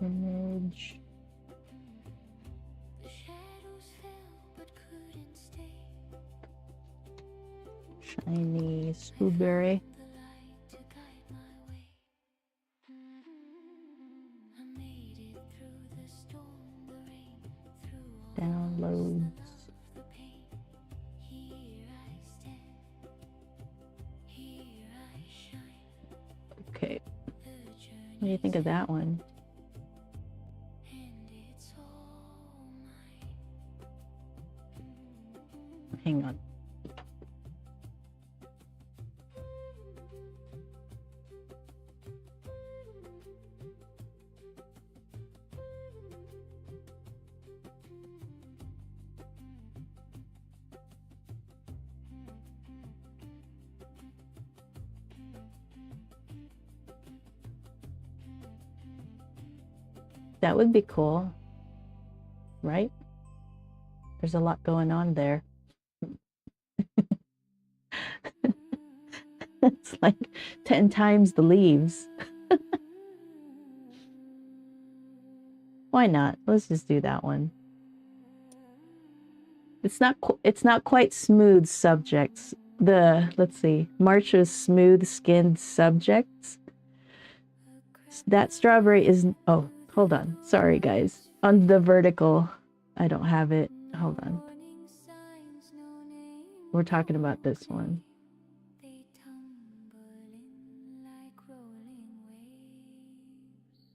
Image. The shadows fell but couldn't stay. Shiny strawberry. The light to guide my way. I made it through the storm, the rain, through all Downloads. the pain. Here I stand, here I shine. Okay. The journey, What do you think of that one? and it's all mine. Hang on. That would be cool, right? There's a lot going on there. It's like 10 times the leaves. Why not? Let's just do that one. It's not quite smooth subjects. Let's see. March is smooth skinned subjects. That strawberry is, oh, hold on. Sorry guys. On the vertical, I don't have it. Hold on. We're talking about this one. They tumble in like rolling waves.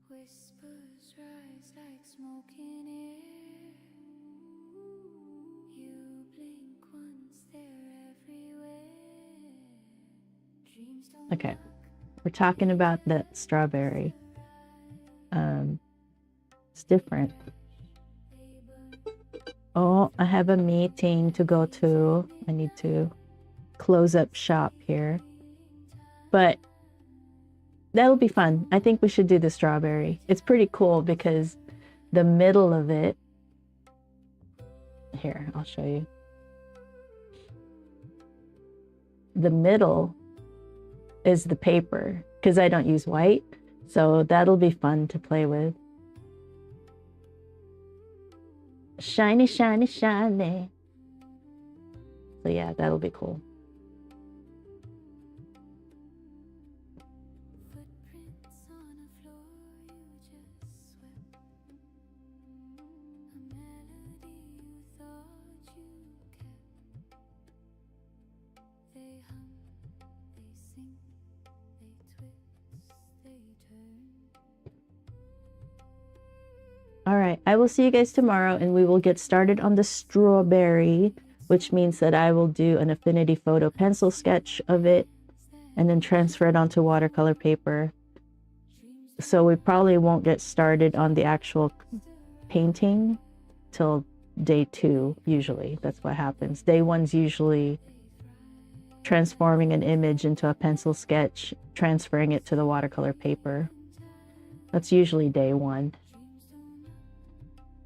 Whispers rise like smoke in air. You blink once, they're everywhere. Dreams don't Okay. We're talking about that strawberry. It's different. Oh, I have a meeting to go to. I need to close up shop here. But that'll be fun. I think we should do the strawberry. It's pretty cool because the middle of it... Here, I'll show you. The middle is the paper because I don't use white. So that'll be fun to play with. Shiny, shiny, shiny. So yeah, that'll be cool. footprints on a floor you just swept. A melody you thought you kept. They hum, they sing, they twist, they turn. All right, I will see you guys tomorrow and we will get started on the strawberry, which means that I will do an affinity photo pencil sketch of it and then transfer it onto watercolor paper. So we probably won't get started on the actual painting till day 2, usually. That's what happens. Day 1's usually transforming an image into a pencil sketch, transferring it to the watercolor paper. That's usually day 1.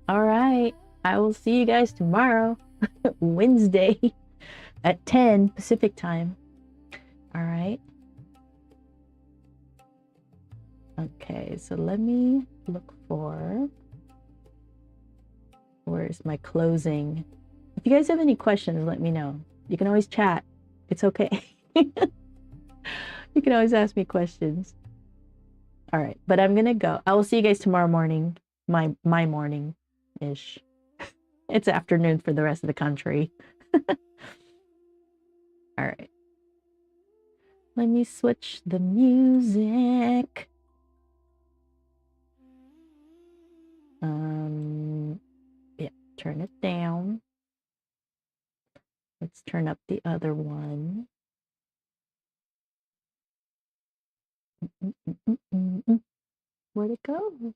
All right, I will see you guys tomorrow, Wednesday at 10 Pacific time. All right. Okay, so let me look for, where's my closing? If you guys have any questions, let me know. You can always chat. It's okay. You can always ask me questions. All right, but I'm gonna go. I will see you guys tomorrow morning, my morning-ish. It's afternoon for the rest of the country. All right. Let me switch the music. Yeah, turn it down. Let's turn up the other one. Where'd it go?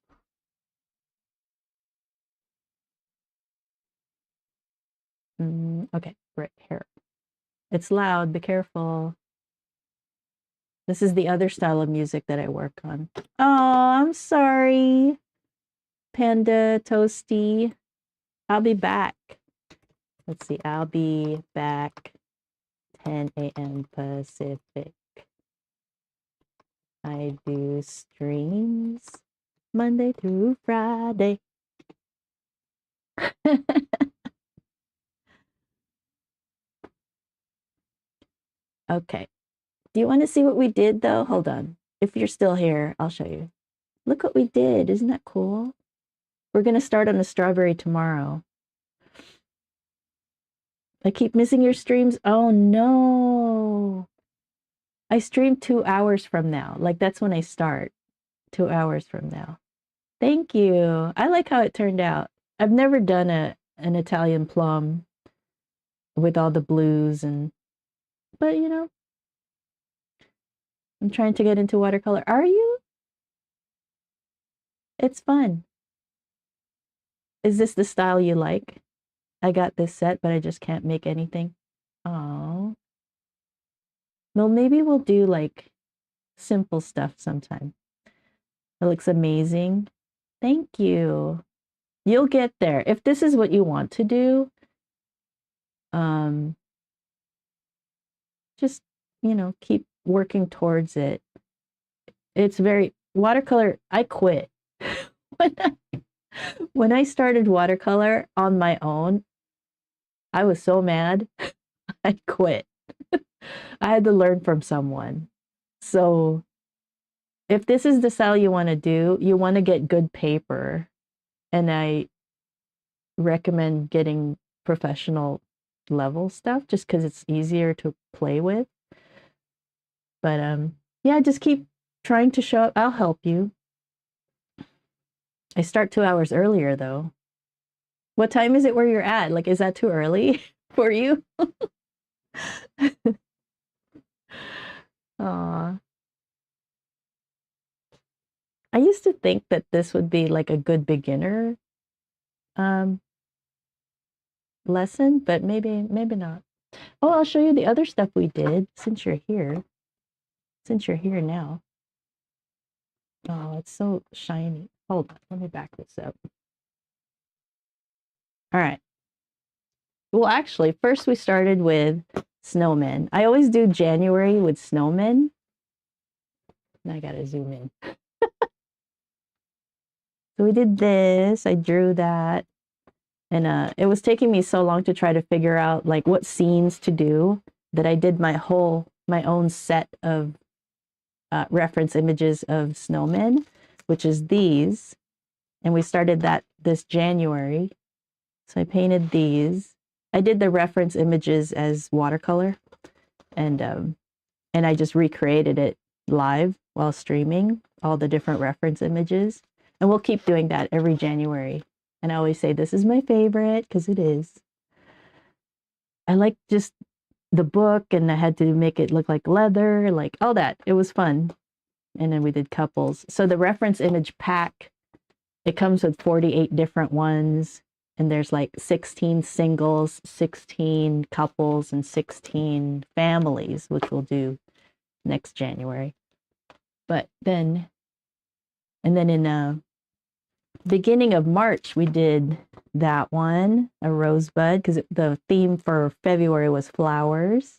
Okay, right here. It's loud, be careful. This is the other style of music that I work on. Oh, I'm sorry. Panda Toasty. I'll be back. Let's see, I'll be back 10 a.m. Pacific. I do streams Monday through Friday. Okay. Do you want to see what we did though? Hold on. If you're still here, I'll show you. Look what we did. Isn't that cool? We're going to start on the strawberry tomorrow. I keep missing your streams. Oh no. I stream 2 hours from now. Like that's when I start. 2 hours from now. Thank you. I like how it turned out. I've never done an Italian plum with all the blues but you know, I'm trying to get into watercolor. Are you? It's fun. Is this the style you like? I got this set, but I just can't make anything. Oh. Well, maybe we'll do like simple stuff sometime. It looks amazing. Thank you. You'll get there. If this is what you want to do, just, keep working towards it. It's very watercolor. I quit. when I, when I started watercolor on my own, I was so mad. I quit. I had to learn from someone. So if this is the style you want to do, you want to get good paper. And I recommend getting professional level stuff just because it's easier to play with. But yeah, just keep trying to show up. I'll help you. I start 2 hours earlier though. What time is it where you're at? Like, is that too early for you? Aw. I used to think that this would be like a good beginner lesson, but maybe not. Oh, I'll show you the other stuff we did since you're here. Since you're here now. Oh, it's so shiny. Hold on, let me back this up. All right. Well, actually, first we started with snowmen. I always do January with snowmen. I gotta zoom in. So we did this. I drew that. And it was taking me so long to try to figure out like what scenes to do that I did my own set of reference images of snowmen, which is these. And we started that this January. So I painted these. I did the reference images as watercolor, and I just recreated it live while streaming all the different reference images. And we'll keep doing that every January. And I always say this is my favorite because it is. I like just the book, and I had to make it look like leather, like all that. It was fun. And then we did couples. So the reference image pack, it comes with 48 different ones. And there's like 16 singles, 16 couples, and 16 families, which we'll do next January. But then, and then in beginning of March, we did that one, a rosebud, because the theme for February was flowers.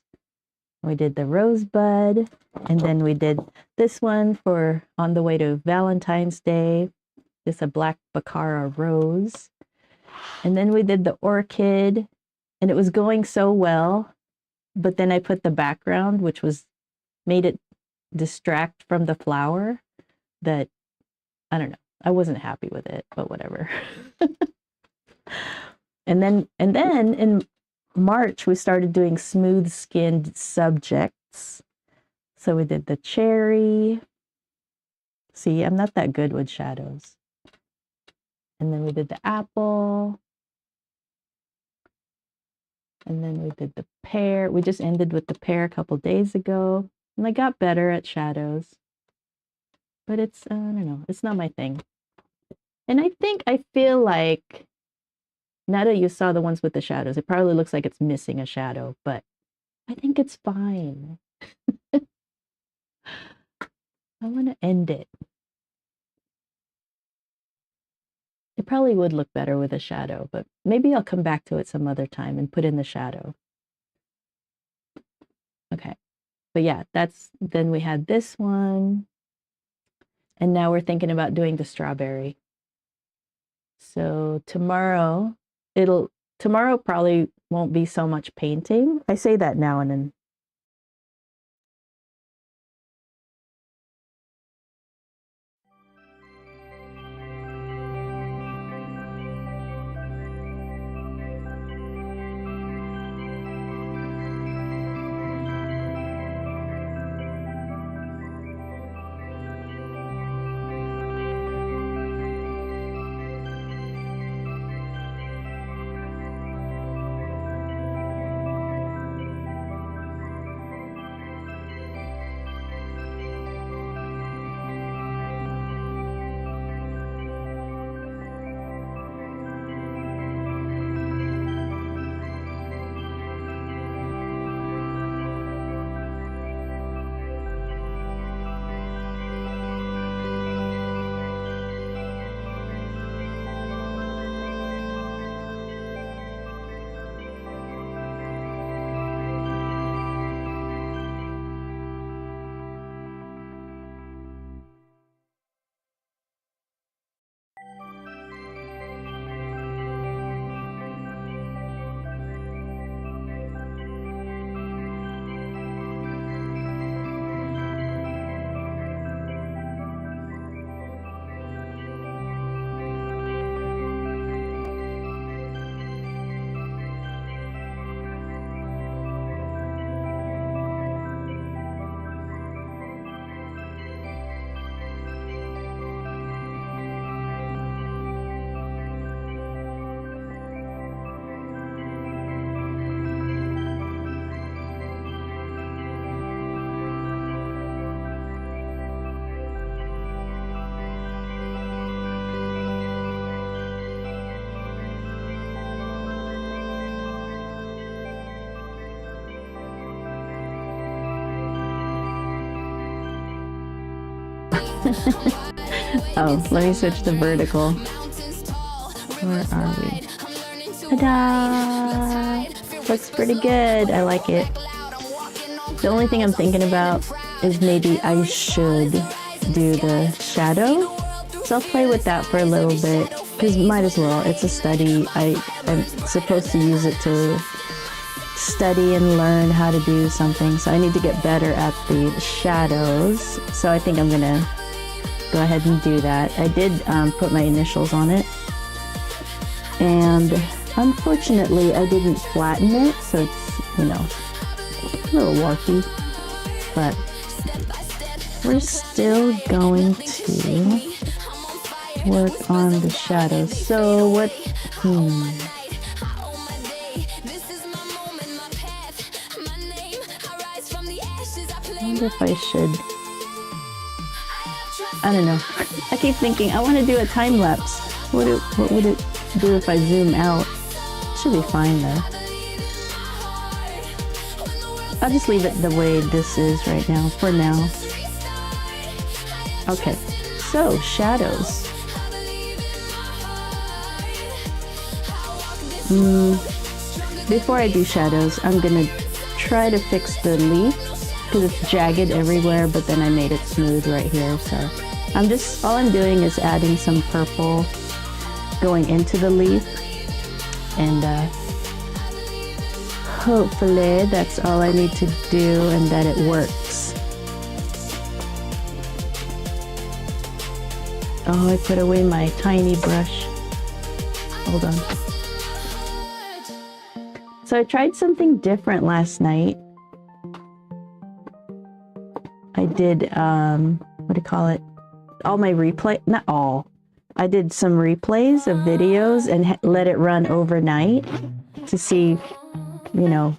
We did the rosebud, and then we did this one for on the way to Valentine's Day. Just a black Baccara rose. And then we did the orchid, and it was going so well, but then I put the background, which made it distract from the flower, that, I don't know, I wasn't happy with it, but whatever. And then in March, we started doing smooth-skinned subjects. So we did the cherry. See, I'm not that good with shadows. And then we did the apple. And then we did the pear. We just ended with the pear a couple days ago. And I got better at shadows. But it's, I don't know, it's not my thing. And I feel like, now that you saw the ones with the shadows, it probably looks like it's missing a shadow, but I think it's fine. I want to end it. It probably would look better with a shadow, but maybe I'll come back to it some other time and put in the shadow. Okay. But yeah, then we had this one. And now we're thinking about doing the strawberry. So tomorrow probably won't be so much painting. I say that now and then. Oh, let me switch to vertical. Where are we? Ta-da! Looks pretty good. I like it. The only thing I'm thinking about is maybe I should do the shadow. So I'll play with that for a little bit, because might as well. It's a study. I'm supposed to use it to study and learn how to do something. So I need to get better at the shadows. So I think I'm gonna go ahead and do that. I did put my initials on it. And unfortunately, I didn't flatten it. So it's, you know, a little warpy. But we're still going to work on the shadows. So what, I wonder if I should, I don't know. I keep thinking, I want to do a time lapse. What would it do if I zoom out? Should be fine though. I'll just leave it the way this is right now, for now. Okay, so shadows. Before I do shadows, I'm gonna try to fix the leaf because it's jagged everywhere, but then I made it smooth right here. So all I'm doing is adding some purple going into the leaf, and hopefully that's all I need to do and that it works. Oh, I put away my tiny brush. Hold on. So I tried something different last night. I did, what do you call it? All my replay, not all. I did some replays of videos and let it run overnight to see, you know,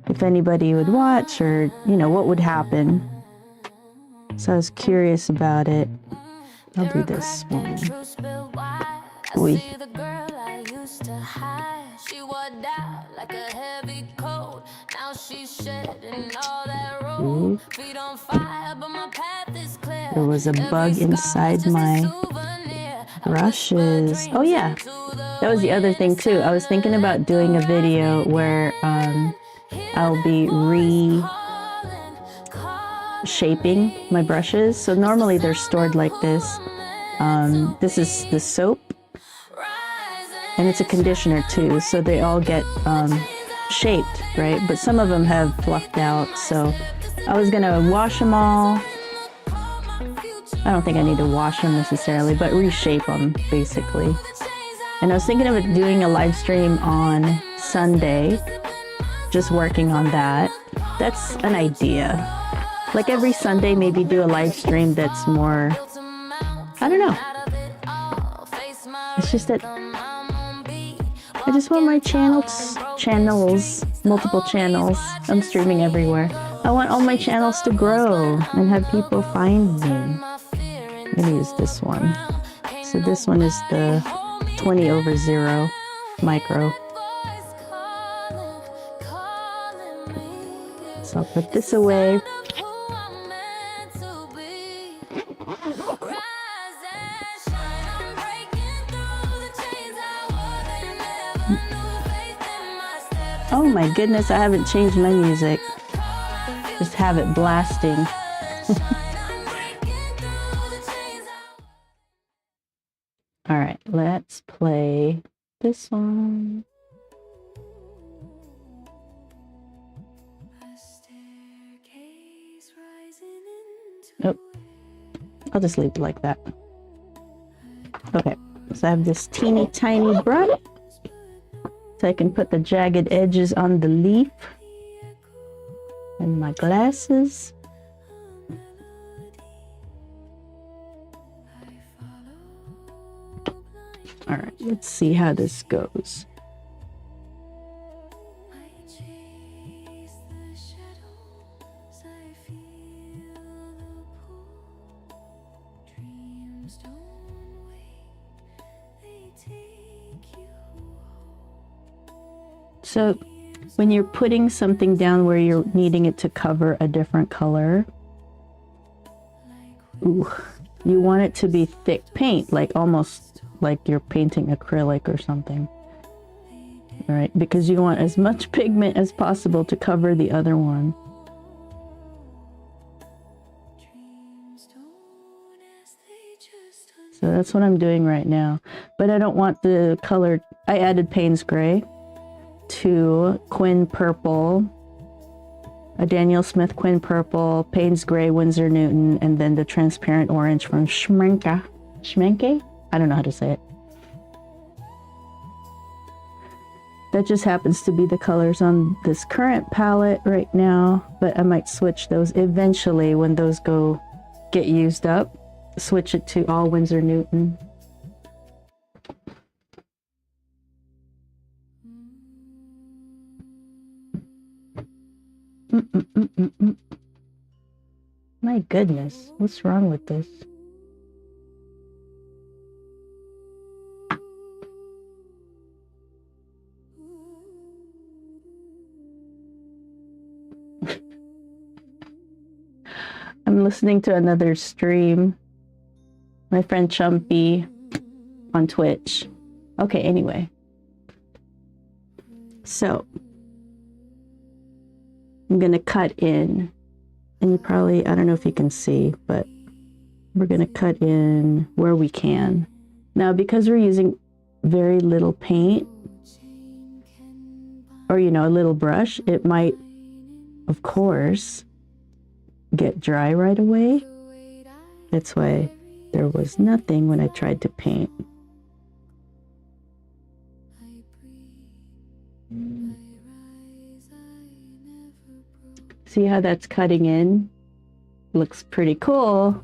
if anybody would watch or, you know, what would happen. So I was curious about it. I'll do this one. Ooh. There was a bug inside my brushes. Oh yeah, that was the other thing too. I was thinking about doing a video where I'll be reshaping my brushes. So normally they're stored like this. This is the soap, and it's a conditioner too, so they all get shaped, right? But some of them have fluffed out, so I was gonna wash them all. I don't think I need to wash them necessarily, but reshape them basically. And I was thinking of doing a live stream on Sunday, just working on that. That's an idea. Like every Sunday, maybe do a live stream that's more, I don't know. It's just that I just want my channels, multiple channels. I'm streaming everywhere. I want all my channels to grow and have people find me. I'm gonna use this one. So this one is the 20/0 micro. So I'll put this away. Oh my goodness, I haven't changed my music. Just have it blasting. All right, let's play this one. Oh, I'll just leave it like that. Okay, so I have this teeny tiny brush. So I can put the jagged edges on the leaf. And my glasses. All right, let's see how this goes. So when you're putting something down where you're needing it to cover a different color, ooh, You want it to be thick paint, like almost like you're painting acrylic or something. All right, because you want as much pigment as possible to cover the other one. So that's what I'm doing right now. But I don't want the color. I added Payne's Gray to Quinn Purple, a Daniel Smith Quinn Purple, Payne's Gray, Winsor Newton, and then the transparent orange from Schmenke. Schmenke? I don't know how to say it. That just happens to be the colors on this current palette right now, but I might switch those eventually when those get used up. Switch it to all Winsor Newton. My goodness, what's wrong with this? I'm listening to another stream. My friend Chumpy on Twitch. Okay, anyway. So, I'm going to cut in. And you probably, I don't know if you can see, but we're going to cut in where we can. Now, because we're using very little paint, or, you know, a little brush, it might, of course, get dry right away. That's why there was nothing when I tried to paint. See how that's cutting in? Looks pretty cool.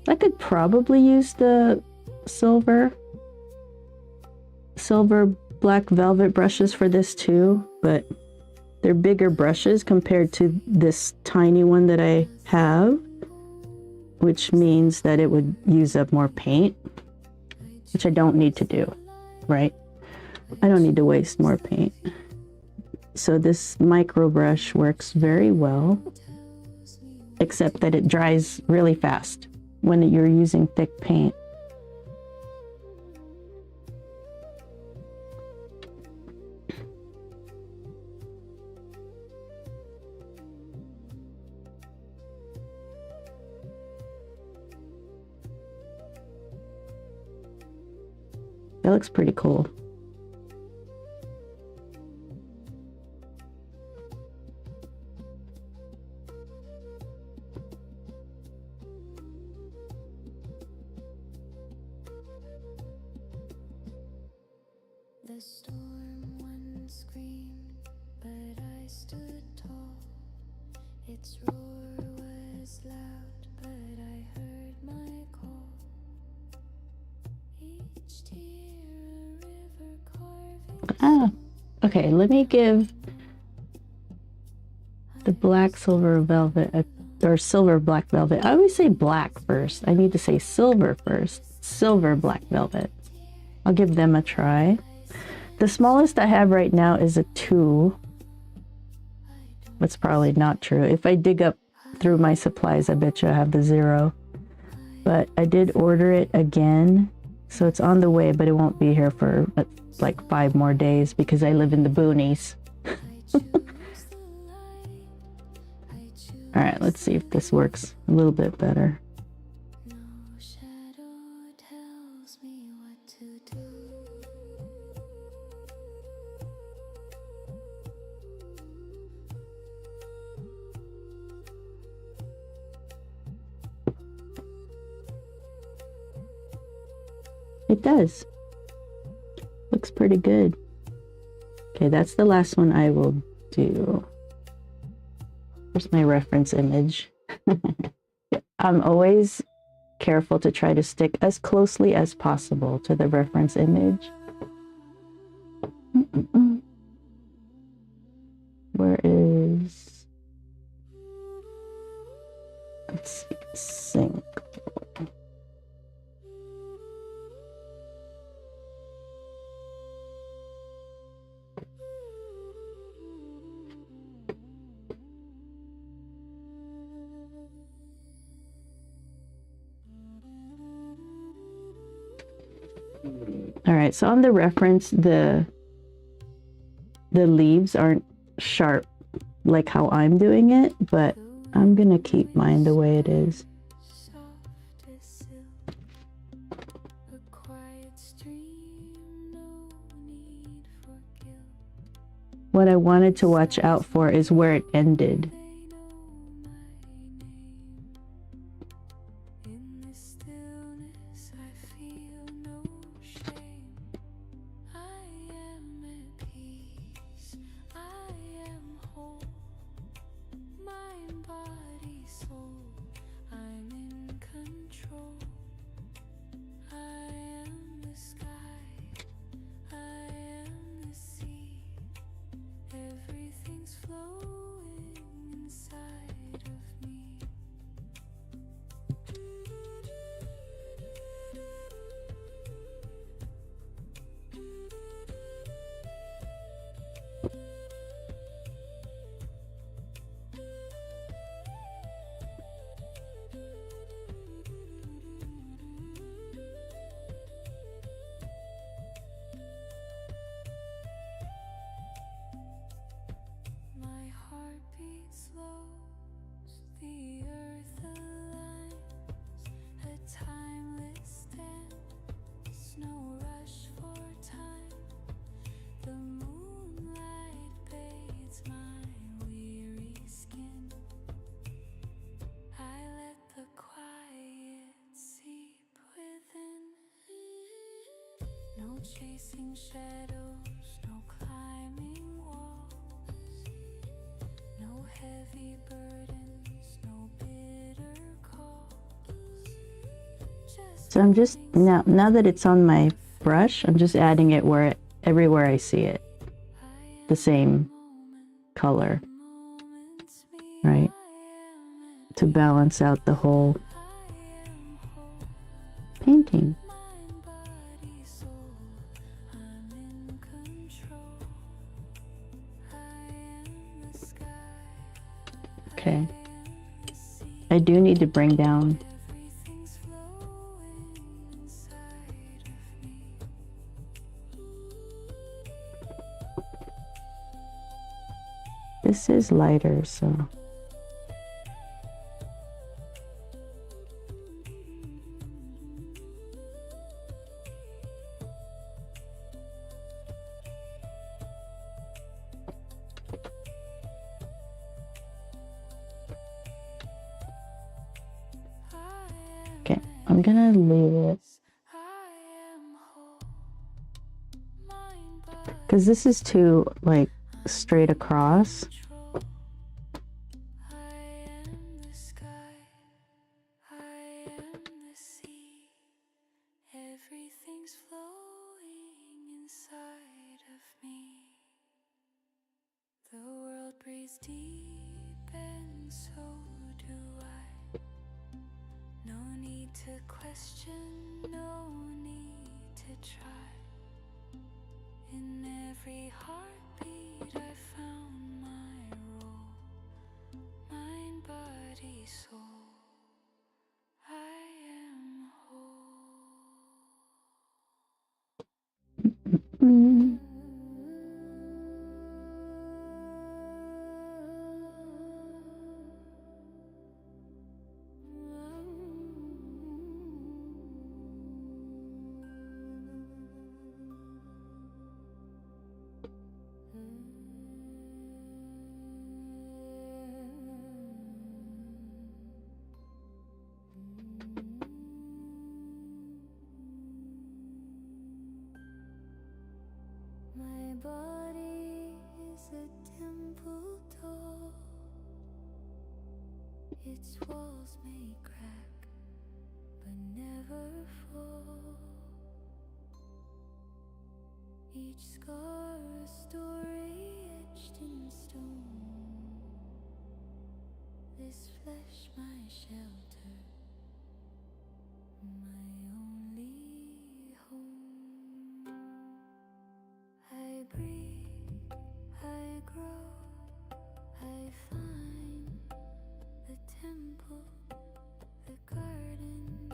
I could probably use the silver black velvet brushes for this too, but they're bigger brushes compared to this tiny one that I have, which means that it would use up more paint, which I don't need to do, right? I don't need to waste more paint. So this micro brush works very well, except that it dries really fast when you're using thick paint. That looks pretty cool. The storm once screamed, but I stood tall. Its roar was loud, but I heard my call. Each tear a river carving. Okay, let me give the black silver velvet or silver black velvet. I always say black first. I need to say silver first. Silver black velvet. I'll give them a try. The smallest I have right now is a 2. That's probably not true. If I dig up through my supplies, I bet you I have the 0. But I did order it again. So it's on the way, but it won't be here for like 5 more days because I live in the boonies. All right, let's see if this works a little bit better. No shadow tells me what to do. It does. Looks pretty good. Okay, that's the last one I will do. Here's my reference image. I'm always careful to try to stick as closely as possible to the reference image. Where is... Let's see, sync. All right, so on the reference, the leaves aren't sharp like how I'm doing it, but I'm gonna keep mine the way it is. Soft as silk, a quiet stream, no need for guilt. What I wanted to watch out for is where it ended. They know my name. In the stillness, I feel no shame. I am at peace. I am whole. Mind, body, soul. I'm in control. I am the sky. I am the sea. Everything's flowing inside of me. My heartbeat slows, the earth aligns, a timeless dance, no rush for time. The moonlight bathes my weary skin. I let the quiet seep within. No chasing shadows, no climbing walls, no heavy burdens, no bitter calls. Just So I'm just, now that it's on my brush, I'm just adding it everywhere I see it. The same color, right? To balance out the whole painting. mind, body, soul. I'm in control. I am the sky. Okay. I do need to bring down. Everything's flowing inside of me. This is lighter, so. Okay, I'm gonna leave it I am whole. Mind, body, because this is too like straight across. control. I am the sky. I am the sea. Everything's flowing inside of me. The world breathes deep, and so do I. No need to question, no need to try. In every heartbeat, I found my role. Mind, body, soul. I am whole. Mm. My body is a temple tall. Its walls may crack, but never fall. Each scar a story etched in stone. This flesh my shelter, my only home. I breathe, I grow, I find the temple, the garden,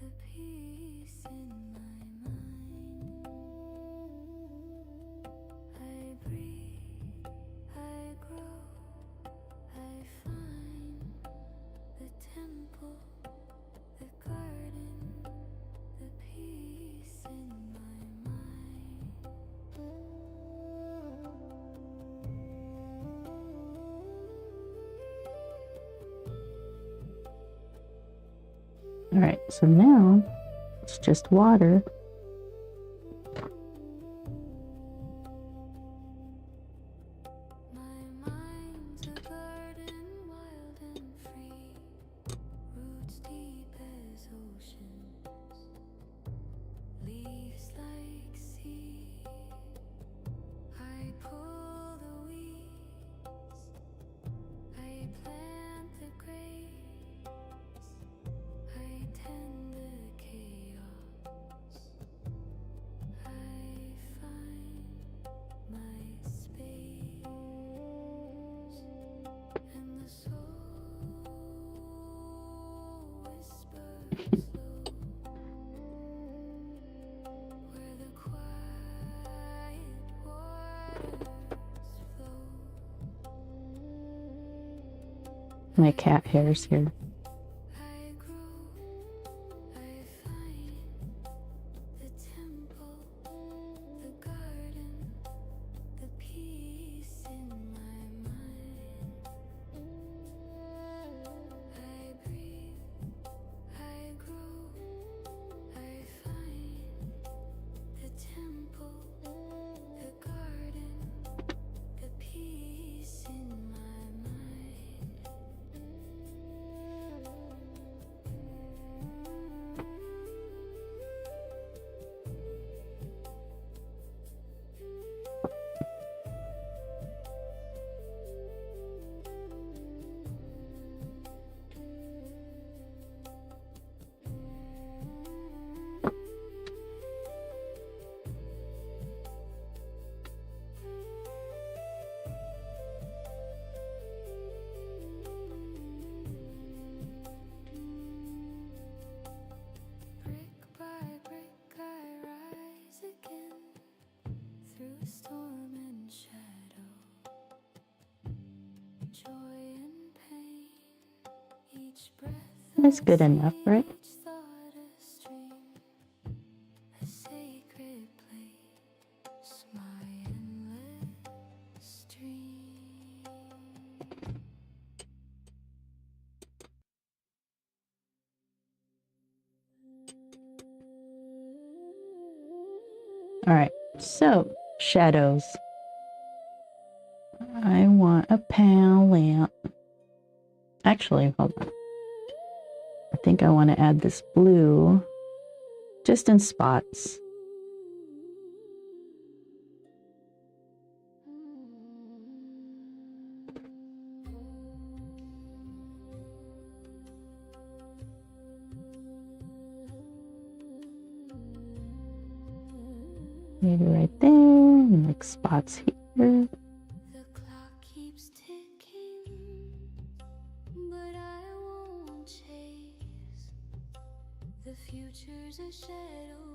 the peace in my mind. All right, so now it's just water. My mind's a garden, wild and free, roots deep as oceans, leaves like sea. I pull the weeds, I plant the grapes, I tend the chaos, I find my space, and the soul whispers low, where the quiet waters flow. My cat hair's here. I grow, I find the temple, the garden, the peace in my mind. I breathe, I grow, I find the temple, the garden, the peace in my mind. Brick by brick I rise again, through storm and shadow, joy and pain, each breath That's good enough, right? each thought a stream, a sacred place, my endless dream. All right, so shadows. I want a palette. Actually, hold on. I think I want to add this blue just in spots. Maybe right there, and like spots here. The clock keeps ticking, but I won't chase. The future's a shadow,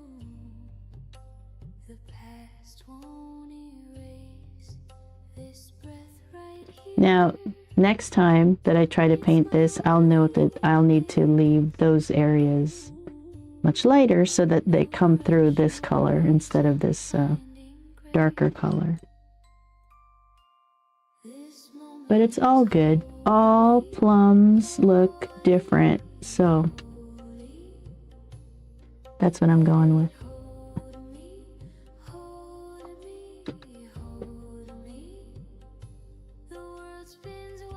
the past won't erase this breath right here. Now, next time that I try to paint this, I'll note that I'll need to leave those areas much lighter so that they come through this color instead of this darker color. But it's all good. All plums look different, so that's what I'm going with. Hold me, hold me. The world spins wild,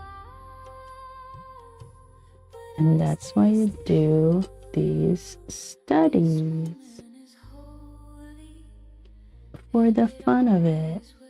but And that's why you do these studies is holy for the fun of it. as will.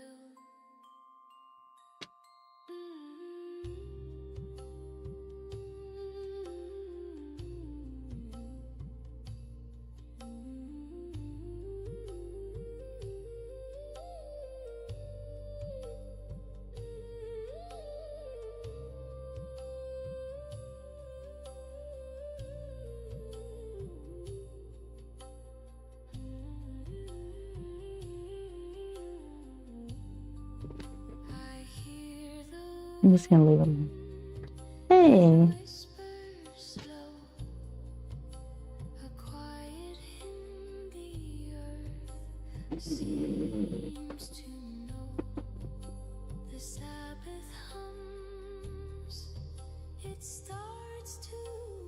I hear the I'm just gonna leave them. Hey, whisper slow, a quiet in the earth seems to know. The Sabbath hums, it starts to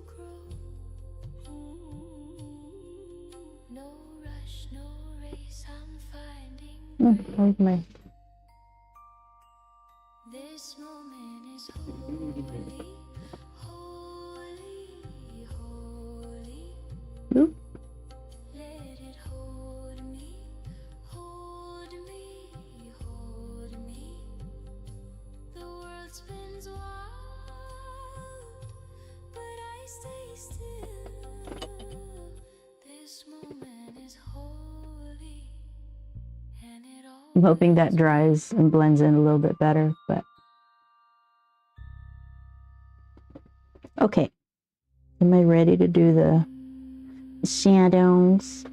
grow. Where's my... This moment is holy, holy, holy. Oop. Let it hold me, hold me, hold me. The world spins wild, but I stay still. This moment is holy, and it all. I'm hoping that dries and blends in a little bit better, but... Okay. Am I ready to do the shadows?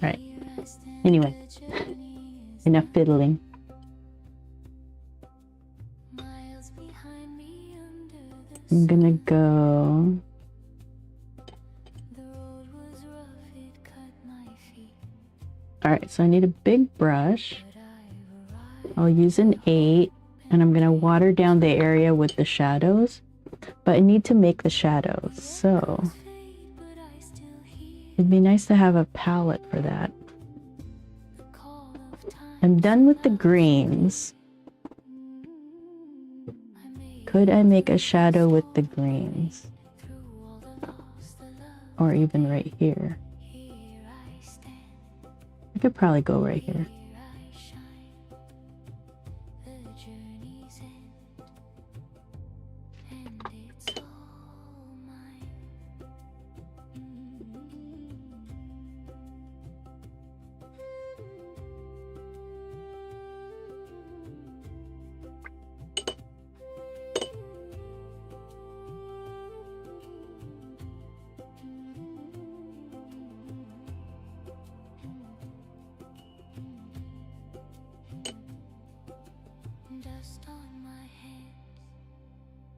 All right. Anyway, enough fiddling. Miles behind me under the I'm gonna go... The road was rough, it cut my feet, All right, so I need a big brush. but I've arrived. I'll use an 8, and I'm gonna water down the area with the shadows. But I need to make the shadows, so Fade, but I still hear it'd be nice to have a palette for that. the call of time. I'm done with the greens. I made Could I make a shadow with the greens? through all the loss, the love. Or even right here? Here I stand, I could probably go right here. here I shine. The journey's end, and it's all mine. Dust on my hands,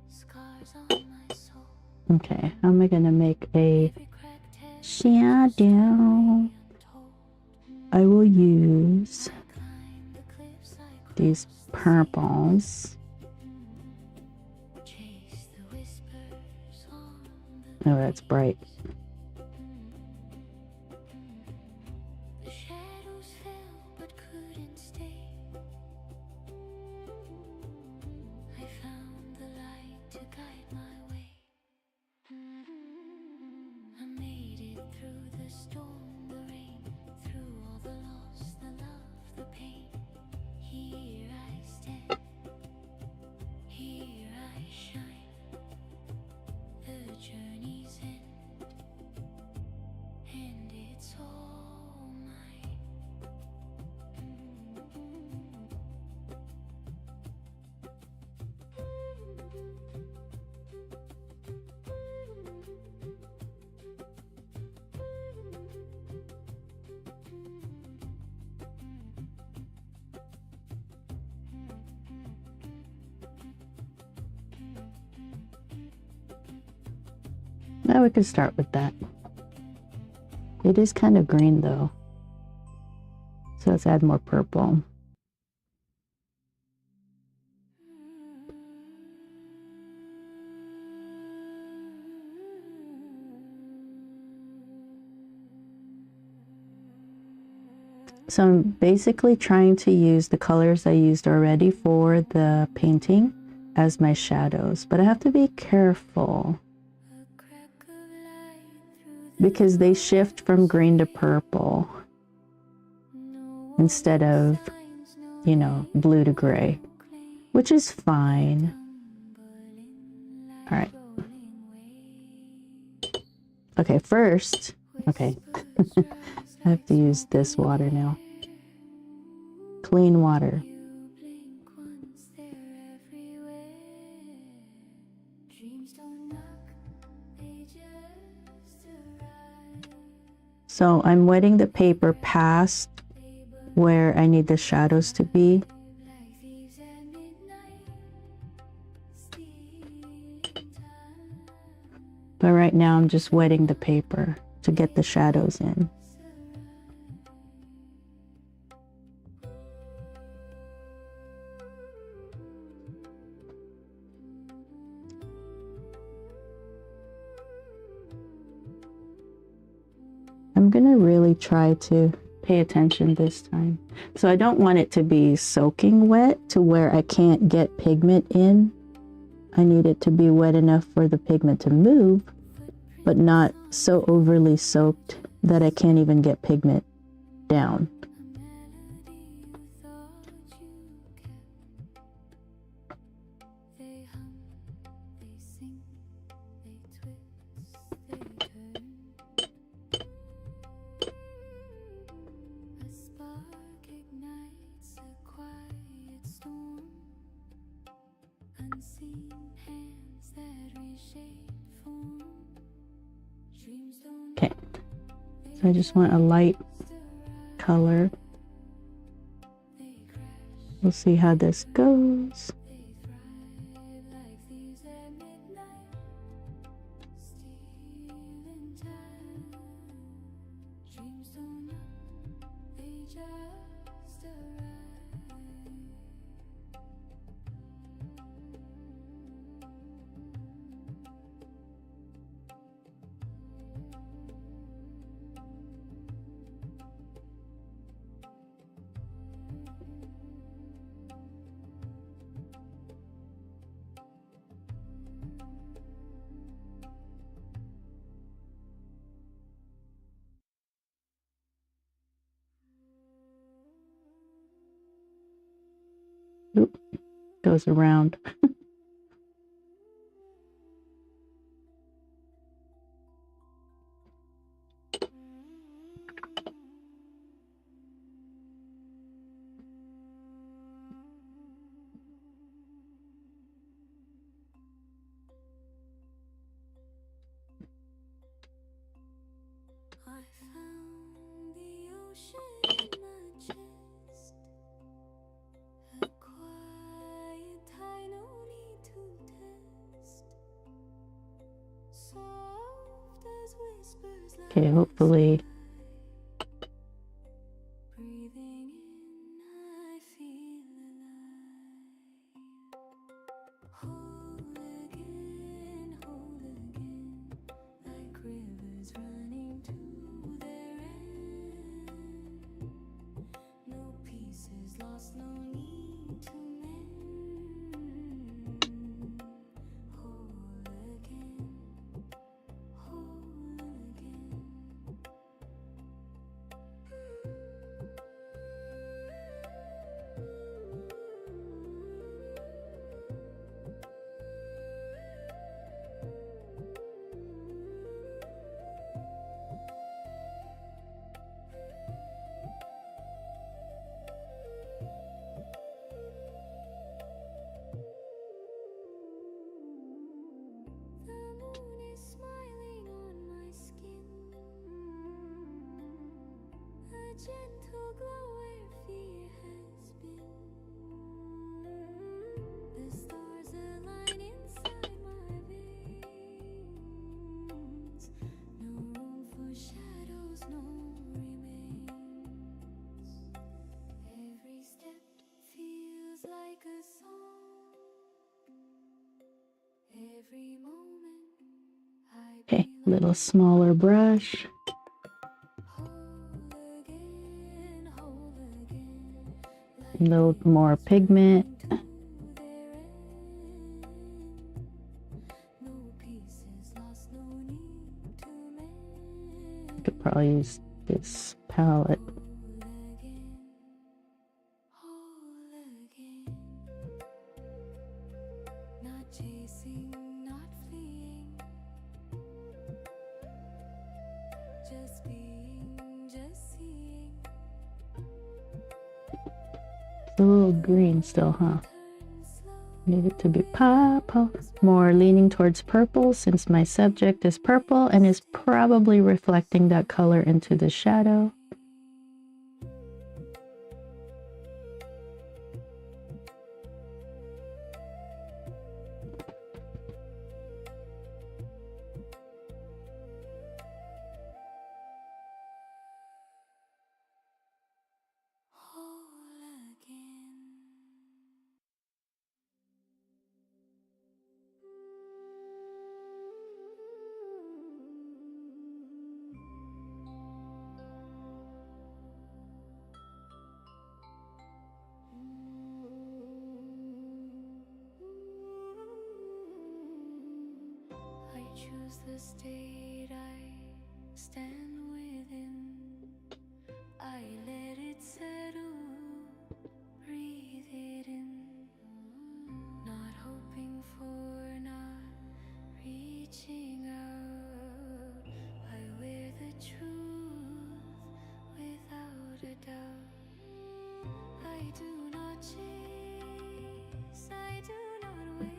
scars on my soul. Okay, how am I gonna make a Every crack tells shadow? untold. I will use I climb the cliffs, I these cross purples. the chase the whispers on Oh, that's bright. the shadows fell but couldn't stay. I found the light to guide my way. I made it through the storm, the rain, through all the loss, the love, the pain. Here I stand, here I shine. The journey's end, and it's all mine. Now we can start with that. It is kind of green though. So let's add more purple. So I'm basically trying to use the colors I used already for the painting as my shadows, but I have to be careful A crack of light through the because they shift from green to purple no instead of, signs, no you know, blue to gray, claim. which is fine. Tumbling like All right. rolling waves. Okay, first, okay. Whispers rise I have to use this water now. Clean water. You blink once, they're everywhere. Dreams don't knock, they just arrive. So I'm wetting the paper past where I need the shadows to be. Like thieves at midnight, stealing time. But right now I'm just wetting the paper to get the shadows in. I'm gonna really try to pay attention this time. So I don't want it to be soaking wet to where I can't get pigment in. I need it to be wet enough for the pigment to move, but not so overly soaked that I can't even get pigment down. They hum, they sing, they twist, they turn. A spark ignites a quiet storm. Unseen hands that reshape form. Dreams don't Okay, so I just want a light color. they crash, We'll see how this goes. they thrive like thieves at midnight, stealing time. Dreams don't knock, they just arrive. Oop, goes around. I found the ocean in my chest. A quiet high, no need to test. Soft as whispers like Okay, hopefully. breathing in, I feel alive. Whole again, like rivers running to their end. No pieces lost, no need to mend. Whole again, whole again. The moon is smiling on my skin. A gentle glow where fear has been. The stars align inside my veins. No room for shadows, no remains. Every step feels like a song. Every moment I Okay, belong. little smaller brush. Whole again, A little more pigment. to their end. No pieces lost, no need to mend. I could probably use this palette. Whole again. Not chasing, not fleeing. Just being, just a little green still, huh? Need it to be purple. More leaning towards purple since my subject is purple and is probably reflecting that color into the shadow. I choose the state I stand within. I let it settle, breathe it in. Not hoping for, not reaching out. I wear the truth without a doubt. I do not chase, I do not wait.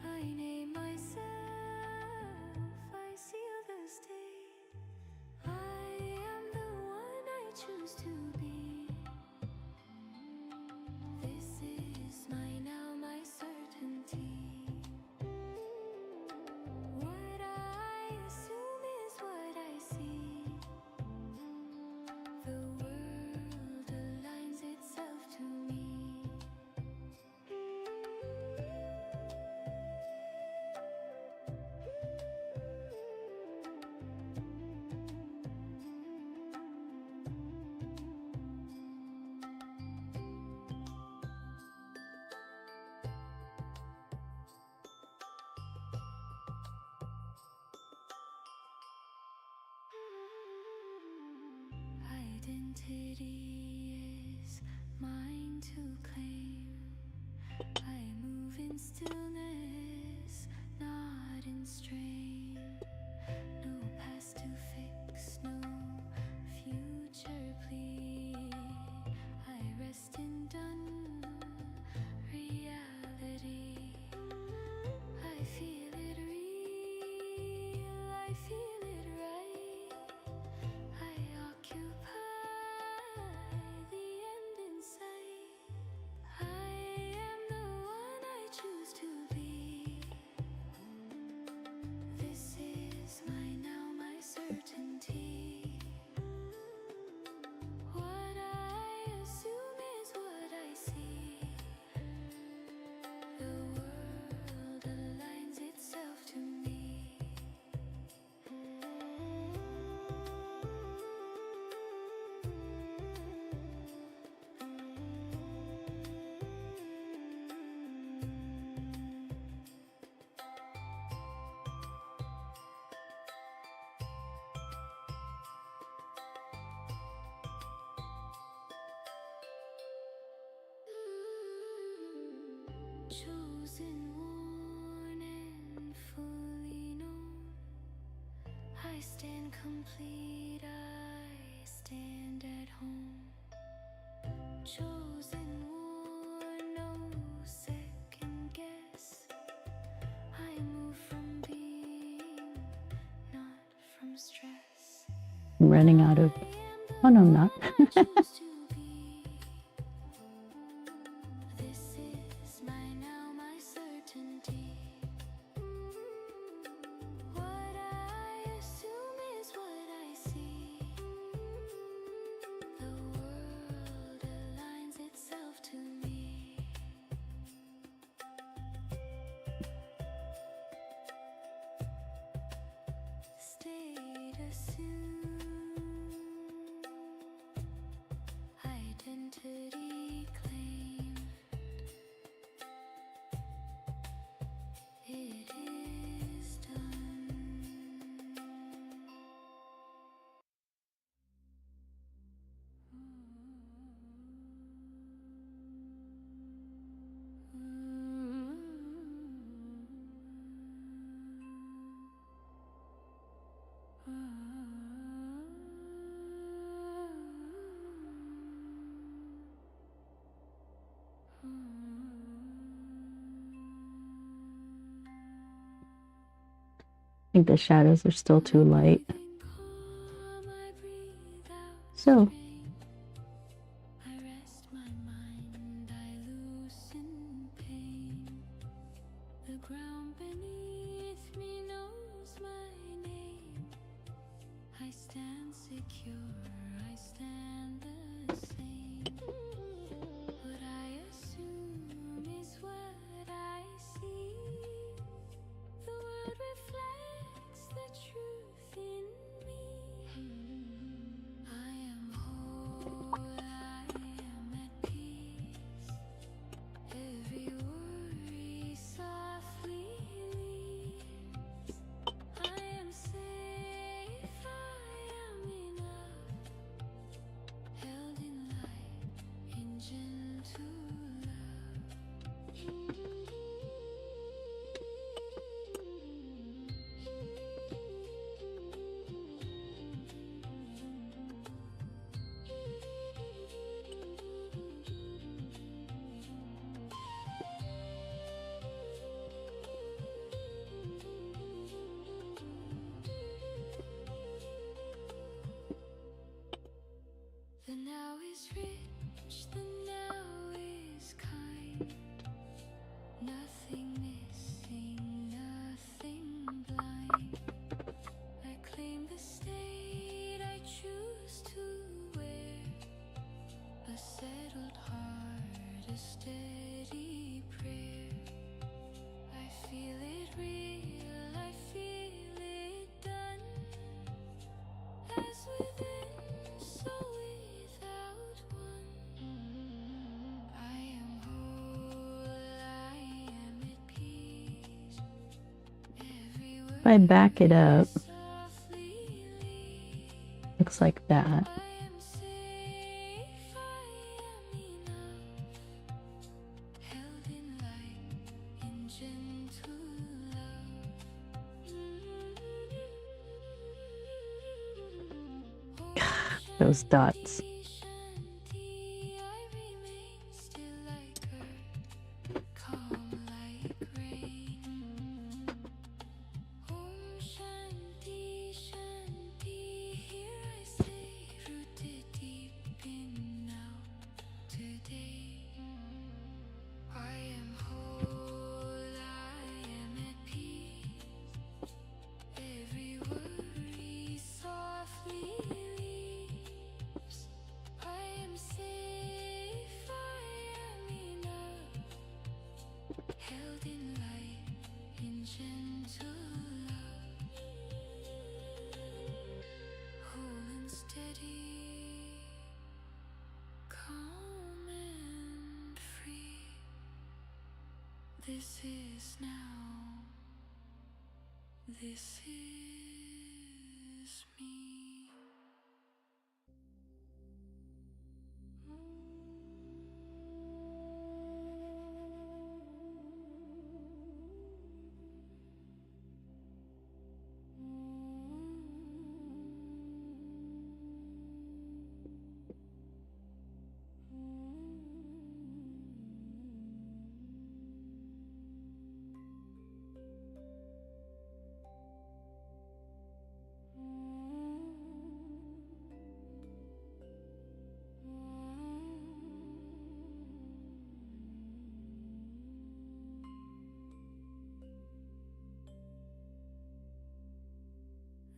I name myself, I seal the state. I am the one I choose to be. This is my now, my certainty. What I assume is what I see. The world aligns itself to me. Identity is mine to claim. I move in stillness, not in strain. No past to fix, no future plead. I rest in done reality. I feel it real, I feel it right. I occupy the end in sight. I am the one I choose to be. This is my now, my certainty. What I assume is what I see. The world aligns itself to me. Chosen, worn, and fully known. I stand complete, I stand at home. Chosen, worn, no second guess. I move from being, not from stress. I'm running out of... Oh, no, I'm not. This is my now, my certainty. What I assume is what I see. The world aligns itself to me. State assumed. think the shadows are still too light. So, I rest my mind, I loosen pain. The ground beneath me knows my name. I stand secure, I stand the same. What I assume is what I see. The world reflects the truth in me. I am whole, I am at peace. Every worry softly leaves. I am safe, I am enough. Held in light, in gentle The now is rich, the now is kind. Nothing missing, nothing blind. I claim the state I choose to wear. A settled heart, a steady prayer. I feel it real, I feel it done. As within, so without one. I am whole, I am at peace. Every word if I back it up, softly leaves. looks like that. I am safe, I am enough. Held in light, in gentle love. Those dots. Shanti, I remain still like earth, calm like rain. Om Shanti, Shanti, here I stay, rooted deep in now, today. I am whole, I am at peace. Every worry softly leaves. I am safe, I am enough. Held in light, in gentle love. Whole and steady, calm and free. This is now. This is me.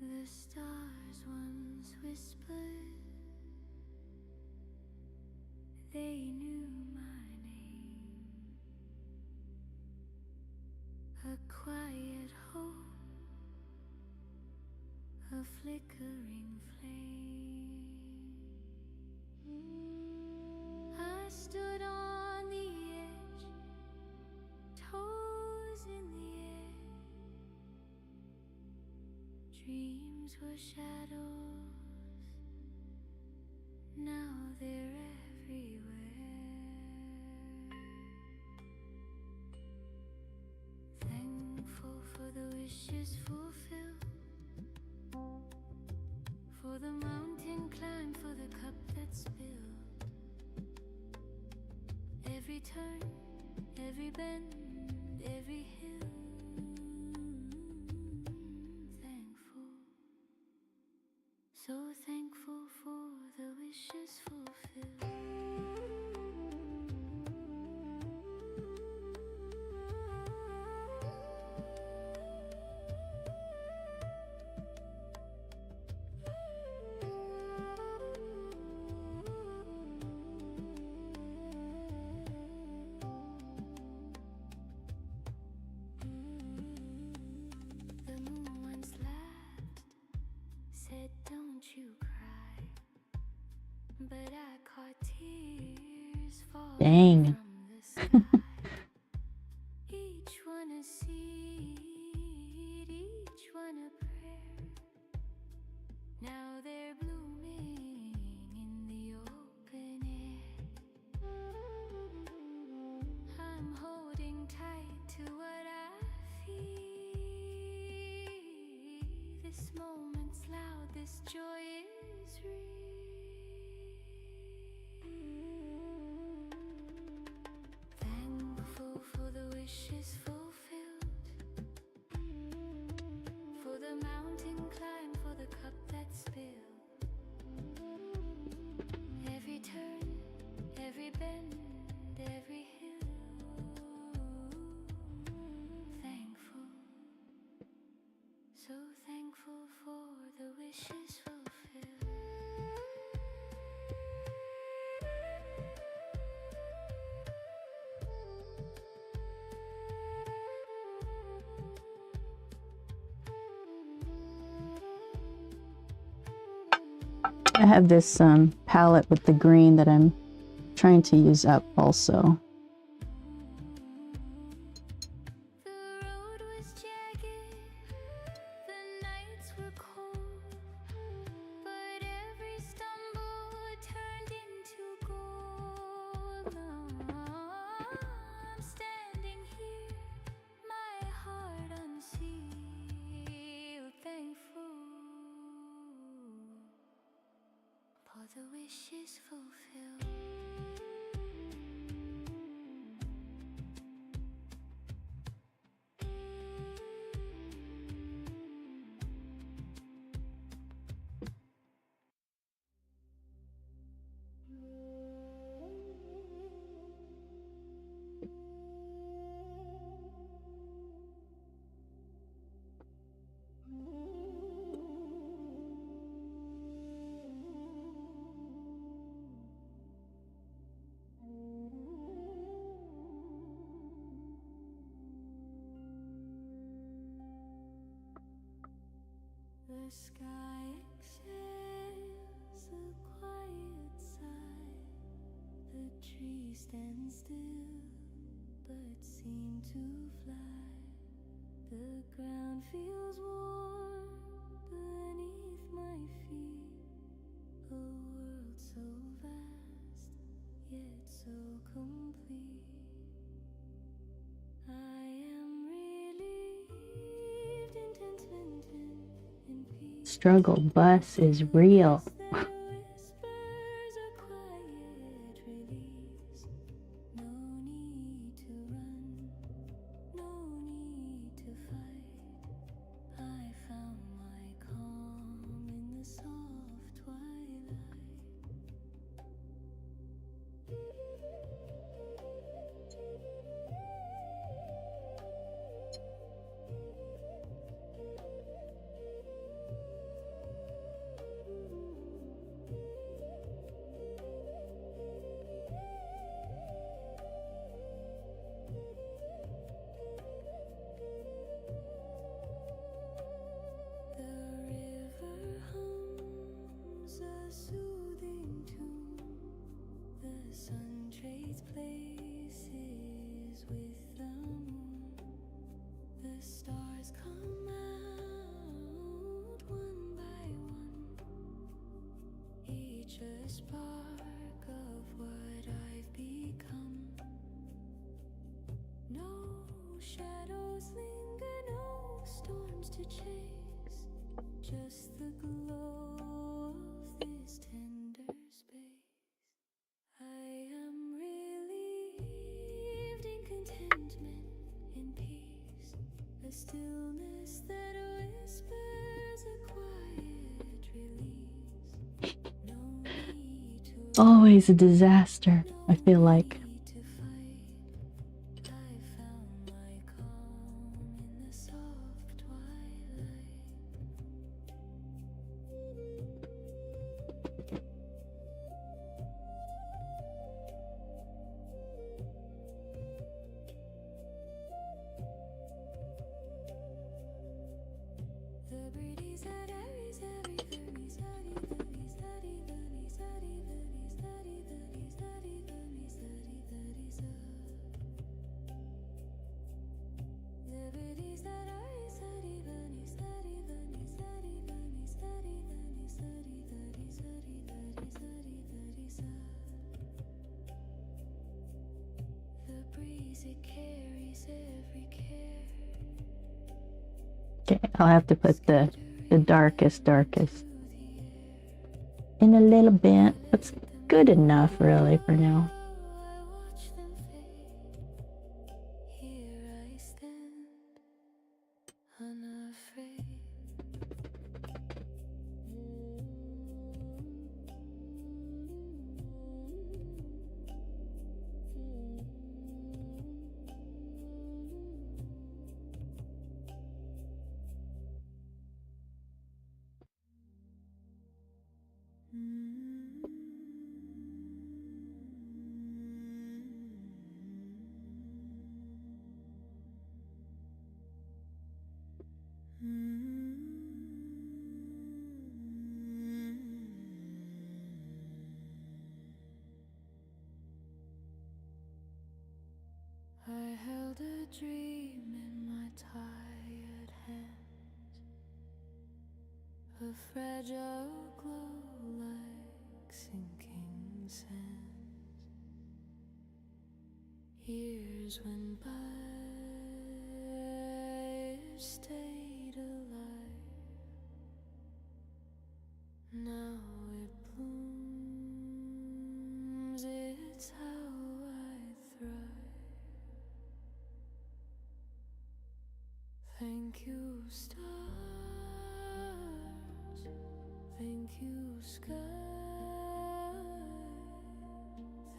The stars once whispered, they knew my name. A quiet hope, a flickering flame. I stood on the edge, toes in the air. Dreams were shadows, now they're everywhere. Thankful for the wishes fulfilled, for the mountain climb, for the cup that spilled. Every turn, every bend, every hill. but I caught tears falling Dang. from the sky. Each one a seed, each one a prayer. Now they're blooming in the open air. I'm holding tight to what I feel. This moment's loud, this joy is real. Thankful for the wishes fulfilled, for the mountain climb, for the cup that spilled. Every turn, every bend, every hill. Thankful, so thankful for the wishes fulfilled. I have this palette with the green that I'm trying to use up also. The road was jagged, the nights were cold, but every stumble turned into gold. I'm standing here, my heart unsealed, thankful for the wishes fulfilled. The sky exhales a quiet sigh. The trees stand still, but seem to fly. The ground feels warm beneath my feet. A world so vast, yet so complete. I am relieved in contentment and peace. Struggle bus is real. That whispers a quiet release. No need to run, no need to fight. I found my calm in the soft twilight. The river hums a soothing tune. The sun trades places with the moon. The stars come out one by one, each a spark of what I've become. No shadows linger, no storms to chase, just the glow of this tender space. I am relieved in contentment and peace, a stillness that whispers a quiet release. No need to Always a disaster, I feel like. need to fight. I found my calm in the soft twilight. The breeze that every study, the study, the study, the study, it carries every care. Okay, I'll have to put the darkest in a little bit. That's good enough, really, for now. I watch them fade. Here I stand, unafraid. I held a dream in my tired hands, a fragile glow like sinking sands. Years went by, it stayed alive. Now it blooms, it's how I thrive. Thank you, stars. Thank you, sky.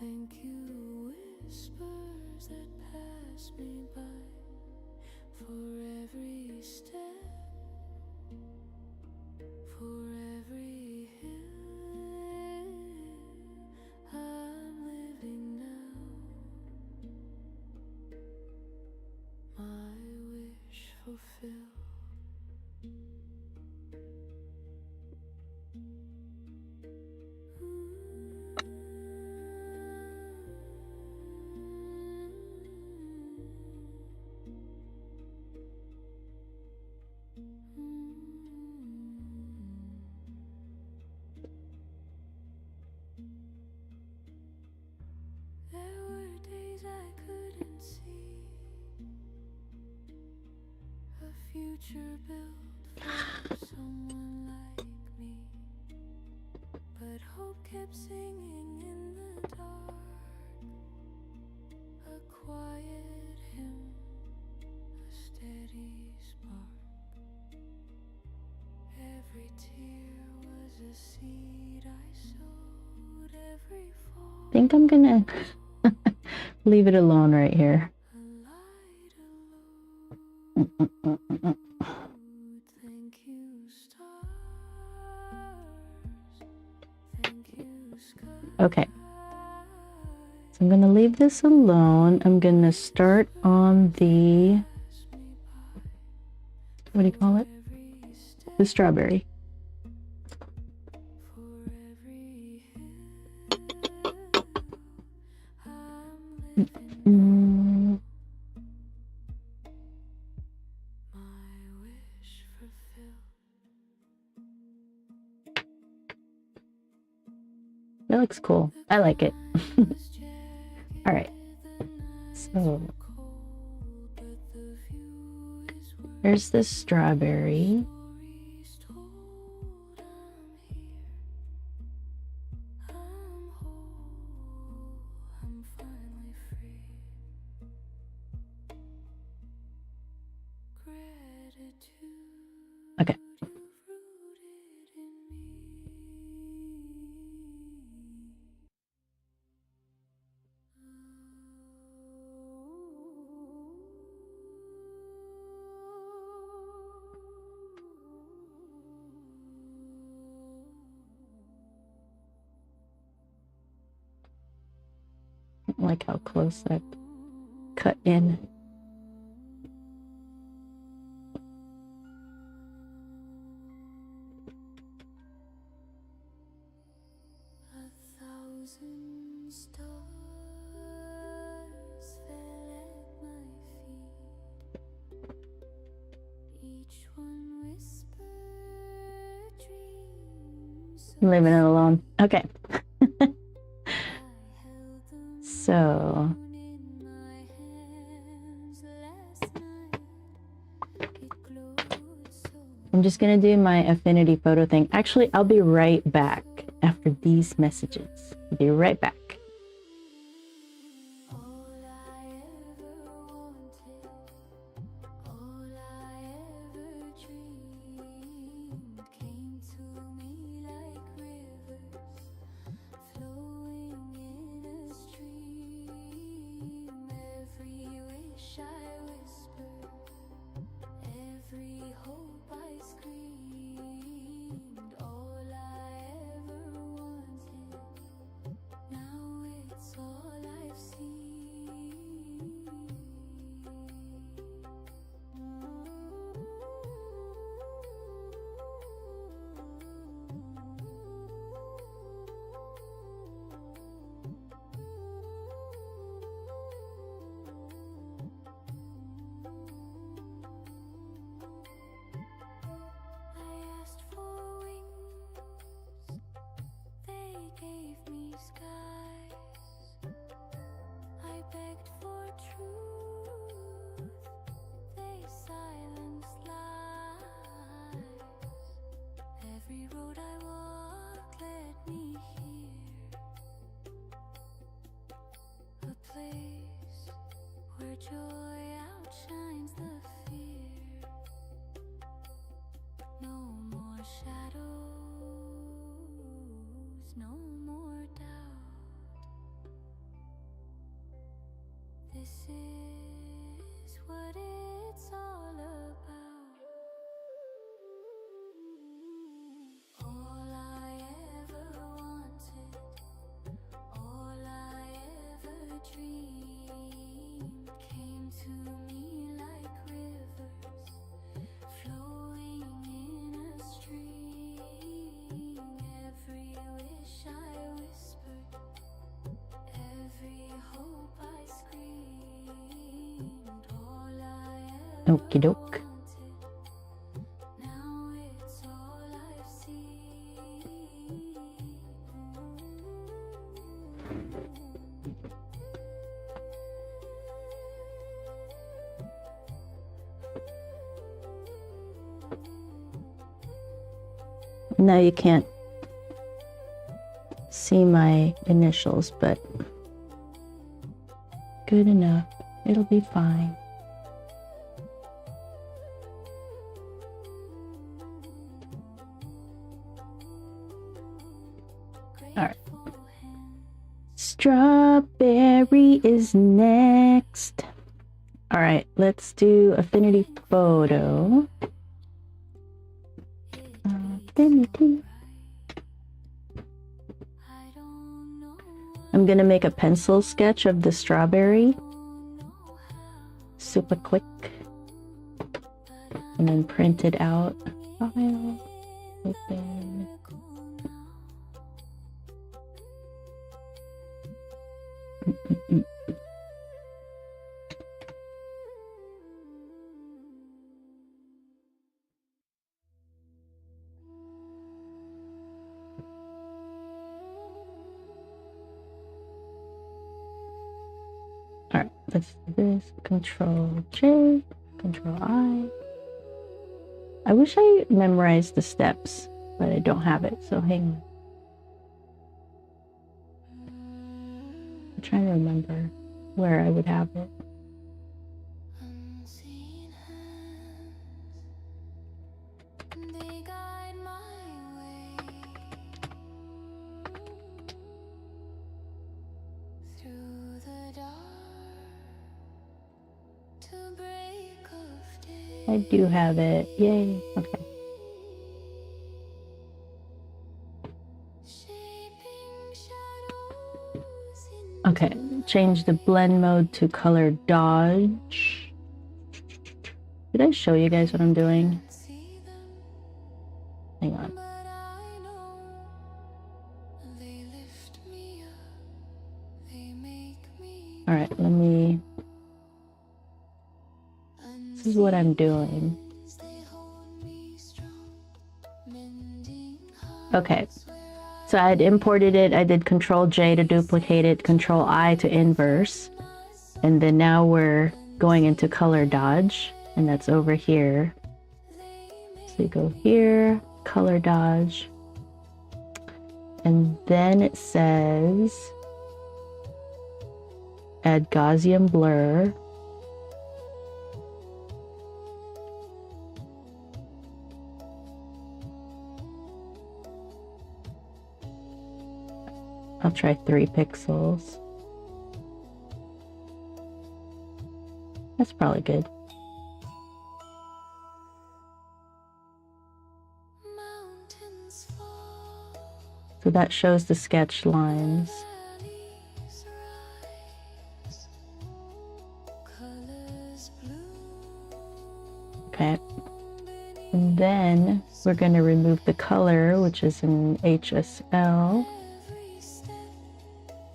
Thank you, whispers that pass me by. For every step, for every hill I'm living now. My wish fulfilled. There were days I couldn't see a future built for someone like me, but hope kept singing in the dark, a quiet hymn, a steady spark. Every tear was a seed I sowed, every fall I think I'm gonna leave it alone right here. a light alone. Thank you, stars. Thank you, sky. Okay, so I'm gonna leave this alone. I'm gonna start on the, what do you call it? Every step, The strawberry. for every hill I'm living. Mm, My wish fulfilled. that looks cool. I like it. Was jagged, All right, the night so cold, but the view is worth here's the strawberry. stories told. I'm here, I'm whole, I'm finally free. Gratitude, Okay. you've rooted in me. I don't like how close that cut in. A thousand stars fell at my feet. Each one whispered dreams. I'm leaving it alone. Okay, I held them so in my hand. I'm just gonna do my affinity photo thing. Actually, I'll be right back after these messages. I'll be right back. Okie doke. Now you can't see my initials, but good enough. It'll be fine. All right. Strawberry is next. All right, let's do affinity photo. Affinity. I'm gonna make a pencil sketch of the strawberry. Super quick. And then print it out. File. Open. Alright, let's do this. Control J, Control I. I wish I memorized the steps, but I don't have it, so hang on. I'm trying to remember where I would have it. I do have it. Yay. Okay. Okay. Change the blend mode to color dodge. Did I show you guys what I'm doing? Hang on. All right. Let me. This is what I'm doing. Okay, so I had imported it. I did Control J to duplicate it, Control I to inverse, and then now we're going into color dodge, and that's over here. So you go here, color dodge, and then it says add Gaussian blur. I'll try 3 pixels. That's probably good. Mountains fall, So that shows the sketch lines. valleys rise, colors bloom. Okay. And then we're going to remove the color, which is in HSL. Every step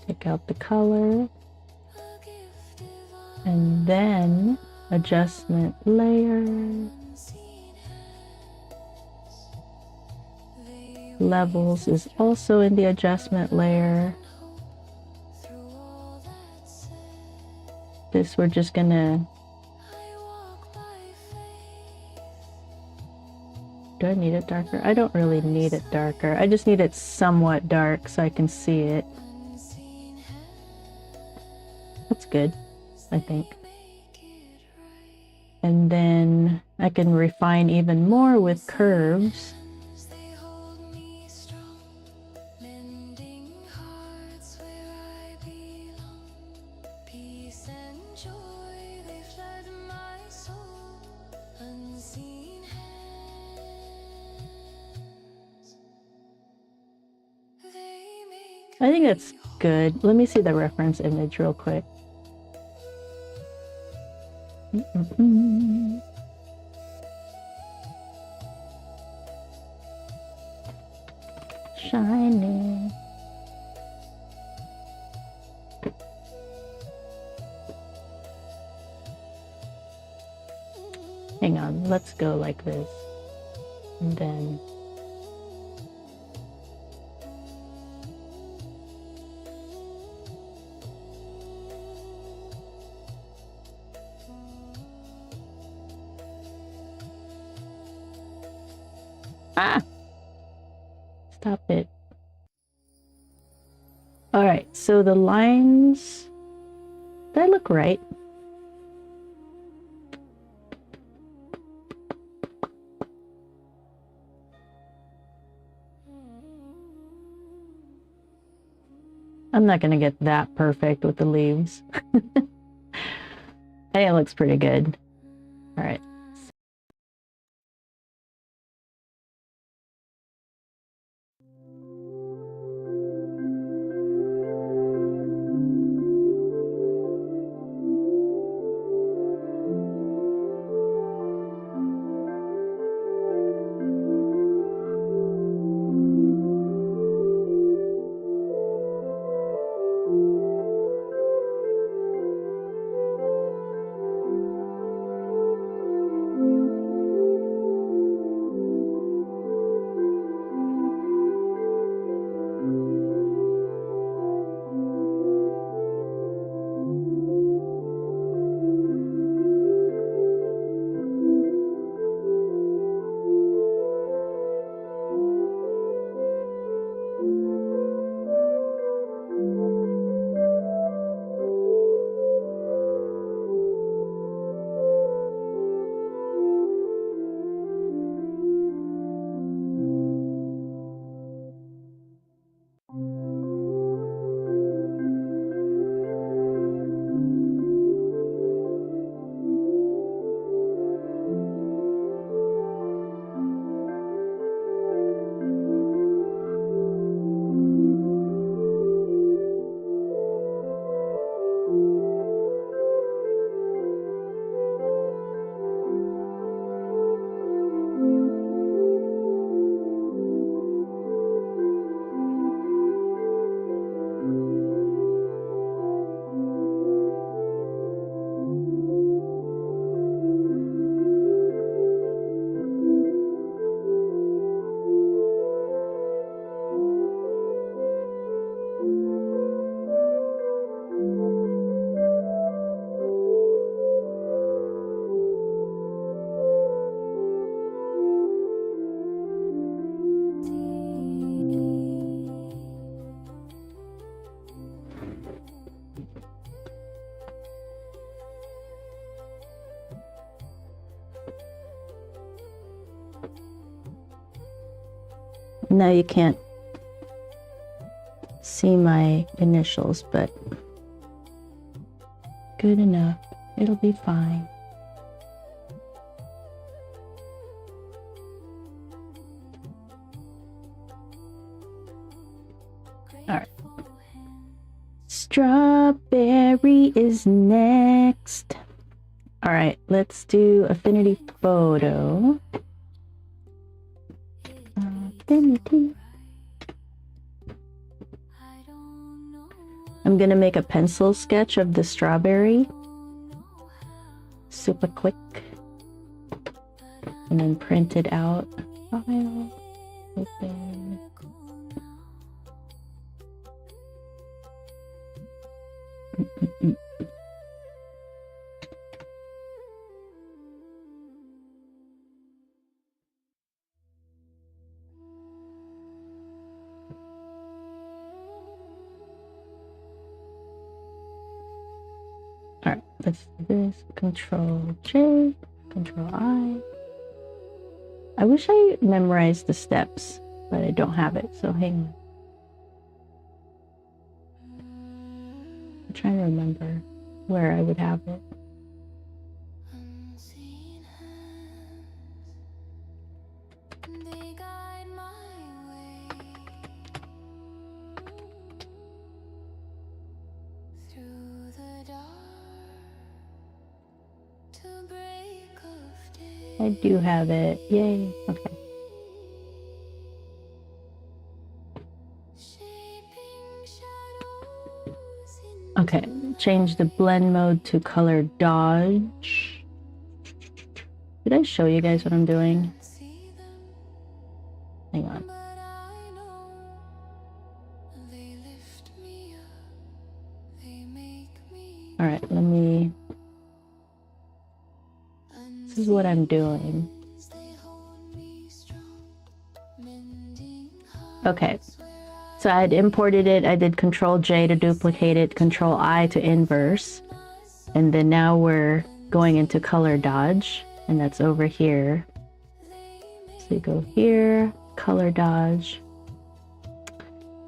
Take out the color. a gift divine, And then adjustment layer. unseen hands. They Levels is also in the adjustment layer. through all that said, This we're just going to... I walk by faith. Do I need it darker? I don't really need it darker. I just need it somewhat dark so I can see it. Unseen hands, That's good, I think. make it right. And then I can refine even more with curves. They hold me strong, mending hearts where I belong. Peace and joy, they flood my soul. Unseen hands, they make I think that's good. Let me see the reference image real quick. Shiny. Hang on, let's go like this. And then stop it. All right, so the lines, they look right. I'm not gonna get that perfect with the leaves. I think it looks pretty good. All right. Now you can't see my initials, but good enough. It'll be fine. All right. Strawberry is next. All right, let's do affinity photo. Affinity. I'm gonna make a pencil sketch of the strawberry. Super quick. And then print it out. File. Open. Alright, let's do this. Control J, Control I. I wish I memorized the steps, but I don't have it, so hang on. I'm trying to remember where I would have it. I do have it. Yay. Okay. Okay. Change the blend mode to color dodge. Did I show you guys what I'm doing? Hang on. All right, let me... This is what I'm doing. Okay, so I had imported it. I did Control J to duplicate it, Control I to inverse. And then now we're going into color dodge, and that's over here. So you go here, color dodge.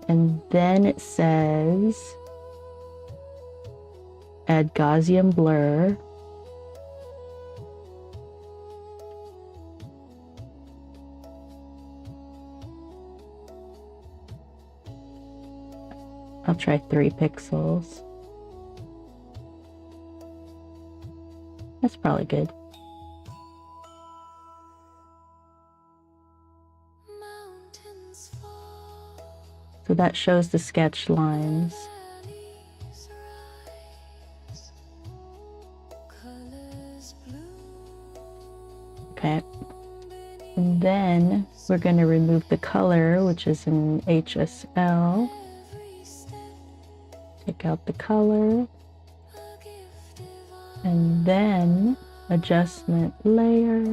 And then it says add Gaussian blur. I'll try 3 pixels. That's probably good. So that shows the sketch lines. Okay. And then we're going to remove the color, which is in HSL. Take out the color, and then adjustment layer,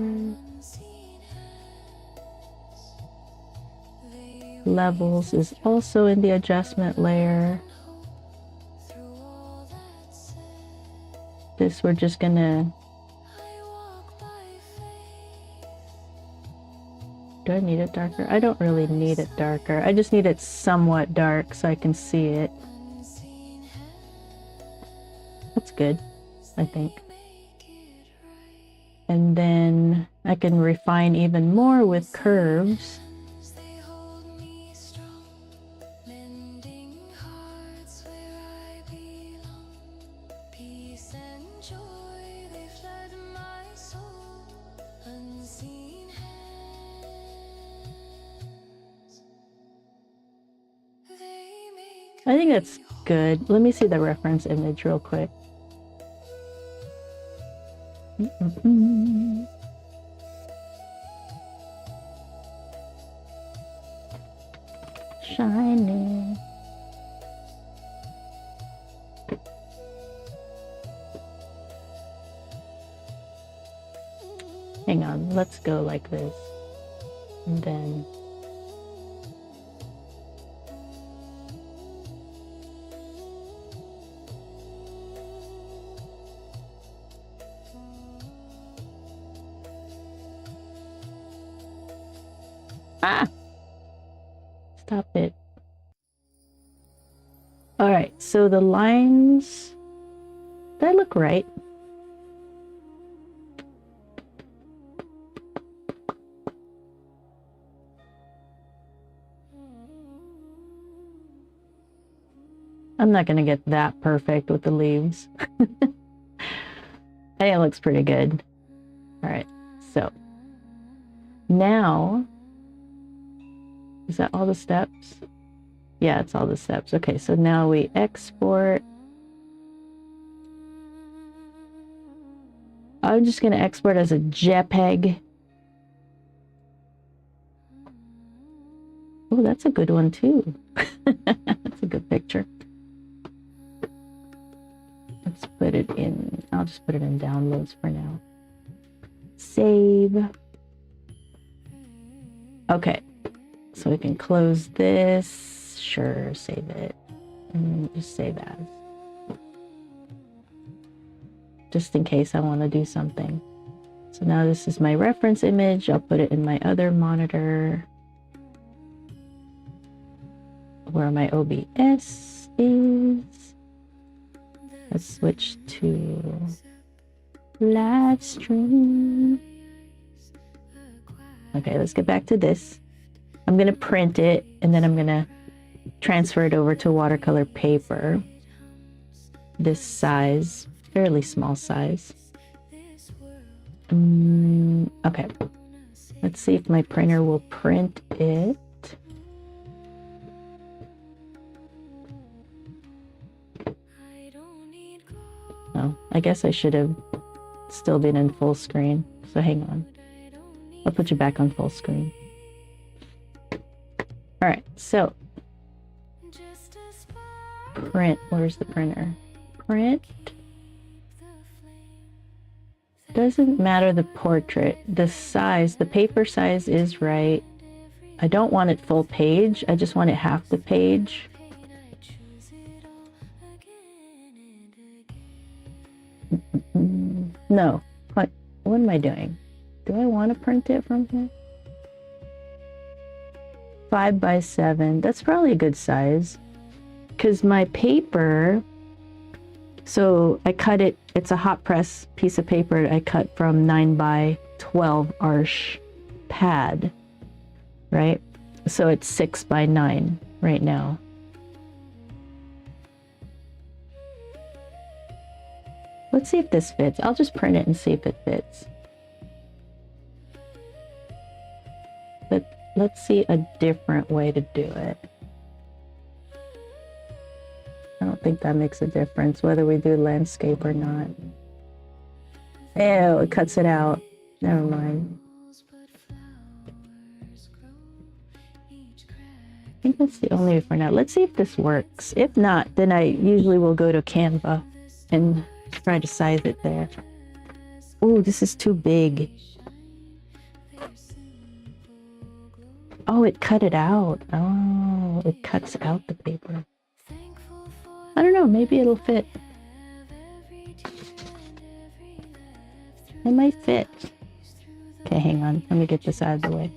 levels is also in the adjustment layer. This we're just gonna, do I need it darker? I don't really need it darker. I just need it somewhat dark so I can see it. That's good, I think. And then I can refine even more with curves. I think that's good. Let me see the reference image real quick. Shiny. Hang on, let's go like this. And then Stop it. All right, so the lines, that look right. I'm not gonna get that perfect with the leaves. I think it looks pretty good. All right, so now, is that all the steps? Yeah, it's all the steps. Okay, so now we export. I'm just gonna export as a JPEG. Oh, that's a good one too. That's a good picture. Let's put it in, I'll just put it in downloads for now. Save. Okay, so we can close this. Sure, save it. And just save as. Just in case I want to do something. So now this is my reference image. I'll put it in my other monitor where my OBS is. Let's switch to Livestream. Okay, let's get back to this. I'm gonna print it and then I'm gonna transfer it over to watercolor paper. This size, fairly small size. Okay, let's see if my printer will print it. Oh, I guess I should have still been in full screen. So hang on. I'll put you back on full screen. All right, so print, where's the printer? Print. Doesn't matter the portrait. The size, the paper size is right. I don't want it full page. I just want it half the page. No. What am I doing? Do I want to print it from here? 5 by 7. That's probably a good size. Because my paper, so I cut it, it's a hot press piece of paper I cut from 9 by 12 arch pad, right? So it's 6 by 9 right now. Let's see if this fits. I'll just print it and see if it fits. But let's see a different way to do it. I don't think that makes a difference whether we do landscape or not. Ew, it cuts it out. Never mind. I think that's the only way for now. Let's see if this works. If not, then I usually will go to Canva and try to size it there. Oh, this is too big. Oh, it cut it out. Oh, it cuts out the paper. I don't know, maybe it'll fit. It might fit. Okay, hang on. Let me get this out of the way.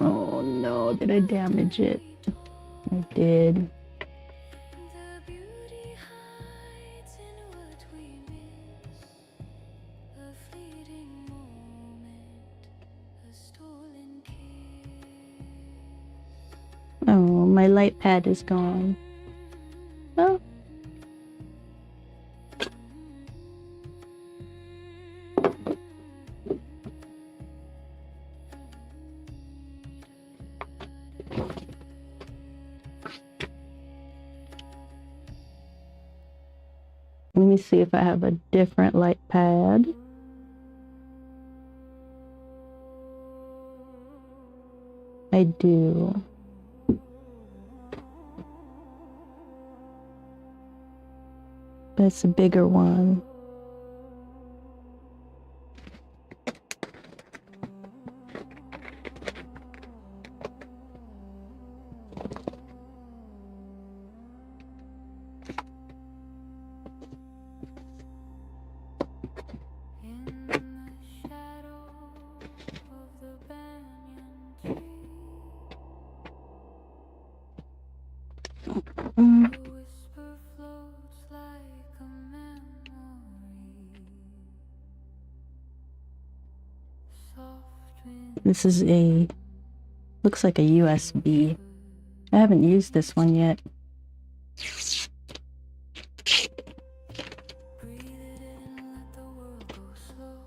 Oh no, did I damage it? I did. Oh, my light pad is gone. Oh. Let me see if I have a different light pad. I do. But it's a bigger one. in the shadow of the banyan tree. Mm. The whisper floats like a memory. Soft wind This is looks like a USB. I haven't used this one yet. breathe it in, let the world go slow.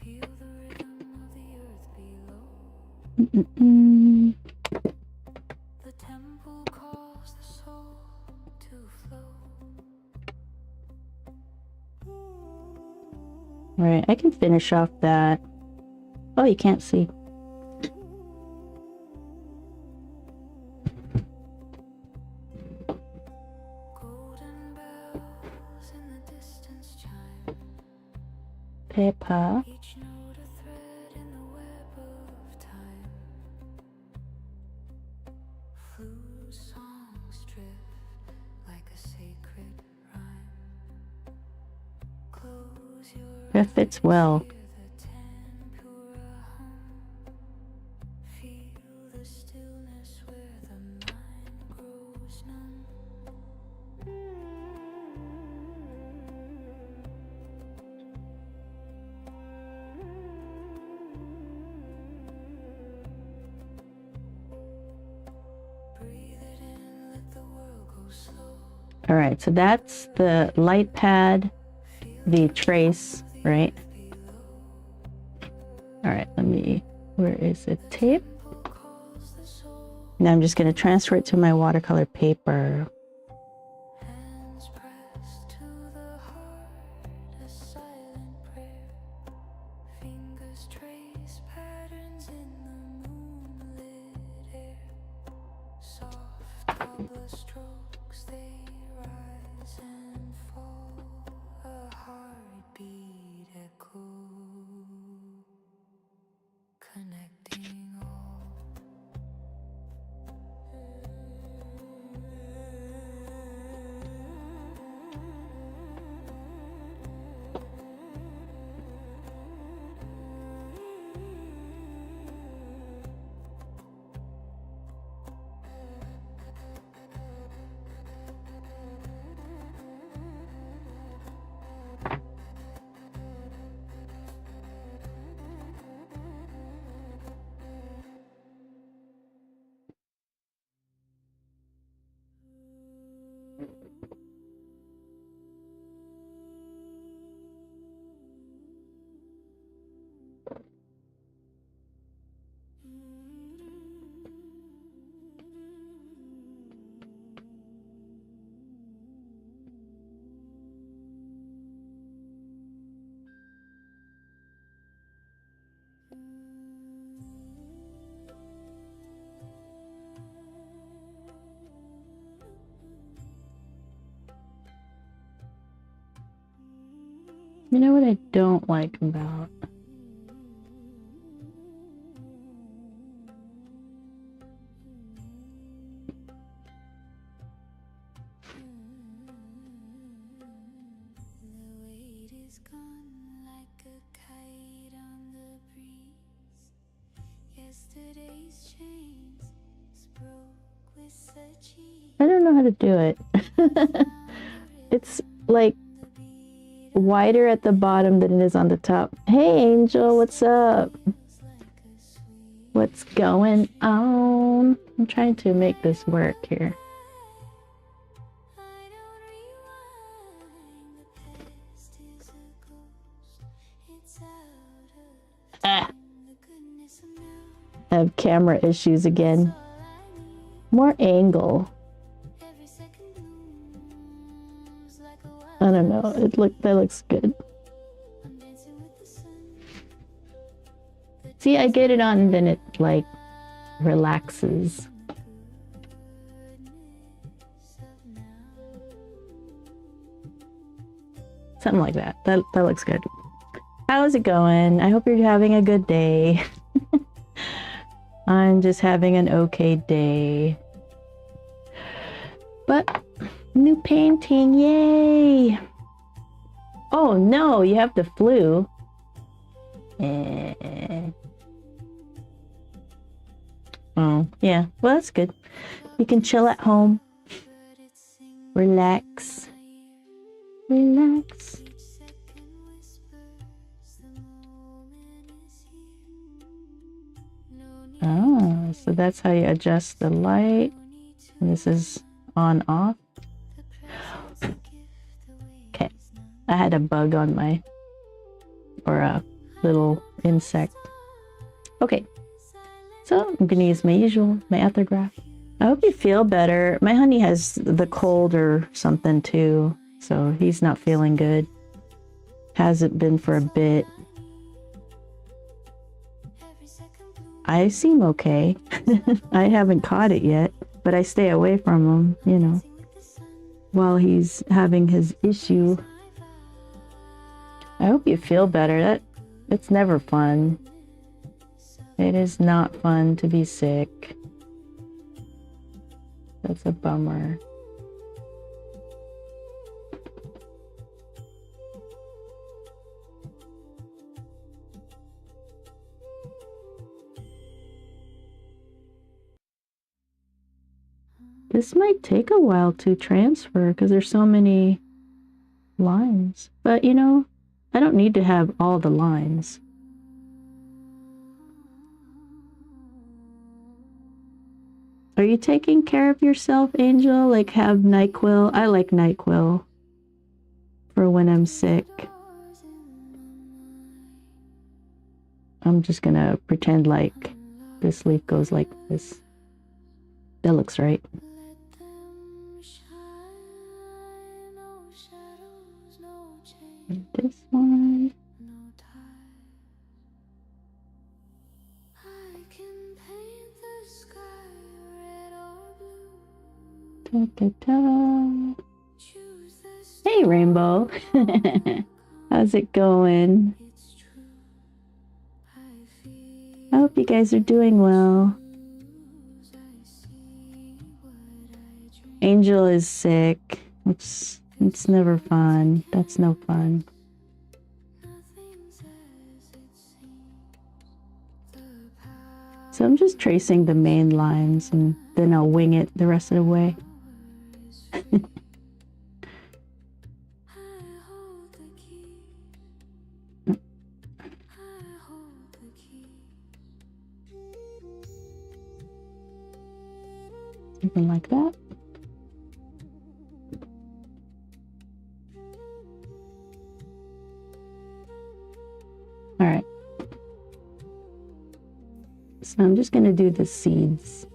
Feel the rhythm of the earth below. Mm-mm. The temple calls the soul to flow. All right, I can finish off that. Oh, you can't see. Golden bells in the distance chime. Paper. Each note a thread in the web of time. Flute songs drift like a sacred rhyme. Close your That fits well. hear the tempura hum. Feel the stillness where the mind grows numb. Breathe it in, let the world go slow. All right, so that's the light pad, the trace, right? All right, where is the tape? Calls the soul, Now I'm just going to transfer it to my watercolor paper. hands pressed to the heart, a silent prayer. Fingers trace patterns in the moonlit air. Soft tabla strokes, they rise and fall. A heartbeat echo, connecting all. You know what I don't like about The weight is gone like a kite on the breeze. Yesterday's chains broke with such ease. I don't know how to do it. It's like wider at the bottom than it is on the top. Hey Angel, what's up? What's going on? I'm trying to make this work here. I don't rewind. The past is a ghost. It's out of Ah, the goodness of now. I have camera issues again. All I need. More angle. Every second blooms like a wild. I don't know. That looks good. I'm dancing with the sun. See, I get it on and then it like relaxes. Something like that. That looks good. How's it going? I hope you're having a good day. I'm just having an okay day. But new painting, yay! Oh no, you have the flu. Eh. Oh, yeah. Well, that's good. You can chill at home. Relax. Relax. Oh, so that's how you adjust the light. And this is on off. Okay. I had a bug on my, or a little insect. Okay. So I'm going to use my usual, my Ethergraph. I hope you feel better. My honey has the cold or something too, so he's not feeling good. Hasn't been for a bit. I seem okay. I haven't caught it yet, but I stay away from him, you know, while he's having his issue. I hope you feel better. It's never fun. It is not fun to be sick. That's a bummer. This might take a while to transfer because there's so many lines. But you know, I don't need to have all the lines. Are you taking care of yourself, Angel? Like have NyQuil? I like NyQuil for when I'm sick. I'm just gonna pretend like this leaf goes like this. That looks right. And this one. Da, da, da. Hey, Rainbow. How's it going? I hope you guys are doing well. Angel is sick, which it's never fun. That's no fun. So I'm just tracing the main lines and then I'll wing it the rest of the way. Something like that. All right. So I'm just going to do the seeds.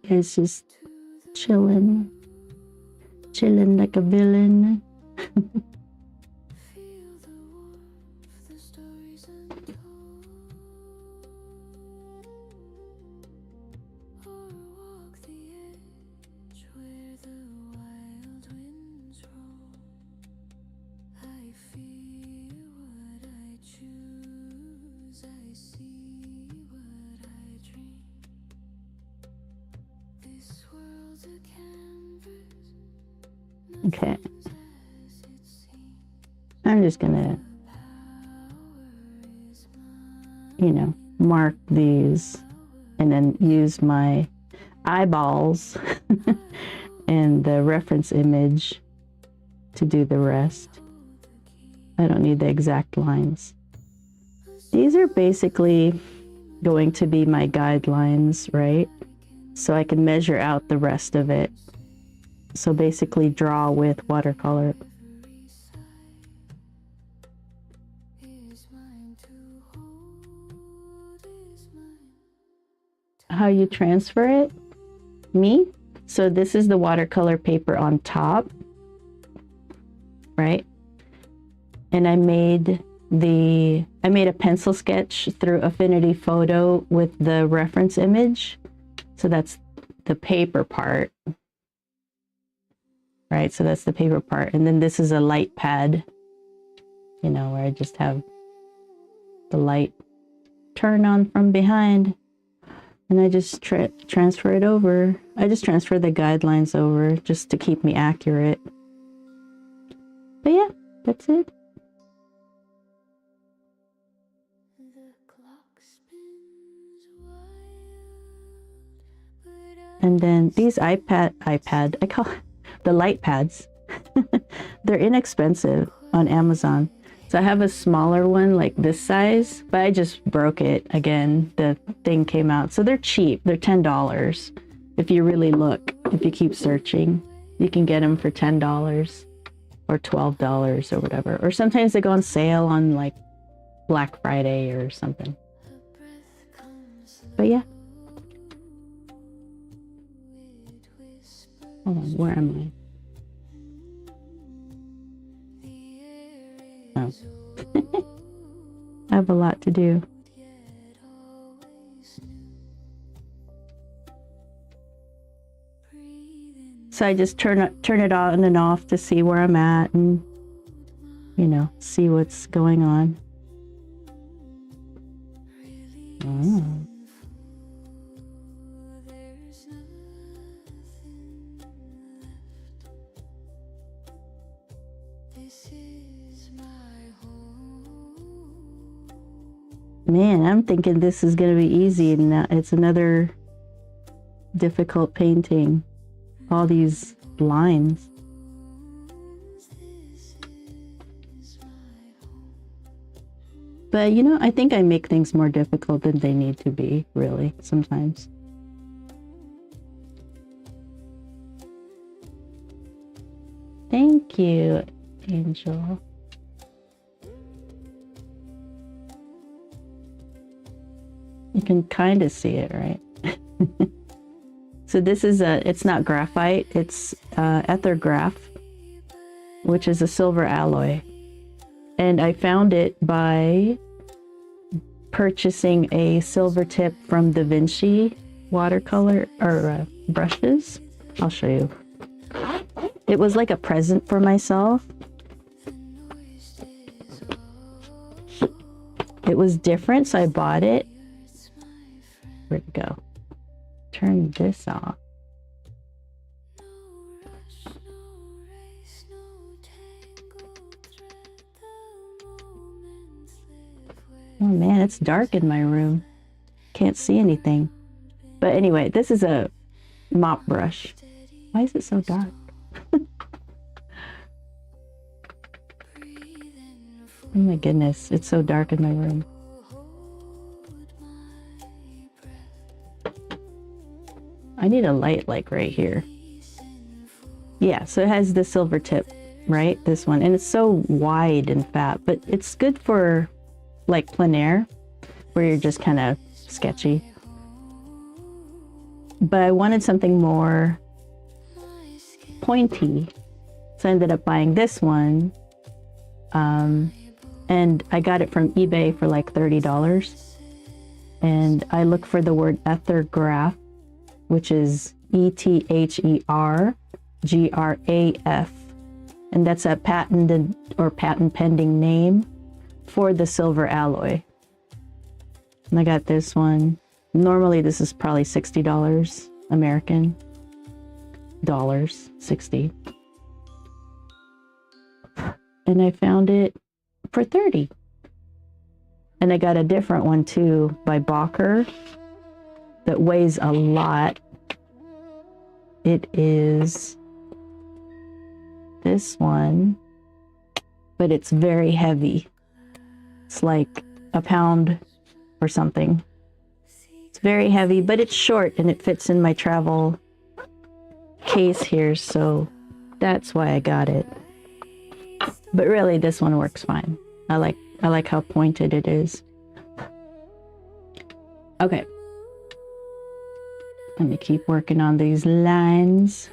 It's just chilling like a villain. Okay. I'm just gonna, you know, mark these and then use my eyeballs and the reference image to do the rest. I don't need the exact lines. These are basically going to be my guidelines, right? So I can measure out the rest of it. So basically draw with watercolor. How you transfer it? Me? So this is the watercolor paper on top, right? And I made a pencil sketch through Affinity Photo with the reference image. So that's the paper part. right? So that's the paper part. And then this is a light pad, you know, where I just have the light turn on from behind. And I just transfer it over. I just transfer the guidelines over just to keep me accurate. But yeah, that's it. And then these I call the light pads. They're inexpensive on Amazon. So I have a smaller one like this size, but I just broke it again. The thing came out. So they're cheap. They're $10. If you really look, if you keep searching, you can get them for $10 or $12 or whatever. Or sometimes they go on sale on like Black Friday or something. But yeah. Hold on, where am I? Oh. I have a lot to do. So I just turn it on and off to see where I'm at and, you know, see what's going on. Oh. Man, I'm thinking this is going to be easy, and it's another difficult painting. All these lines. But, you know, I think I make things more difficult than they need to be, really, sometimes. Thank you, Angel. You can kind of see it, right? So this is it's not graphite, it's ethergraph, which is a silver alloy. And I found it by purchasing a silver tip from Da Vinci watercolor or brushes. I'll show you. It was like a present for myself. It was different, so I bought it. Where'd it go? Turn this off. Oh man, it's dark in my room. Can't see anything. But anyway, this is a mop brush. Why is it so dark? Oh my goodness, it's so dark in my room. I need a light like right here. Yeah, so it has the silver tip, right? This one. And it's so wide and fat, but it's good for like plein air, where you're just kind of sketchy. But I wanted something more pointy. So I ended up buying this one. And I got it from eBay for like $30. And I look for the word ethergraph, which is ETHERGRAF. And that's a patented or patent pending name for the silver alloy. And I got this one. Normally this is probably $60 American dollars, 60. And I found it for 30. And I got a different one too by Bacher that weighs a lot. It is this one, but it's very heavy. It's like a pound or something. It's very heavy, but it's short and it fits in my travel case here, so that's why I got it. But really, this one works fine. I like how pointed it is. Okay. Let me keep working on these lines.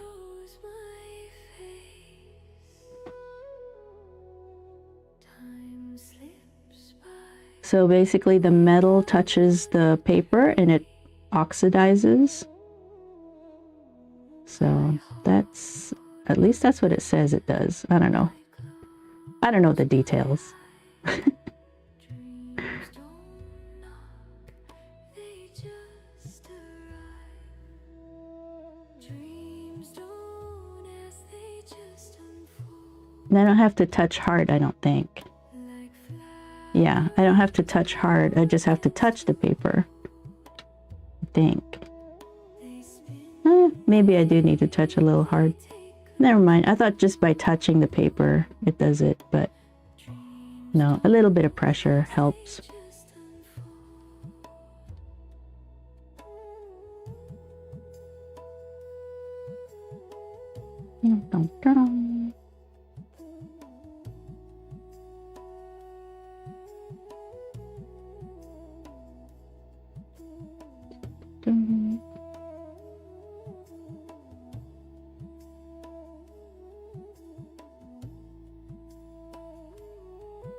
So basically the metal touches the paper and it oxidizes. So that's At least that's what it says it does. I don't know. I don't know the details. Dreams don't knock, they just arrive. Dreams don't ask, they just unfold And I don't have to touch hard, I don't think. like flowers. Yeah, I don't have to touch hard. I just have to touch the paper. I think. They spin, Maybe I do need to touch a little hard. take Never mind. I thought just by touching the paper it does it, but no, a little bit of pressure helps. just unfold. Dun, dun, dun. Dun.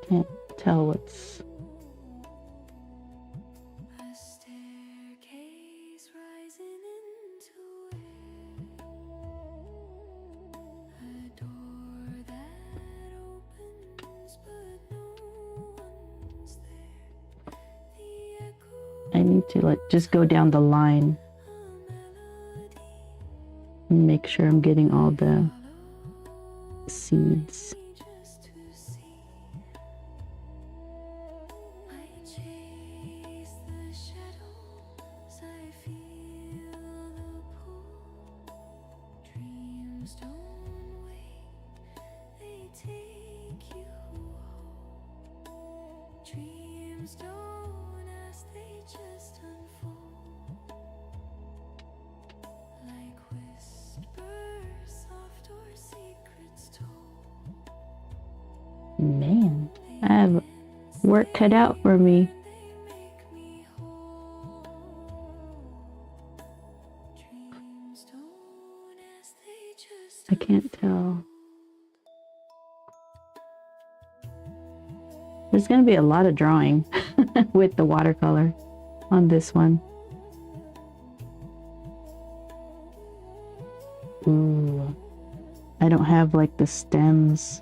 Can't tell what's... A staircase rising into air. A door that opens, but no one's there. The echo I need to like just go down the line of a melody. and make sure I'm getting all the seeds. Just to see. I chase the shadows, I feel the pull. Dreams don't wait, they take you home. Dreams don't ask, they just unfold. Like whispers, soft or secrets told. Man, I have work cut out for me. They make me whole. Dreams don't ask, they just I can't tell. There's going to be a lot of drawing with the watercolor on this one. Ooh, I don't have like the stems.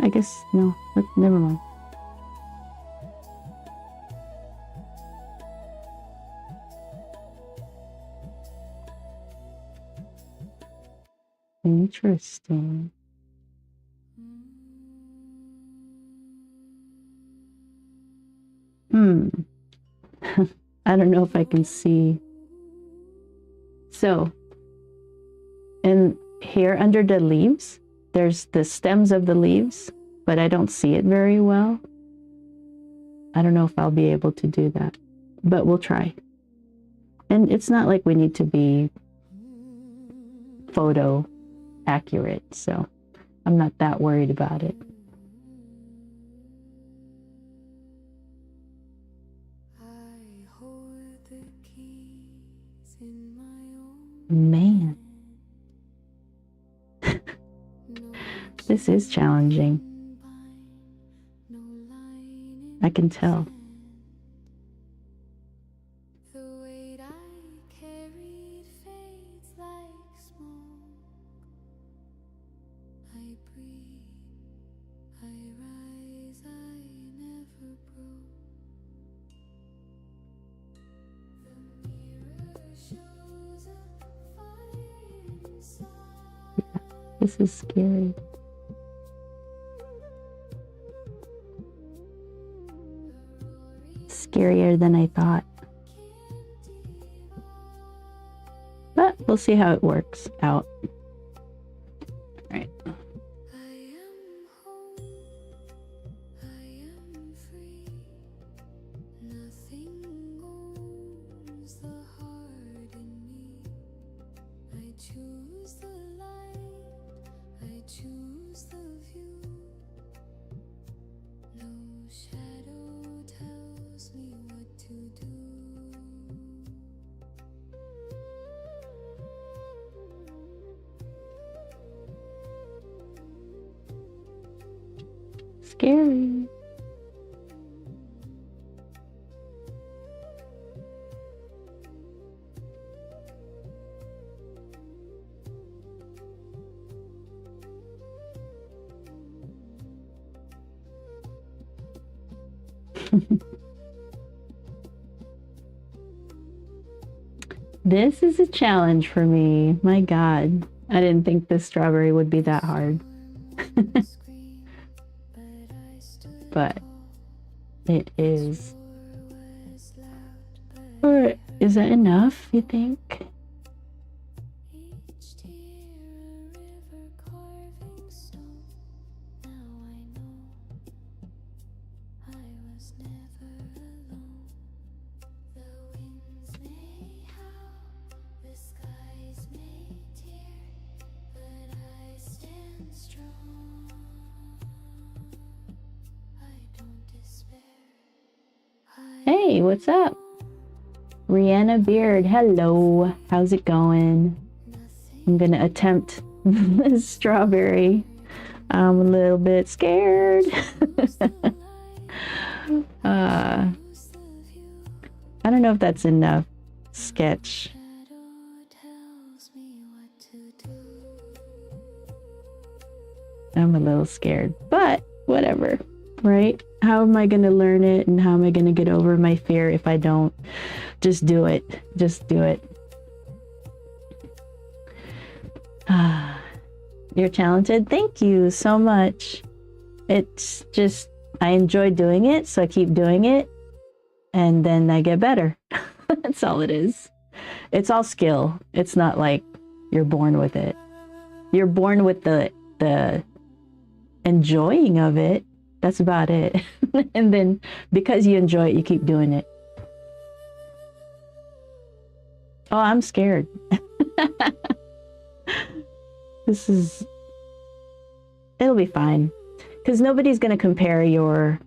I guess no, never mind. Interesting. I don't know if I can see. So, and here under the leaves, there's the stems of the leaves, but I don't see it very well. I don't know if I'll be able to do that, but we'll try. And it's not like we need to be photo accurate, so I'm not that worried about it. I hold the keys in my own Man, no this is challenging. bind, no line I can tell. the weight I carried fades like smoke. I breathe, I rise, I never broke. The mirror shows a fire inside. This is scary. Scarier than I thought. But we'll see how it works out. Alright. I am home, I am free. Nothing owns the heart in me. I choose the light, I choose the view. No shadow tells me what to do. Scary. This is a challenge for me. My God, I didn't think this strawberry would be that hard. But it is. All right, is that enough, you think? Hey, what's up? Rihanna Beard, hello. How's it going? I'm gonna attempt this strawberry. I'm a little bit scared. I don't know if that's enough sketch. I'm a little scared, but whatever, right? How am I going to learn it, and how am I going to get over my fear if I don't? Just do it. Just do it. You're talented. Thank you so much. It's just, I enjoy doing it, so I keep doing it, and then I get better. That's all it is. It's all skill. It's not like you're born with it. You're born with the enjoying of it. That's about it. And then because you enjoy it, you keep doing it. Oh, I'm scared. It'll be fine. Because nobody's going to compare your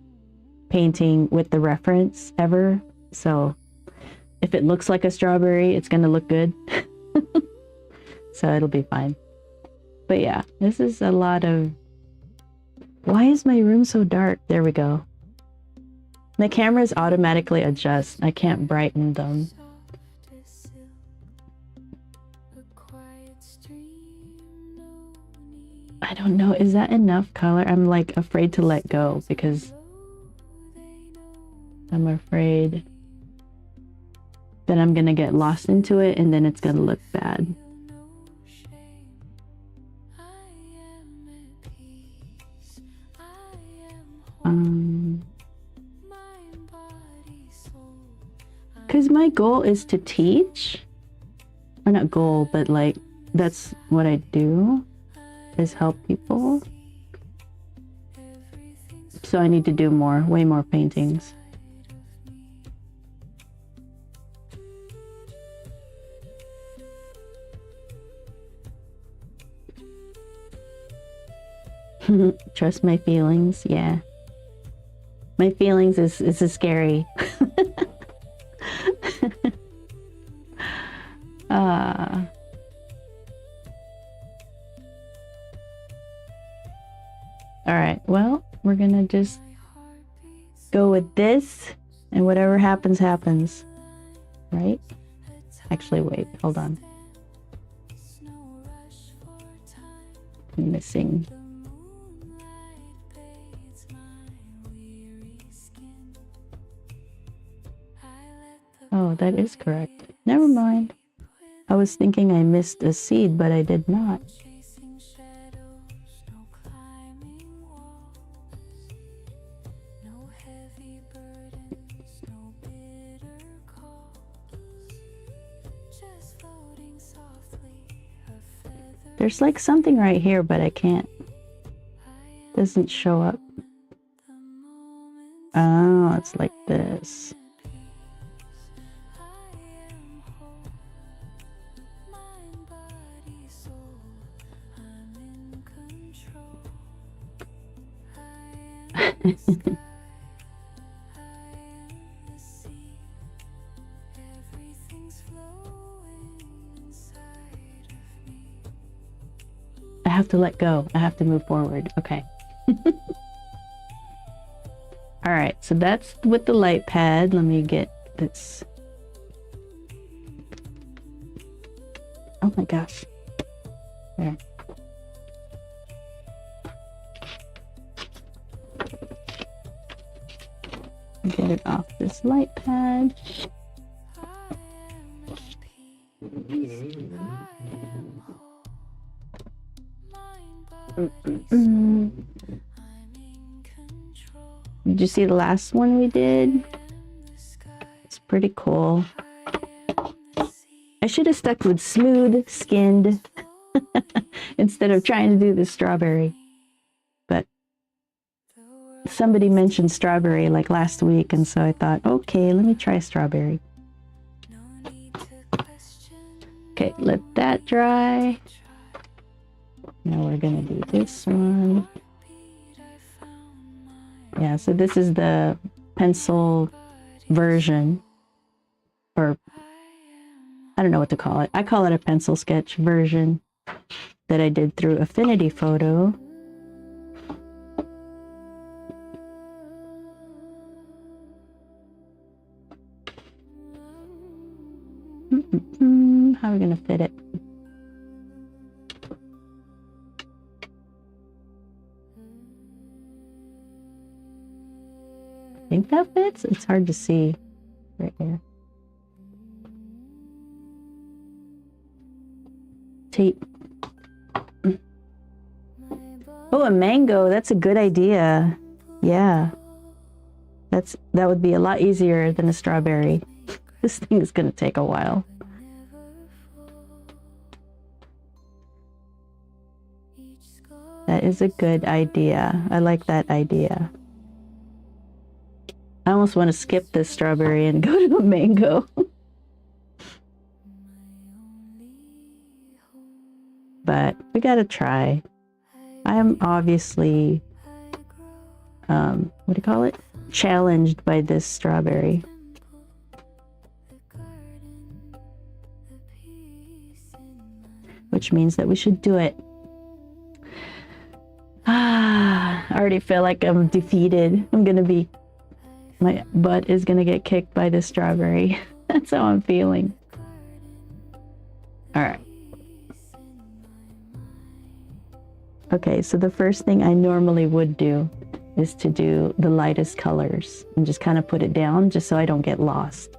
painting with the reference ever. So if it looks like a strawberry, it's going to look good. So it'll be fine. But yeah, this is a lot of... Why is my room so dark? There we go. The cameras automatically adjust. I can't brighten them. I don't know. Is that enough color? I'm like afraid to let go because I'm afraid that I'm gonna get lost into it and then it's gonna look bad. Because my goal is to teach, or not goal, but like that's what I do, is help people. So I need to do more, way more paintings. Trust my feelings, yeah. My feelings is scary. All right, well, we're gonna just go with this, and whatever happens, happens, right? Actually, wait, hold on. I'm missing. Oh, that is correct. Never mind. I was thinking I missed a seed, but I did not. There's like something right here, but I can't. Doesn't show up. Oh, it's like this. I have to let go. I have to move forward. Okay. All right, so that's with the light pad. Let me get this. Oh my gosh. There. get it off this light pad. Did you see the last one we did? It's pretty cool. I should have stuck with smooth skinned instead of trying to do the strawberry. But somebody mentioned strawberry like last week, and so I thought, okay, let me try strawberry. Okay, let that dry. Now we're gonna do this one. Yeah, so this is the pencil version, or I don't know what to call it. I call it a pencil sketch version that I did through Affinity Photo. How are we gonna fit it? Think that fits? It's hard to see right here. Tape. Oh, a mango. That's a good idea. Yeah. That would be a lot easier than a strawberry. This thing is going to take a while. That is a good idea. I like that idea. I almost want to skip this strawberry and go to a mango. But we gotta try. I am obviously, what do you call it? Challenged by this strawberry. Which means that we should do it. I already feel like I'm defeated. My butt is gonna get kicked by this strawberry. That's how I'm feeling. All right. Okay, so the first thing I normally would do is to do the lightest colors and just kind of put it down just so I don't get lost.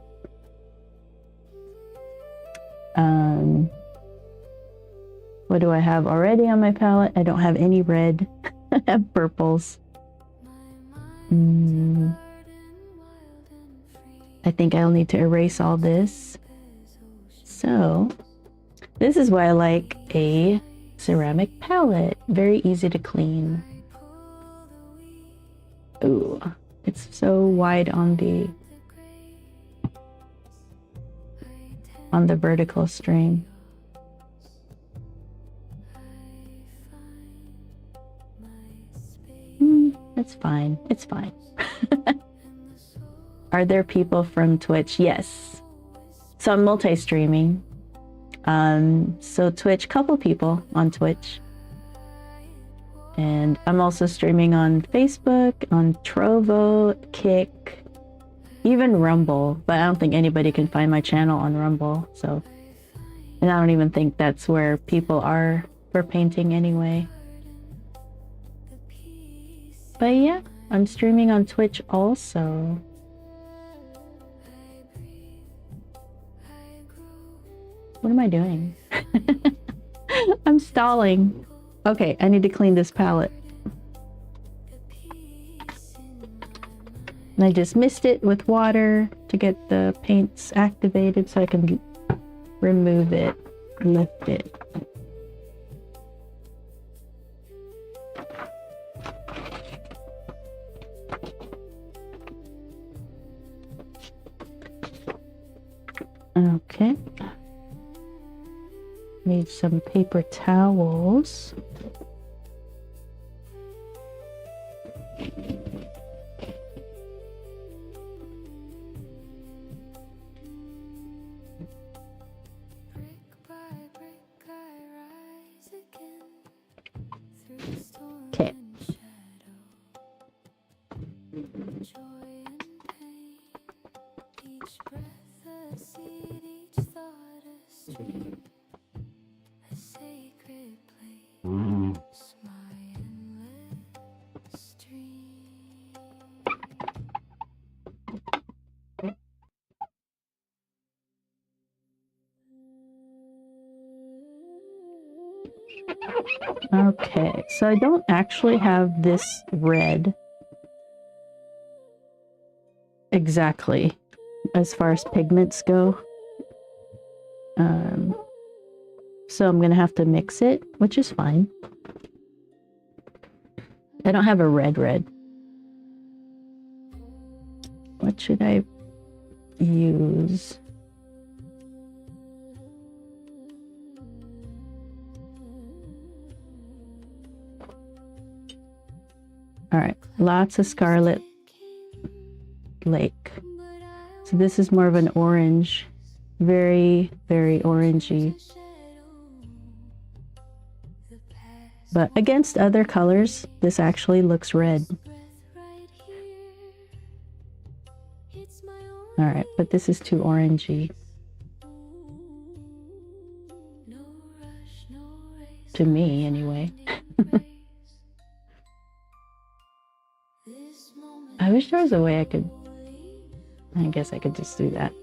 What do I have already on my palette? I don't have any red. I have purples. I think I'll need to erase all this. So, this is why I like a ceramic palette. Very easy to clean. Ooh, it's so wide on the vertical stream. It's fine. It's fine. Are there people from Twitch? Yes. So I'm multi-streaming. So Twitch, couple people on Twitch. And I'm also streaming on Facebook, on Trovo, Kick, even Rumble. But I don't think anybody can find my channel on Rumble. So, and I don't even think that's where people are for painting anyway. But yeah, I'm streaming on Twitch also. What am I doing? I'm stalling. Okay, I need to clean this palette. And I just mist it with water to get the paints activated so I can remove it, lift it. Okay. Need some paper towels. Okay. Okay, so I don't actually have this red exactly as far as pigments go. So I'm gonna have to mix it, which is fine. I don't have a red. What should I use? All right, lots of Scarlet Lake. So this is more of an orange, very, very orangey. But against other colors, this actually looks red. All right, but this is too orangey. To me, anyway. I wish there was a way I could... I guess I could just do that.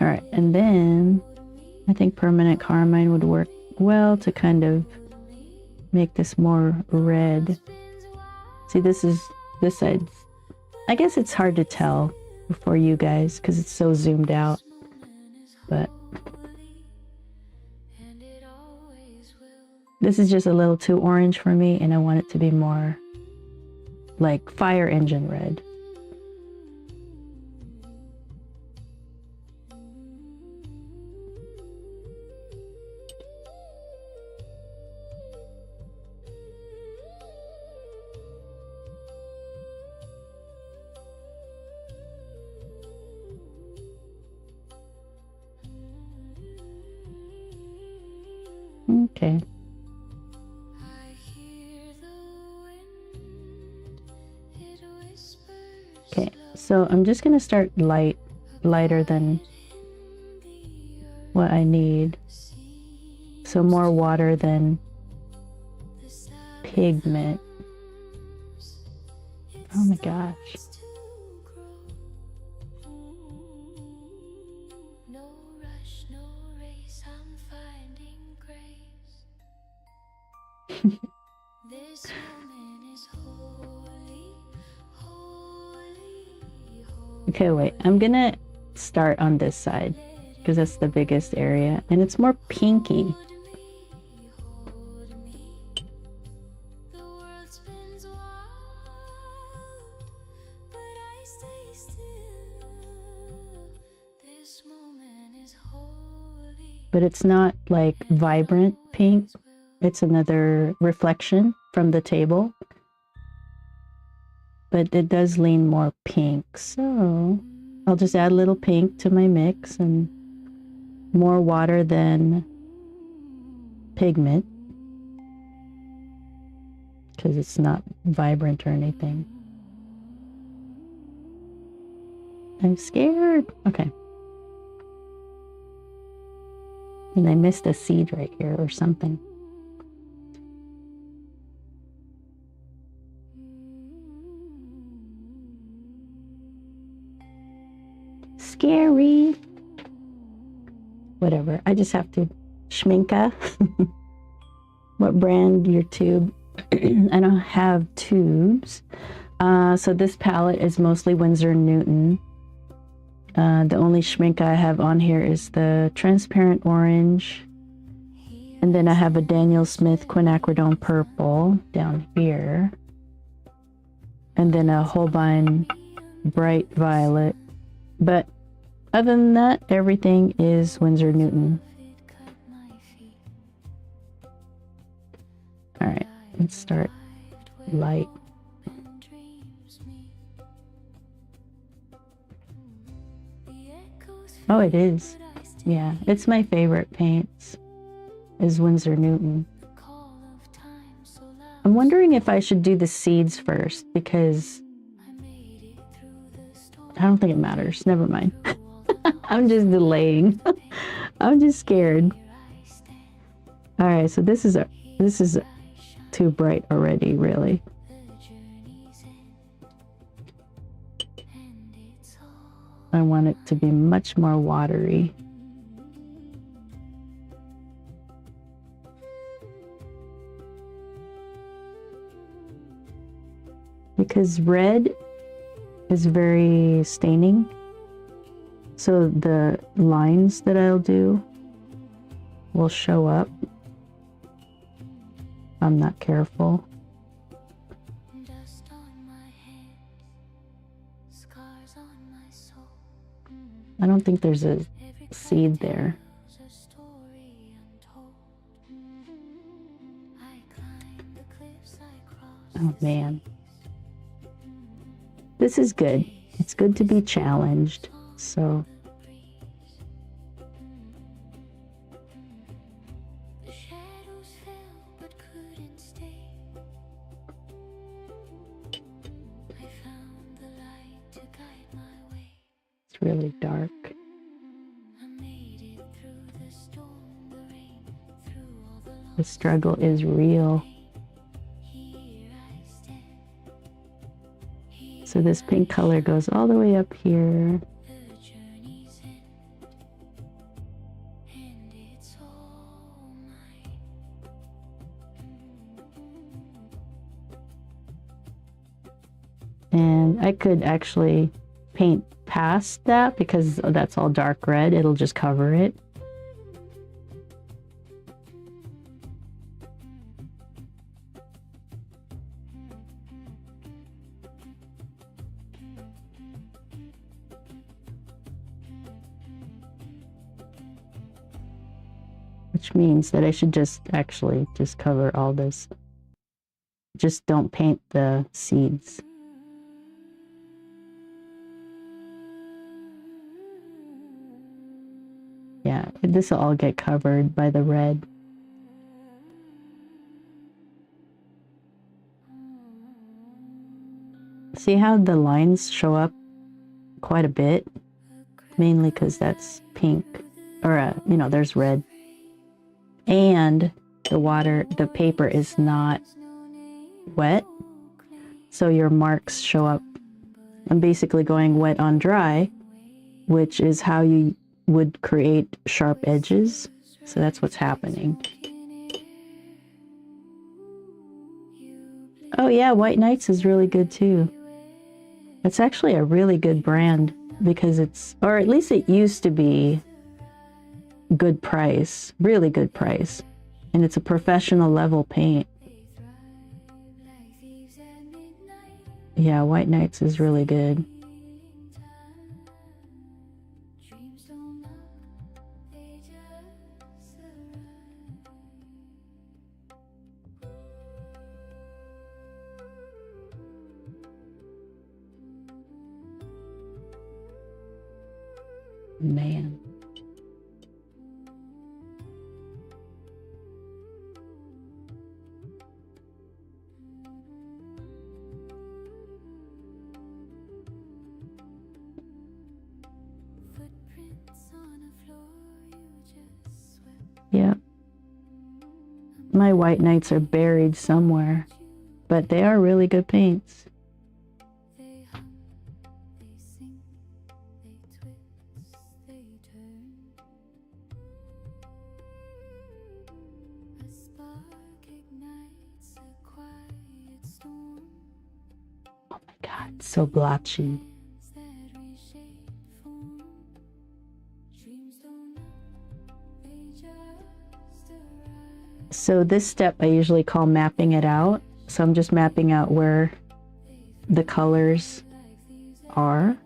All right, and then I think permanent carmine would work well to kind of make this more red. See, this side. I guess it's hard to tell for you guys because it's so zoomed out, but this is just a little too orange for me, and I want it to be more like fire engine red. Okay. Okay, so I'm just gonna start lighter than what I need. So more water than pigment. Oh my gosh. Okay, wait, I'm gonna start on this side because that's the biggest area and it's more pinky. But it's not like vibrant pink. It's another reflection from the table. But it does lean more pink. So I'll just add a little pink to my mix and more water than pigment because it's not vibrant or anything. I'm scared. Okay. And I missed a seed right here or something. Scary. Whatever. I just have to schminka. What brand your tube? I don't have tubes. So this palette is mostly Winsor & Newton. The only schmink I have on here is the transparent orange. And then I have a Daniel Smith quinacridone purple down here. And then a Holbein bright violet. But other than that, everything is Winsor & Newton. All right, let's start light. Oh, it is. Yeah, it's my favorite paints, is Winsor & Newton. I'm wondering if I should do the seeds first, because I don't think it matters. Never mind. I'm just delaying. I'm just scared. All right, so this is too bright already, really. I want it to be much more watery. because red is very staining. So the lines that I'll do will show up if I'm not careful. Dust on my hands, scars on my soul. I don't think there's a seed there. Tells a story untold. I climb the cliffs, I cross Oh the man. This is good. It's good to be challenged. So The shadows fell but couldn't stay. I found the light to guide my way. it's really dark. I made it through the storm, the rain, through all the The struggle is real. here I stand. Here So this pink color goes all the way up here. the journey's end, and it's all mine. And I could actually paint past that because that's all dark red. It'll just cover it. Which means that I should just actually just cover all this. Just don't paint the seeds. Yeah, this will all get covered by the red. See how the lines show up quite a bit? Mainly because that's pink. Or, you know, there's red. And the paper is not wet. So your marks show up. I'm basically going wet on dry, which is how you would create sharp edges. So that's what's happening. Oh yeah, White Nights is really good too. It's actually a really good brand because it's, or at least it used to be, good price, really good price. And it's a professional level paint. Yeah, White Nights is really good. Dreams don't knock, they just arrive. Man. Footprints on a floor you just swept. Yeah. My White Nights are buried somewhere, but they are really good paints. They hum, they sing, they twist, they turn. A spark ignites a quiet storm. Oh my God, so blotchy. Hands that reshape form. Dreams don't knock, they just arrive. So this step I usually call mapping it out. So I'm just mapping out where the colors are,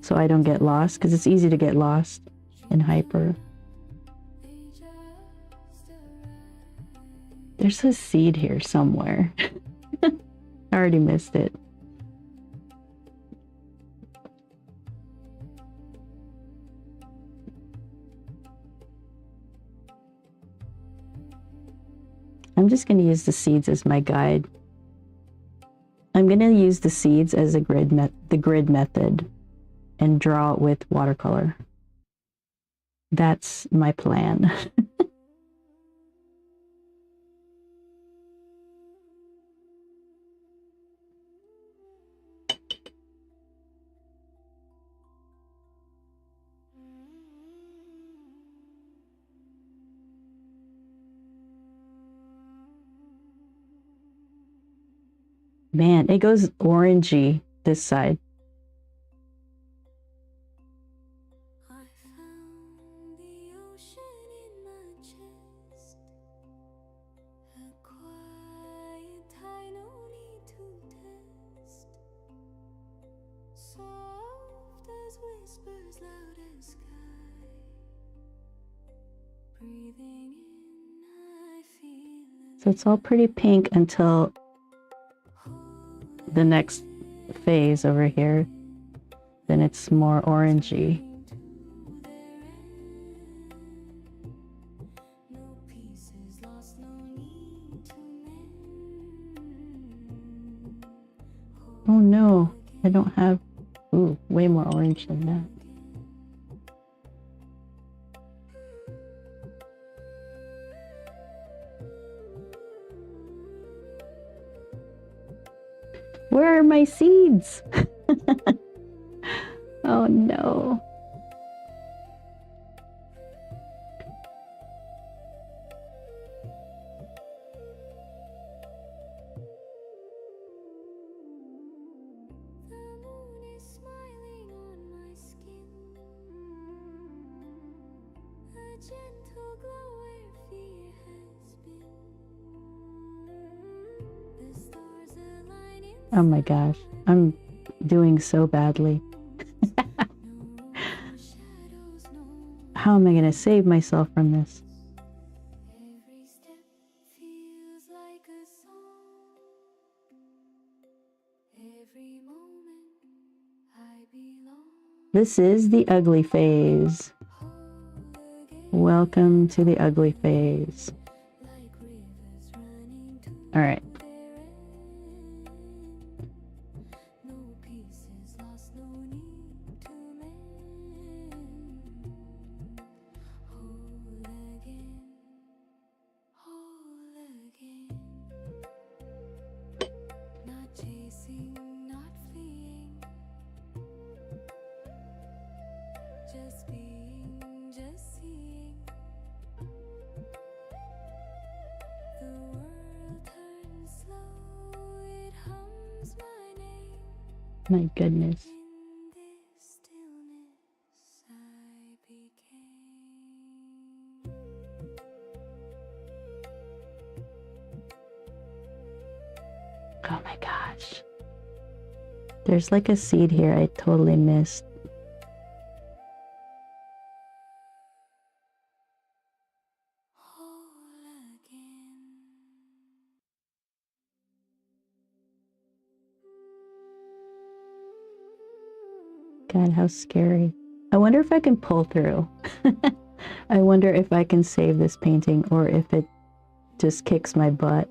so I don't get lost, because it's easy to get lost in hyper. There's a seed here somewhere. I already missed it. I'm just going to use the seeds as my guide. I'm going to use the seeds as the grid method and draw it with watercolor. That's my plan. Man, it goes orangey this side. I found the ocean in my chest. A quiet high, no need to test. Soft as whispers, loud as sky. Breathing in, I feel. So it's all pretty pink until the next phase over here. Then it's more orangey. No pieces lost, no need to mend. Oh no, I don't have, ooh, way more orange than that. Where are my seeds? Oh no. The moon is smiling on my skin. A gentle glow where fear has been. The stars align in Oh my gosh, I'm doing so badly. shadows, no. How am I gonna save myself from this? Every step feels like a song. Every moment I belong. This is the ugly phase. Whole again, Welcome to the ugly phase. like rivers running to All right. their end. No pieces lost, no need to mend. Whole again, whole again. Not chasing, not fleeing. Just being, just seeing. The world turns slow, it hums my name. My goodness. In this stillness I became. Oh my gosh. There's like a seed here I totally missed. Whole again. God, how scary. I wonder if I can pull through. I wonder if I can save this painting or if it just kicks my butt.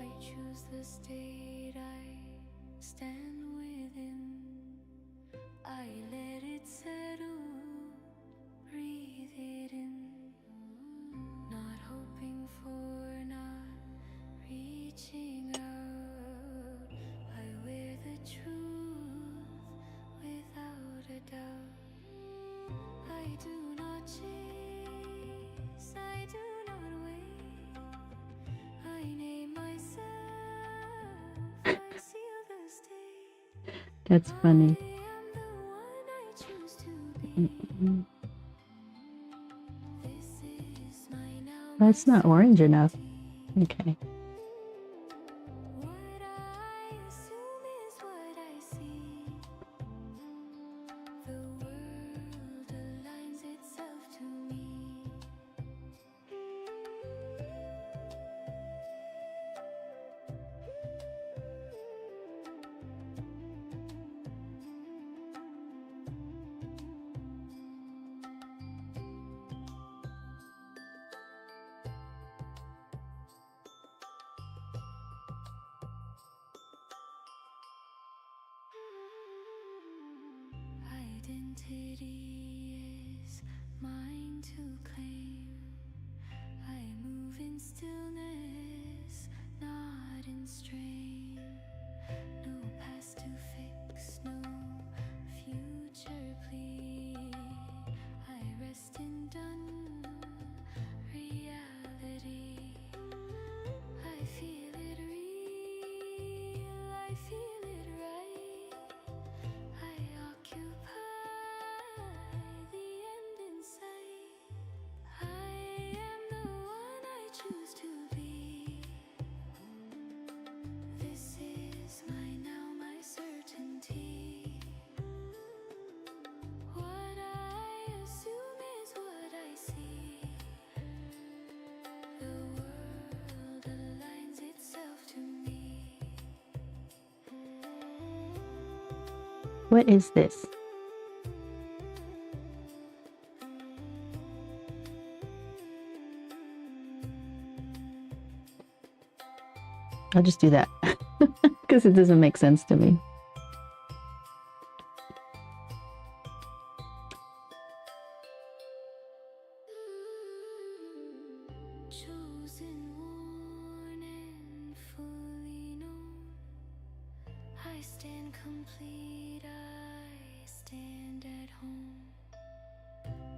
I choose the state I stand within. I let it settle, breathe it in. Not hoping for, not reaching out. I wear the truth without a doubt. I do not chase, I do not wait. I name myself, I seal the state. That's funny. I am the one I choose to be. This is my now. That's not orange enough. Okay. What I assume is what I see. The world aligns itself to me. Identity is mine to claim. I move in stillness, not in strain. No past to fix, no future plea. I rest in done reality. What is this? I'll just do that because it doesn't make sense to me. Chosen, worn, and fully known. I stand complete, I stand at home.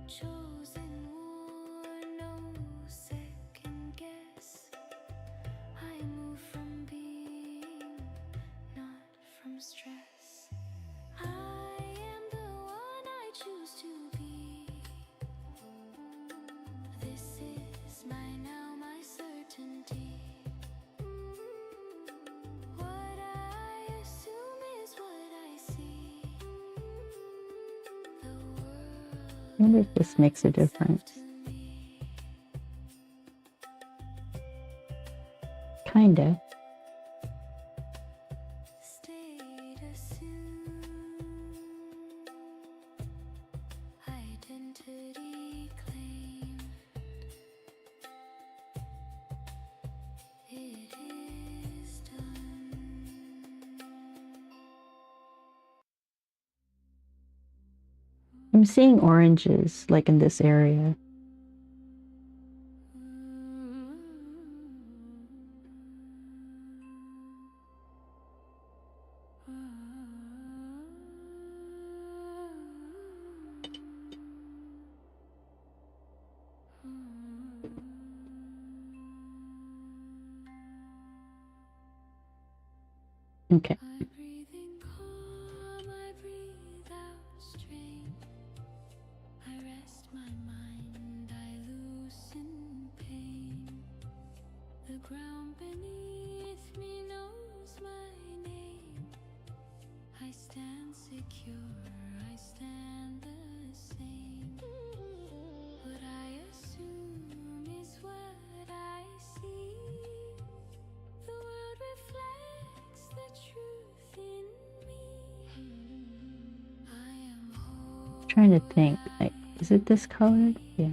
Chosen, worn, no second guess. I move from being, not from stress. I am the one I choose to be. This is my now, my certainty. What I assume is what I see. The world I wonder if this makes a difference. Kinda. stayed assumed. Identity claimed. It is done. I'm seeing oranges, like in this area. Okay. I breathe in calm, I breathe out strain. I rest my mind, I loosen pain. The ground beneath me knows my name. I stand secure, I stand the same. What I assume is what I see. The world reflects the truth in me. I am whole. Trying to think, like, is it this color? Yeah.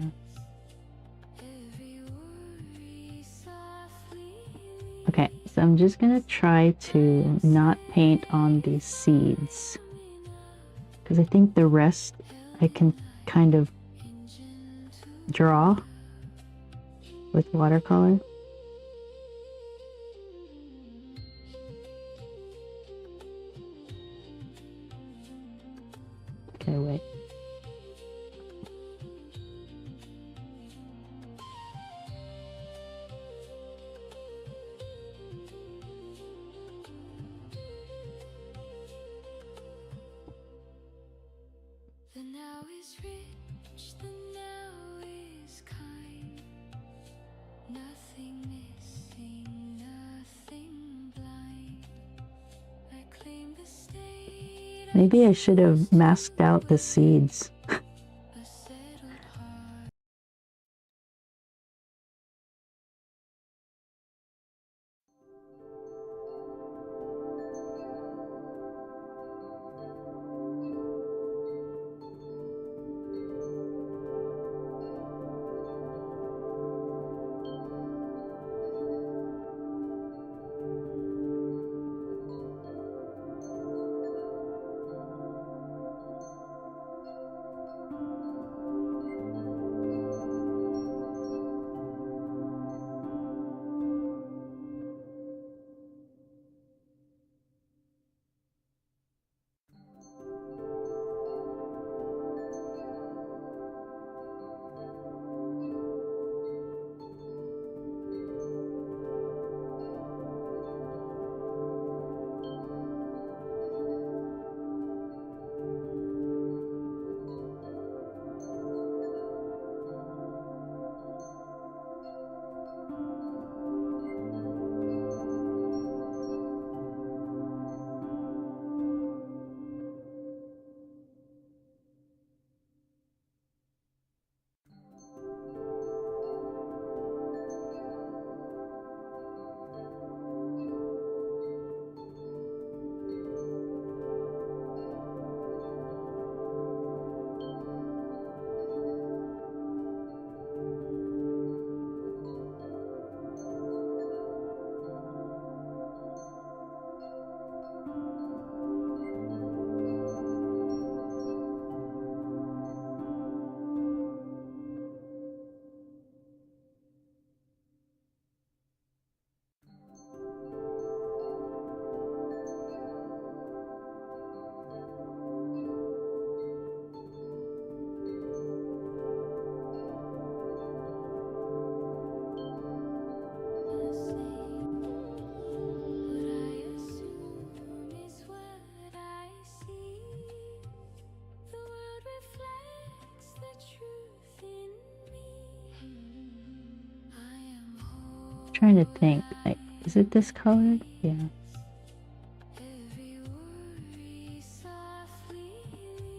Every worry softly. Okay, so I'm just gonna try to not paint on these seeds, because I think the rest I can kind of draw with watercolor. Okay, wait. The now is rich, the now is kind. Nothing missing, nothing blind. I claim the state. Maybe I should have masked out the seeds. A settled heart. trying to think, like, is it this color? Yeah.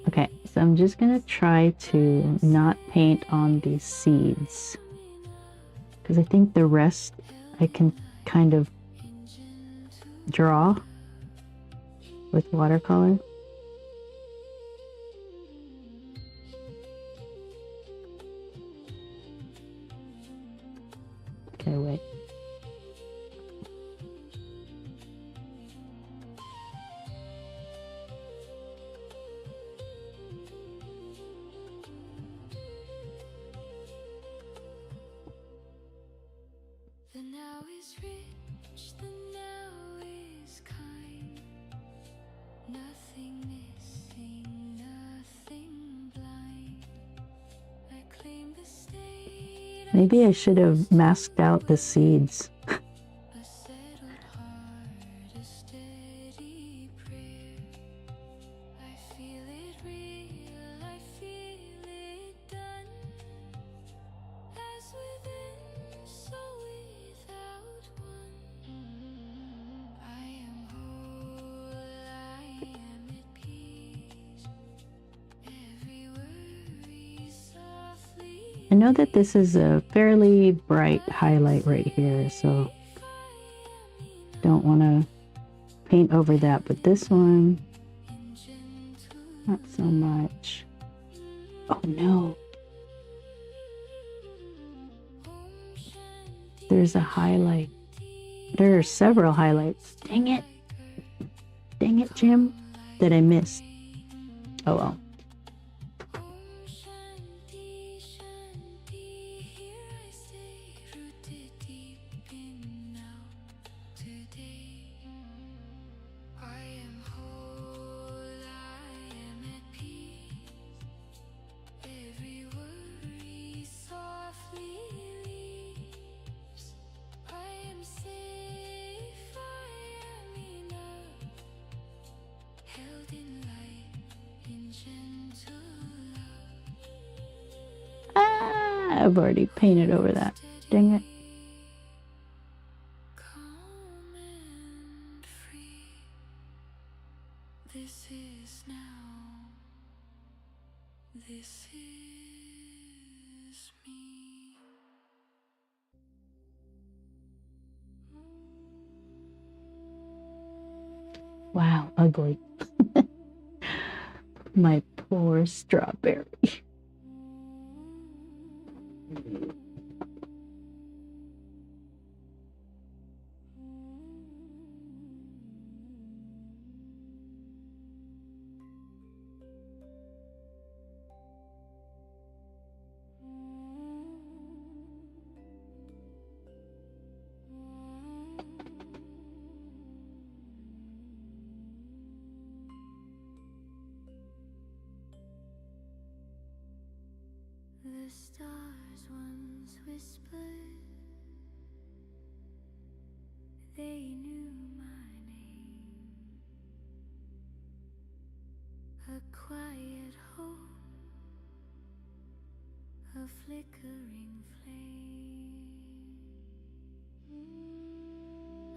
Okay, so I'm just gonna try to not paint on these seeds, because I think the rest I can kind of draw with watercolor. Okay, wait. The now is rich, the now is kind. Nothing missing, nothing blind. I claim the state. Maybe I should have masked out the seeds. A settled heart, a steady prayer. I feel it real, I feel it done. As within, so without one. I am whole, I am at peace. Every worry softly. I know that this is a fairly bright highlight right here, so don't want to paint over that, but this one, not so much. Oh no. There's a highlight. There are several highlights. Dang it. Dang it, Jim. That I missed. Oh well. Shanti, Shanti, here I stay, rooted deep in now, today. I am whole, I am at peace. Every worry softly leaves. I am safe, I am enough, held in light, in gentle love. Ah, I've already painted over that. Dang it. Calm and free. This is now. This is me. Wow, ugly. My poor strawberry. The stars once whispered, they knew my name. A quiet hope, a flickering flame.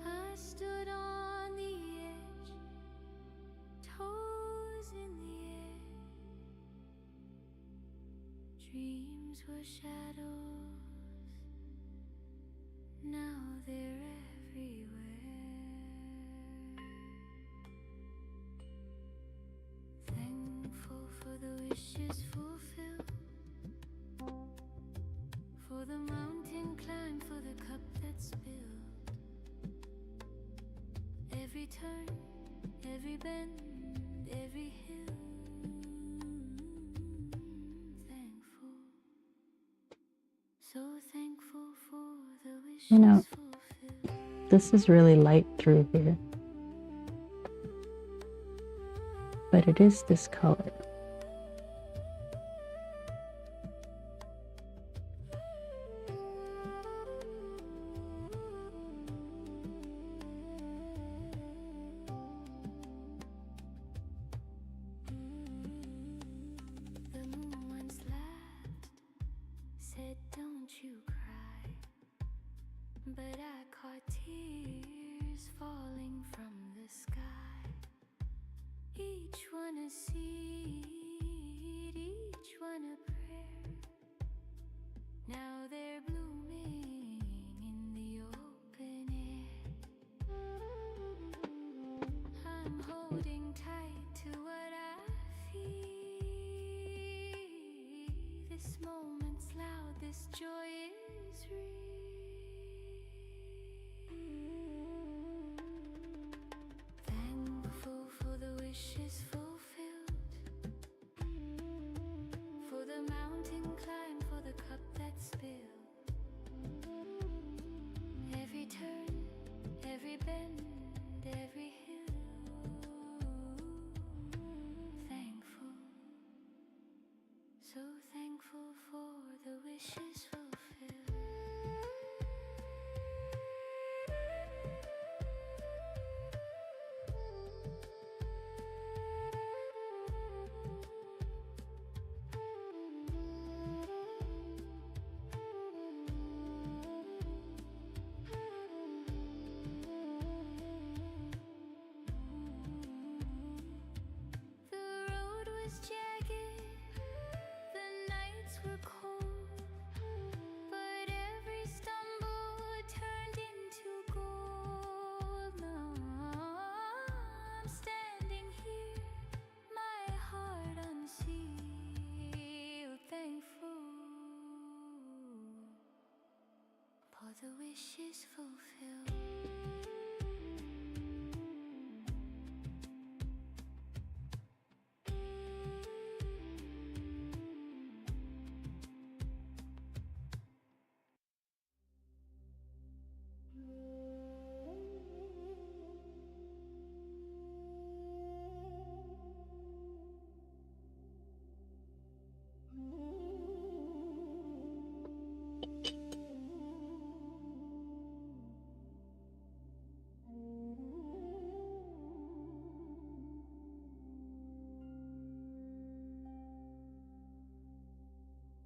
I stood on the edge, toes in the air. Dreams were shadows, now they're everywhere. Thankful for the wishes fulfilled, for the mountain climb, for the cup that spilled. Every turn, every bend, every hill. Thankful, so thankful for the wishes You know, fulfilled. this is really light through here. But it is this color. The moon once laughed, said, "Don't you cry." But I wish is fulfilled, for the mountain climb, for the cup that's spilled. Every turn, every bend, every hill. Thankful, so thankful for the wishes fulfilled. For the wish is fulfilled.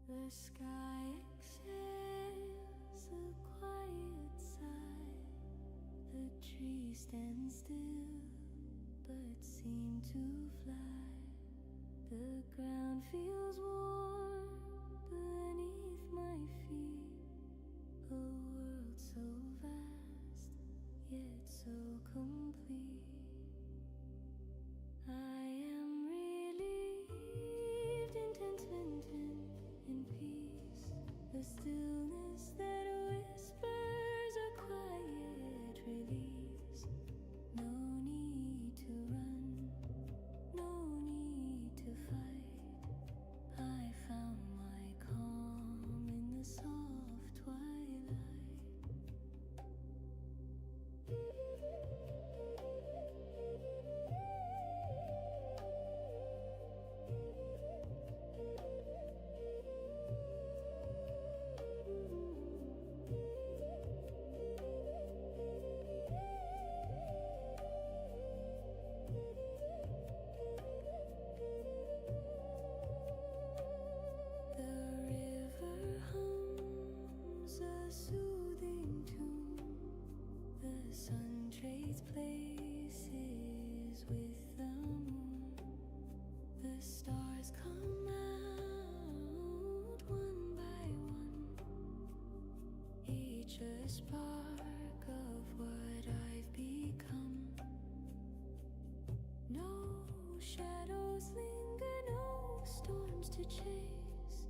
The sky exhales a quiet sigh. The trees stand still but seem to fly. The ground feels warm beneath my feet. A world so vast yet so complete. I am relieved in contentment, in peace. The stillness that whispers a quiet release. No need to run, no need to fight. I found my calm in the soft twilight. Places with the moon. The stars come out one by one, each a spark of what I've become. No shadows linger, no storms to chase,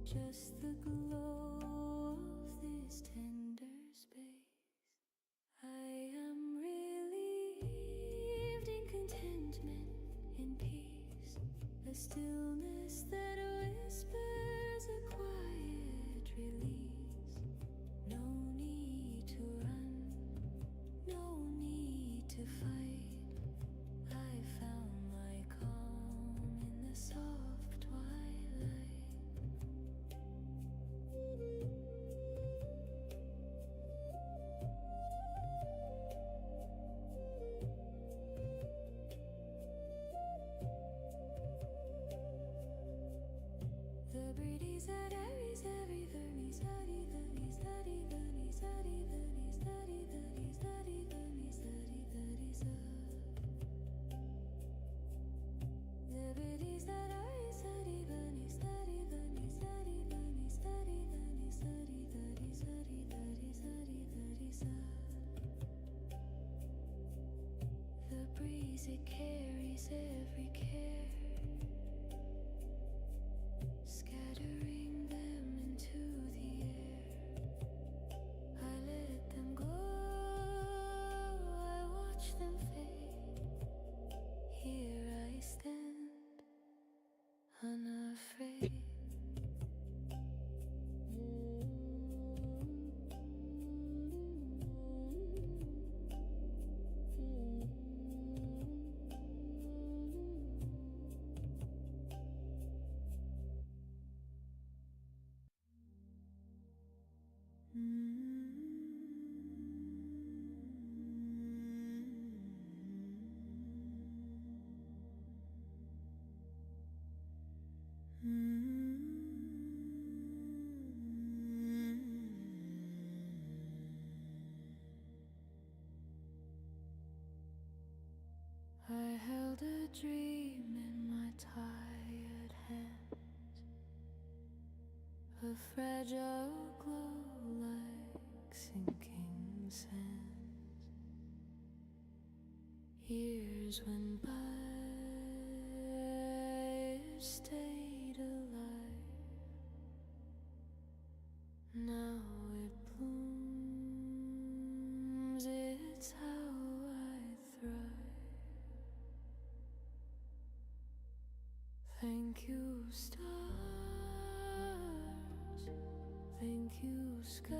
just the glow of this tender space. I am relieved in contentment, in peace. A stillness that whispers a quiet release. No need to run, no need to fight. I found my calm in the soft twilight. The birdies are Aries, every vermis, study, vermis, study, vermis, study, vermis, study, vermis, study, vermis, study, vermis. The birdies are Aries, study, vermis, study, vermis, study, vermis, study, vermis, study, vermis, study, vermis, study, vermis. The breeze, it carries every care, scattering them into the air. I let them go, I watch them fade. Here I held a dream in my tired hands, a fragile glow like sinking sands. Years went by, it stayed alive. Now it blooms, it's how I thrive. Thank you, stars. Thank you, sky.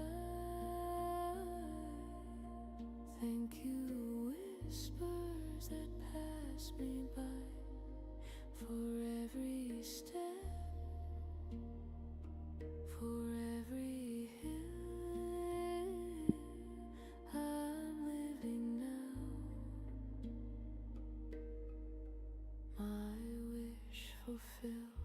Thank you, whispers that pass me by. For every step, for every hill I'm living now. My wish fulfilled.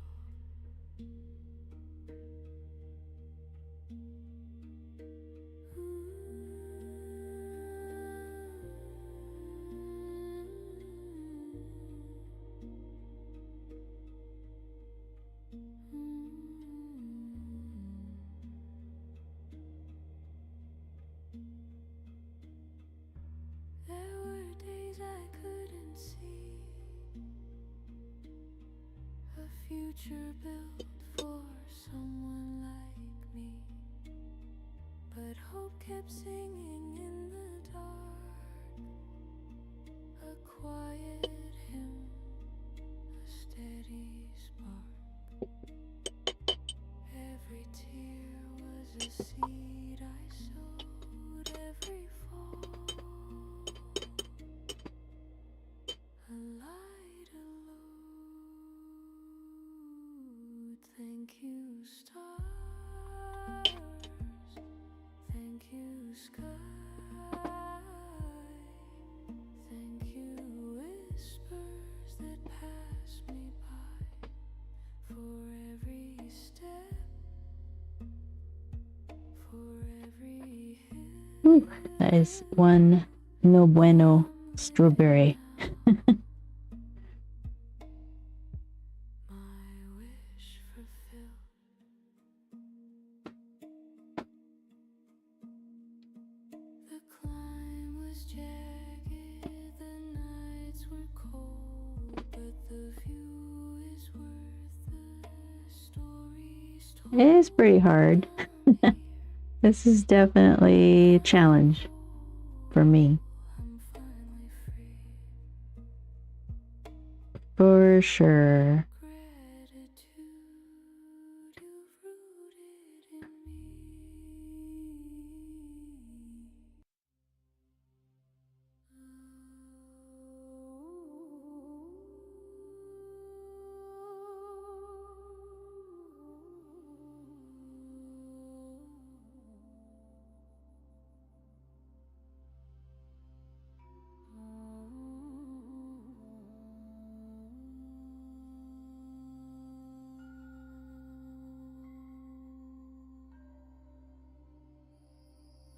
There were days I couldn't see a future built for someone like me, but hope kept singing in the dark, a quiet hymn, a steady spark. Every tear was a seed I sowed, every fall a light, a load. Thank you, stars. Thank you, sky. Thank you, whispers that pass me by. For every step, for every hill. Ooh, that is one no bueno strawberry. My wish fulfilled. The climb was jagged, the nights were cold, but the view is worth the stories told. It is pretty hard. This is definitely a challenge for me. I'm finally free. For sure. Gratitude you've rooted in me.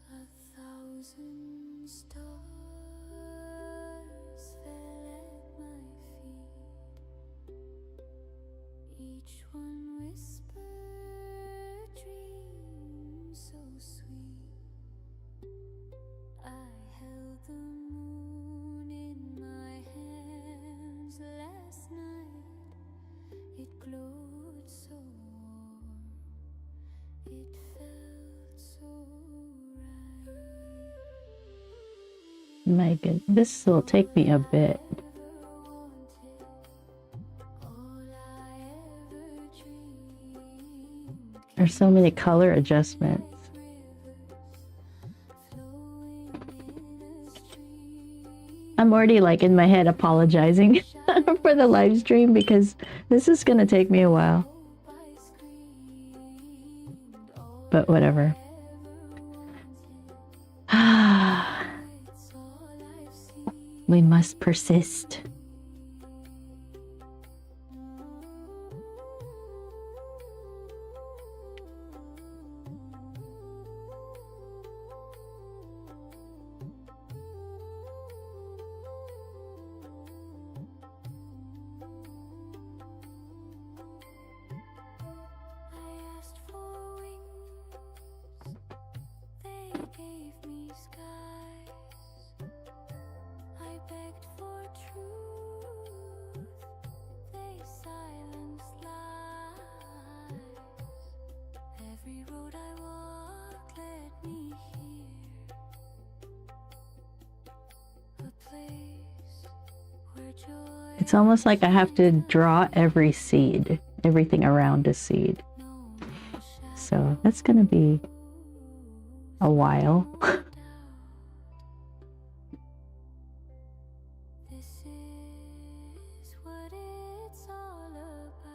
A thousand stars fell at my feet, each one whispered dreams so sweet. I held the moon in my hands last night, it glowed so warm, it felt so right. My goodness, this will take me a bit. There's so many color adjustments. I'm already like in my head apologizing for the live stream because this is gonna take me a while. But whatever. We must persist. It's almost like I have to draw every seed, everything around a seed. So that's gonna be a while. This is what it's all about.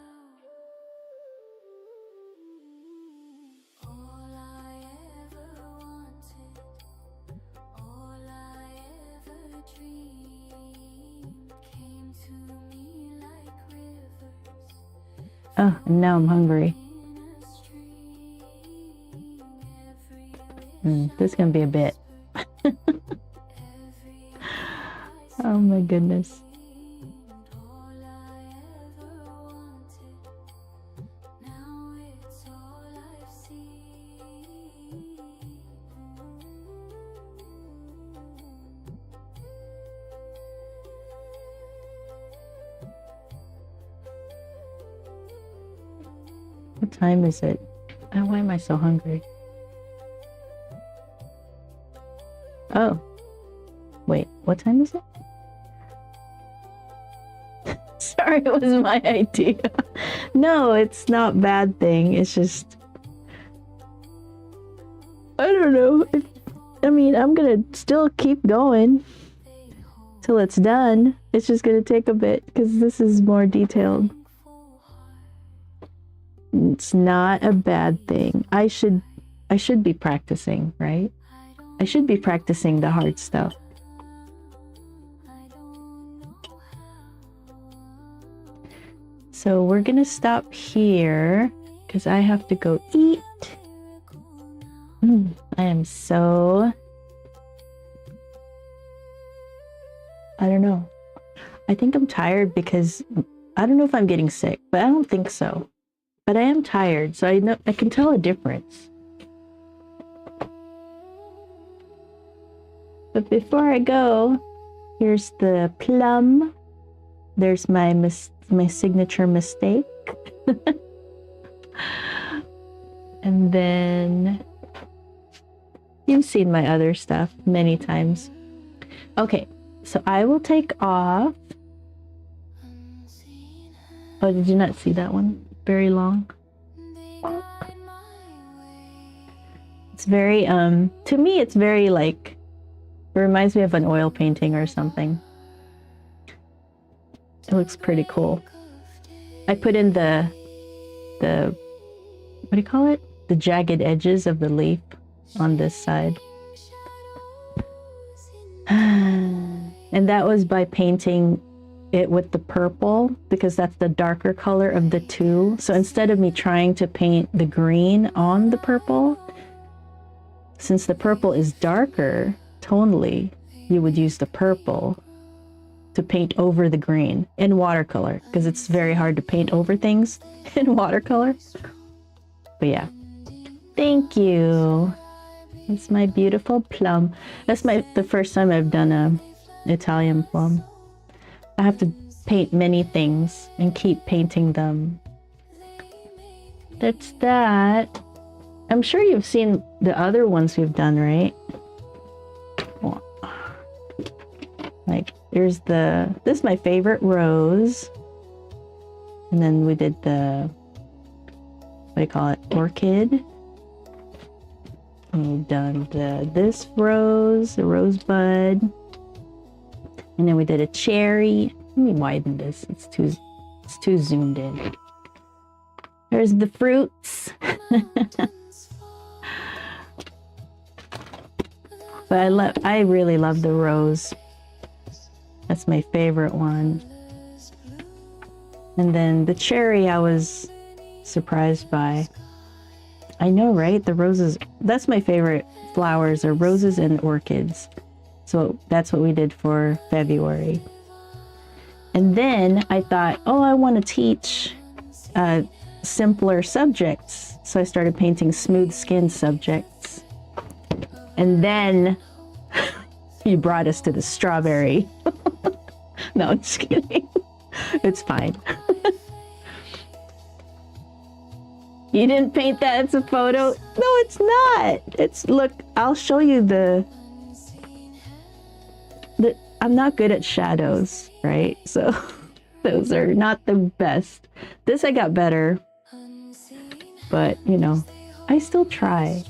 All I ever wanted, all I ever dreamed came to me like rivers Oh, and now I'm hungry. in a stream. Every This is gonna be a bit. Oh my goodness. all I ever wanted, now it's all I've seen. What time is it? Oh, why am I so hungry? Oh. Wait, what time is it? Sorry, it was my idea. No, it's not a bad thing. It's just... I don't know. I mean, I'm gonna still keep going till it's done. It's just gonna take a bit because this is more detailed. It's not a bad thing. I should be practicing, right? I should be practicing the hard stuff. So we're gonna stop here because I have to go eat. I am so... I don't know. I think I'm tired because I don't know if I'm getting sick, but I don't think so. But I am tired, so I know I can tell a difference. But before I go, here's the Plum. There's my signature mistake. And then you've seen my other stuff many times. Okay, so I will take off. Oh, did you not see that one? Very long. It's very to me it's very like, it reminds me of an oil painting or something. It looks pretty cool. I put in the what do you call it? The jagged edges of the leaf on this side. And that was by painting it with the purple because that's the darker color of the two. So instead of me trying to paint the green on the purple, since the purple is darker tonally, you would use the purple to paint over the green in watercolor because it's very hard to paint over things in watercolor. But yeah, thank you. It's my beautiful plum. That's the first time I've done a Italian plum. I have to paint many things and keep painting them. That's that. I'm sure you've seen the other ones we've done, right? Like there's this is my favorite rose. And then we did the, what do you call it? Orchid. And we've done this rose, a rosebud. And then we did a cherry. Let me widen this. It's too zoomed in. There's the fruits. But I really love the rose. That's my favorite one. And then the cherry I was surprised by. I know, right? The roses, that's my favorite flowers, are roses and orchids. So that's what we did for February. And then I thought, oh, I want to teach simpler subjects. So I started painting smooth skin subjects. And then you brought us to the strawberry. No, I'm just kidding. It's fine. You didn't paint that as a photo? No, it's not. Look, I'll show you I'm not good at shadows, right? So Those are not the best. This I got better, but you know, I still try.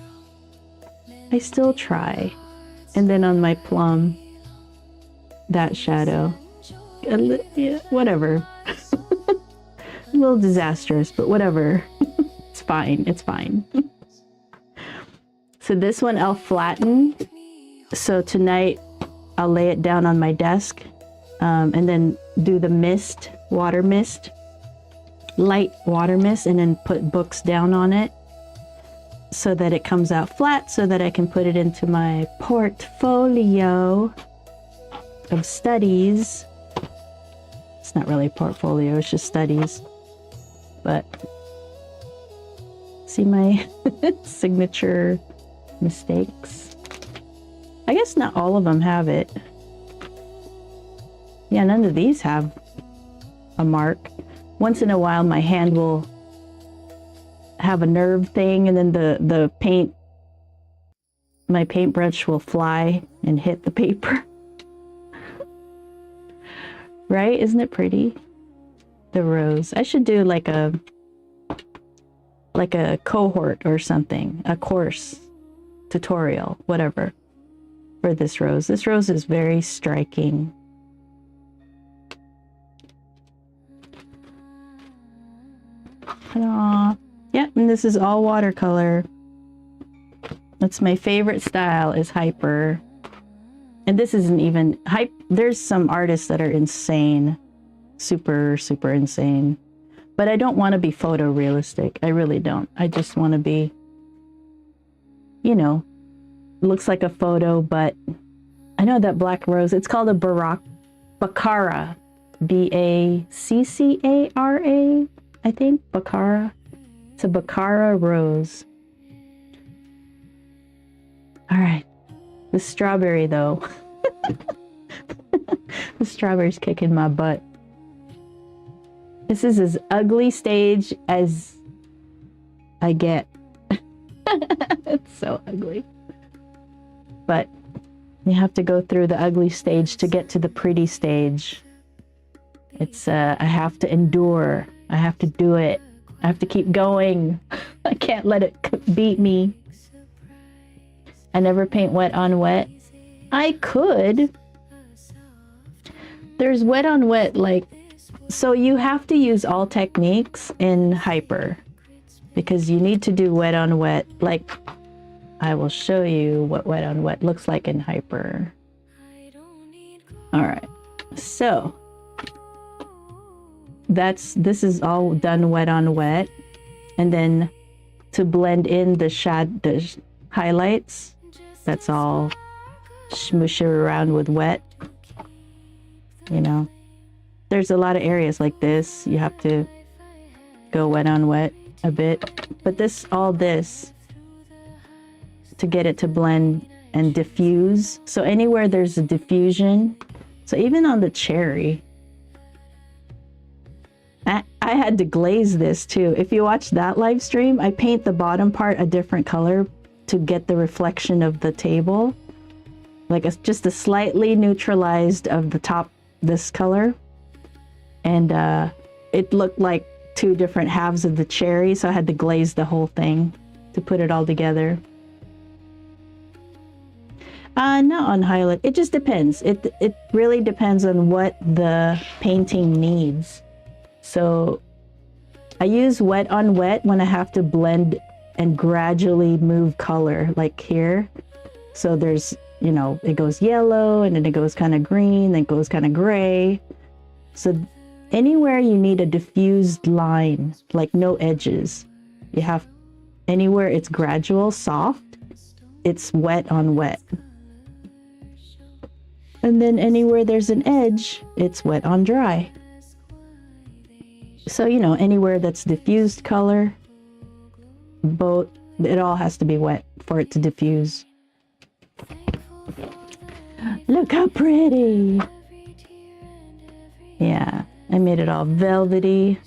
I still try. And then on my Plum, that shadow, yeah, whatever. A little disastrous, but whatever. It's fine. It's fine. So this one I'll flatten. So tonight I'll lay it down on my desk and then do the mist, water mist, light water mist, and then put books down on it so that it comes out flat so that I can put it into my portfolio of studies. It's not really a portfolio, it's just studies. But see my signature mistakes. I guess not all of them have it. Yeah, none of these have a mark. Once in a while my hand will have a nerve thing, and then the paint, my paintbrush will fly and hit the paper. Right? Isn't it pretty? The rose. I should do like a cohort or something, a course, tutorial, whatever, for this rose. This rose is very striking. Aww. Yep, and this is all watercolor. That's my favorite style, is hyper. And this isn't even hype. There's some artists that are insane, super insane, but I don't want to be photorealistic. I really don't. I just want to be, you know, looks like a photo, but I know that black rose, it's called a Baccara, B-A-C-C-A-R-A, I think, Baccara. It's a Baccara rose. All right. The strawberry, though. The strawberry's kicking my butt. This is as ugly stage as I get. It's so ugly. But you have to go through the ugly stage to get to the pretty stage. It's, I have to endure. I have to do it. I have to keep going. I can't let it beat me. I never paint wet on wet. I could. There's wet on wet, like, so you have to use all techniques in hyper because you need to do wet on wet. Like, I will show you what wet on wet looks like in hyper. All right. So this is all done wet on wet, and then to blend in the highlights, that's all smoosh it around with wet. You know, there's a lot of areas like this you have to go wet on wet a bit, but all this to get it to blend and diffuse. So anywhere there's a diffusion, so even on the cherry, I had to glaze this too. If you watch that live stream, I paint the bottom part a different color to get the reflection of the table, like just a slightly neutralized of the top, this color, and it looked like two different halves of the cherry, so I had to glaze the whole thing to put it all together. Not on highlight. It just depends. It really depends on what the painting needs. So I use wet on wet when I have to blend and gradually move color, like here. So there's, you know, it goes yellow, and then it goes kind of green, then it goes kind of gray. So anywhere you need a diffused line, like no edges, you have, anywhere it's gradual, soft, it's wet on wet. And then anywhere there's an edge, it's wet on dry. So, you know, anywhere that's diffused color, both, it all has to be wet for it to diffuse. Look how pretty. Yeah, I made it all velvety.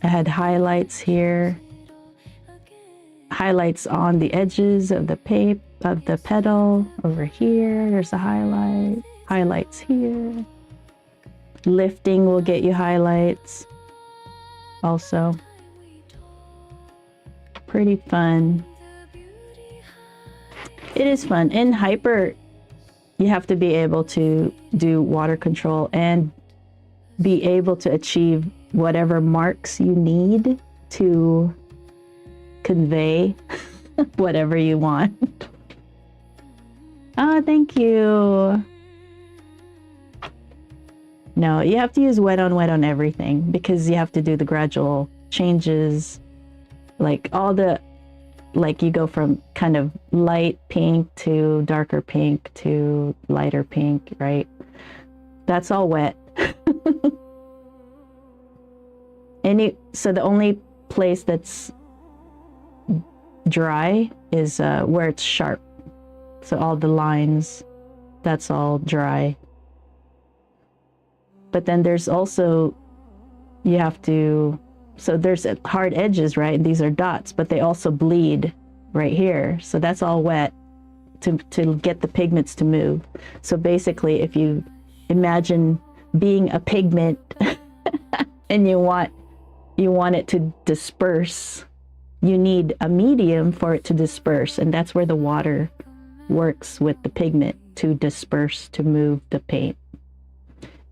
I had highlights here, highlights on the edges of the petal. Over here, there's a highlight, highlights here. Lifting will get you highlights. Also, pretty fun. It is fun. In Hyper, you have to be able to do water control and be able to achieve whatever marks you need to convey whatever you want. Oh, thank you. No, you have to use wet on everything because you have to do the gradual changes. Like all the, like you go from kind of light pink to darker pink to lighter pink, right? That's all wet. So the only place that's dry is where it's sharp. So all the lines, that's all dry. But then there's also, you have to, so there's hard edges, right? These are dots, but they also bleed right here. So that's all wet to get the pigments to move. So basically, if you imagine being a pigment and you want it to disperse, you need a medium for it to disperse. And that's where the water works with the pigment to disperse, to move the paint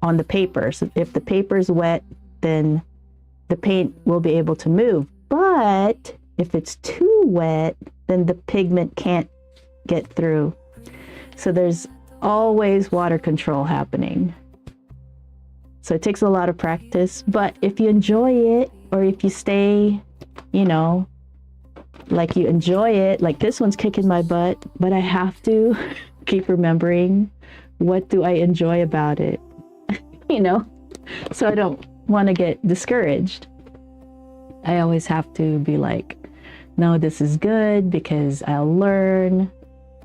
on the paper. So if the paper is wet, then the paint will be able to move. But if it's too wet, then the pigment can't get through. So there's always water control happening. So it takes a lot of practice, but if you enjoy it, or if you stay, you know, like you enjoy it, like this one's kicking my butt, but I have to keep remembering, what do I enjoy about it? You know, so I don't want to get discouraged. I always have to be like, no, this is good because I'll learn.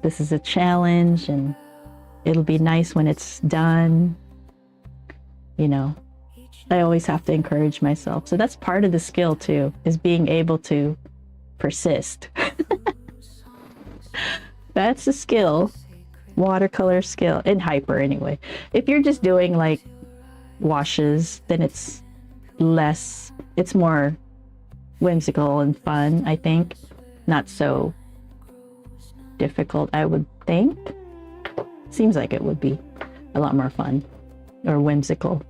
This is a challenge and it'll be nice when it's done. You know, I always have to encourage myself. So that's part of the skill too, is being able to persist. That's a skill, watercolor skill, in Hyper anyway. If you're just doing like washes, then it's more whimsical and fun, I think. Not so difficult, I would think. Seems like it would be a lot more fun or whimsical.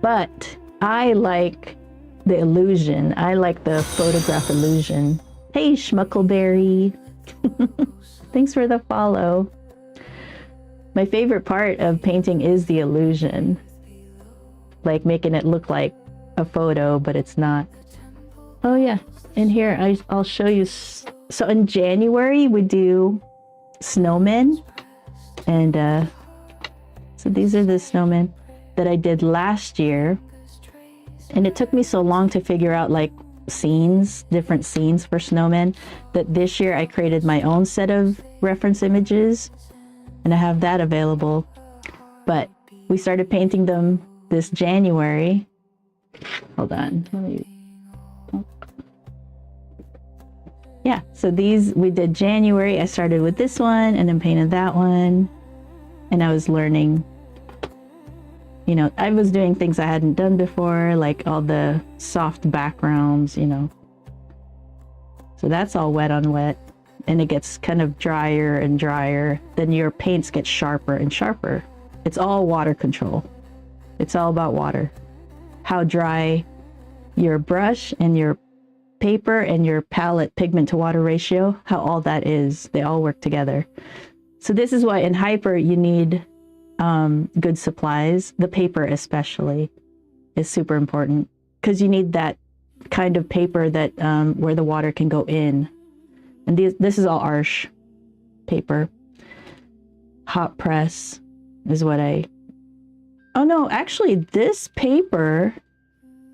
But I like the illusion. I like the photograph illusion. Hey, Schmuckleberry. Thanks for the follow. My favorite part of painting is the illusion. Like making it look like a photo, but it's not. Oh yeah, in here I'll show you. So in January we do snowmen, and so these are the snowmen that I did last year, and it took me so long to figure out like scenes, different scenes for snowmen, that this year I created my own set of reference images, and I have that available. But we started painting them this January. Hold on, let me. Yeah, so these we did January. I started with this one and then painted that one, and I was learning. You know, I was doing things I hadn't done before, like all the soft backgrounds, you know. So that's all wet on wet, and it gets kind of drier and drier. Then your paints get sharper and sharper. It's all water control. It's all about water. How dry your brush and your paper and your palette pigment to water ratio, how all that is, they all work together. So this is why in Hyper you need good supplies. The paper especially is super important, because you need that kind of paper that where the water can go in. And this is all Arches paper. Hot press is what oh no, actually this paper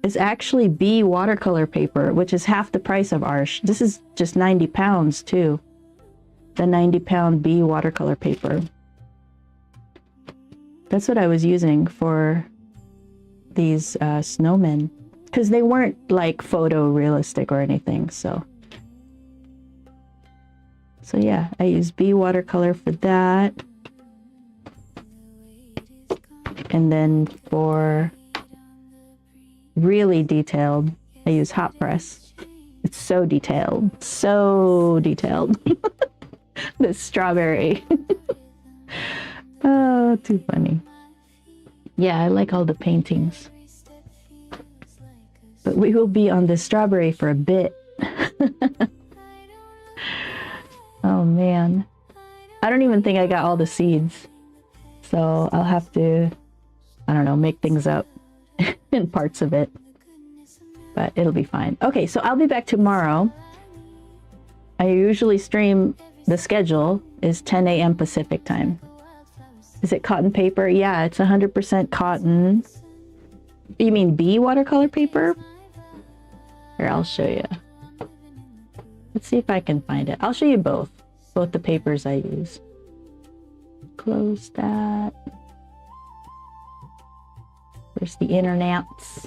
is actually B watercolor paper, which is half the price of Arches. This is just 90 pounds too. The 90-pound B watercolor paper. That's what I was using for these snowmen, because they weren't like photorealistic or anything. So yeah, I use B watercolor for that. And then for really detailed, I use hot press. It's so detailed, so detailed. The strawberry. Oh, too funny. Yeah, I like all the paintings. But we will be on this strawberry for a bit. Oh man. I don't even think I got all the seeds. So I'll have to, I don't know, make things up in parts of it. But it'll be fine. Okay, so I'll be back tomorrow. I usually stream, the schedule is 10 a.m. Pacific time. Is it cotton paper? Yeah, it's 100% cotton. You mean B watercolor paper? Here, I'll show you. Let's see if I can find it. I'll show you both the papers I use. Close that. Where's the internets?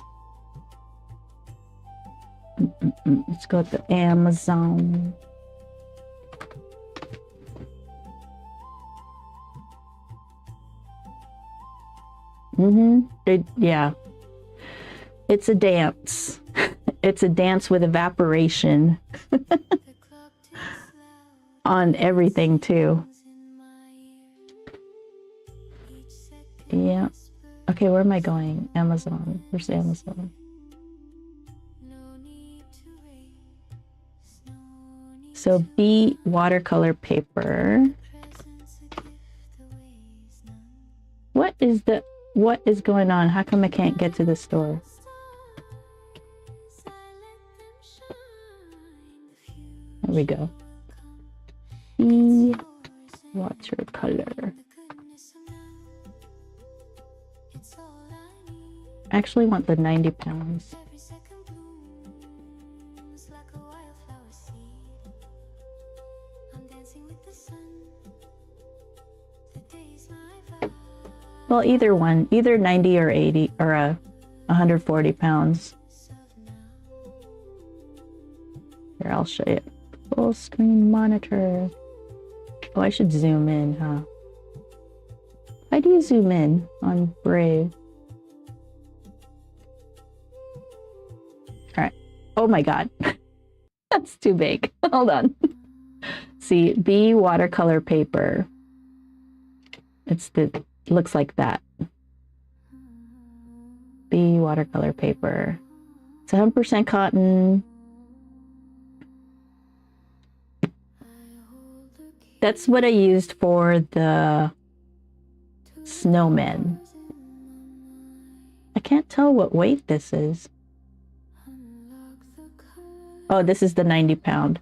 Let's go to Amazon. Yeah. It's a dance. It's a dance with evaporation. On everything too. Yeah. Okay, where am I going? Amazon. Where's Amazon? So B watercolor paper. What is going on? How come I can't get to the store? There we go. B watercolor. I actually want the 90 pounds. Well, either one, either 90 or 80 or 140 pounds. Here, I'll show you. Full screen monitor. Oh, I should zoom in, huh? How do you zoom in on Brave? All right. Oh my God. That's too big. Hold on. See, B watercolor paper. Looks like that. B watercolor paper. It's 100% cotton. That's what I used for the snowman. I can't tell what weight this is. Oh, this is the 90 pound.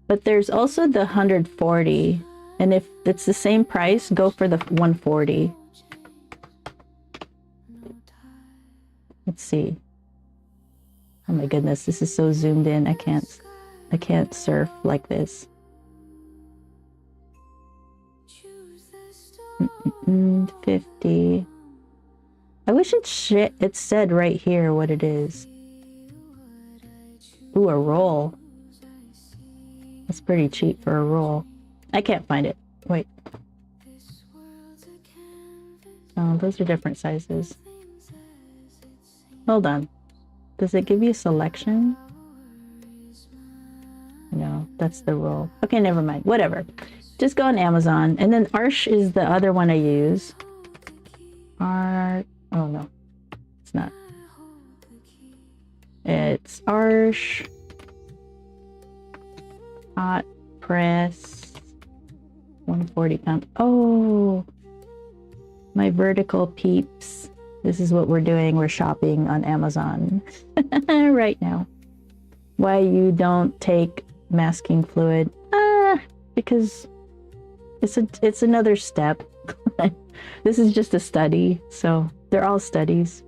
But there's also the 140. And if it's the same price, go for the 140. Let's see. Oh my goodness, this is so zoomed in. I can't surf like this. 50. I wish it said right here what it is. Ooh, a roll. That's pretty cheap for a roll. I can't find it. Wait. Oh, those are different sizes. Hold on. Does it give you a selection? No, that's the roll. Okay, never mind. Whatever. Just go on Amazon. And then Arsh is the other one I use. Oh no. It's not. It's Arsh. Hot press. 140 pound. Oh, my vertical peeps. This is what we're doing. We're shopping on Amazon right now. Why you don't take masking fluid? Because it's another step. This is just a study, so they're all studies.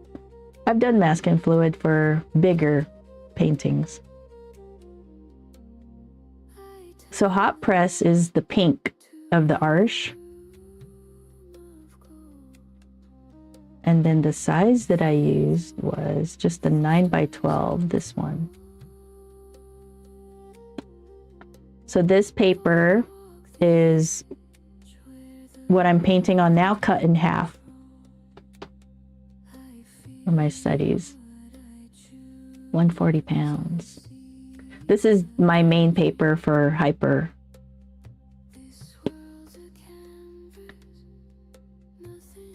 I've done masking fluid for bigger paintings. So hot press is the pink of the Arsh. And then the size that I used was just the 9x12, this one. So this paper is what I'm painting on now, cut in half. for my studies. 140 pounds. This is my main paper for hyper.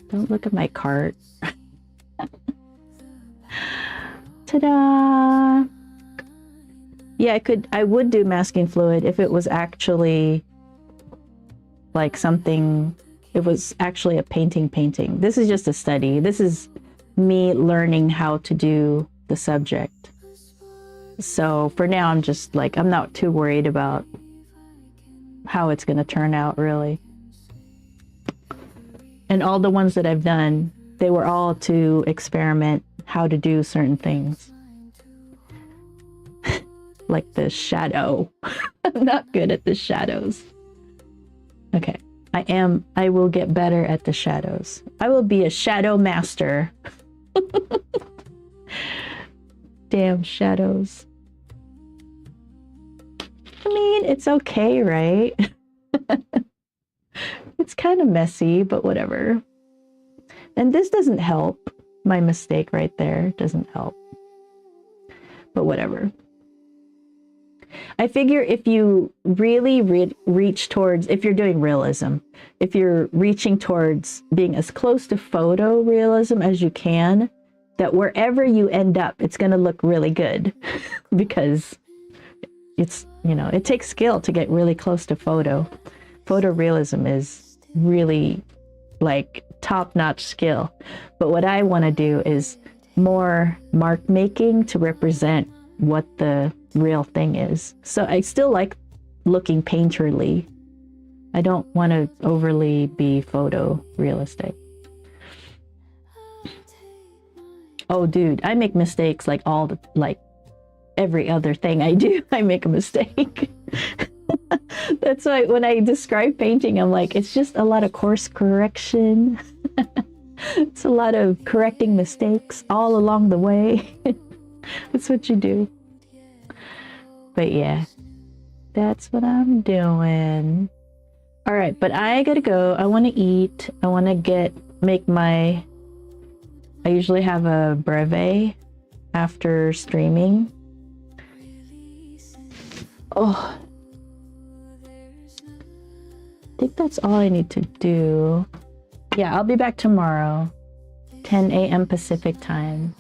Don't look at my cart. Ta-da! Yeah, I would do masking fluid if it was actually like something, it was actually a painting. This is just a study. This is me learning how to do the subject. So for now, I'm just like, I'm not too worried about how it's going to turn out, really. And all the ones that I've done, they were all to experiment how to do certain things. Like the shadow. I'm not good at the shadows. Okay. I will get better at the shadows. I will be a shadow master. Damn shadows. I mean, it's okay, right? It's kind of messy, but whatever. And this doesn't help. My mistake right there doesn't help. But whatever. I figure if you really reach towards, if you're doing realism, if you're reaching towards being as close to photorealism as you can, that wherever you end up, it's going to look really good. Because it's, you know, it takes skill to get really close to photo. Photorealism is really like top-notch skill. But what I want to do is more mark making to represent what the real thing is. So I still like looking painterly. I don't want to overly be photorealistic. Oh, dude, I make mistakes like every other thing I do, I make a mistake. That's why when I describe painting, I'm like, it's just a lot of course correction. It's a lot of correcting mistakes all along the way. That's what you do. But yeah, that's what I'm doing. All right, but I gotta go. I want to eat. I want to I usually have a brevet after streaming. Oh, I think that's all I need to do. Yeah, I'll be back tomorrow, 10 a.m. Pacific time.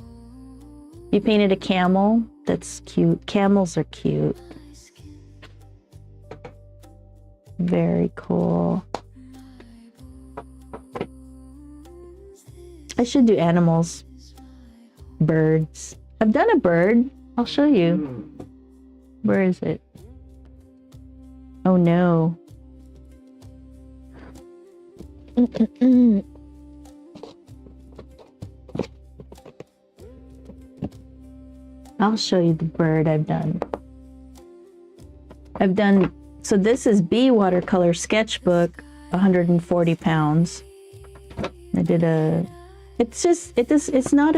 You painted a camel. That's cute. Camels are cute. Very cool. I should do animals. Birds. I've done a bird. I'll show you. Where is it? Oh no. I'll show you the bird I've done. So this is B watercolor sketchbook, 140 pounds. I did it's not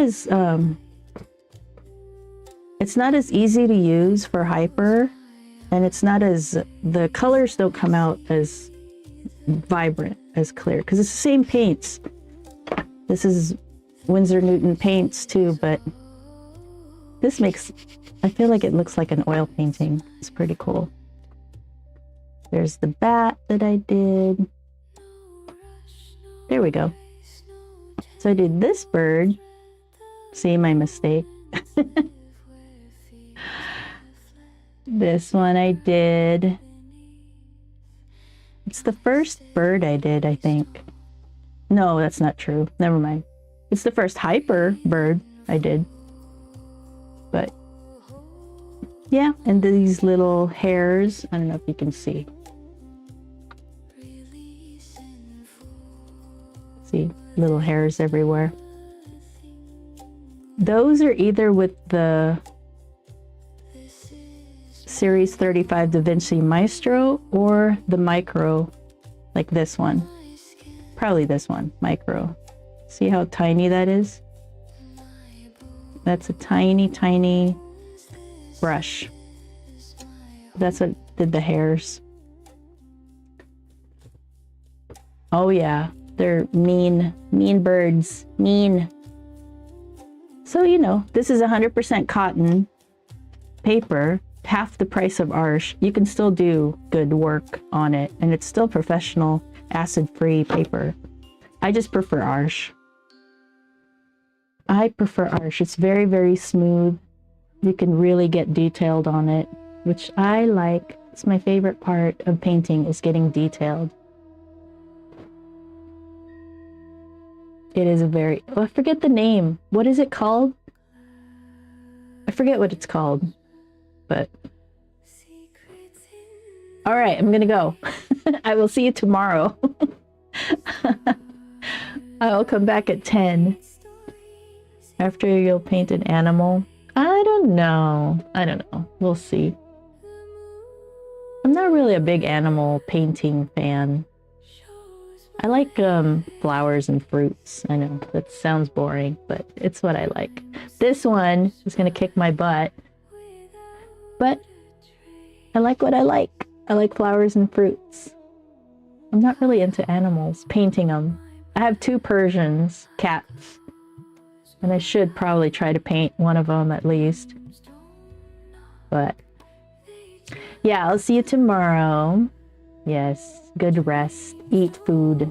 as easy to use for hyper, and the colors don't come out as vibrant, as clear, because it's the same paints. This is Winsor Newton paints too, but I feel like it looks like an oil painting. It's pretty cool. There's the bat that I did. There we go. So I did this bird. See my mistake. This one I did. It's the first bird I did, I think. No, that's not true. Never mind. It's the first hyper bird I did. But yeah, and these little hairs. I don't know if you can see. See, little hairs everywhere. Those are either with the Series 35 Da Vinci Maestro or the Micro, like this one. Probably this one, Micro. See how tiny that is? That's a tiny, tiny brush. That's what did the hairs. Oh yeah, they're mean birds. Mean. So, you know, this is 100% cotton paper, half the price of Arsh. You can still do good work on it, and it's still professional, acid-free paper. I just prefer Arsh. I prefer Arsh. It's very, very smooth. You can really get detailed on it, which I like. It's my favorite part of painting, is getting detailed. It is a very, oh, I forget the name. What is it called? I forget what it's called, but. All right, I'm gonna go. I will see you tomorrow. I'll come back at 10. After you'll paint an animal. I don't know. We'll see. I'm not really a big animal painting fan. I like flowers and fruits. I know that sounds boring, but it's what I like. This one is gonna kick my butt, but I like what I like. I like flowers and fruits. I'm not really into animals, painting them. I have 2 Persians, cats, and I should probably try to paint one of them at least. But yeah, I'll see you tomorrow. Yes, good rest, eat food.